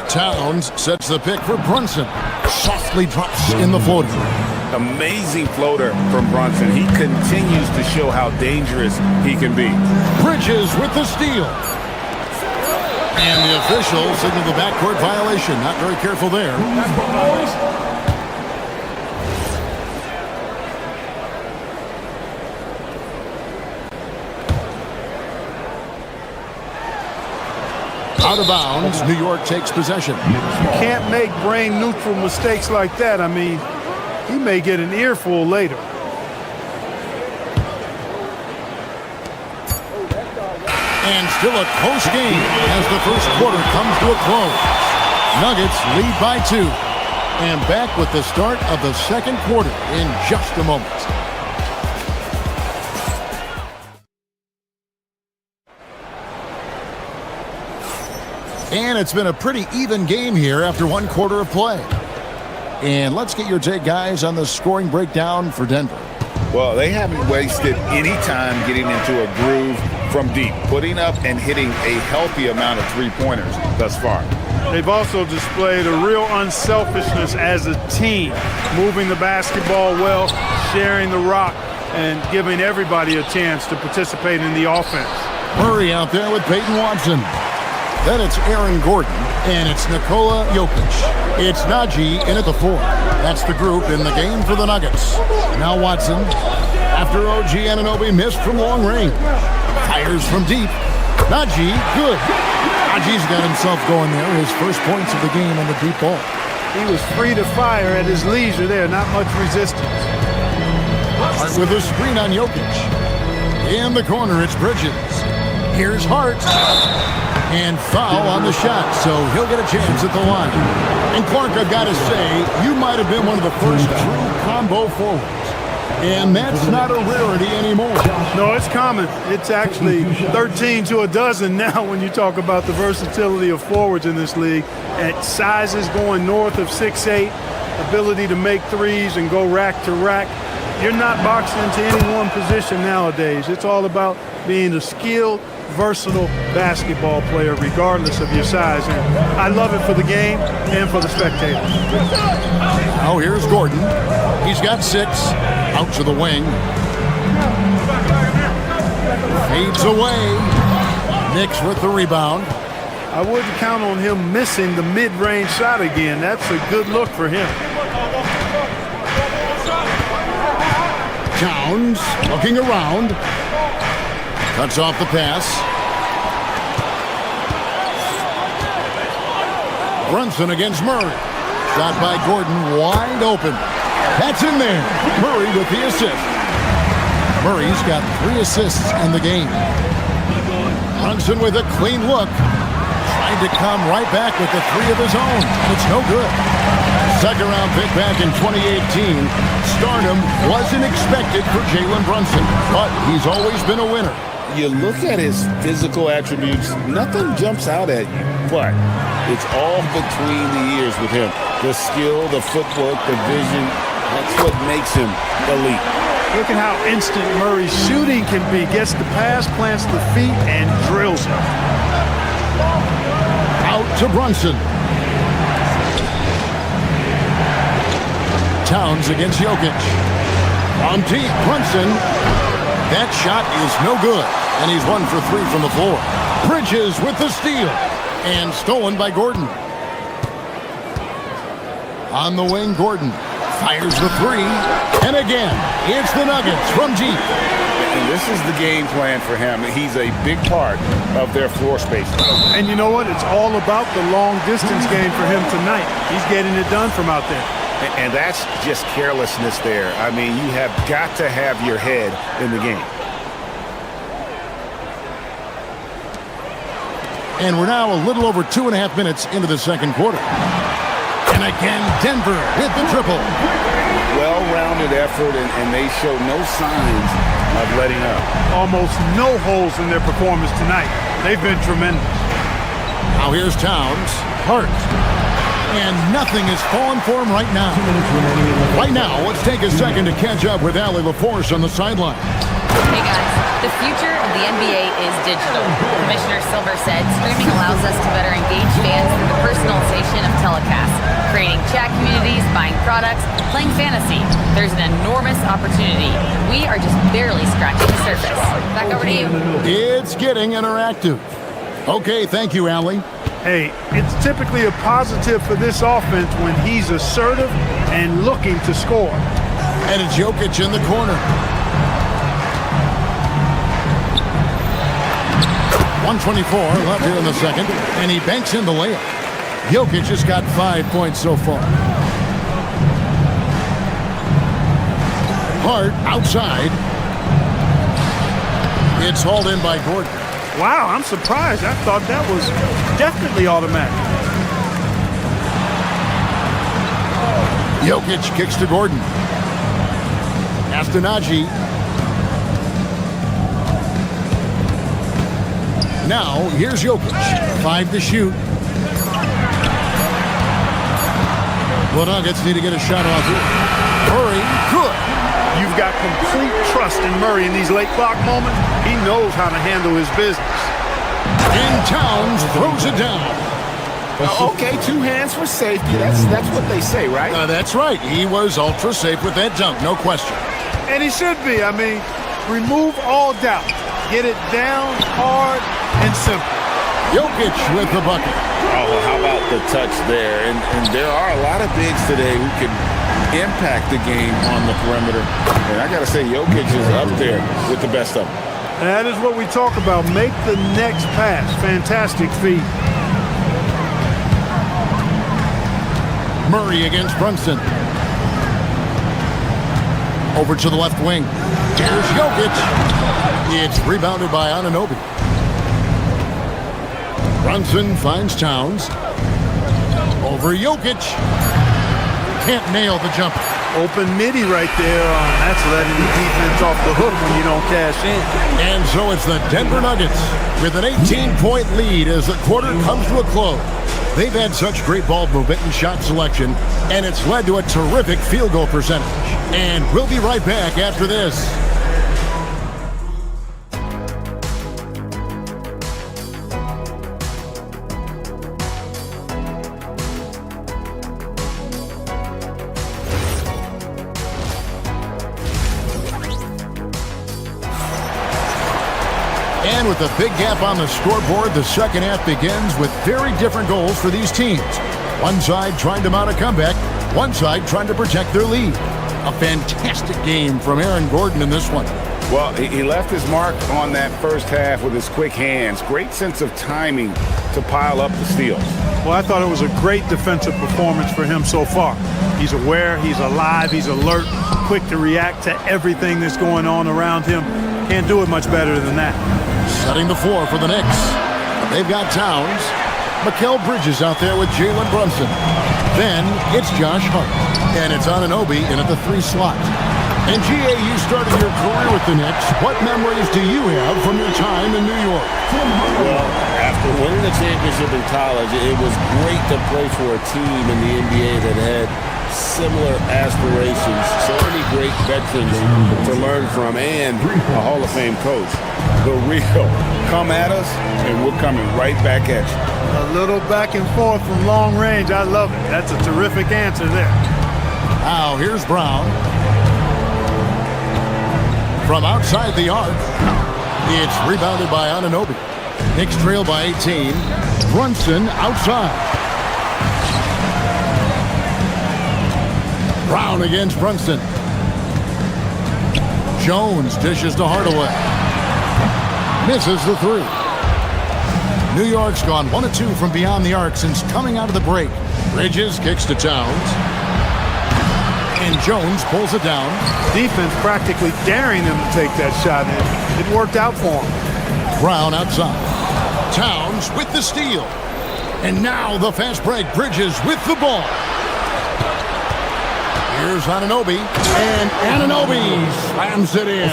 Towns sets the pick for Brunson. Softly drops in the floater. Amazing floater from Brunson. He continues to show how dangerous he can be. Bridges with the steal. And the official signaled the backcourt violation. Not very careful there. Out of bounds, New York takes possession. You can't make brain-neutral mistakes like that. I mean, he may get an earful later. And still a close game as the first quarter comes to a close. Nuggets lead by 2. And back with the start of the second quarter in just a moment. And it's been a pretty even game here after 1 quarter of play. And let's get your take, guys, on the scoring breakdown for Denver. Well, they haven't wasted any time getting into a groove from deep, putting up and hitting a healthy amount of three-pointers thus far. They've also displayed a real unselfishness as a team, moving the basketball well, sharing the rock, and giving everybody a chance to participate in the offense. Murray out there with Peyton Watson. Then it's Aaron Gordon, and it's Nikola Jokic. It's Najee in at the 4. That's the group in the game for the Nuggets. Now Watson, after OG Anunoby missed from long range. Fires from deep. Najee, good. Najee's got himself going there. His first points of the game on the deep ball. He was free to fire at his leisure there, not much resistance. Hart with a screen on Jokic. In the corner, it's Bridges. Here's Hart. And foul on the shot, so he'll get a chance at the line. And Clark, I've got to say, you might have been one of the first true combo forwards. And that's not a rarity anymore. No, it's common. It's actually 13 to a dozen now when you talk about the versatility of forwards in this league. At sizes going north of 6'8", ability to make threes and go rack to rack. You're not boxed into any one position nowadays. It's all about being a skilled, versatile basketball player regardless of your size. And I love it for the game and for the spectators. Now here's Gordon. He's got 6. Out to the wing. Fades away. Knicks with the rebound. I wouldn't count on him missing the mid-range shot again. That's a good look for him. Towns looking around. Cuts off the pass. Brunson against Murray. Shot by Gordon, wide open. That's in there. Murray with the assist. Murray's got 3 assists in the game. Brunson with a clean look. Trying to come right back with the 3 of his own. It's no good. Second round pick back in 2018. Stardom wasn't expected for Jalen Brunson, but he's always been a winner. You look at his physical attributes, nothing jumps out at you, but it's all between the ears with him. The skill, the footwork, the vision, that's what makes him elite. Look at how instant Murray's shooting can be. Gets the pass, plants the feet, and drills it. Out to Brunson. Towns against Jokic. On deep, Brunson. That shot is no good, and he's 1 for 3 from the floor. Bridges with the steal, and stolen by Gordon. On the wing, Gordon fires the 3, and again, it's the Nuggets from deep. And this is the game plan for him. He's a big part of their floor space. And you know what? It's all about the long distance game for him tonight. He's getting it done from out there. And that's just carelessness there. I mean, you have got to have your head in the game. And we're now a little over 2.5 minutes into the second quarter. And again, Denver hit the triple. Well-rounded effort, and they show no signs of letting up. Almost no holes in their performance tonight. They've been tremendous. Now here's Towns. Hart. And nothing is falling for him right now. Right now, let's take a second to catch up with Allie LaForce on the sideline. Hey guys, the future of the NBA is digital. Commissioner Silver said streaming allows us to better engage fans through the personalization of telecasts, creating chat communities, buying products, playing fantasy. There's an enormous opportunity. We are just barely scratching the surface. Back over to you. It's getting interactive. Okay, thank you, Allie. Hey, it's typically a positive for this offense when he's assertive and looking to score. And it's Jokic in the corner. 1:24 left here in the second, and he banks in the layup. Jokic has got 5 points so far. Hart outside. It's hauled in by Gordon. Wow, I'm surprised. I thought that was definitely automatic. Jokic kicks to Gordon. Pass to Najee. Now, here's Jokic. 5 to shoot. The Nuggets need to get a shot off here. Murray, good. you've got complete trust in Murray in these late clock moments. He knows how to handle his business. And Towns throws it down. Okay, 2 hands for safety. That's what they say, right? That's right. He was ultra safe with that dunk, no question. And he should be. I mean, remove all doubt. Get it down, hard, and simple. Jokic with the bucket. Oh, well, how about the touch there? And there are a lot of bigs today who can impact the game on the perimeter. And I got to say, Jokic is up there with the best of them. That is what we talk about. Make the next pass. Fantastic feed. Murray against Brunson. Over to the left wing. Here's Jokic. It's rebounded by Anunoby. Brunson finds Towns. Over Jokic. Can't nail the jumper. Open midi right there. That's letting the defense off the hook when you don't cash in. And so it's the Denver Nuggets with an 18-point lead as the quarter comes to a close. They've had such great ball movement and shot selection, and it's led to a terrific field goal percentage. And we'll be right back after this. And with a big gap on the scoreboard, the second half begins with very different goals for these teams. One side trying to mount a comeback, one side trying to protect their lead. A fantastic game from Aaron Gordon in this one. Well, he left his mark on that first half with his quick hands. Great sense of timing to pile up the steals. Well, I thought it was a great defensive performance for him so far. He's aware, he's alive, he's alert, quick to react to everything that's going on around him. Can't do it much better than that. Setting the floor for the Knicks. They've got Towns. Mikal Bridges out there with Jalen Brunson. Then it's Josh Hart. And it's Anunoby in at the 3 slot. And G.A., you started your career with the Knicks. What memories do you have from your time in New York? Well, after winning the championship in college, it was great to play for a team in the NBA that had similar aspirations. So many great veterans to learn from and a Hall of Fame coach. The real come at us, and we're coming right back at you. A little back and forth from long range. I love it. That's a terrific answer there. Now, here's Brown. From outside the arc, it's rebounded by Anunoby. Knicks trail by 18. Brunson outside. Brown against Brunson. Jones dishes to Hardaway. Misses the 3. New York's gone 1 of 2 from beyond the arc since coming out of the break. Bridges kicks to Towns. And Jones pulls it down. Defense practically daring them to take that shot. It worked out for him. Brown outside. Towns with the steal. And now the fast break. Bridges with the ball. Here's Anunoby. And Anunoby slams it in.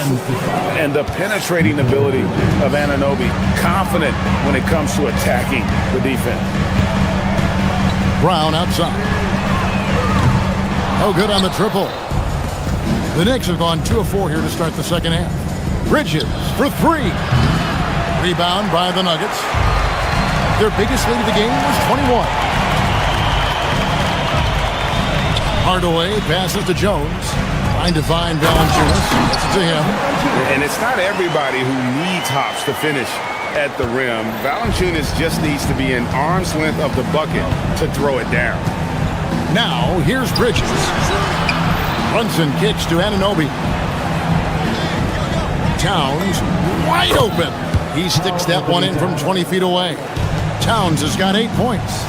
And the penetrating ability of Anunoby. Confident when it comes to attacking the defense. Brown outside. Oh, good on the triple. The Knicks have gone 2 of 4 here to start the second half. Bridges for 3. Rebound by the Nuggets. Their biggest lead of the game was 21. Hardaway passes to Jones. Trying to find Valanciunas. Gets it to him. And it's not everybody who needs hops to finish at the rim. Valanciunas just needs to be an arm's length of the bucket to throw it down. Now, here's Bridges. Brunson kicks to Anunoby. Towns wide open. He sticks that one in from 20 feet away. Towns has got 8 points.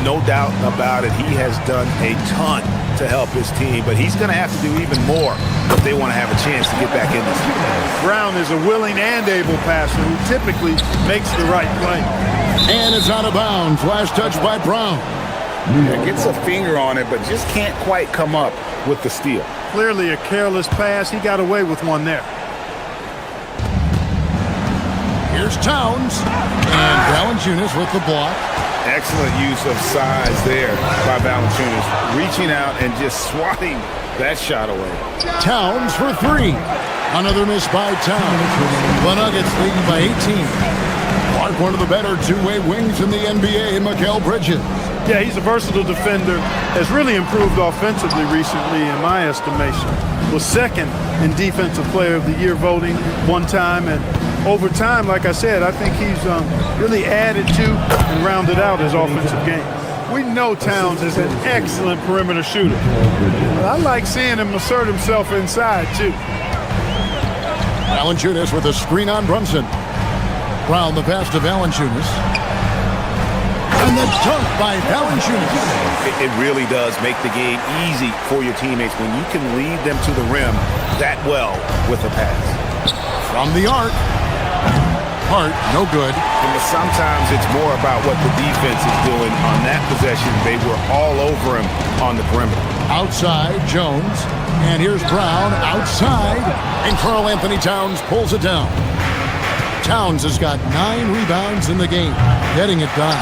No doubt about it. He has done a ton to help his team, but he's going to have to do even more if they want to have a chance to get back in this game. Brown is a willing and able passer who typically makes the right play. And it's out of bounds. Last touch by Brown. Yeah, gets a finger on it, but just can't quite come up with the steal. Clearly a careless pass. He got away with one there. Here's Towns. And Valanciunas with the block. Excellent use of size there by Valanciunas, reaching out and just swatting that shot away. Towns for three. Another miss by Towns. The Nuggets leading by 18. Clark, one of the better two-way wings in the NBA, Mikal Bridges. Yeah, he's a versatile defender, has really improved offensively recently in my estimation. Was second in Defensive Player of the Year voting one time, and over time, like I said, I think he's really added to and rounded out his offensive game. We know Towns is an excellent perimeter shooter, but I like seeing him assert himself inside too. Valanciunas with a screen on Brunson. Brown the pass to Valanciunas. And the dunk by Valanciunas. It really does make the game easy for your teammates when you can lead them to the rim that well with a pass. From the arc. Hart, no good. And sometimes it's more about what the defense is doing on that possession. They were all over him on the perimeter. Outside, Jones. And here's Brown outside. And Karl Anthony Towns pulls it down. Towns has got 9 rebounds in the game, getting it done.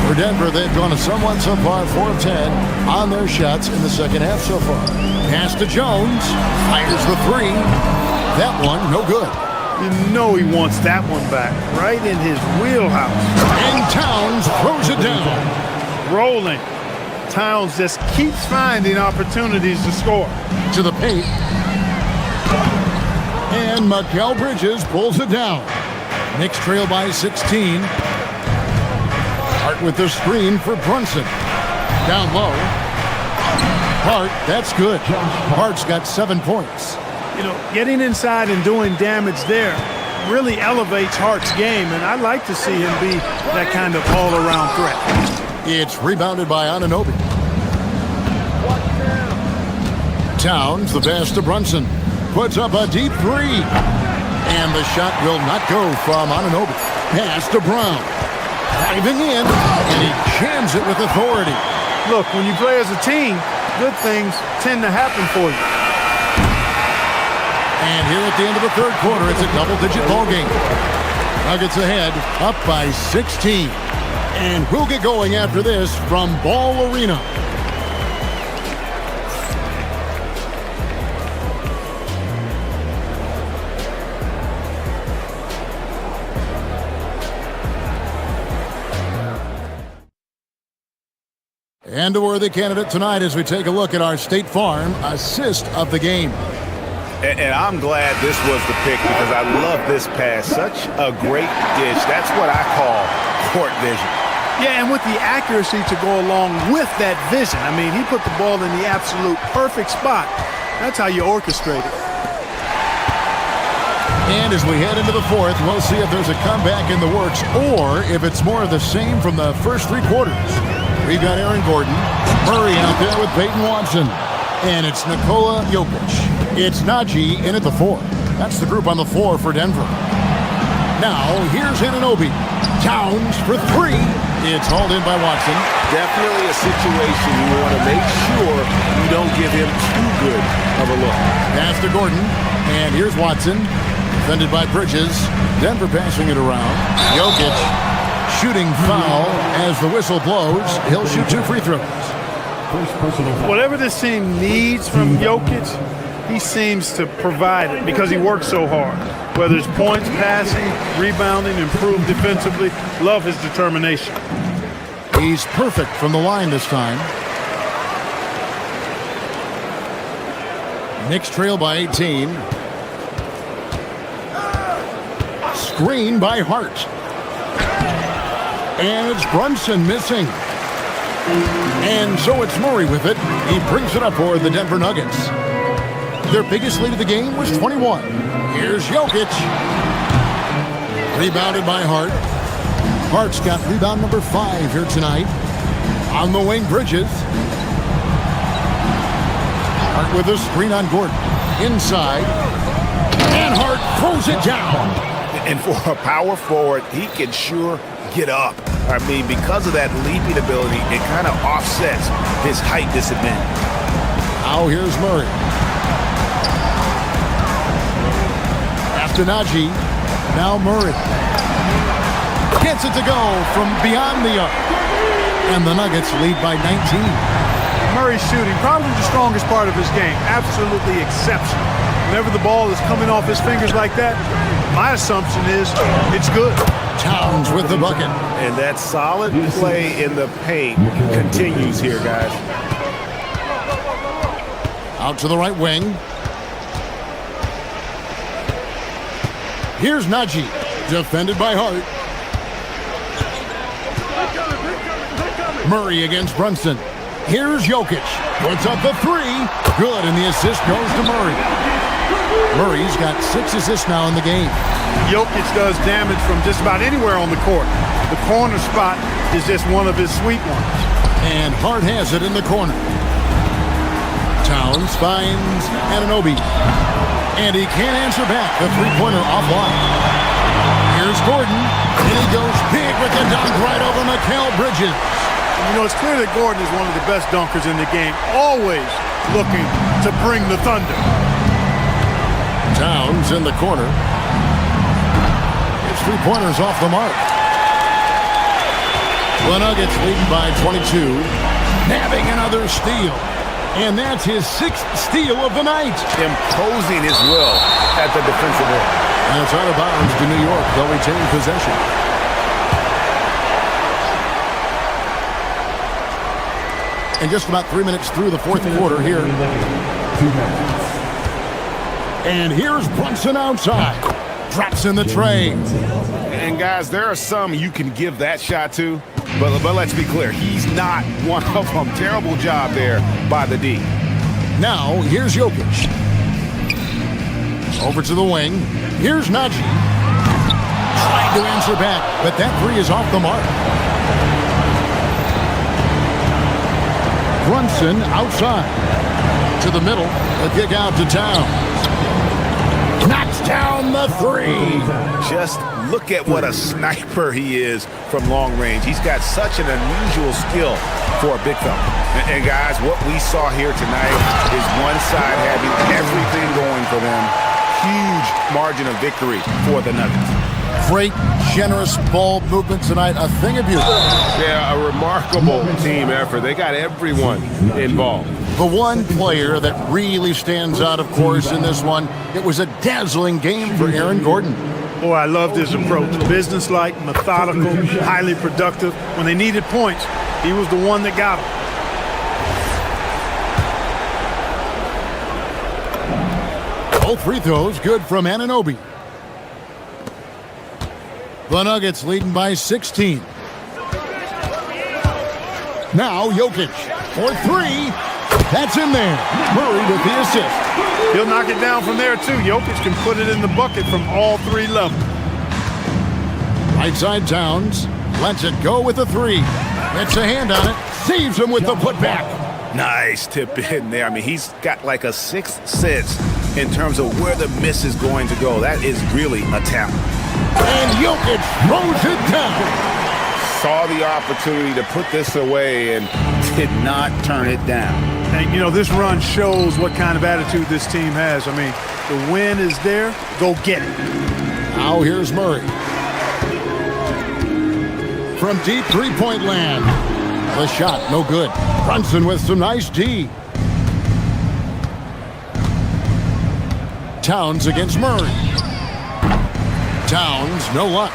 For Denver, they've gone a somewhat subpar 4 of 10 on their shots in the second half so far. Pass to Jones. Fires the three. That one, no good. You know he wants that one back, right in his wheelhouse. And Towns throws it down. Rolling. Towns just keeps finding opportunities to score. To the paint. And Mikal Bridges pulls it down. Knicks trail by 16. Hart with the screen for Brunson. Down low. Hart, that's good. Hart's got 7 points. You know, getting inside and doing damage there really elevates Hart's game, and I like to see him be that kind of all-around threat. It's rebounded by Anunoby. Towns, the pass to Brunson. Puts up a deep three. And the shot will not go from Anunoby. Pass to Brown. Diving in, and he jams it with authority. Look, when you play as a team, good things tend to happen for you. And here at the end of the third quarter, it's a double-digit ball game. Nuggets ahead, up by 16. And we'll get going after this from Ball Arena. And a worthy candidate tonight as we take a look at our State Farm assist of the game. And I'm glad this was the pick because I love this pass. Such a great dish. That's what I call court vision. Yeah, and with the accuracy to go along with that vision. I mean, he put the ball in the absolute perfect spot. That's how you orchestrate it. And as we head into the fourth, we'll see if there's a comeback in the works or if it's more of the same from the first 3 quarters. We've got Aaron Gordon, Murray out there with Peyton Watson, and it's Nikola Jokic. It's Najee in at the 4. That's the group on the floor for Denver. Now, here's Anunoby. Towns for 3. It's hauled in by Watson. Definitely a situation you want to make sure you don't give him too good of a look. Pass to Gordon, and here's Watson. Defended by Bridges. Denver passing it around. Jokic shooting foul as the whistle blows. He'll shoot 2 free throws. Whatever this team needs from Jokic, he seems to provide it because he works so hard. Whether it's points, passing, rebounding, improved defensively, love his determination. He's perfect from the line this time. Knicks trail by 18. Screen by Hart. And it's Brunson missing. And so it's Murray with it. He brings it up for the Denver Nuggets. Their biggest lead of the game was 21. Here's Jokic. Rebounded by Hart. Hart's got rebound number 5 here tonight. On the wing, Bridges. Hart with a screen on Gordon. Inside. And Hart throws it down. And for a power forward, he can sure get up. I mean, because of that leaping ability, it kind of offsets his height disadvantage. Now here's Murray. After Najee, now Murray. Gets it to go from beyond the arc. And the Nuggets lead by 19. Murray's shooting, probably the strongest part of his game. Absolutely exceptional. Whenever the ball is coming off his fingers like that, my assumption is it's good. Towns with the bucket. And that solid play in the paint continues here, guys. Out to the right wing. Here's Najee, defended by Hart. Murray against Brunson. Here's Jokic. Puts up the three. Good, and the assist goes to Murray. Murray's got 6 assists now in the game. Jokic does damage from just about anywhere on the court. The corner spot is just one of his sweet ones. And Hart has it in the corner. Towns finds Anunoby. And he can't answer back. The three-pointer offline. Here's Gordon. And he goes big with the dunk right over Mikal Bridges. You know, it's clear that Gordon is one of the best dunkers in the game. Always looking to bring the thunder. Towns in the corner. His three-pointers off the mark. The Nuggets leading by 22. Having another steal. And that's his 6th steal of the night. Imposing his will at the defensive end. And it's out of bounds to New York. They'll retain possession. And just about 3 minutes through the fourth quarter here. And here's Brunson outside. Drops in the tray. And guys, there are some you can give that shot to, but let's be clear, he's not one of them. Terrible job there by the D. Now, here's Jokic. Over to the wing. Here's Najee. Trying to answer back, but that three is off the mark. Brunson outside. To the middle. A kick out to Towns. Knocks down the three. Just look at what a sniper he is from long range. He's got such an unusual skill for a big fella. And guys, what we saw here tonight is one side having everything going for them. Huge margin of victory for the Nuggets. Great, generous ball movement tonight. A thing of beauty. Yeah, a remarkable team effort. They got everyone involved. The one player that really stands out, of course, in this one, it was a dazzling game for Aaron Gordon. Boy, I loved his approach. Business-like, methodical, highly productive. When they needed points, he was the one that got them. Both free throws good from Anunoby. The Nuggets leading by 16. Now Jokic for three. That's in there. Murray with the assist. He'll knock it down from there, too. Jokic can put it in the bucket from all 3 levels. Right side Towns. Lets it go with the three. Gets a hand on it. Saves him with the putback. Nice tip in there. I mean, he's got like a 6th sense in terms of where the miss is going to go. That is really a talent. And Jokic throws it down. Saw the opportunity to put this away and did not turn it down. And, you know, this run shows what kind of attitude this team has. I mean, the win is there. Go get it. Now here's Murray. From deep three-point land. The shot, no good. Brunson with some nice D. Towns against Murray. Towns, no luck.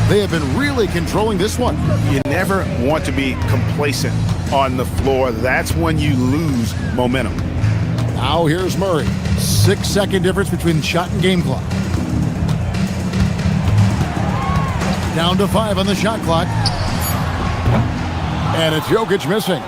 They have been really controlling this one. You never want to be complacent on the floor. That's when you lose momentum. Now here's Murray. 6-second difference between shot and game clock. Down to 5 on the shot clock. And it's Jokic missing.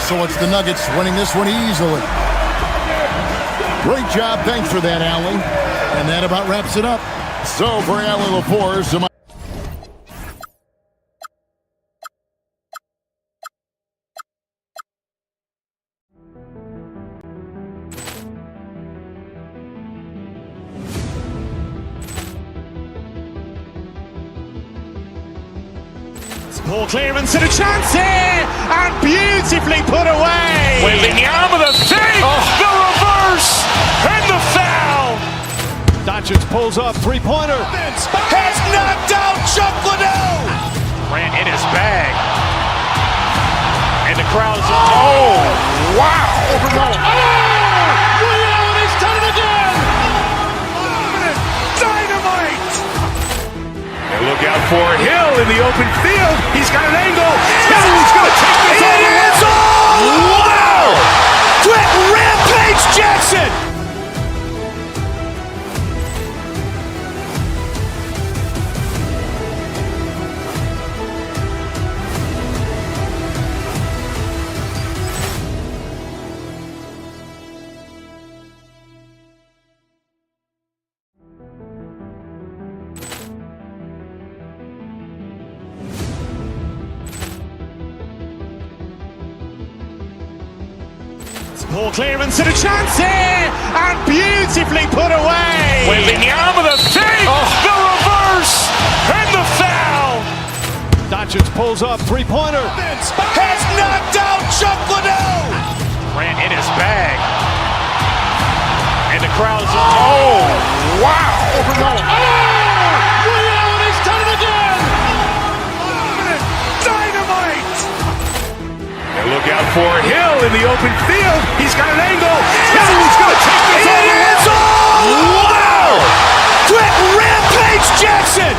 So it's the Nuggets winning this one easily. Great job. Thanks for that, Allie. And that about wraps it up. So for Allie LaForce, Ball clearance and a chance here, and beautifully put away. Wembanyama the fake, the reverse, and the foul. Doncic pulls up, three-pointer. Has knocked out Chuck Liddell. Ran in his bag. And the crowd is, oh, wow. And he's done it again. Dynamite. And look out for Hill in the open field. He's got an angle. He's going to take this all the way. Wow. Quick Rampage Jackson. Ball clearance and a chance here, and beautifully put away. Wembanyama the fake, the reverse, and the foul. Doncic pulls up, three-pointer. Has knocked out Chuck Liddell. Ran in his bag. And the crowd is, oh, wow. And he's done it again. Dynamite. And look out for Hill in the open field. He's got an angle. He's going to take this all the way. Wow. Quick Rampage Jackson.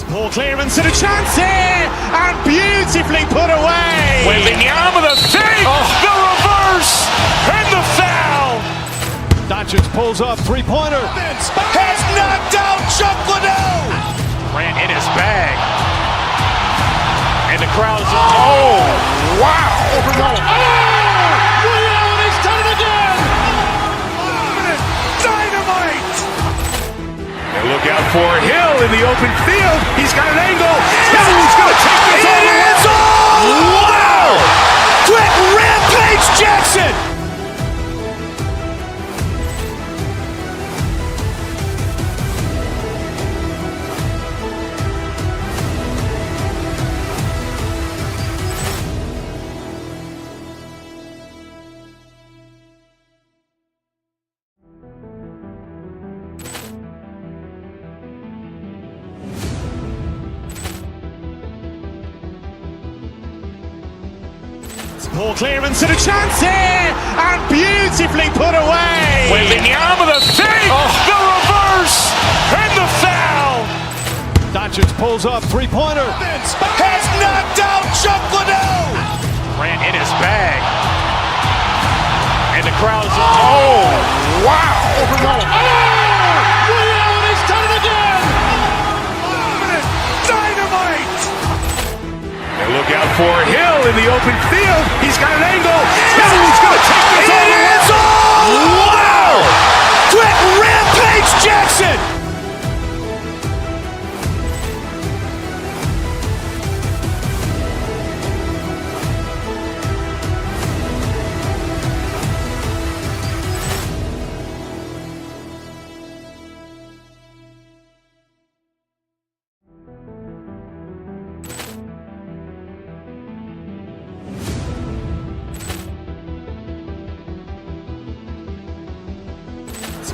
Ball clearance and a chance here, and beautifully put away. Wembanyama the fake, the reverse, and the foul. Doncic pulls up, three-pointer. Has knocked out Chuck Liddell. Ran in his bag. And the crowd is, oh, wow. And he's done it again. Dynamite. And look out for Hill in the open field. He's got an angle. He's going to take this all the way. Wow. Quick Rampage Jackson. Ball clearance and a chance here, and beautifully put away. Wembanyama the fake, the reverse, and the foul. Doncic pulls up, three-pointer. Has knocked out Chuck Liddell. Ran in his bag. And the crowd is, oh, wow. And he's done it again. Dynamite. And look out for Hill in the open field. He's got an angle. He's going to take this all the way. Wow. Quick Rampage Jackson.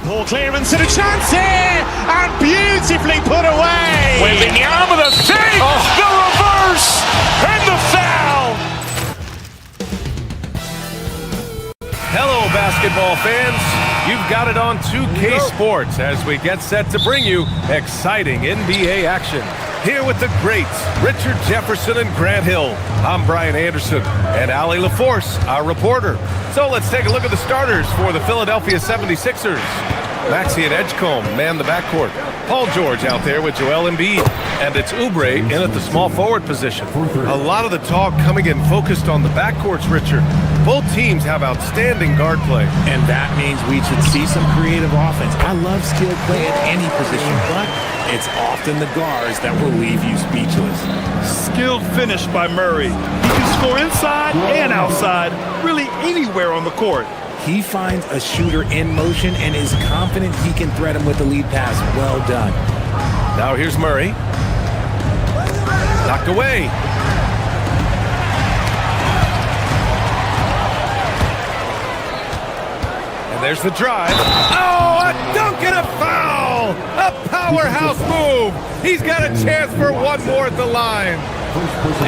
Ball clearance and a chance here, and beautifully put away. Wembanyama the fake, the reverse, and the foul. Hello, basketball fans. You've got it on 2K Sports as we get set to bring you exciting NBA action. Here with the greats, Richard Jefferson and Grant Hill. I'm Brian Anderson, and Ali LaForce, our reporter. So let's take a look at the starters for the Philadelphia 76ers. Maxey and Edgecombe man the backcourt. Paul George out there with Joel Embiid. And it's Oubre in at the small forward position. A lot of the talk coming in focused on the backcourts, Richard. Both teams have outstanding guard play. And that means we should see some creative offense. I love skilled play at any position, but it's often the guards that will leave you speechless. Skilled finish by Murray. He can score inside and outside, really anywhere on the court. He finds a shooter in motion and is confident he can thread him with the lead pass. Well done. Now here's Murray. Knocked away. And there's the drive. Oh, a dunk and a foul! A powerhouse move! He's got a chance for one more at the line.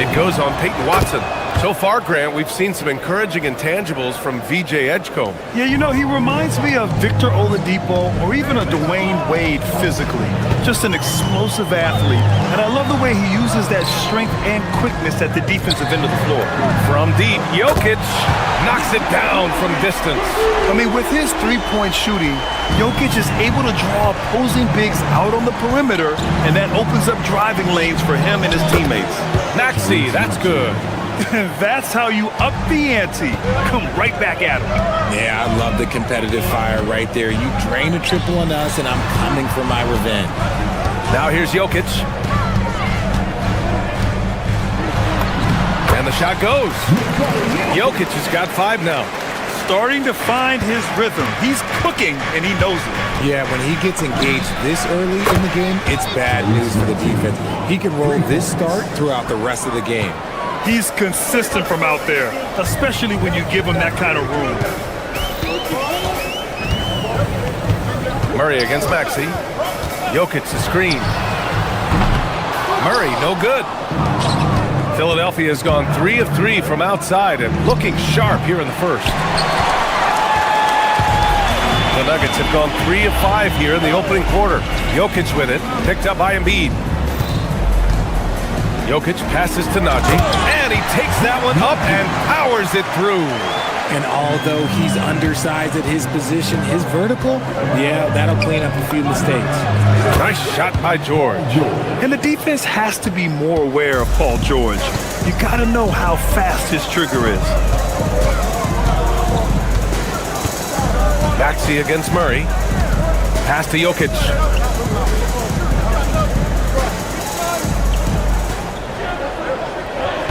It goes on Peyton Watson. So far, Grant, we've seen some encouraging intangibles from VJ Edgecombe. Yeah, you know, he reminds me of Victor Oladipo or even a Dwayne Wade physically. Just an explosive athlete. And I love the way he uses that strength and quickness at the defensive end of the floor. From deep, Jokic knocks it down from distance. I mean, with his three-point shooting, Jokic is able to draw opposing bigs out on the perimeter, and that opens up driving lanes for him and his teammates. Maxey, that's good. That's how you up the ante. Come right back at him. Yeah, I love the competitive fire right there. You drain a triple on us, and I'm coming for my revenge. Now here's Jokic. And the shot goes. Jokic has got 5 now. Starting to find his rhythm. He's cooking, and he knows it. Yeah, when he gets engaged this early in the game, it's bad news for the defense. He can roll this start throughout the rest of the game. He's consistent from out there, especially when you give him that kind of room. Murray against Maxey. Jokic the screen. Murray, no good. Philadelphia has gone 3 of 3 from outside and looking sharp here in the first. The Nuggets have gone 3 of 5 here in the opening quarter. Jokic with it, picked up by Embiid. Jokic passes to Najee, and he takes that one up and powers it through. And although he's undersized at his position, his vertical, yeah, that'll clean up a few mistakes. Nice shot by George. And the defense has to be more aware of Paul George. You got to know how fast his trigger is. Maxey against Murray. Pass to Jokic.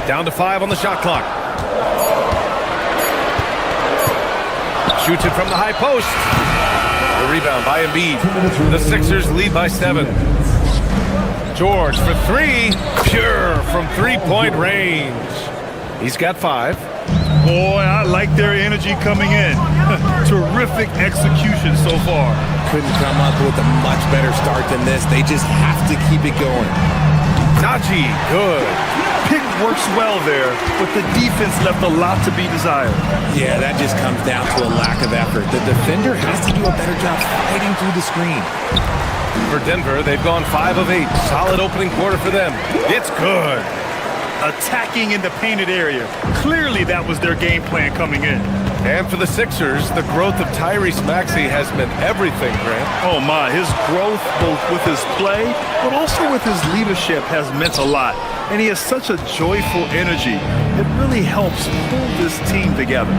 Down to 5 on the shot clock. Shoots it from the high post. The rebound by Embiid. The Sixers lead by 7. George for 3. Pure from three-point range. He's got 5. Boy, I like their energy coming in. Terrific execution so far. Couldn't come up with a much better start than this. They just have to keep it going. Najee, good. Pick works well there, but the defense left a lot to be desired. Yeah, that just comes down to a lack of effort. The defender has to do a better job fighting through the screen. For Denver, they've gone 5 of 8. Solid opening quarter for them. It's good. Attacking in the painted area. Clearly that was their game plan coming in. And for the Sixers, the growth of Tyrese Maxey has meant everything, Grant. Oh my, his growth both with his play, but also with his leadership has meant a lot. And he has such a joyful energy. It really helps pull this team together.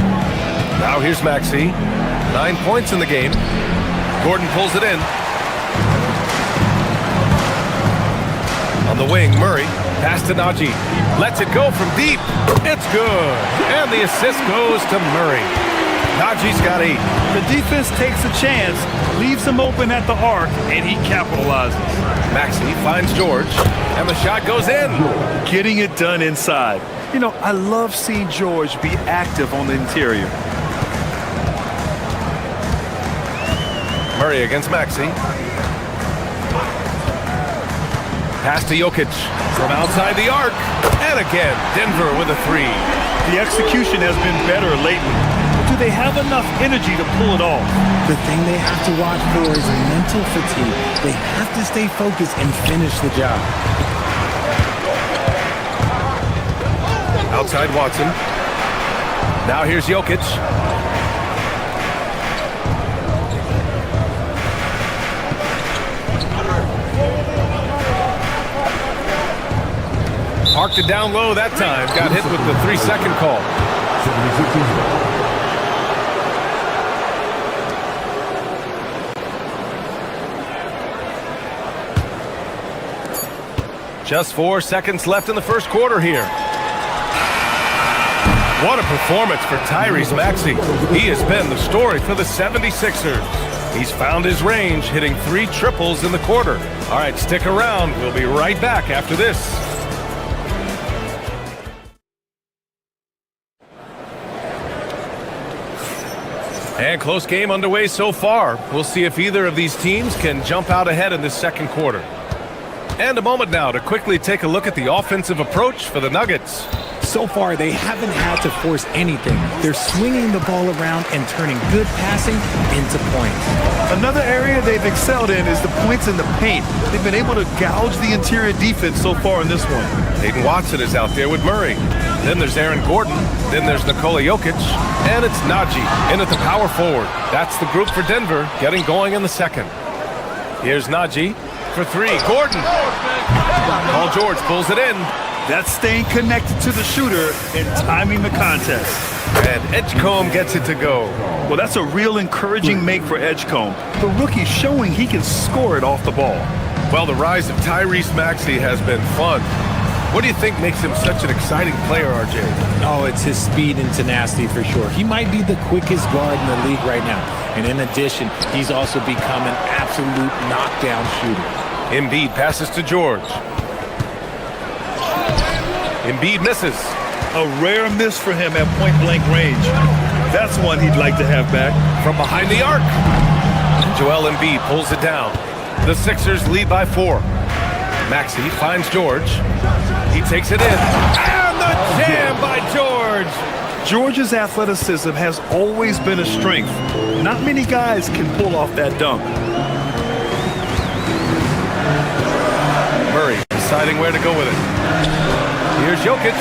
Now here's Maxey. 9 points in the game. Gordon pulls it in. On the wing, Murray. Pass to Najee. Lets it go from deep. It's good. And the assist goes to Murray. Najee's got 8. The defense takes a chance, leaves him open at the arc, and he capitalizes. Maxey finds George, and the shot goes in. Getting it done inside. You know, I love seeing George be active on the interior. Murray against Maxey. Pass to Jokic from outside the arc. And again, Denver with a 3. The execution has been better lately. But do they have enough energy to pull it off? The thing they have to watch for is mental fatigue. They have to stay focused and finish the job. Outside Watson. Now here's Jokic. Knocked it down low that time. Got hit with the 3-second call. 76ers. Just 4 seconds left in the first quarter here. What a performance for Tyrese Maxey. He has been the story for the 76ers. He's found his range, hitting 3 triples in the quarter. All right, stick around. We'll be right back after this. And close game underway so far. We'll see if either of these teams can jump out ahead in this second quarter. And a moment now to quickly take a look at the offensive approach for the Nuggets. So far, they haven't had to force anything. They're swinging the ball around and turning good passing into points. Another area they've excelled in is the points in the paint. They've been able to gouge the interior defense so far in this one. Hayden Watson is out there with Murray. Then there's Aaron Gordon. Then there's Nikola Jokic. And it's Najee in at the power forward. That's the group for Denver getting going in the second. Here's Najee for 3. Gordon. Paul George pulls it in. That's staying connected to the shooter and timing the contest. And Edgecombe gets it to go. Well, that's a real encouraging make for Edgecombe. The rookie's showing he can score it off the ball. Well, the rise of Tyrese Maxey has been fun. What do you think makes him such an exciting player, RJ? Oh, it's his speed and tenacity for sure. He might be the quickest guard in the league right now. And in addition, he's also become an absolute knockdown shooter. Embiid passes to George. Embiid misses. A rare miss for him at point-blank range. That's one he'd like to have back. From behind the arc. Joel Embiid pulls it down. The Sixers lead by 4. Maxey finds George. He takes it in. And the jam by George. George's athleticism has always been a strength. Not many guys can pull off that dunk. Murray deciding where to go with it. Here's Jokic.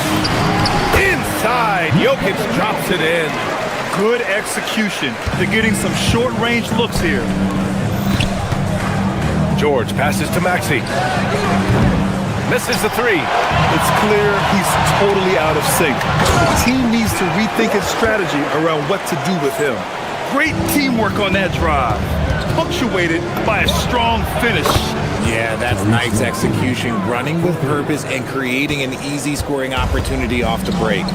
Inside. Jokic drops it in. Good execution. They're getting some short-range looks here. George passes to Maxey. Misses the 3. It's clear he's totally out of sync. The team needs to rethink its strategy around what to do with him. Great teamwork on that drive, punctuated by a strong finish. Yeah, that's nice execution, running with purpose and creating an easy scoring opportunity off the break.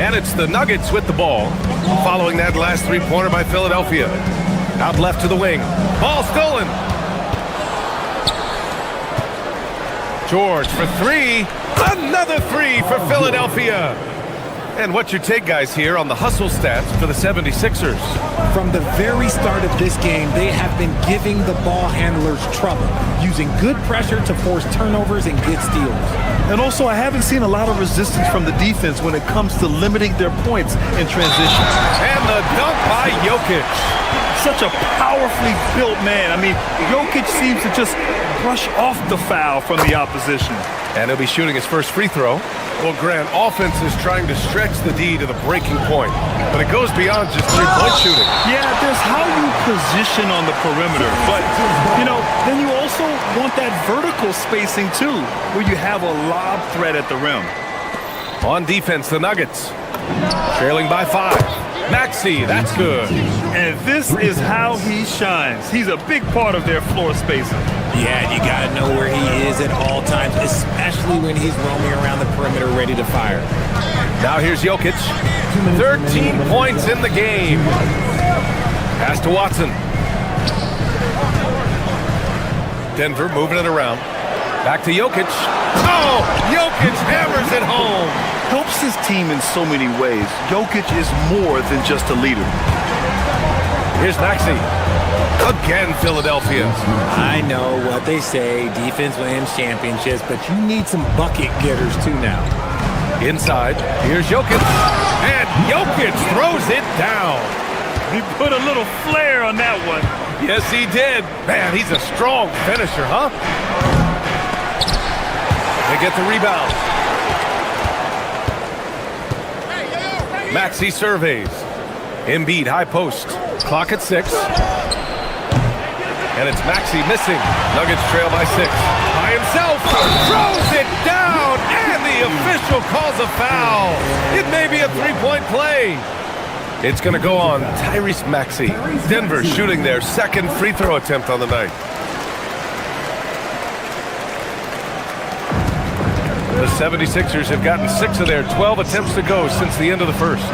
And it's the Nuggets with the ball, following that last 3-pointer by Philadelphia. Out left to the wing. Ball stolen. George for 3. Another 3 for Philadelphia. And what's your take, guys, here on the hustle stats for the 76ers? From the very start of this game, they have been giving the ball handlers trouble, using good pressure to force turnovers and get steals. And also, I haven't seen a lot of resistance from the defense when it comes to limiting their points in transition. And the dunk by Jokic. Such a powerfully built man. I mean, Jokic seems to just brush off the foul from the opposition. And he'll be shooting his first free throw. Well, Grant, offense is trying to stretch the D to the breaking point, but it goes beyond just three-point shooting. Yeah, there's how you position on the perimeter, but, you know, then you also want that vertical spacing, too, where you have a lob threat at the rim. On defense, the Nuggets, trailing by 5. Maxey, that's good. And this is how he shines. He's a big part of their floor spacing. Yeah, you got to know where he is at all times, especially when he's roaming around the perimeter ready to fire. Now here's Jokic. 13 points in the game. Pass to Watson. Denver moving it around. Back to Jokic. Oh, Jokic hammers it home. Helps his team in so many ways. Jokic is more than just a leader. Here's Maxey. Again, Philadelphia. I know what they say, defense wins championships, but you need some bucket getters too now. Inside, here's Jokic. And Jokic throws it down. He put a little flair on that one. Yes, he did. Man, he's a strong finisher, huh? They get the rebound. Maxey surveys. Embiid, high post. Clock at 6. And it's Maxey missing. Nuggets trail by 6. By himself. Throws it down. And the the official calls a foul. It may be a three-point play. It's going to go on Tyrese Maxey. Denver shooting their second free throw attempt on the night. The 76ers have gotten 6 of their 12 attempts to go since the end of the first.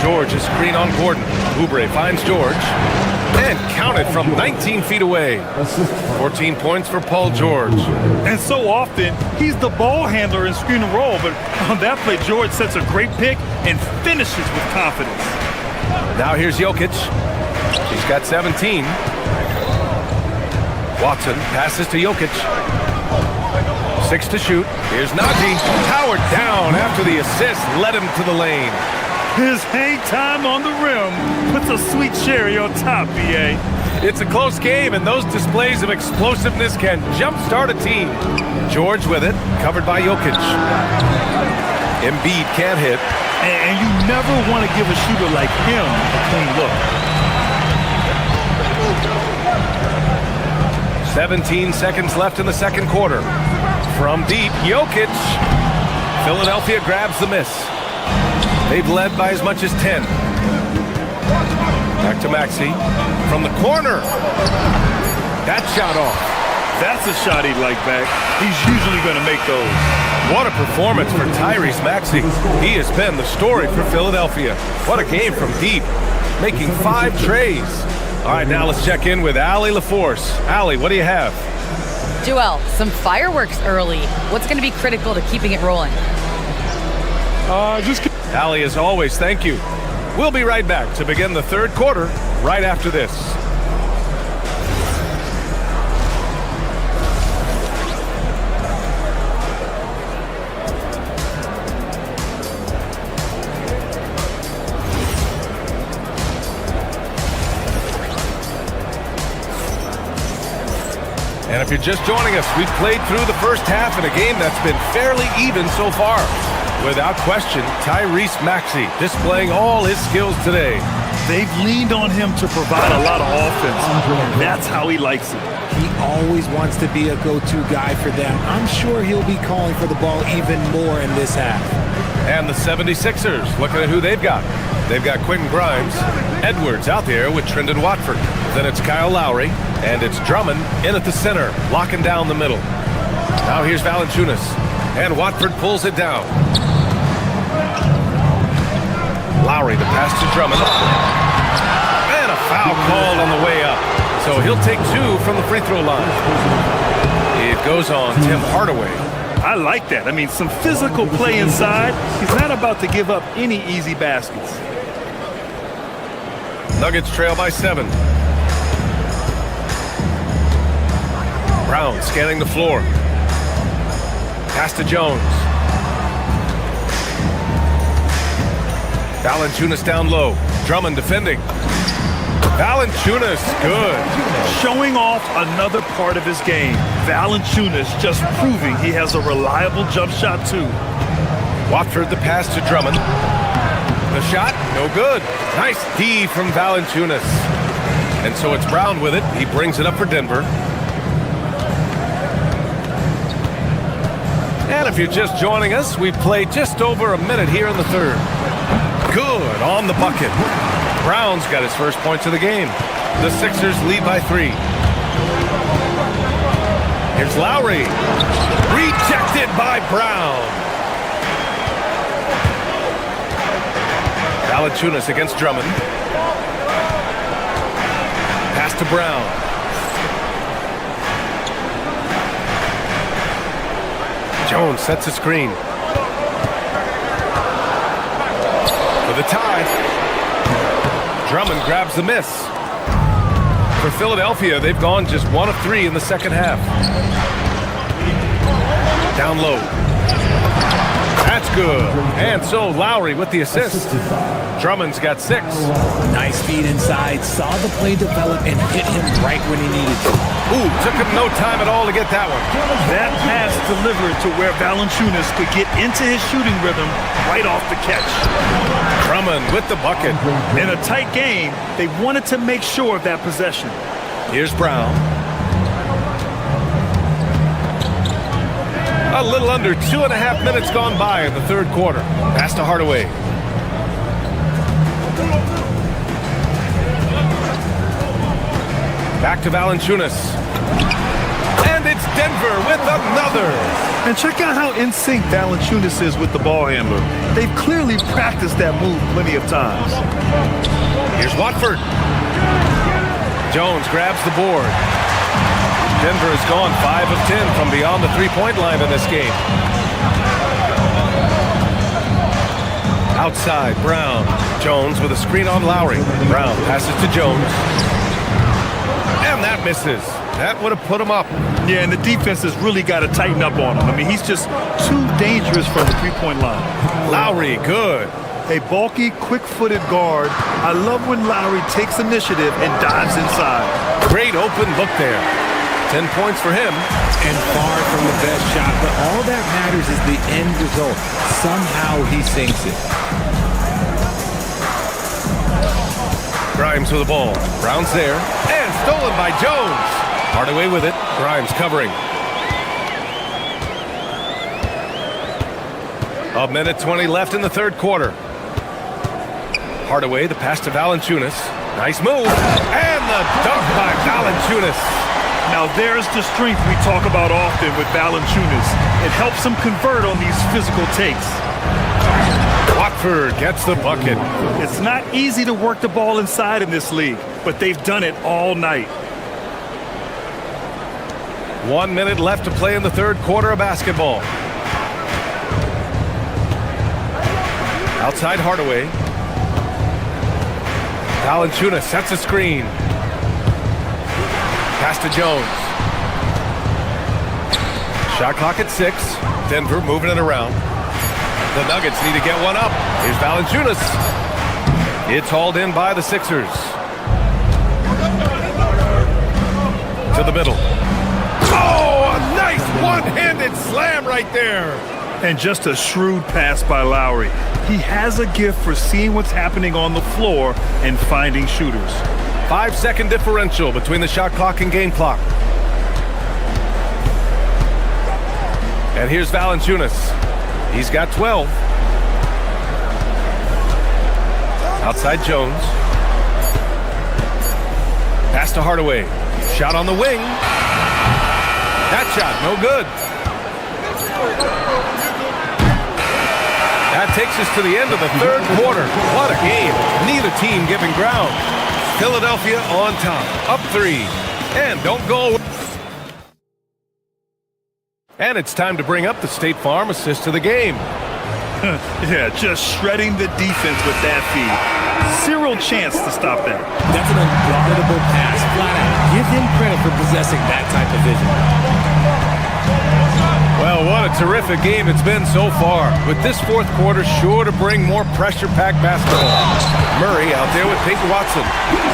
George is screen on Gordon. Oubre finds George and counted from 19 feet away. 14 points for Paul George. And so often, he's the ball handler in screen and roll, but on that play, George sets a great pick and finishes with confidence. Now here's Jokic. He's got 17. Watson passes to Jokic. 6 to shoot. Here's Najee. Powered down after the assist led him to the lane. His hang time on the rim puts a sweet cherry on top, B.A. It's a close game, and those displays of explosiveness can jumpstart a team. George with it, covered by Jokic. Embiid can't hit. And you never want to give a shooter like him a clean look. 17 seconds left in the second quarter. From deep, Jokic. Philadelphia grabs the miss. They've led by as much as 10. Back to Maxey. From the corner. That shot off. That's a shot he'd like back. He's usually going to make those. What a performance for Tyrese Maxey. He has been the story for Philadelphia. What a game from deep. Making 5 trays. All right, now let's check in with Allie LaForce. Allie, what do you have? Joel, some fireworks early. What's going to be critical to keeping it rolling? Allie, as always, thank you. We'll be right back to begin the third quarter right after this. And if you're just joining us, we've played through the first half in a game that's been fairly even so far. Without question, Tyrese Maxey displaying all his skills today. They've leaned on him to provide a lot of offense. That's how he likes it. He always wants to be a go-to guy for them. I'm sure he'll be calling for the ball even more in this half. And the 76ers, looking at who they've got. They've got Quentin Grimes, Edwards out there with Trendon Watford. Then it's Kyle Lowry, and it's Drummond in at the center, locking down the middle. Now here's Valanciunas, and Watford pulls it down. Lowry, the pass to Drummond. And a foul called on the way up. So he'll take 2 from the free throw line. It goes on Tim Hardaway. I like that. I mean, some physical play inside. He's not about to give up any easy baskets. Nuggets trail by 7. Brown scanning the floor. Pass to Jones. Valanciunas down low. Drummond defending. Valanciunas, good. Showing off another part of his game. Valanciunas just proving he has a reliable jump shot too. Watford the pass to Drummond. The shot, no good. Nice D from Valanciunas. And so it's Brown with it. He brings it up for Denver. And if you're just joining us, we've played just over a minute here in the third. Good on the bucket. Brown's got his first points of the game. The Sixers lead by 3. Here's Lowry. Rejected by Brown. Valanciunas against Drummond. Pass to Brown. Jones sets a screen. For the tie. Drummond grabs the miss. For Philadelphia, they've gone just 1 of 3 in the second half. Down low. That's good. And so Lowry with the assist. Drummond's got 6. Nice feed inside. Saw the play develop and hit him right when he needed to. Ooh, took him no time at all to get that one. That pass delivered to where Valanciunas could get into his shooting rhythm right off the catch. Drummond with the bucket. In a tight game, they wanted to make sure of that possession. Here's Brown. A little under 2.5 minutes gone by in the third quarter. Pass to Hardaway. Back to Valanciunas. And it's Denver with another. And check out how in sync Valanciunas is with the ball handler. They've clearly practiced that move plenty of times. Here's Watford. Jones grabs the board. Denver has gone 5 of 10 from beyond the three-point line in this game. Outside, Brown. Jones with a screen on Lowry. Brown passes to Jones. And that misses. That would have put him up. Yeah, and the defense has really got to tighten up on him. I mean, he's just too dangerous from the three-point line. Lowry, good. A bulky, quick-footed guard. I love when Lowry takes initiative and dives inside. Great open look there. 10 points for him. And far from the best shot, but all that matters is the end result. Somehow he sinks it. Grimes with the ball. Brown's there. And stolen by Jones. Hardaway with it. Grimes covering. A minute 20 left in the third quarter. Hardaway, the pass to Valanciunas. Nice move. And the dunk by Valanciunas. Now there's the strength we talk about often with Valanciunas. It helps him convert on these physical takes. Watford gets the bucket. It's not easy to work the ball inside in this league, but they've done it all night. 1 minute left to play in the third quarter of basketball. Outside Hardaway. Valanciunas sets a screen. Pass to Jones. Shot clock at 6. Denver moving it around. The Nuggets need to get one up. Here's Valanciunas. It's hauled in by the Sixers. To the middle. Oh, a nice one-handed slam right there. And just a shrewd pass by Lowry. He has a gift for seeing what's happening on the floor and finding shooters. 5-second differential between the shot clock and game clock. And here's Valanciunas. He's got 12. Outside Jones. Pass to Hardaway. Shot on the wing. That shot, no good. That takes us to the end of the third quarter. What a game. Neither team giving ground. Philadelphia on top, up 3. And don't go. And it's time to bring up the State Farm assist to the game. Yeah, just shredding the defense with that feed. Zero chance to stop that. That's an unguardable pass, flat out. Give him credit for possessing that type of vision. Well, what a terrific game it's been so far. With this fourth quarter sure to bring more pressure-packed basketball. Murray out there with Peyton Watson.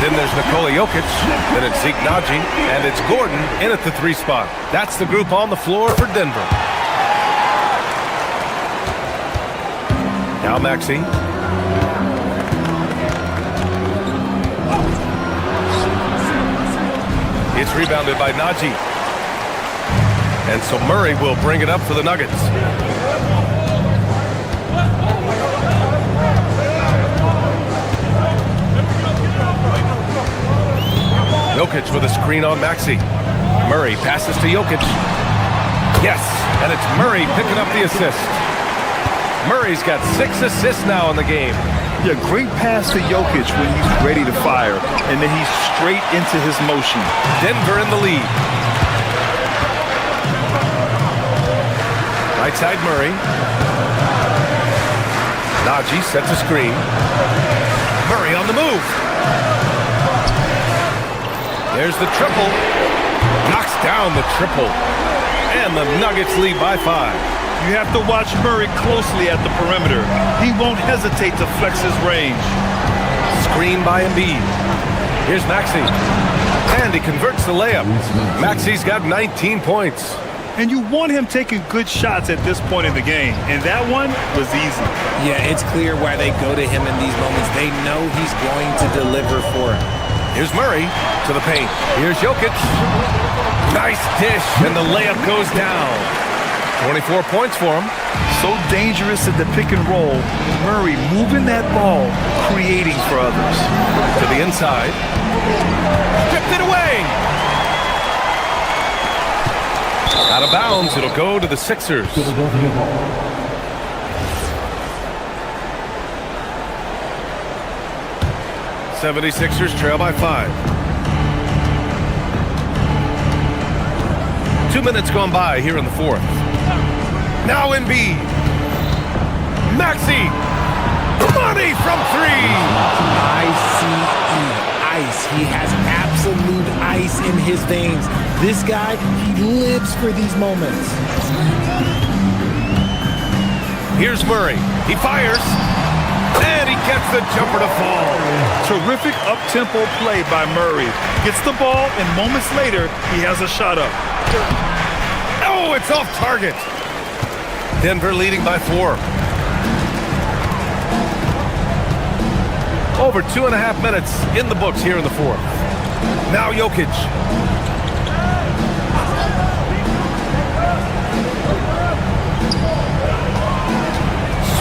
Then there's Nikola Jokic. Then it's Zeke Naji. And it's Gordon in at the 3 spot. That's the group on the floor for Denver. Now Maxey. It's rebounded by Naji. And so Murray will bring it up for the Nuggets. Jokic with a screen on Maxey. Murray passes to Jokic. Yes, and it's Murray picking up the assist. Murray's got 6 assists now in the game. Yeah, great pass to Jokic when he's ready to fire, and then he's straight into his motion. Denver in the lead. Right side Murray. Naji sets a screen. Murray on the move. There's the triple. Knocks down the triple. And the Nuggets lead by 5. You have to watch Murray closely at the perimeter. He won't hesitate to flex his range. Screen by Embiid. Here's Maxey. And he converts the layup. Maxey's got 19 points. And you want him taking good shots at this point in the game. And that one was easy. Yeah, it's clear why they go to him in these moments. They know he's going to deliver for him. Here's Murray to the paint. Here's Jokic. Nice dish, and the layup goes down. 24 points for him. So dangerous at the pick and roll. Murray moving that ball, creating for others. To the inside. Stripped it away. Out of bounds. It'll go to the Sixers. 76ers trail by 5. 2 minutes gone by here in the fourth. Now Embiid. Maxey. Money from 3. Ice. He has absolute ice in his veins. This guy, he lives for these moments. Here's Murray. He fires. And he gets the jumper to fall. Terrific up-tempo play by Murray. Gets the ball, and moments later, he has a shot up. Oh, it's off target. Denver leading by 4. Over 2.5 minutes in the books here in the fourth. Now Jokic.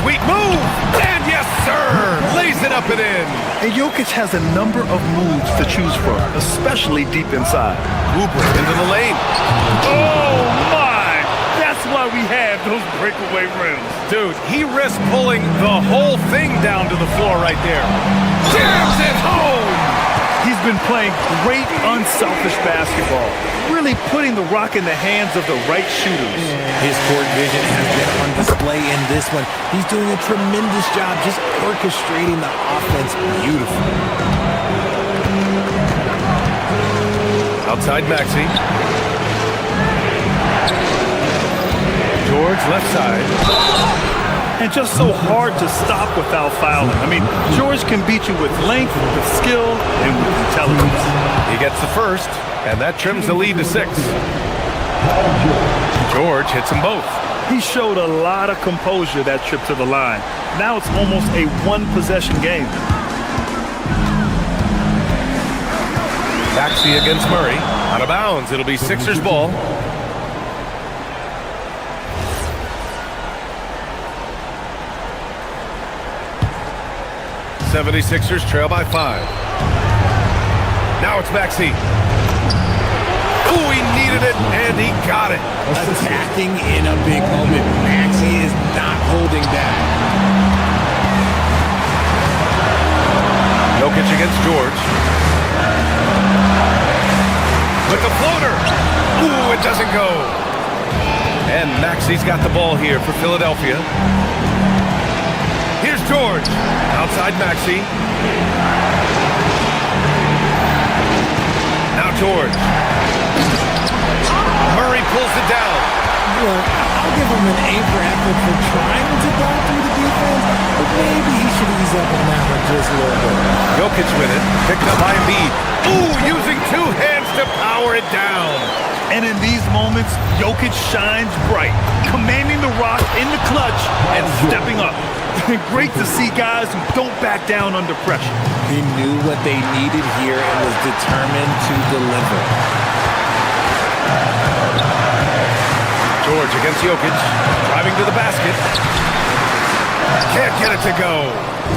Sweet move. And yes, sir. Lays it up and in. And Jokic has a number of moves to choose from, especially deep inside. Uber into the lane. Oh, my. That's why we have those breakaway rims. Dude, he risked pulling the whole thing down to the floor right there. Jams it home! He's been playing great, unselfish basketball, really putting the rock in the hands of the right shooters. His court vision has been on display in this one. He's doing a tremendous job just orchestrating the offense beautifully. Outside Maxey. George left side. And just so hard to stop without fouling. I mean, George can beat you with length, with skill, and with intelligence. He gets the first, and that trims the lead to 6. George hits them both. He showed a lot of composure that trip to the line. Now it's almost a one-possession game. Maxey against Murray. Out of bounds. It'll be Sixers ball. '76ers trail by 5. Now it's Maxey. Ooh, he needed it, and he got it. Attacking in a big moment. Maxey is not holding back. Jokic against George. With the floater. Ooh, it doesn't go. And Maxey's got the ball here for Philadelphia. Here's George. Outside Maxey. Now George. Murray pulls it down. Look, I'll give him an A for effort for trying to block through the defense, but maybe he should ease up on that one just a little bit. Jokic with it. Picked up by Embiid. Ooh, using 2 hands to power it down. And in these moments, Jokic shines bright, commanding the rock in the clutch and stepping up. Great to see guys who don't back down under pressure. He knew what they needed here and was determined to deliver. George against Jokic, driving to the basket. Can't get it to go.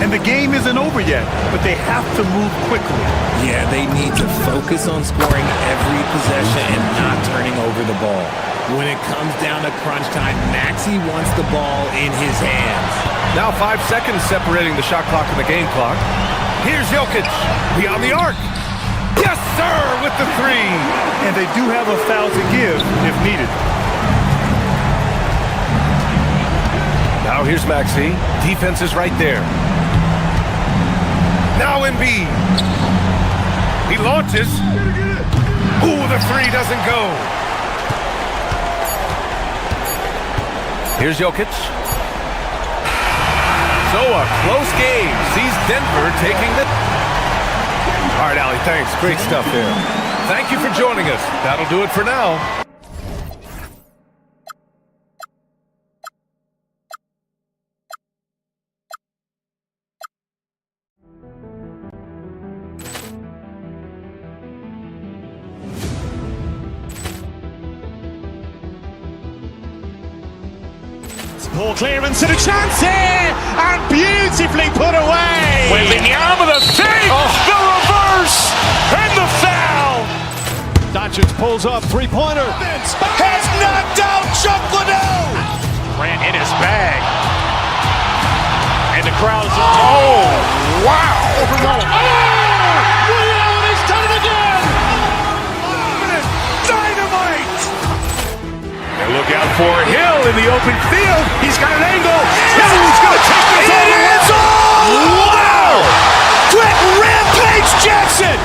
And the game isn't over yet, but they have to move quickly. Yeah, they need to focus on scoring every possession and not turning over the ball. When it comes down to crunch time, Maxey wants the ball in his hands. Now 5 seconds separating the shot clock and the game clock. Here's Jokic, beyond the arc. Yes, sir, with the 3. And they do have a foul to give if needed. Now here's Maxey. Defense is right there. Now Embiid. He launches. Ooh, the 3 doesn't go. Here's Jokic. So a close game sees Denver taking the... All right, Allie, thanks. Great stuff there. Thank you for joining us. That'll do it for now. Poor clearance and a chance here, and beautifully put away. Wembanyama with a save, the reverse, and the foul. Doncic pulls up, three-pointer. Has knocked out Chuck Liddell. Grant in his bag. And the crowd is, wow. He's done it again. Dynamite. And look out for Hill in the open field. He's got an angle. Hill's going to take this all the way. Wow. Quick Rampage Jackson.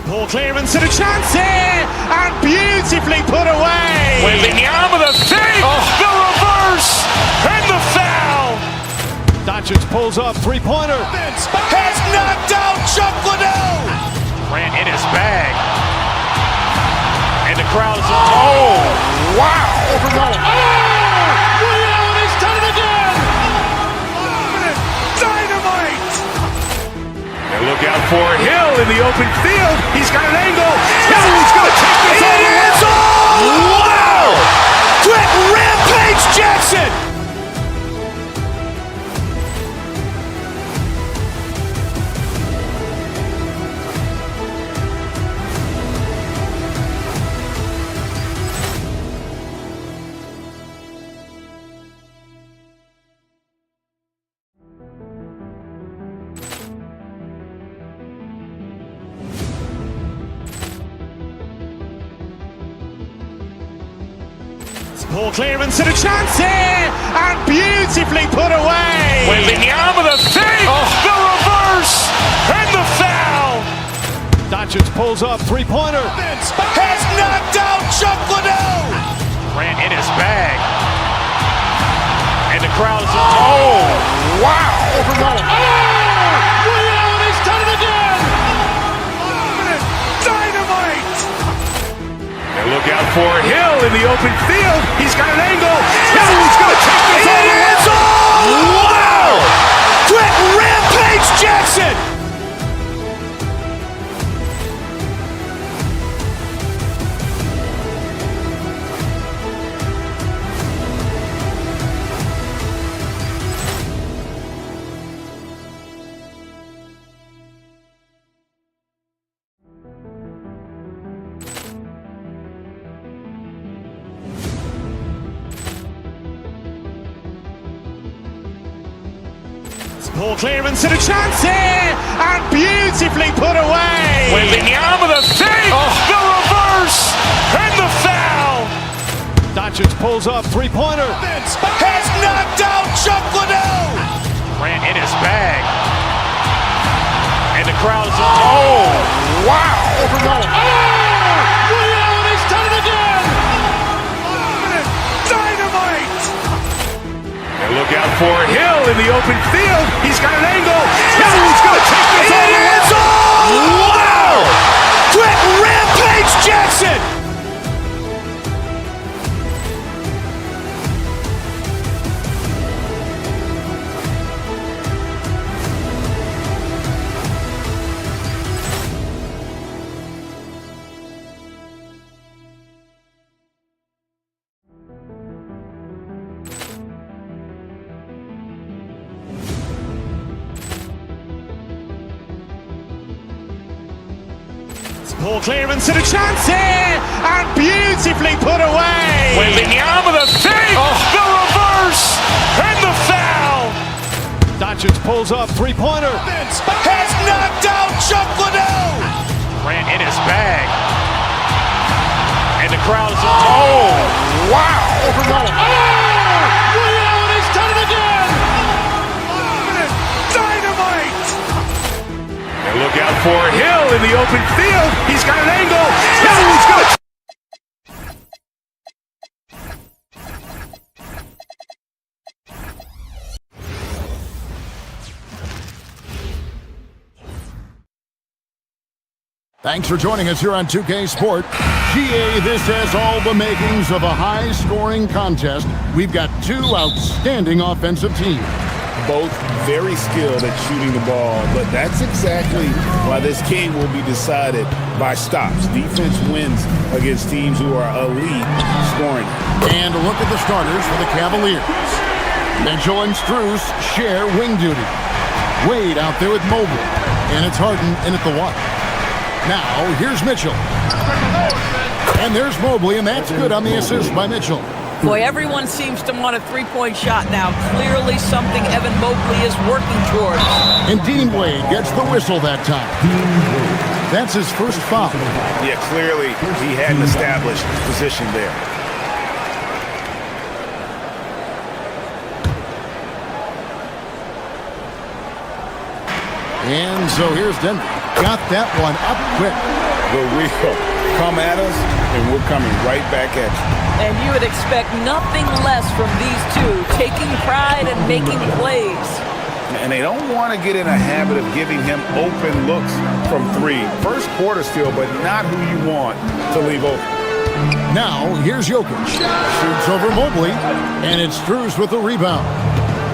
Poor clearance and a chance here, and beautifully put away. Wembanyama with a save, the reverse, and the foul. Doncic pulls up, three-pointer. Has knocked out Chuck Liddell. Grant in his bag. And the crowd is, wow. He's done it again. Dynamite. And look out for Hill in the open field. He's got an angle. Hill's going to take this all the way. Wow. Quick Rampage Jackson. Poor clearance and a chance here, and beautifully put away. Wembanyama with a save, the reverse, and the foul. Doncic pulls up, three-pointer. Has knocked out Chuck Liddell. Grant in his bag. And the crowd is, wow. He's done it again. Dynamite. And look out for Hill in the open field. He's got an angle. Hill's going to take this all the way. Wow. Quick Rampage Jackson. Poor clearance and a chance here, and beautifully put away. Wembanyama with a save, the reverse, and the foul. Doncic pulls up, three-pointer. Has knocked out Chuck Liddell. Grant in his bag. And the crowd is, wow. He's done it again. Dynamite. And look out for Hill in the open field. He's got an angle. Hill's going to take this all the way. Wow. Quick Rampage Jackson. Poor clearance and a chance here, and beautifully put away. Wembanyama with a save, the reverse, and the foul. Doncic pulls up, three-pointer. Has knocked out Chuck Liddell. Grant in his bag. And the crowd is, wow. He's done it again. Dynamite. And look out for Hill in the open field. He's got an angle. Hill's going to Thanks for joining us here on 2K Sport. GA, this has all the makings of a high-scoring contest. We've got two outstanding offensive teams. Both very skilled at shooting the ball, but that's exactly why this game will be decided by stops. Defense wins against teams who are elite scoring. And a look at the starters for the Cavaliers. Mitchell and Strus share wing duty. Wade out there with Mobley, and it's Harden in at the one. Now, here's Mitchell. And there's Mobley, and that's good on the assist by Mitchell. Boy, everyone seems to want a three-point shot now. Clearly something Evan Mobley is working towards. And Dean Wade gets the whistle that time. That's his first foul. Yeah, clearly he had an established position there. And so here's Denver. Got that one up quick. But we'll come at us, and we're coming right back at you. And you would expect nothing less from these two, taking pride and making plays. And they don't want to get in a habit of giving him open looks from three. First quarter still, but not who you want to leave open. Now, here's Jokic. Shoots over Mobley, and it's Strus with the rebound.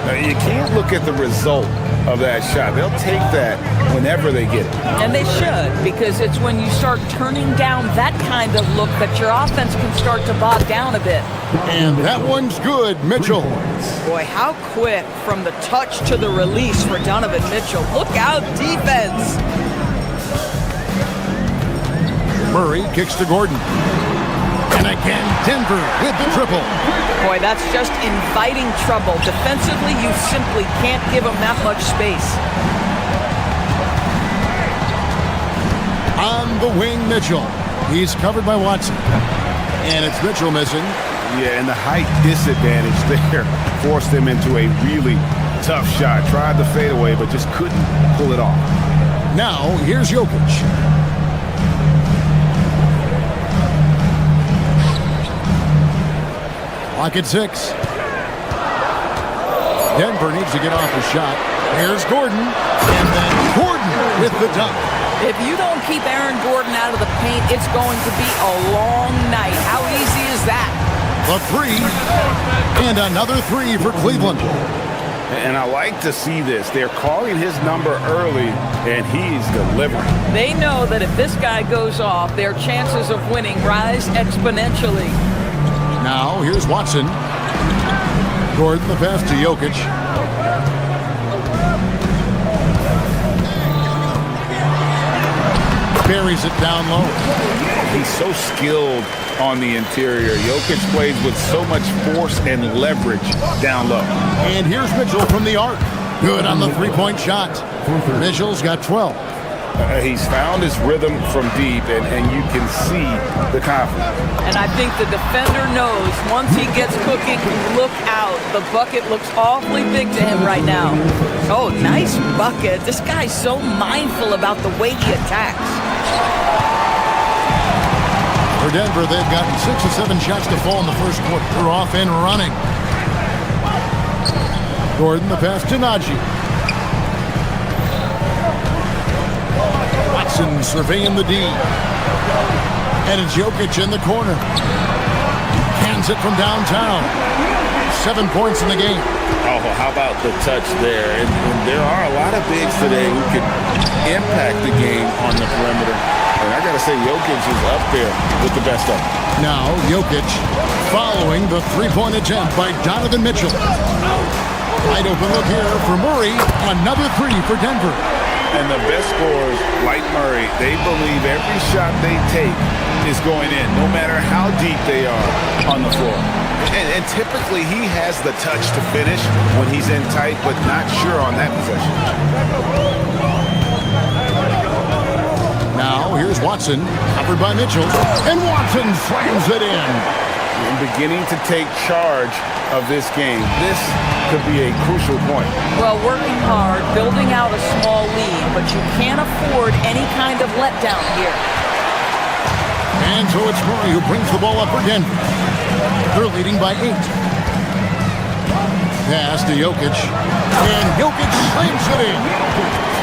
Now, you can't look at the result of that shot. They'll take that whenever they get it. And they should, because it's when you start turning down that kind of look that your offense can start to bog down a bit. And that one's good, Mitchell. Boy, how quick from the touch to the release for Donovan Mitchell. Look out, defense. Murray kicks to Gordon. And again, Denver with the triple. Boy, that's just inviting trouble. Defensively, you simply can't give them that much space. On the wing, Mitchell. He's covered by Watson. And it's Mitchell missing. Yeah, and the height disadvantage there forced him into a really tough shot. Tried the fadeaway, but just couldn't pull it off. Now, here's Jokic. Clock at 6. Denver needs to get off a shot. Here's Gordon. And then Gordon with the dunk. If you don't keep Aaron Gordon out of the paint, it's going to be a long night. How easy is that? The three. And another three for Cleveland. And I like to see this. They're calling his number early, and he's delivering. They know that if this guy goes off, their chances of winning rise exponentially. Now, here's Watson. Gordon, the pass to Jokic. Buries it down low. He's so skilled on the interior. Jokic plays with so much force and leverage down low. And here's Mitchell from the arc. Good on the three-point shot. Mitchell's got 12. He's found his rhythm from deep, and you can see the confidence. And I think the defender knows once he gets cooking, look out. The bucket looks awfully big to him right now. Oh, nice bucket. This guy's so mindful about the way he attacks. For Denver, they've gotten 6 or 7 shots to fall in the first quarter. They're off and running. Gordon, the pass to Najee. Watson surveying the D. And it's Jokic in the corner. Hands it from downtown. 7 points in the game. Oh, how about the touch there? And there are a lot of bigs today who can impact the game on the perimeter. And I got to say, Jokic is up there with the best of them. Now, Jokic following the three-point attempt by Donovan Mitchell. Wide open look here for Murray. Another three for Denver. And the best scorers, like Murray, they believe every shot they take is going in, no matter how deep they are on the floor. And typically he has the touch to finish when he's in tight, but not sure on that possession. Now, here's Watson, covered by Mitchell, and Watson slams it in. And beginning to take charge of this game. This could be a crucial point. Well, working hard, building out a small lead, but you can't afford any kind of letdown here. And so it's Murray who brings the ball up for Denver. They're leading by 8. Pass to Jokic, and Jokic slams it in.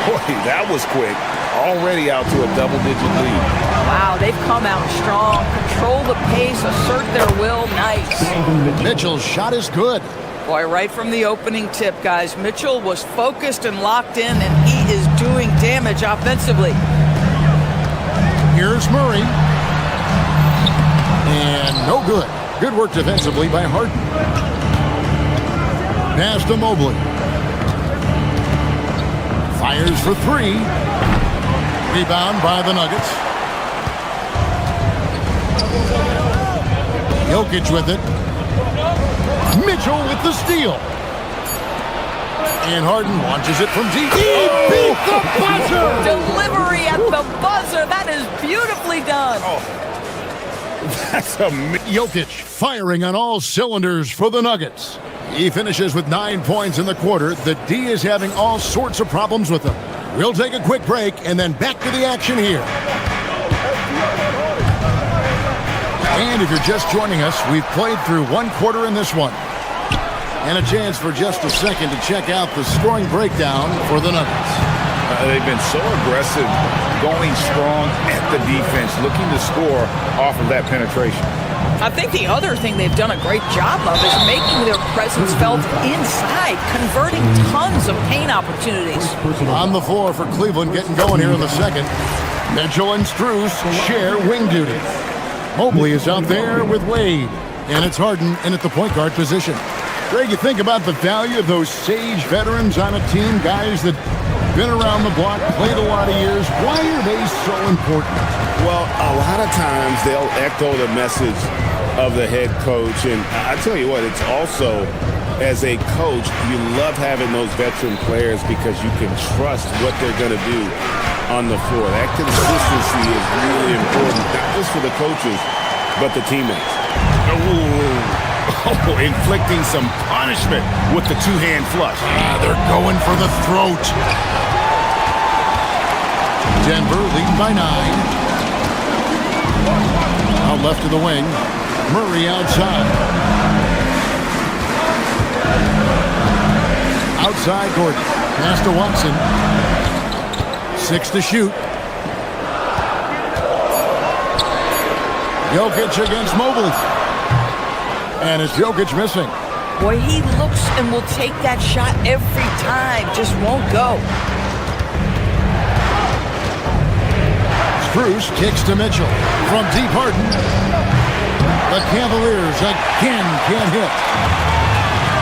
Boy, that was quick. already out to a double-digit lead. Wow, they've come out strong. Control the pace, assert their will. Nice. Mitchell's shot is good. Boy, right from the opening tip, guys, Mitchell was focused and locked in, and he is doing damage offensively. Here's Murray. And no good. Good work defensively by Harden. Pass to Mobley. Fires for three. Rebound by the Nuggets. Jokic with it. Mitchell with the steal. And Harden launches it from deep. He beat the buzzer! Delivery at the buzzer. That is beautifully done. That's Jokic firing on all cylinders for the Nuggets. He finishes with 9 points in the quarter. The D is having all sorts of problems with him. We'll take a quick break and then back to the action here. And if you're just joining us, we've played through one quarter in this one. And a chance for just a second to check out the scoring breakdown for the Nuggets. They've been so aggressive, going strong at the defense, looking to score off of that penetration. I think the other thing they've done a great job of is making their presence felt inside, converting tons of paint opportunities. On the floor for Cleveland, getting going here in the second. Mitchell and Strus share wing duty. Mobley is out there with Wade, and it's Harden in at the point guard position. Greg, you think about the value of those sage veterans on a team, guys that been around the block, played a lot of years. Why are they so important? Well, a lot of times they'll echo the message of the head coach. And I tell you what, it's also, as a coach, you love having those veteran players because you can trust what they're going to do on the floor. That consistency is really important, not just for the coaches, but the teammates. Inflicting some punishment with the two-hand flush. They're going for the throat. Denver leading by 9. Out left to the wing. Murray outside. Outside Gordon. Pass to Watson. 6 to shoot. Jokic against Mobley. And it's Jokic missing. Boy, he looks and will take that shot every time. Just won't go. Strus kicks to Mitchell. From deep Harden. The Cavaliers again can't hit.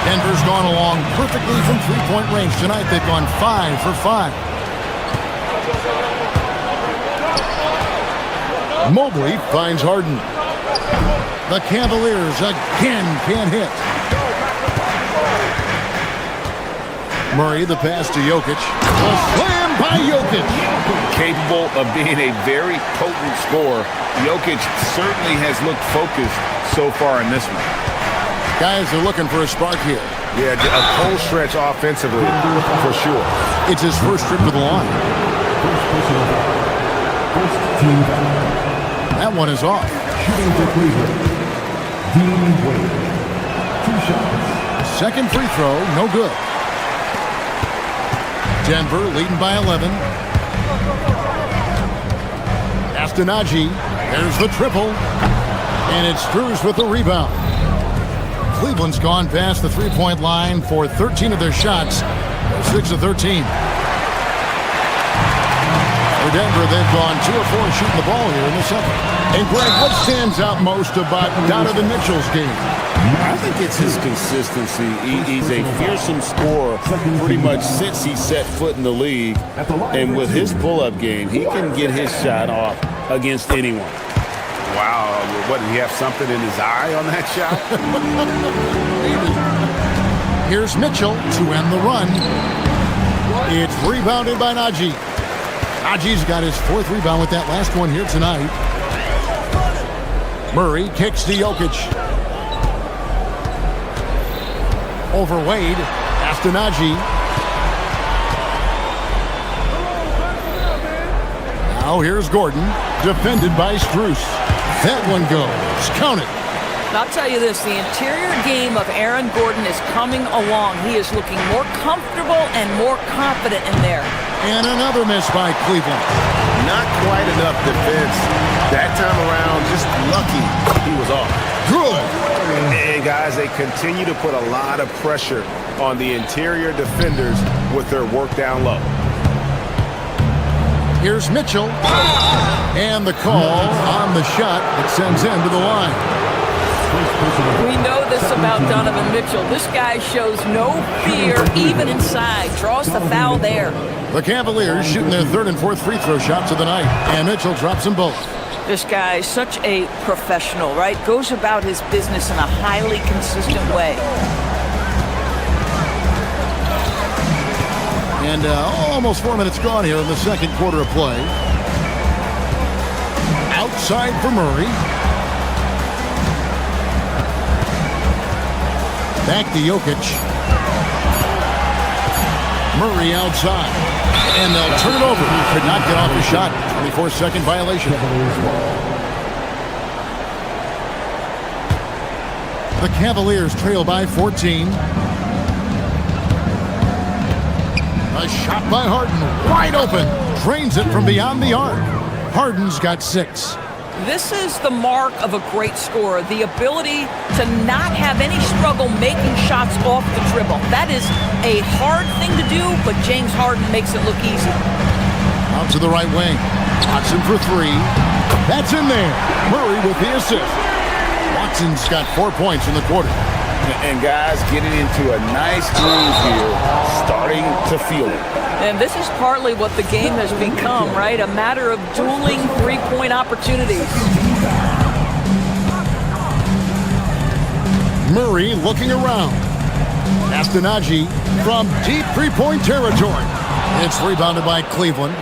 Denver's gone along perfectly from three-point range tonight. They've gone 5 for 5. Mobley finds Harden. The Cavaliers again can't hit. Murray, the pass to Jokic. The slam by Jokic. Capable of being a very potent scorer. Jokic certainly has looked focused so far in this one. Guys are looking for a spark here. Yeah, a cold stretch offensively, for sure. It's his first trip to the line. That one is off. Shooting for Cleveland. Wade. 2 shots. Second free throw, no good. Denver leading by 11. Astonagi, there's the triple. And it's Strus with the rebound. Cleveland's gone past the three-point line for 13 of their shots. 6 of 13. For Denver, they've gone 2 of 4 shooting the ball here in the second. And Greg, what stands out most about Donovan Mitchell's game? I think it's his consistency. He's a fearsome scorer pretty much since he set foot in the league. And with his pull-up game, he can get his shot off against anyone. Wow, what, did he have something in his eye on that shot? Here's Mitchell to end the run. It's rebounded by Najee. Najee's got his 4th rebound with that last one here tonight. Murray kicks to Jokic. Over Wade. Astonagi. Now here's Gordon. Defended by Strus. That one goes. Count it. And I'll tell you this, the interior game of Aaron Gordon is coming along. He is looking more comfortable and more confident in there. And another miss by Cleveland. Not quite enough defense. That time around, just lucky he was off. Good. And guys, they continue to put a lot of pressure on the interior defenders with their work down low. Here's Mitchell. And the call on the shot that sends him to the line. We know this about Donovan Mitchell. This guy shows no fear even inside. Draws the foul there. The Cavaliers shooting their third and fourth free throw shots of the night. And Mitchell drops them both. This guy is such a professional, right? Goes about his business in a highly consistent way. And almost 4 minutes gone here in the second quarter of play. Outside for Murray. Back to Jokic. Murray outside. And they'll turn it over. Could not get off the shot. 24-second violation. The Cavaliers trail by 14. A shot by Harden. Wide open. Drains it from beyond the arc. Harden's got 6. This is the mark of a great scorer, the ability to not have any struggle making shots off the dribble. That is a hard thing to do, but James Harden makes it look easy. Out to the right wing. Watson for 3. That's in there. Murray with the assist. Watson's got 4 points in the quarter. And guys getting into a nice groove here, starting to feel it. And this is partly what the game has become, right? A matter of dueling three-point opportunities. Murray looking around. Astanaji from deep three-point territory. It's rebounded by Cleveland.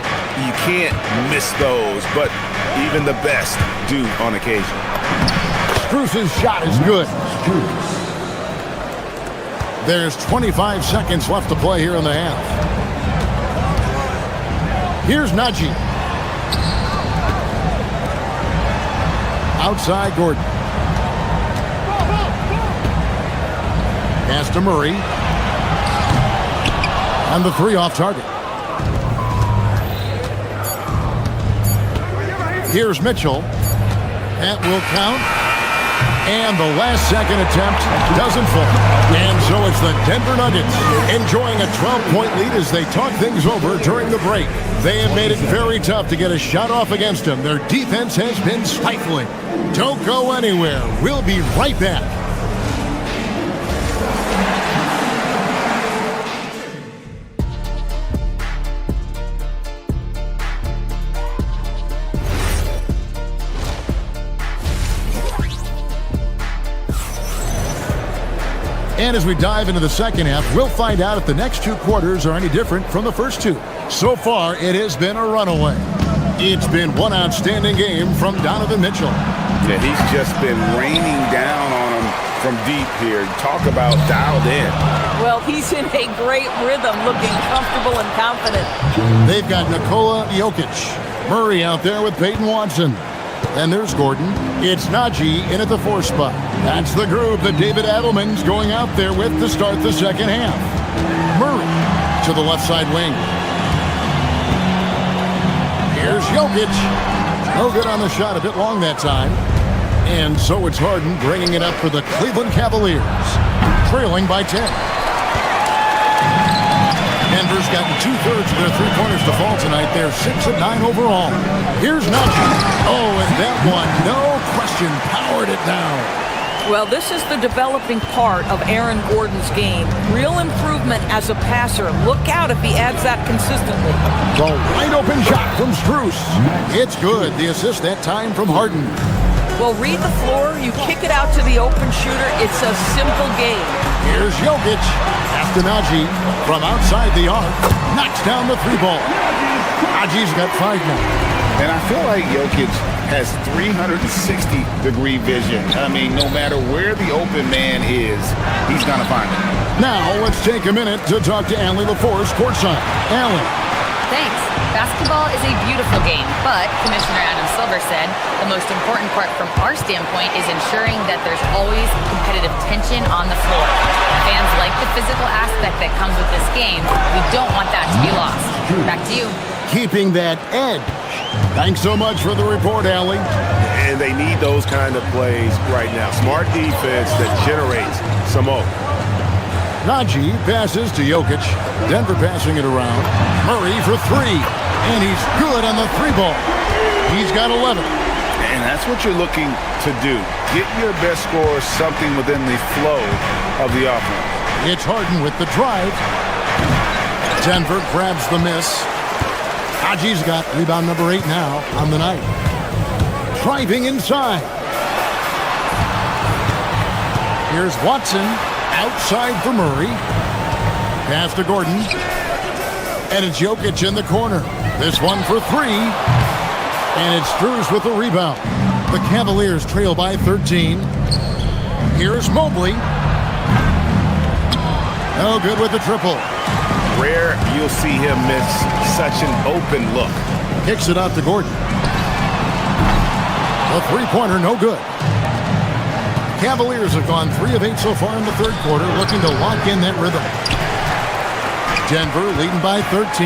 You can't miss those, but even the best do on occasion. Strus's shot is good. There's 25 seconds left to play here in the half. Here's Najee. Outside Gordon. Pass to Murray. And the 3 off target. Here's Mitchell. That will count. And the last second attempt doesn't fall. And so it's the Denver Nuggets enjoying a 12-point lead as they talk things over during the break. They have made it very tough to get a shot off against them. Their defense has been stifling. Don't go anywhere. We'll be right back. And as we dive into the second half, we'll find out if the next 2 quarters are any different from the first 2. So far, it has been a runaway. It's been one outstanding game from Donovan Mitchell. Yeah, he's just been raining down on him from deep here. Talk about dialed in. Well, he's in a great rhythm, looking comfortable and confident. They've got Nikola Jokic. Murray out there with Peyton Watson. And there's Gordon. It's Najee in at the 4 spot. That's the group that David Adelman's going out there with to start the second half. Murray to the left side wing. Here's Jokic. No good on the shot, a bit long that time. And so it's Harden bringing it up for the Cleveland Cavaliers, trailing by 10. Denver's gotten 2/3 of their three-pointers to fall tonight. They're 6 of 9 overall. Here's Najee. Oh, and that one, no question, powered it down. Well, this is the developing part of Aaron Gordon's game. Real improvement as a passer. Look out if he adds that consistently. The wide-open shot from Strus. It's good. The assist that time from Harden. Well, read the floor. You kick it out to the open shooter. It's a simple game. Here's Jokic. After Najee from outside the arc. Knocks down the 3 ball. Najee's got 5 now. And I feel like Jokic has 360-degree vision. I mean, no matter where the open man is, he's going to find it. Now, let's take a minute to talk to Allie LaForce courtside. Allie. Thanks. Basketball is a beautiful game, but Commissioner Adam Silver said the most important part from our standpoint is ensuring that there's always competitive tension on the floor. Fans like the physical aspect that comes with this game. We don't want that to be lost. Back to you. Keeping that edge. Thanks so much for the report, Allie. And they need those kind of plays right now. Smart defense that generates some more. Najee passes to Jokic. Denver passing it around. Murray for three. And he's good on the three ball. He's got 11. And that's what you're looking to do. Get your best scorer something within the flow of the offense. It's Harden with the drive. Denver grabs the miss. Najee's got rebound number 8 now on the night. Driving inside. Here's Watson. Outside for Murray. Pass to Gordon. And it's Jokic in the corner. This one for three. And it's Strus with the rebound. The Cavaliers trail by 13. Here's Mobley. No good with the triple. Rare you'll see him miss such an open look. Kicks it out to Gordon. The three-pointer, no good. Cavaliers have gone 3 of 8 so far in the third quarter, looking to lock in that rhythm. Denver leading by 13. 2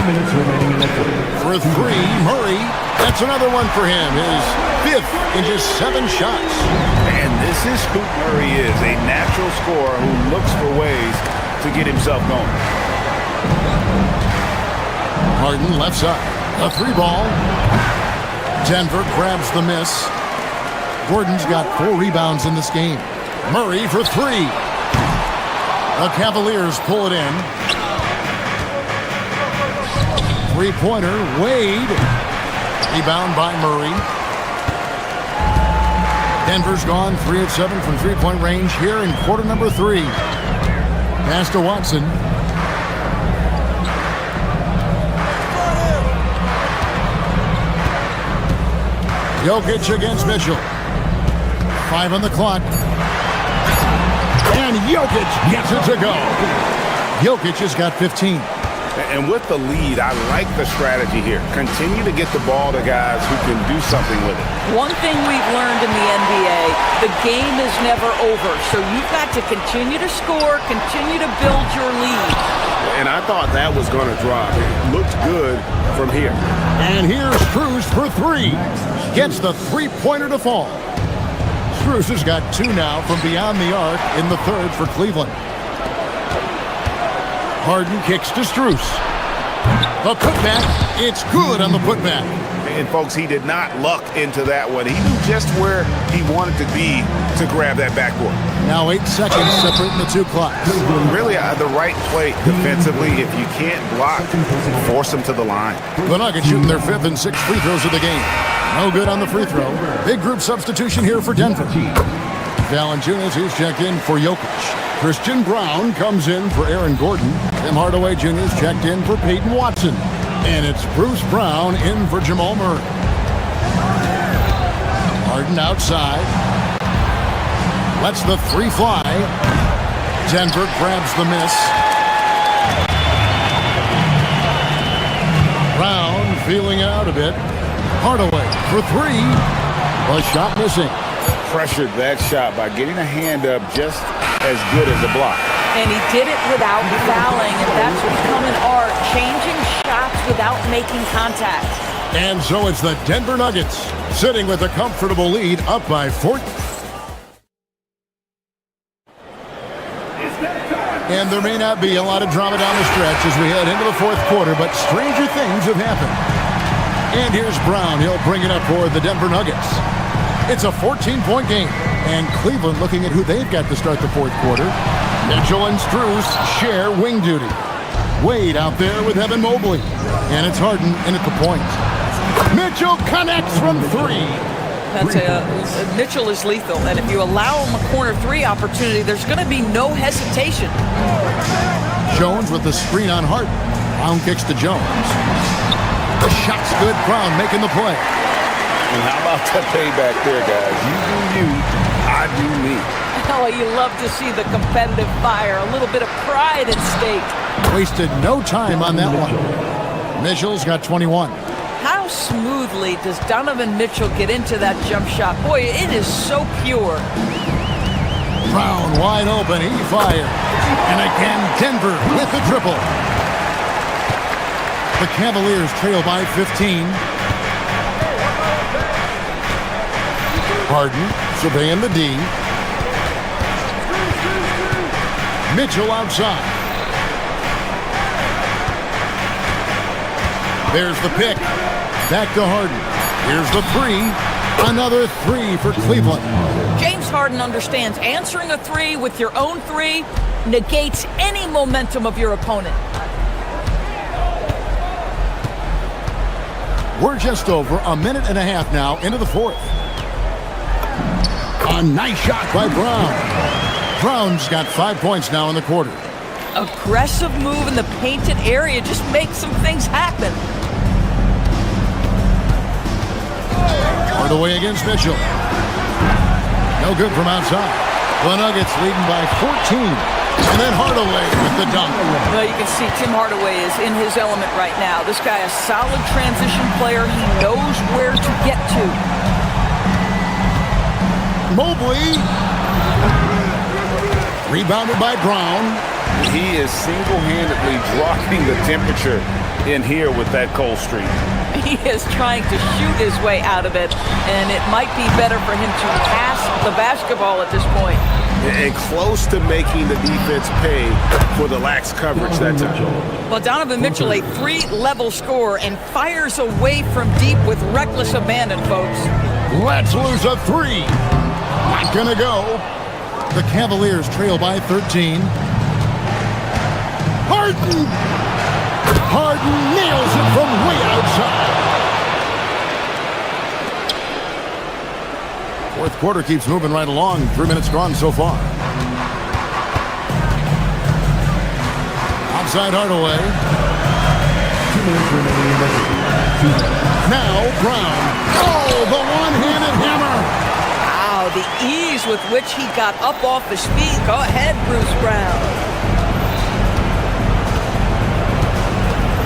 minutes remaining in the quarter. For three, Murray. That's another one for him. His 5th in just 7 shots. And this is who Murray is, a natural scorer who looks for ways to get himself going. Harden left side. A three ball. Denver grabs the miss. Gordon's got 4 rebounds in this game. Murray for three. The Cavaliers pull it in. Three-pointer, Wade. Rebound by Murray. Denver's gone 3 of 7 from three-point range here in quarter number 3. Pass to Watson. Jokic against Mitchell. 5 on the clock. And Jokic gets it to go. Jokic has got 15. And with the lead, I like the strategy here. Continue to get the ball to guys who can do something with it. One thing we've learned in the NBA, the game is never over. So you've got to continue to score, continue to build your lead. And I thought that was going to drop. It looked good from here. And here's Strus for 3. Gets the three-pointer to fall. Strus has got 2 now from beyond the arc in the third for Cleveland. Harden kicks to Strus. The putback, it's good on the putback. And folks, he did not luck into that one. He knew just where he wanted to be to grab that backboard. Now 8 seconds separating the 2 clocks. Really the right play defensively. If you can't block, force him to the line. The Nuggets shooting their 5th and 6th free throws of the game. No good on the free throw. Big group substitution here for Denver. Valanciunas is checked in for Jokic. Christian Brown comes in for Aaron Gordon. Tim Hardaway Jr. is checked in for Peyton Watson. And it's Bruce Brown in for Jamal Murray. Harden outside. Lets the 3 fly. Denver grabs the miss. Brown feeling out a bit. Hardaway for 3. The shot missing. Pressured that shot by getting a hand up just as good as the block. And he did it without fouling, and that's becoming art, changing shots without making contact. And so it's the Denver Nuggets sitting with a comfortable lead up by 4. And there may not be a lot of drama down the stretch as we head into the 4th quarter, but stranger things have happened. And here's Brown. He'll bring it up for the Denver Nuggets. It's a 14-point game, and Cleveland looking at who they've got to start the 4th quarter. Mitchell and Strus share wing duty. Wade out there with Evan Mobley, and it's Harden in at the point. Mitchell connects from 3. Mitchell is lethal, and if you allow him a corner 3 opportunity, there's going to be no hesitation. Jones with the screen on Harden. Brown kicks to Jones. The shot's good. Brown making the play. And how about that payback there, guys? You do you, I do me. Oh, you love to see the competitive fire, a little bit of pride at stake. Wasted no time on that one. Mitchell's got 21. How smoothly does Donovan Mitchell get into that jump shot? Boy, it is so pure. Brown wide open. He fired. And again, Denver with the triple. The Cavaliers trail by 15. Harden surveying the D. Mitchell outside. There's the pick. Back to Harden. Here's the three. Another three for Cleveland. James Harden understands answering a three with your own three negates any momentum of your opponent. We're just over a minute and a half now into the fourth. A nice shot by Brown. Brown's got 5 points now in the quarter. Aggressive move in the painted area just makes some things happen. Hardaway against Mitchell. No good from outside. The Nuggets leading by 14. And then Hardaway with the dunk. Well, you can see Tim Hardaway is in his element right now. This guy is a solid transition player. He knows where to get to. Mobley. Rebounded by Brown. He is single-handedly dropping the temperature in here with that cold streak. He is trying to shoot his way out of it, and it might be better for him to pass the basketball at this point. And close to making the defense pay for the lax coverage that time. Well, Donovan Mitchell, a three-level scorer, and fires away from deep with reckless abandon, folks. Let's lose a three. Not gonna go. The Cavaliers trail by 13. Harden! Harden nails it from way outside. Fourth quarter keeps moving right along. 3 minutes gone so far. Outside Hardaway. 2 minutes remaining in the game. Now Brown. Oh, the one-handed hammer. Wow, the ease with which he got up off his feet. Go ahead, Bruce Brown.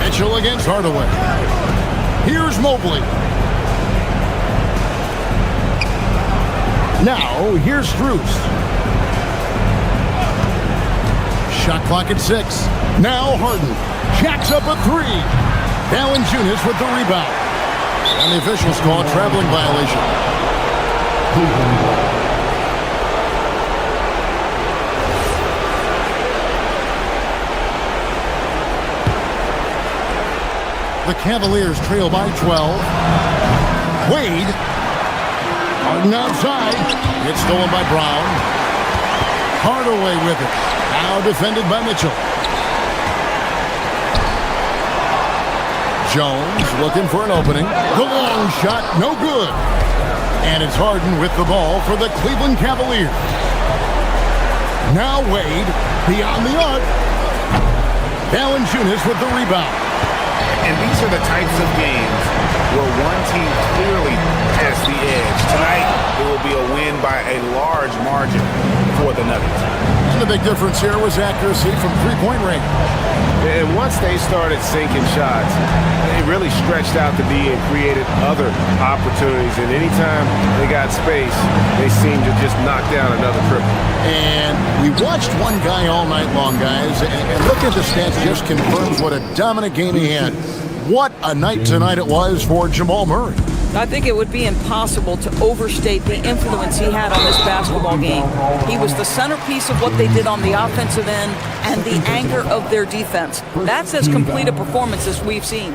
Mitchell against Hardaway. Here's Mobley. Now, here's Strus. Shot clock at 6. Now Harden jacks up a three. Valanciunas with the rebound. And the officials call a traveling violation. The Cavaliers trail by 12. Wade. Harden outside. It's stolen by Brown. Hardaway with it. Now defended by Mitchell. Jones looking for an opening. The long shot, no good. And it's Harden with the ball for the Cleveland Cavaliers. Now Wade beyond the arc. Valanciunas with the rebound. And these are the types of games where one team clearly has the edge. Tonight, it will be a win by a large margin for the Nuggets. And the big difference here was accuracy from three-point range. And once they started sinking shots, they really stretched out the D and created other opportunities. And anytime they got space, they seemed to just knock down another triple. And we watched one guy all night long, guys, and look at the stats, just confirms what a dominant game he had. What a night tonight it was for Jamal Murray. I think it would be impossible to overstate the influence he had on this basketball game. He was the centerpiece of what they did on the offensive end and the anchor of their defense. That's as complete a performance as we've seen.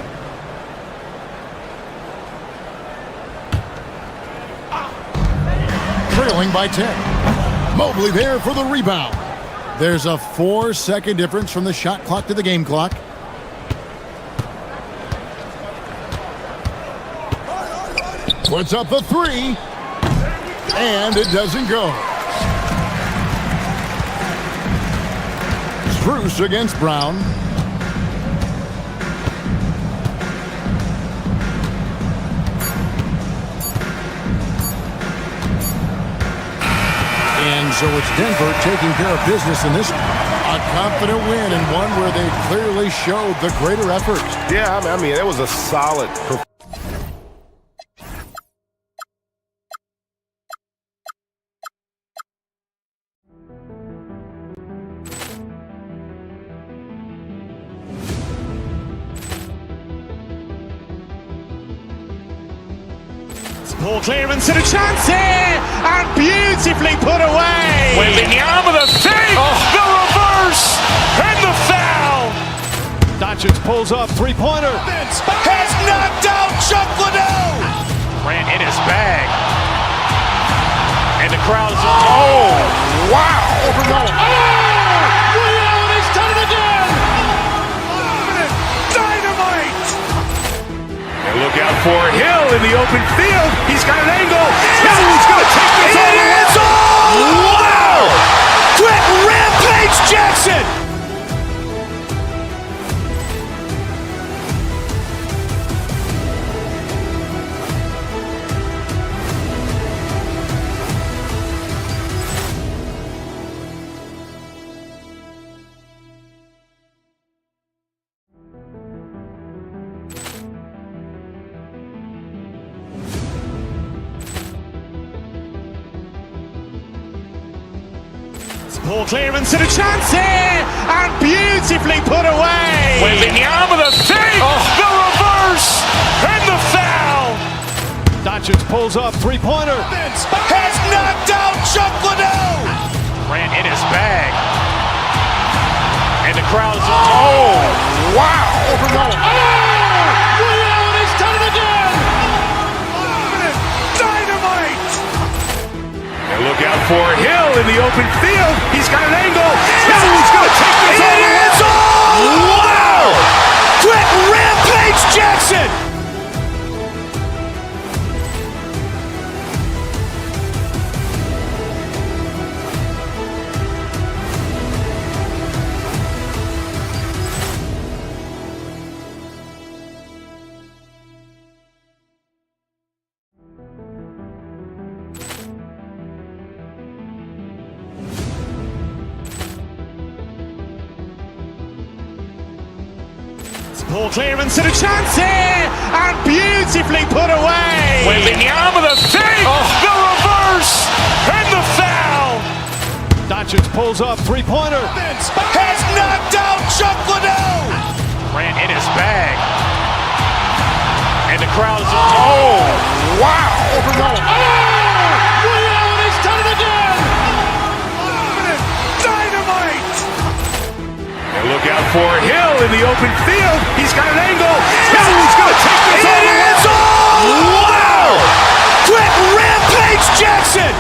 Trailing by 10. Mobley there for the rebound. There's a 4-second difference from the shot clock to the game clock. Puts up the three, and it doesn't go. Strus against Brown. And so it's Denver taking care of business in this one. A A confident win and one where they clearly showed the greater effort. Yeah, I mean, it was a solid performance. Ball clearance and a chance here, and beautifully put away. Wembanyama the fake, the reverse, and the foul. Doncic pulls up, three-pointer. Has knocked out Chuck Liddell. Ran in his bag. And the crowd is, oh, wow. Ray Allen has done it again. Dynamite. And look out for Hill in the open field. He's got an angle. He's going to take this all the way. Wow. Quick Rampage Jackson. Ball clearance and a chance here, and beautifully put away. Wembanyama the fake, the reverse, and the foul. Doncic pulls up, three-pointer. Has knocked out Chuck Liddell. Ran in his bag. And the crowd is, oh, wow. Ray Allen has done it again. Dynamite. And look out for Hill in the open field. He's got an angle. He's going to take this all the way. Wow. Quick Rampage Jackson. Ball clearance and a chance here, and beautifully put away. Wembanyama the fake, the reverse, and the foul. Doncic pulls up, three-pointer. Has knocked out Chuck Liddell. Ran in his bag. And the crowd is, oh, wow. Ray Allen has done it again. Dynamite. And look out for Hill in the open field. He's got an angle. He's going to take this all the way. Wow. Quick Rampage Jackson.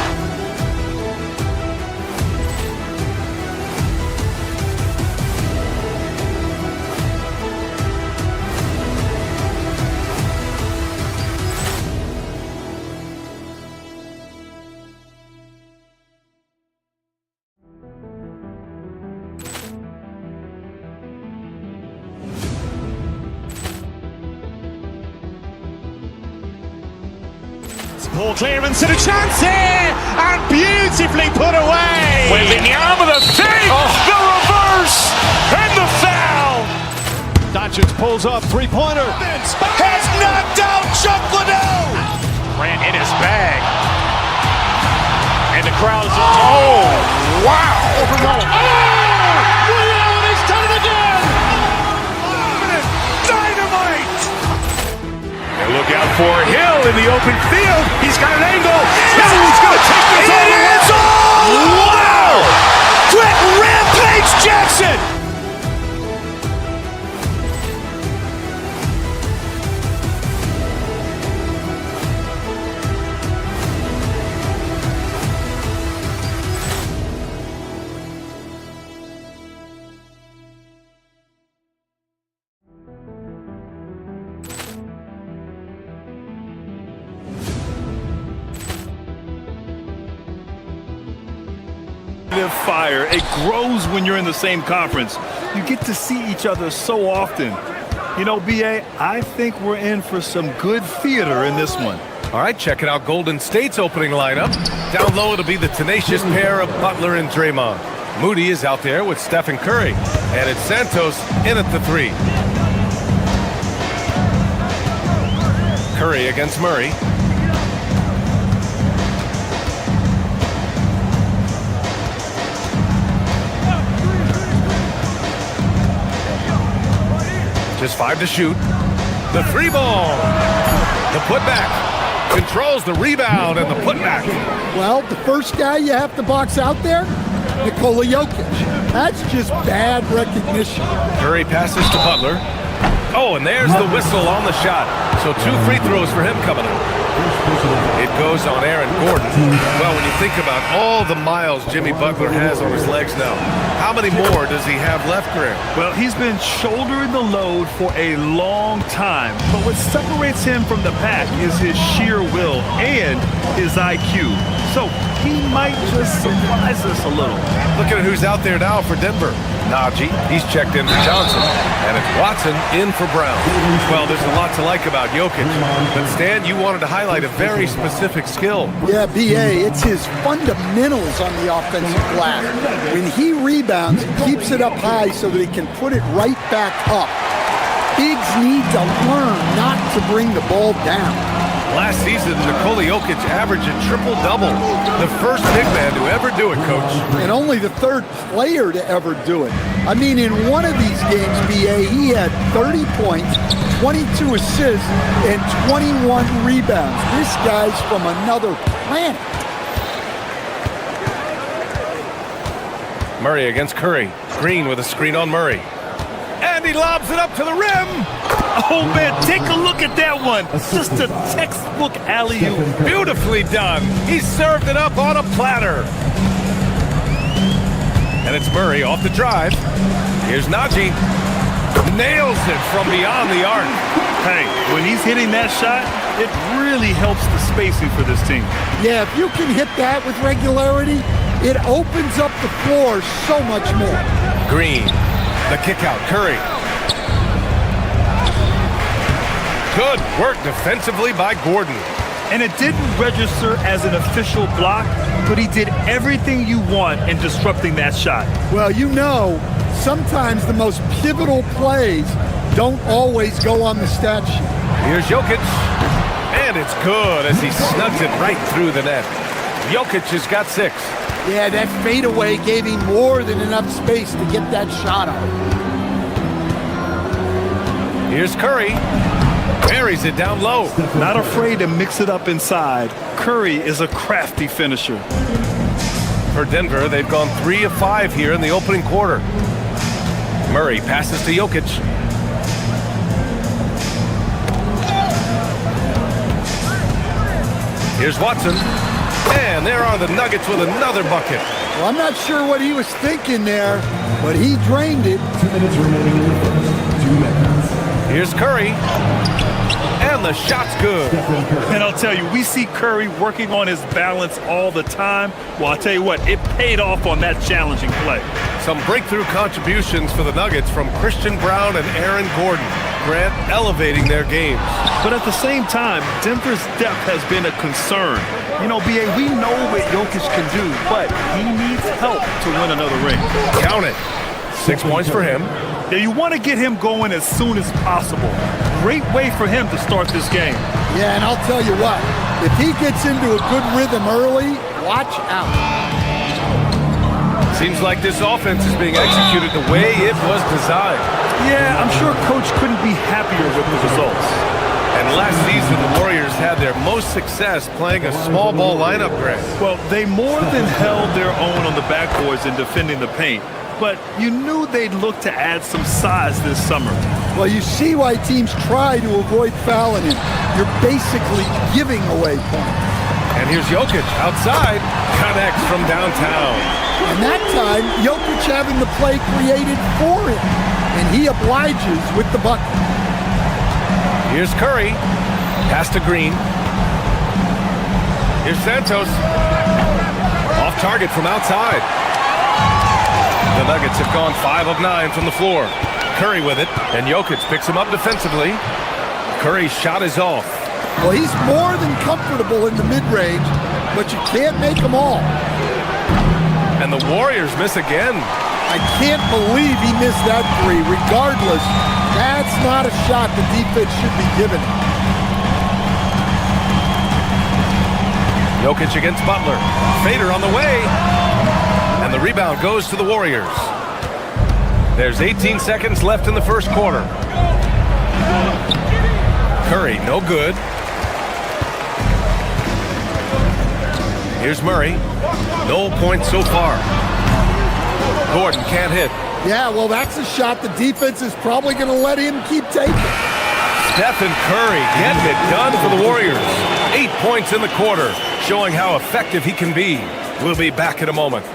Ball clearance and a chance here, and beautifully put away. Wembanyama the fake, the reverse, and the foul. Doncic pulls up, three-pointer. Has knocked out Chuck Liddell. Ran in his bag. And the crowd is, oh, wow. Ray Allen has done it again. Dynamite. And look out for Hill in the open field. He's got an angle. He's going to take this all the way. Wow. Quick Rampage Jackson. Fire. It grows when you're in the same conference. You get to see each other so often. You know, BA, I think we're in for some good theater in this one. All right, checking out Golden State's opening lineup. Down low, it'll be the tenacious pair of Butler and Draymond. Moody is out there with Stephen Curry. And it's Santos in at the 3. Curry against Murray. Just 5 to shoot. The 3 ball. The putback. Controls the rebound and the putback. Well, the first guy you have to box out there, Nikola Jokic. That's just bad recognition. Curry passes to Butler. Oh, and there's the whistle on the shot. So 2 free throws for him coming up. It goes on Aaron Gordon. Well, when you think about all the miles Jimmy Butler has on his legs now, how many more does he have left, Greg? Well, he's been shouldering the load for a long time. But what separates him from the pack is his sheer will and his IQ. So he might just surprise us a little. Look at who's out there now for Denver. Najee, he's checked in for Johnson, and it's Watson in for Brown. Well, there's a lot to like about Jokic, but Stan, you wanted to highlight a very specific skill. Yeah, B.A., it's his fundamentals on the offensive glass. When he rebounds, he keeps it up high so that he can put it right back up. Bigs need to learn not to bring the ball down. Last season, Nikola Jokic averaged a triple-double. The first big man to ever do it, Coach. And only the 3rd player to ever do it. I mean, in one of these games, B.A., he had 30 points, 22 assists, and 21 rebounds. This guy's from another planet. Murray against Curry. Green with a screen on Murray. And he lobs it up to the rim. Oh, man, take a look at that one. Just a textbook alley-oop. Beautifully done. He served it up on a platter. And it's Murray off the drive. Here's Najee. Nails it from beyond the arc. Hey, when he's hitting that shot, it really helps the spacing for this team. Yeah, if you can hit that with regularity, it opens up the floor so much more. Green. The kick out, Curry. Good work defensively by Gordon. And it didn't register as an official block, but he did everything you want in disrupting that shot. Well, you know, sometimes the most pivotal plays don't always go on the stat sheet. Here's Jokic. And it's good as he snugs it right through the net. Jokic has got 6. Yeah, that fadeaway gave him more than enough space to get that shot out. Here's Curry. Buries it down low. Not afraid to mix it up inside. Curry is a crafty finisher. For Denver, they've gone 3 of 5 here in the opening quarter. Murray passes to Jokic. Here's Watson. And there are the Nuggets with another bucket. Well, I'm not sure what he was thinking there, but he drained it. 2 minutes remaining in the first. 2 minutes. Here's Curry. And the shot's good. And I'll tell you, we see Curry working on his balance all the time. Well, I'll tell you what, it paid off on that challenging play. Some breakthrough contributions for the Nuggets from Christian Brown and Aaron Gordon. Grant elevating their games. But at the same time, Denver's depth has been a concern. You know, B.A., we know what Jokic can do, but he needs help to win another ring. Count it. 6 points for him. Yeah, you want to get him going as soon as possible. Great way for him to start this game. Yeah, and I'll tell you what, if he gets into a good rhythm early, watch out. Seems like this offense is being executed the way it was designed. Yeah, I'm sure Coach couldn't be happier with the results. And last season, the Warriors had their most success playing a small ball lineup, Grant. Well, they more than held their own on the backboards in defending the paint. But you knew they'd look to add some size this summer. Well, you see why teams try to avoid fouling him. You're basically giving away points. And here's Jokic outside, connects from downtown. And that time, Jokic having the play created for him. And he obliges with the bucket. Here's Curry, pass to Green. Here's Santos, off target from outside. The Nuggets have gone 5 of 9 from the floor. Curry with it, and Jokic picks him up defensively. Curry's shot is off. Well, he's more than comfortable in the mid-range, but you can't make them all. And the Warriors miss again. I can't believe he missed that three. Regardless, that's not a shot the defense should be giving. Jokic against Butler. Fader on the way. And the rebound goes to the Warriors. There's 18 seconds left in the first quarter. Curry, no good. Here's Murray. No points so far. Gordon can't hit. Yeah, well, that's a shot the defense is probably going to let him keep taking. Stephen Curry getting it done for the Warriors. 8 points in the quarter, showing how effective he can be. We'll be back in a moment.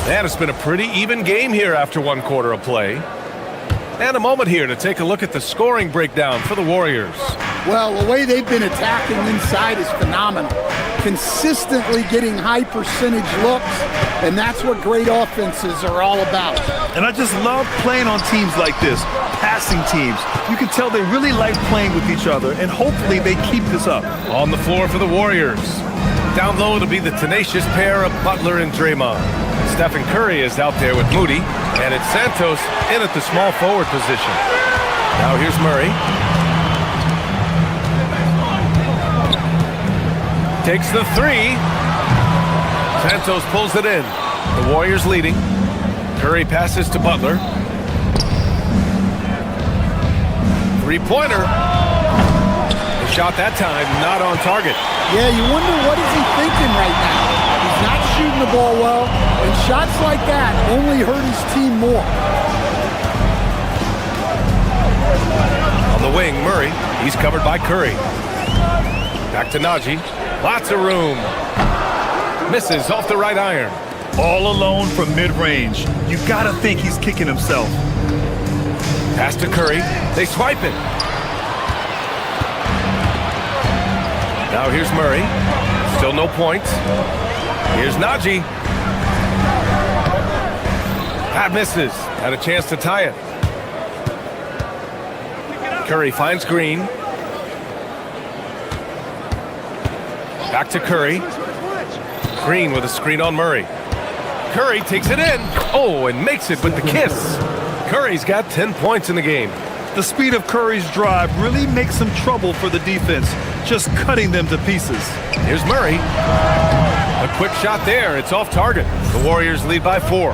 And it's been a pretty even game here after one quarter of play. And a moment here to take a look at the scoring breakdown for the Warriors. Well, the way they've been attacking inside is phenomenal. Consistently getting high percentage looks, and that's what great offenses are all about. And I just love playing on teams like this, passing teams. You can tell they really like playing with each other, and hopefully they keep this up. On the floor for the Warriors. Down low to be the tenacious pair of Butler and Draymond. Stephen Curry is out there with Moody, and it's Santos in at the small forward position. Now here's Murray. Takes the three. Santos pulls it in. The Warriors leading. Curry passes to Butler. Three-pointer. The shot that time not on target. Yeah, you wonder what is he thinking right now. He's not shooting the ball well, and shots like that only hurt his team more. On the wing, Murray. He's covered by Curry. Back to Najee. Lots of room. Misses off the right iron. All alone from mid-range. You gotta think he's kicking himself. Pass to Curry. They swipe it. Now here's Murray. Still no points. Here's Najee. That misses. Had a chance to tie it. Curry finds Green. Back to Curry. Green with a screen on Murray. Curry takes it in. Oh, and makes it with the kiss. Curry's got 10 points in the game. The speed of Curry's drive really makes some trouble for the defense, just cutting them to pieces. Here's Murray. A quick shot there. It's off target. The Warriors lead by 4.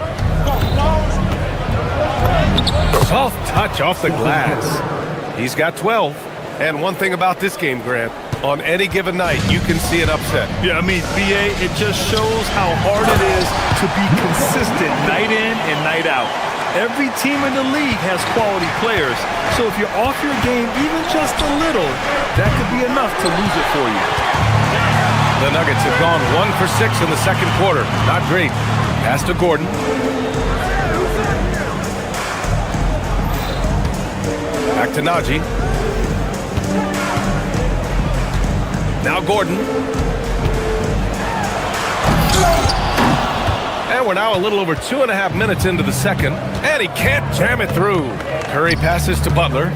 Soft touch off the glass. He's got 12. And one thing about this game, Grant, on any given night, you can see an upset. Yeah, I mean, BA, it just shows how hard it is to be consistent night in and night out. Every team in the league has quality players, so if you're off your game even just a little, that could be enough to lose it for you. The Nuggets have gone 1 for 6 in the second quarter. Not great. Pass to Gordon. Back to Najee. Now Gordon. And we're now a little over 2.5 minutes into the second. And he can't jam it through. Curry passes to Butler.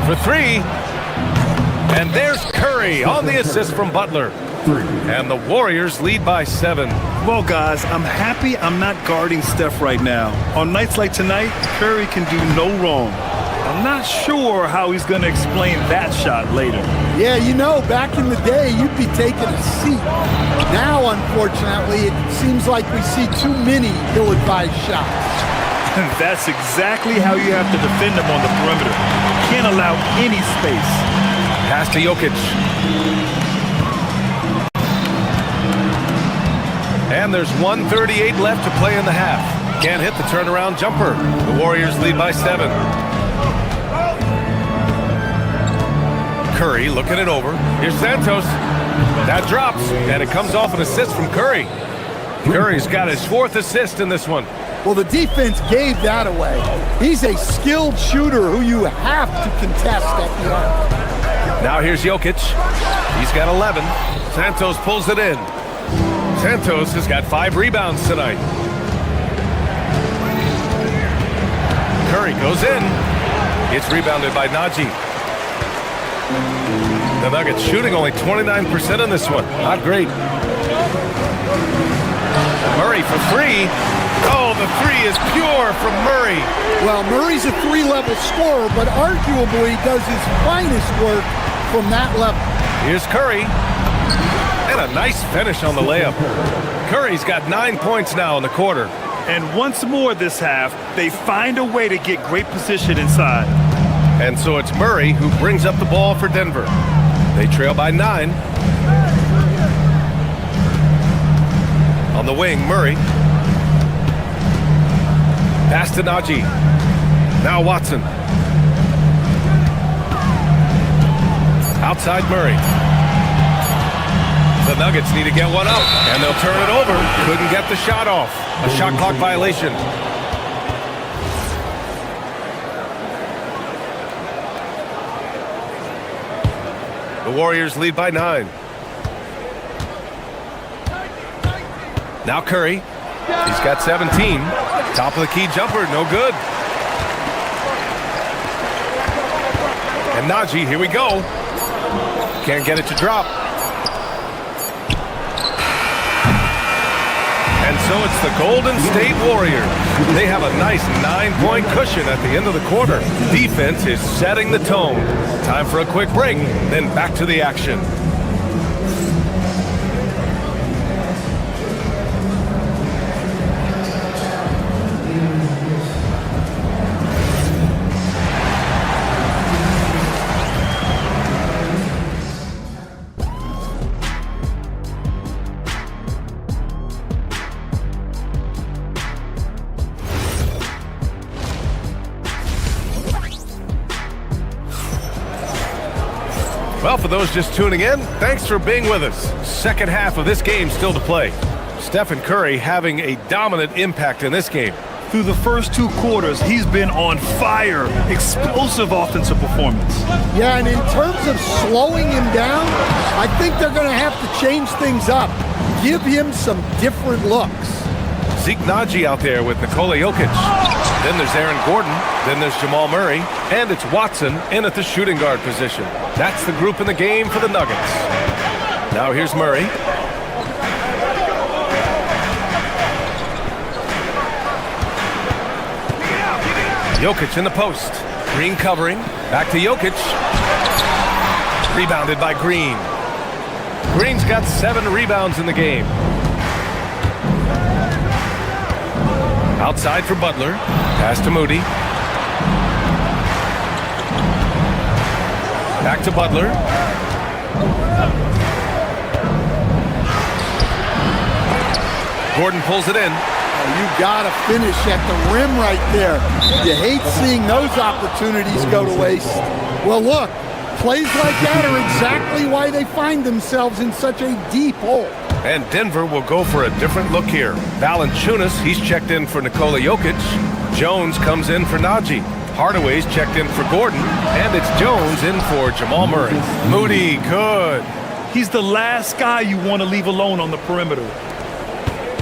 For 3. And there's Curry on the assist from Butler. And the Warriors lead by 7. Well, guys, I'm happy I'm not guarding Steph right now. On nights like tonight, Curry can do no wrong. I'm not sure how he's going to explain that shot later. Yeah, you know, back in the day, you'd be taking a seat. Now, unfortunately, it seems like we see too many ill-advised shots. That's exactly how you have to defend them on the perimeter. Can't allow any space. Pass to Jokic. And there's 1:38 left to play in the half. Can't hit the turnaround jumper. The Warriors lead by 7. Curry looking it over. Here's Santos. That drops, and it comes off an assist from Curry. Curry's got his 4th assist in this one. Well, the defense gave that away. He's a skilled shooter who you have to contest at the arc. Now here's Jokic. He's got 11. Santos pulls it in. Santos has got 5 rebounds tonight. Curry goes in. It's rebounded by Najee. The Nuggets shooting only 29% on this one. Not great. Murray for three. Oh, the three is pure from Murray. Well, Murray's a three-level scorer, but arguably does his finest work from that level. Here's Curry. And a nice finish on the layup. Curry's got 9 points now in the quarter. And once more this half, they find a way to get great position inside. And so it's Murray who brings up the ball for Denver. They trail by 9. On the wing, Murray. Pass to Najee. Now Watson. Outside Murray. The Nuggets need to get one up, and they'll turn it over. Couldn't get the shot off. A shot clock violation. The Warriors lead by 9. Now Curry. He's got 17. Top of the key jumper, no good. And Najee, here we go. Can't get it to drop. And so it's the Golden State Warriors. They have a nice 9-point cushion at the end of the quarter. Defense is setting the tone. Time for a quick break, then back to the action. Well, for those just tuning in, thanks for being with us. Second half of this game still to play. Stephen Curry having a dominant impact in this game. Through the first 2 quarters, he's been on fire. Explosive offensive performance. Yeah, and in terms of slowing him down, I think they're going to have to change things up. Give him some different looks. Zeke Najee out there with Nikola Jokic. Then there's Aaron Gordon. Then there's Jamal Murray. And it's Watson in at the shooting guard position. That's the group in the game for the Nuggets. Now here's Murray. Jokic in the post. Green covering. Back to Jokic. Rebounded by Green. Green's got 7 rebounds in the game. Outside for Butler. Pass to Moody. Back to Butler. Gordon pulls it in. You got to finish at the rim right there. You hate seeing those opportunities go to waste. Well, look, plays like that are exactly why they find themselves in such a deep hole. And Denver will go for a different look here. Valanciunas, he's checked in for Nikola Jokic. Jones comes in for Najee. Hardaway's checked in for Gordon. And it's Jones in for Jamal Murray. Moody, good. He's the last guy you want to leave alone on the perimeter.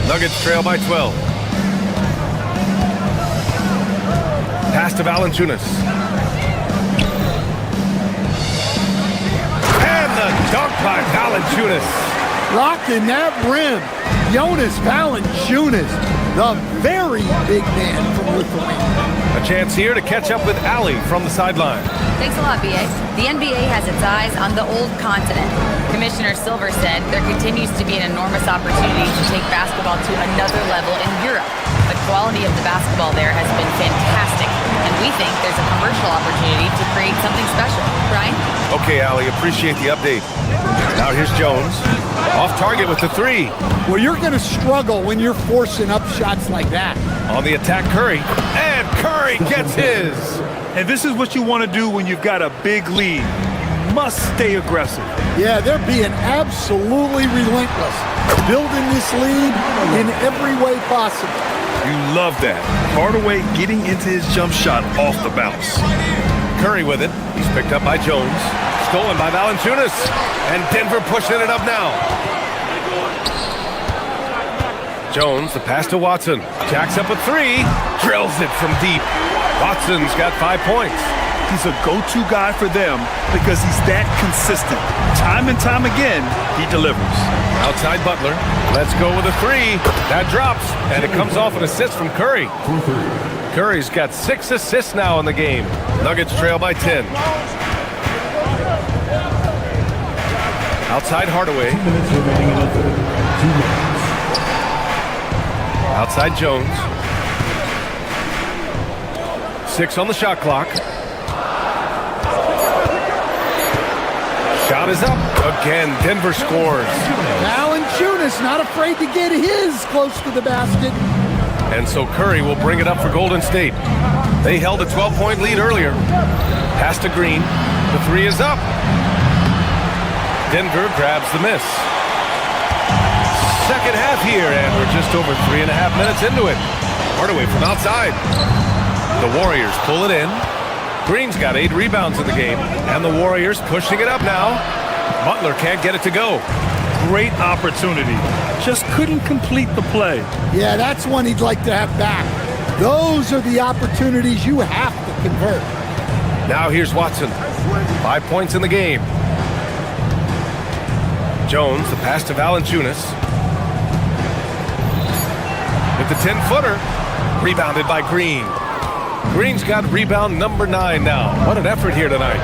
Nuggets trail by 12. Pass to Valanciunas. And the dunk by Valanciunas. Rocking that rim. Jonas Valanciunas, the very big man from Lithuania. A chance here to catch up with Allie from the sideline. Thanks a lot, BA. The NBA has its eyes on the old continent. Commissioner Silver said there continues to be an enormous opportunity to take basketball to another level in Europe. The quality of the basketball there has been fantastic, and we think there's a commercial opportunity to create something special. Brian? Okay, Allie, appreciate the update. Now here's Jones. Off target with the 3. Well, you're going to struggle when you're forcing up shots like that. On the attack, Curry. And Curry gets his. And this is what you want to do when you've got a big lead. You must stay aggressive. Yeah, they're being absolutely relentless. Building this lead in every way possible. You love that. Hardaway getting into his jump shot off the bounce. Curry with it. He's picked up by Jones. Stolen by Valanciunas. And Denver pushing it up now. Jones, the pass to Watson. Jacks up a 3. Drills it from deep. Watson's got 5 points. He's a go-to guy for them because he's that consistent. Time and time again, he delivers. Outside Butler. Let's go with a three. That drops, and it comes off an assist from Curry. Curry's got 6 assists now in the game. Nuggets trail by 10. Outside Hardaway. 2 minutes remaining in the third. 2 minutes. Outside Jones. 6 on the shot clock. Shot is up. Again, Denver scores. Valanciunas not afraid to get his close to the basket. And so Curry will bring it up for Golden State. They held a 12-point lead earlier. Pass to Green. The three is up. Denver grabs the miss. Second half here, and we're just over 3.5 minutes into it. Hardaway from outside. The Warriors pull it in. Green's got 8 rebounds in the game, and the Warriors pushing it up now. Butler can't get it to go. Great opportunity. Just couldn't complete the play. Yeah, that's one he'd like to have back. Those are the opportunities you have to convert. Now here's Watson. 5 points in the game. Jones, the pass to Valanciunas. With the 10-footer. Rebounded by Green. Green's got rebound number 9 now. What an effort here tonight.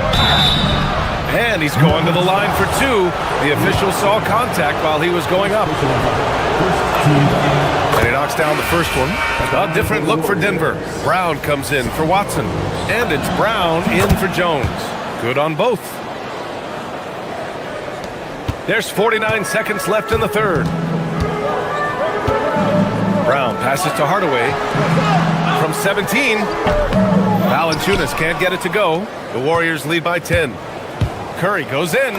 And he's going to the line for 2. The official saw contact while he was going up. And he knocks down the first one. A different look for Denver. Brown comes in for Watson. And it's Brown in for Jones. Good on both. There's 49 seconds left in the third. Brown passes to Hardaway. From 17. Valanciunas can't get it to go. The Warriors lead by 10. Curry goes in.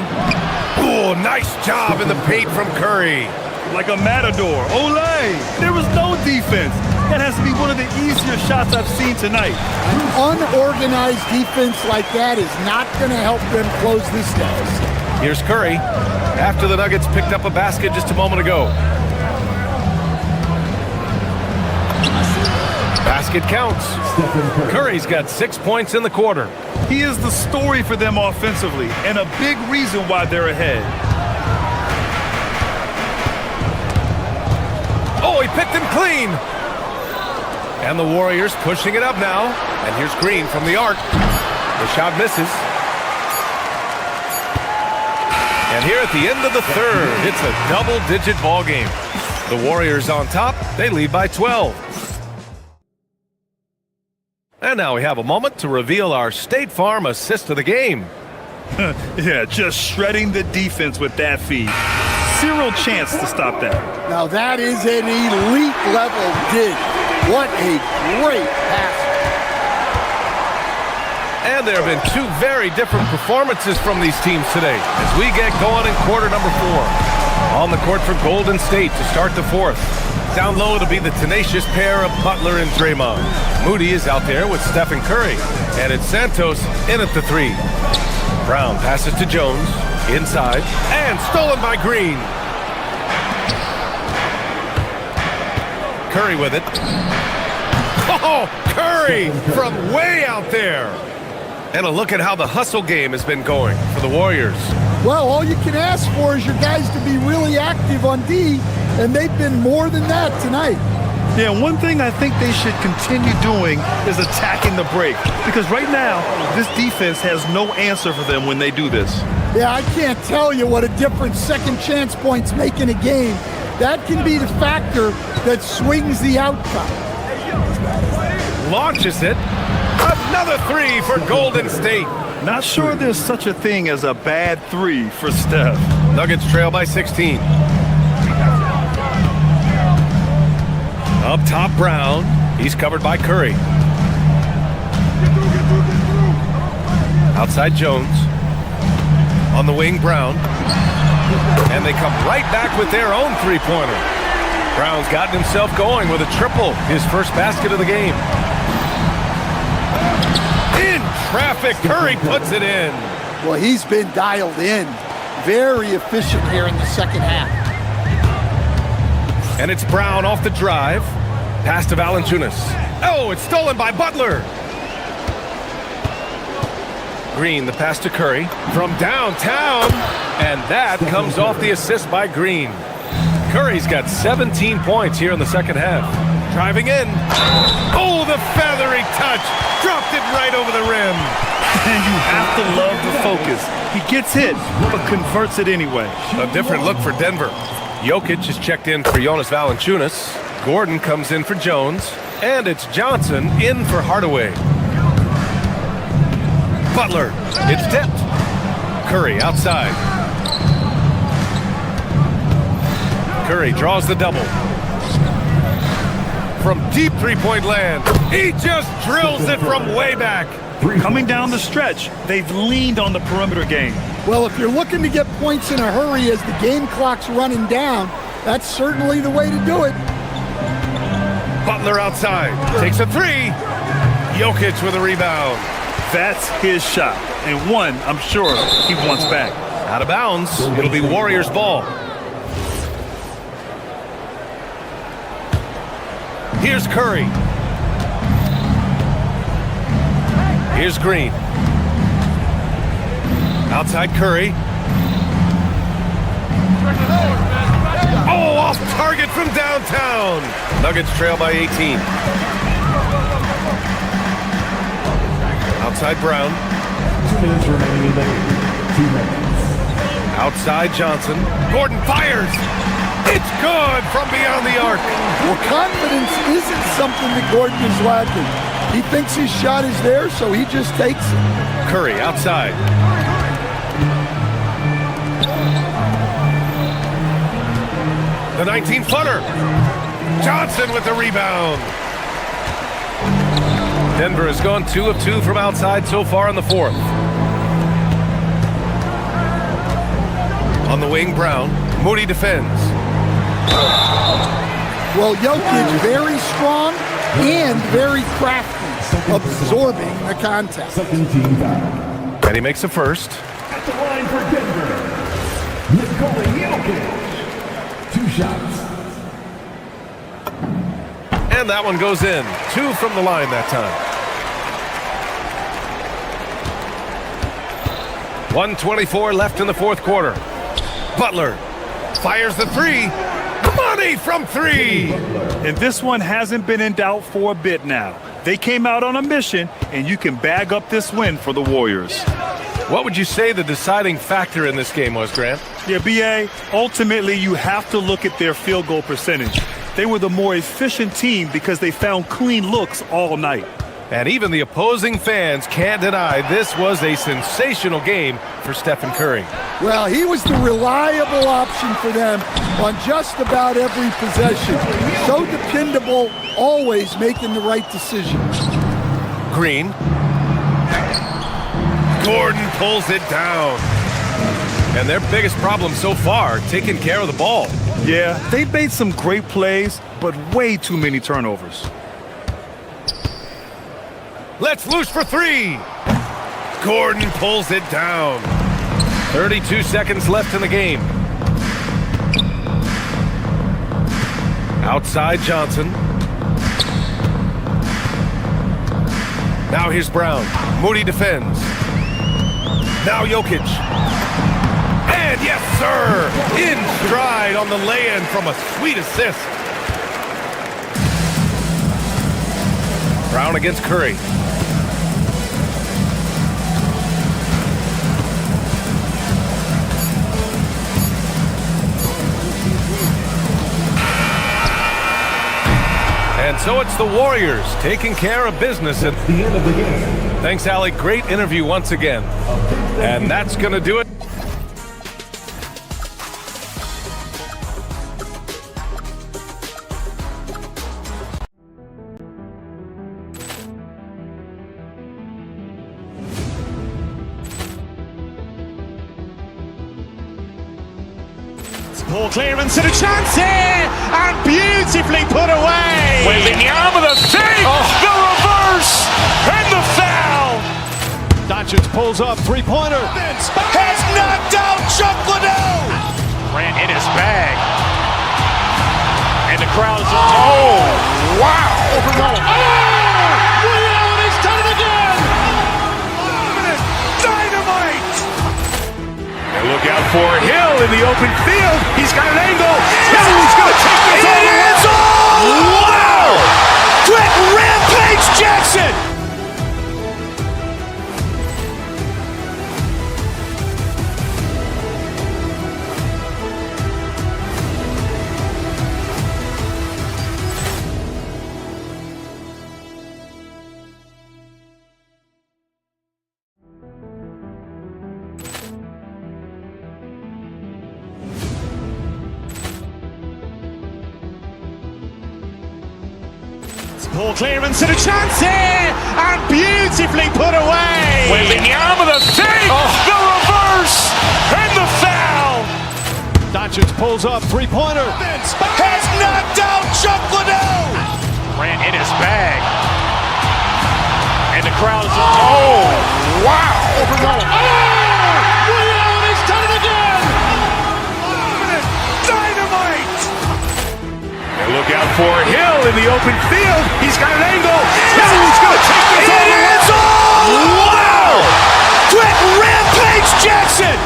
Oh, nice job in the paint from Curry. Like a matador. Olay! There was no defense. That has to be one of the easier shots I've seen tonight. Unorganized defense like that is not going to help them close this deficit. Here's Curry after the Nuggets picked up a basket just a moment ago. Basket counts. Curry's got 6 points in the quarter. He is the story for them offensively and a big reason why they're ahead. Oh, he picked him clean. And the Warriors pushing it up now. And here's Green from the arc. The shot misses. And here at the end of the third, it's a double-digit ball game. The Warriors on top. They lead by 12. And now we have a moment to reveal our State Farm assist of the game. Yeah, just shredding the defense with that feed. Zero chance to stop that. Now that is an elite level dig. What a great pass. And there have been 2 very different performances from these teams today as we get going in quarter number 4. On the court for Golden State to start the 4th. Down low, it'll be the tenacious pair of Butler and Draymond. Moody is out there with Stephen Curry. And it's Santos in at the 3. Brown passes to Jones. Inside. And stolen by Green. Curry with it. Oh, Curry from way out there. And a look at how the hustle game has been going for the Warriors. Well, all you can ask for is your guys to be really active on D, and they've been more than that tonight. Yeah, one thing I think they should continue doing is attacking the break. Because right now, this defense has no answer for them when they do this. Yeah, I can't tell you what a difference second chance points make in a game. That can be the factor that swings the outcome. Launches it. Another 3 for Golden State. Not sure there's such a thing as a bad 3 for Steph. Nuggets trail by 16. Up top, Brown. He's covered by Curry. Outside Jones. On the wing, Brown. And they come right back with their own three-pointer. Brown's gotten himself going with a triple, his first basket of the game. In traffic, Curry puts it in. Well, he's been dialed in. Very efficient here in the second half. And it's Brown off the drive. Pass to Valanciunas. Oh, it's stolen by Butler. Green, the pass to Curry from downtown, and that comes off the assist by Green. Curry's got 17 points here in the second half. Driving in. Oh, the feathery touch. Dropped it right over the rim. And you have to love the focus. He gets hit, but converts it anyway. A different look for Denver. Jokic is checked in for Jonas Valanciunas. Gordon comes in for Jones. And it's Johnson in for Hardaway. Butler, it's tipped. Curry outside. Curry draws the double. From deep three-point land, he just drills it from way back. Coming down the stretch, they've leaned on the perimeter game. Well, if you're looking to get points in a hurry as the game clock's running down, that's certainly the way to do it. Butler outside, takes a three. Jokic with a rebound. That's his shot, and one I'm sure he wants back. Out of bounds, it'll be Warriors ball. Here's Curry. Here's Green. Outside Curry. Oh, off target from downtown. Nuggets trail by 18. Outside Brown. 2 minutes remaining in the game. 2 minutes. Outside Johnson. Gordon fires. It's good from beyond the arc. Well, confidence isn't something that Gordon is lacking. He thinks his shot is there, so he just takes it. Curry outside. The 19-footer. Johnson with the rebound. Denver has gone 2 of 2 from outside so far in the fourth. On the wing, Brown. Moody defends. Well, Jokic very strong and very crafty, absorbing the contact. And he makes a first. At the line for Denver, Nikola Jokic. 2 shots. And that one goes in. 2 from the line that time. 1:24 left in the fourth quarter. Butler fires the three. Money from 3. And this one hasn't been in doubt for a bit now. They came out on a mission, and you can bag up this win for the Warriors. What would you say the deciding factor in this game was, Grant? Yeah, B.A., ultimately you have to look at their field goal percentage. They were the more efficient team because they found clean looks all night. And even the opposing fans can't deny this was a sensational game for Stephen Curry. Well, he was the reliable option for them on just about every possession. So dependable, always making the right decisions. Green. Gordon pulls it down. And their biggest problem so far, taking care of the ball. Yeah, they made some great plays, but way too many turnovers. Let's loose for 3. Gordon pulls it down. 32 seconds left in the game. Outside Johnson. Now here's Brown. Moody defends. Now Jokic. And yes, sir! In stride on the lay-in from a sweet assist. Brown against Curry. And so it's the Warriors taking care of business at the end of the game. Thanks, Allie. Great interview once again. And that's going to do it. Poor clearance and a chance here, and beautifully put away. Wembanyama with a save, the reverse, and the foul. Doncic pulls up, three-pointer. Has knocked out Chuck Liddell. Ran in his bag. And the crowd is... Oh, wow. Oh, Liddell, and he's done it again. open field. He's got an angle. He's going to take this all the way. Wow! Quick Rampage Jackson! Ball clearance and a chance here, and beautifully put away. Wembanyama the fake, the reverse, and the foul. Doncic pulls up, three-pointer. Has knocked out Chuck Liddell. Ran in his bag. And the crowd is, oh, wow. Leon has done it again. Dynamite. And look out for Hill in the open field. He's got an angle. He's going to take this all the way. Wow! Quick Rampage Jackson.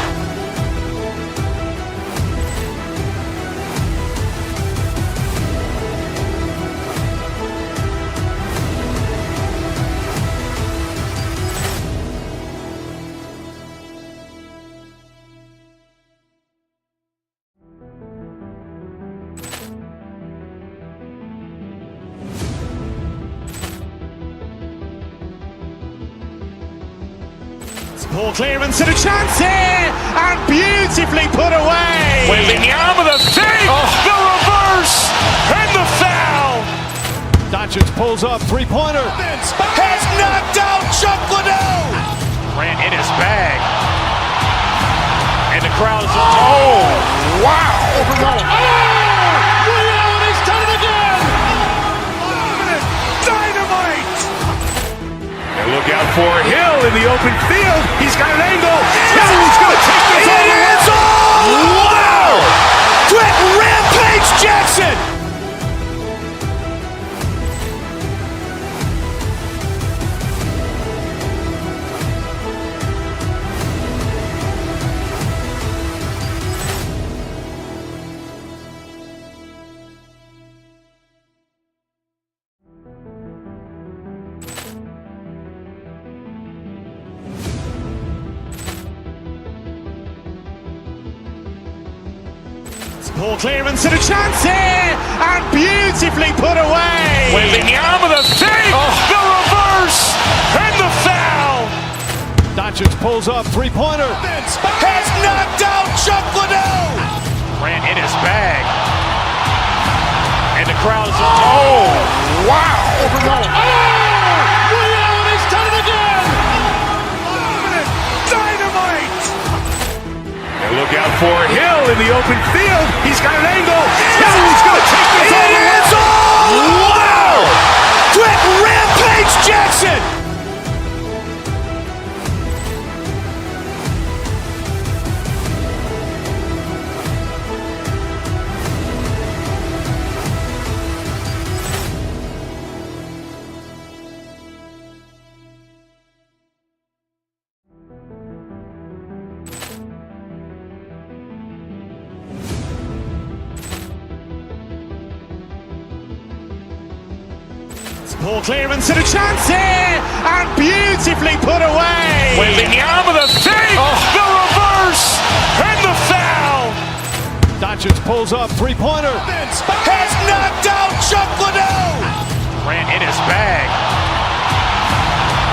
Ball clearance and a chance here, and beautifully put away. Wembanyama the fake, the reverse, and the foul. Doncic pulls up, three-pointer. Has knocked out Chuck Liddell. Ran in his bag. And the crowd is, oh, wow. Leon has done it again. Dynamite. And look out for Hill in the open field. He's got an angle. He's going to take this all the way. Wow! Quick Rampage Jackson. Ball clearance and a chance here, and beautifully put away. Wembanyama the fake, the reverse, and the foul. Doncic pulls up, three-pointer. Has knocked out Chuck Liddell. Ran in his bag. And the crowd is, oh, wow. Leon has done it again. Dynamite. And look out for Hill in the open field. He's got an angle. He's going to take this all the way. Wow! Quick Rampage Jackson. Ball clearance and a chance here, and beautifully put away. Wembanyama the fake, the reverse, and the foul. Doncic pulls up, three-pointer. Has knocked out Chuck Liddell. Ran in his bag.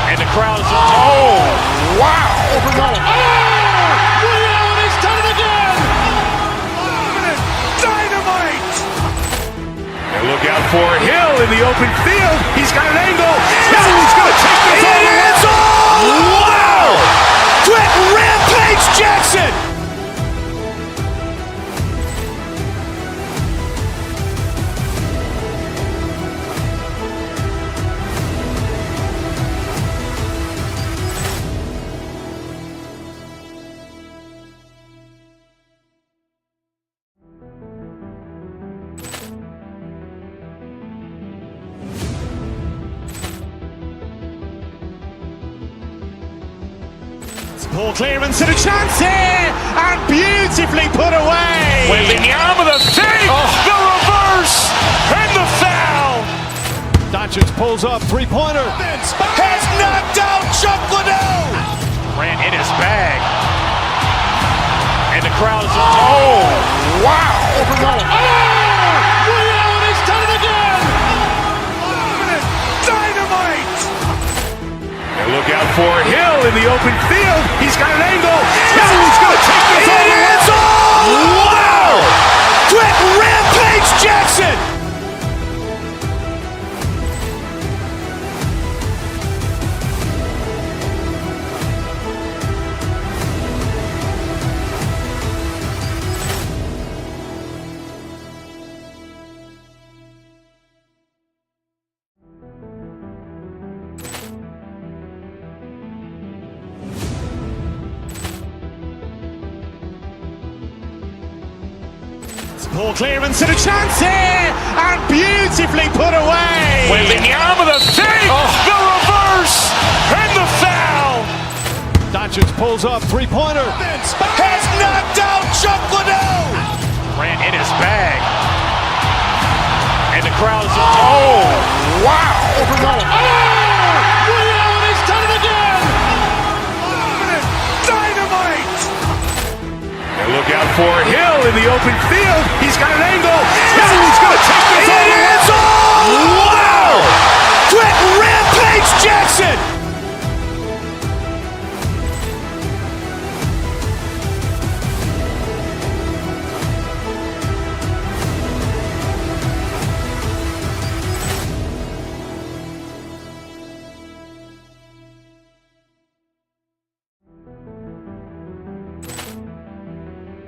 And the crowd is, oh, wow. Leon has done it again. Dynamite. And look out for Hill in the open field. He's got an angle. He's going to take this all the way. Wow! Quick Rampage Jackson. Ball clearance and a chance here, and beautifully put away. Wembanyama the fake, the reverse, and the foul. Doncic pulls up, three-pointer. Has knocked out Chuck Liddell. Ran in his bag. And the crowd is, oh, wow. Reality's done it again. Dynamite. And look out for Hill in the open field. He's got an angle. Hill's going to take this all the way. Wow. Quick Rampage Jackson. Ball clearance and a chance here, and beautifully put away. Wembanyama the fake, the reverse, and the foul. Doncic pulls up, three-pointer. Has knocked out Chuck Liddell. Ran in his bag. And the crowd is, oh, wow.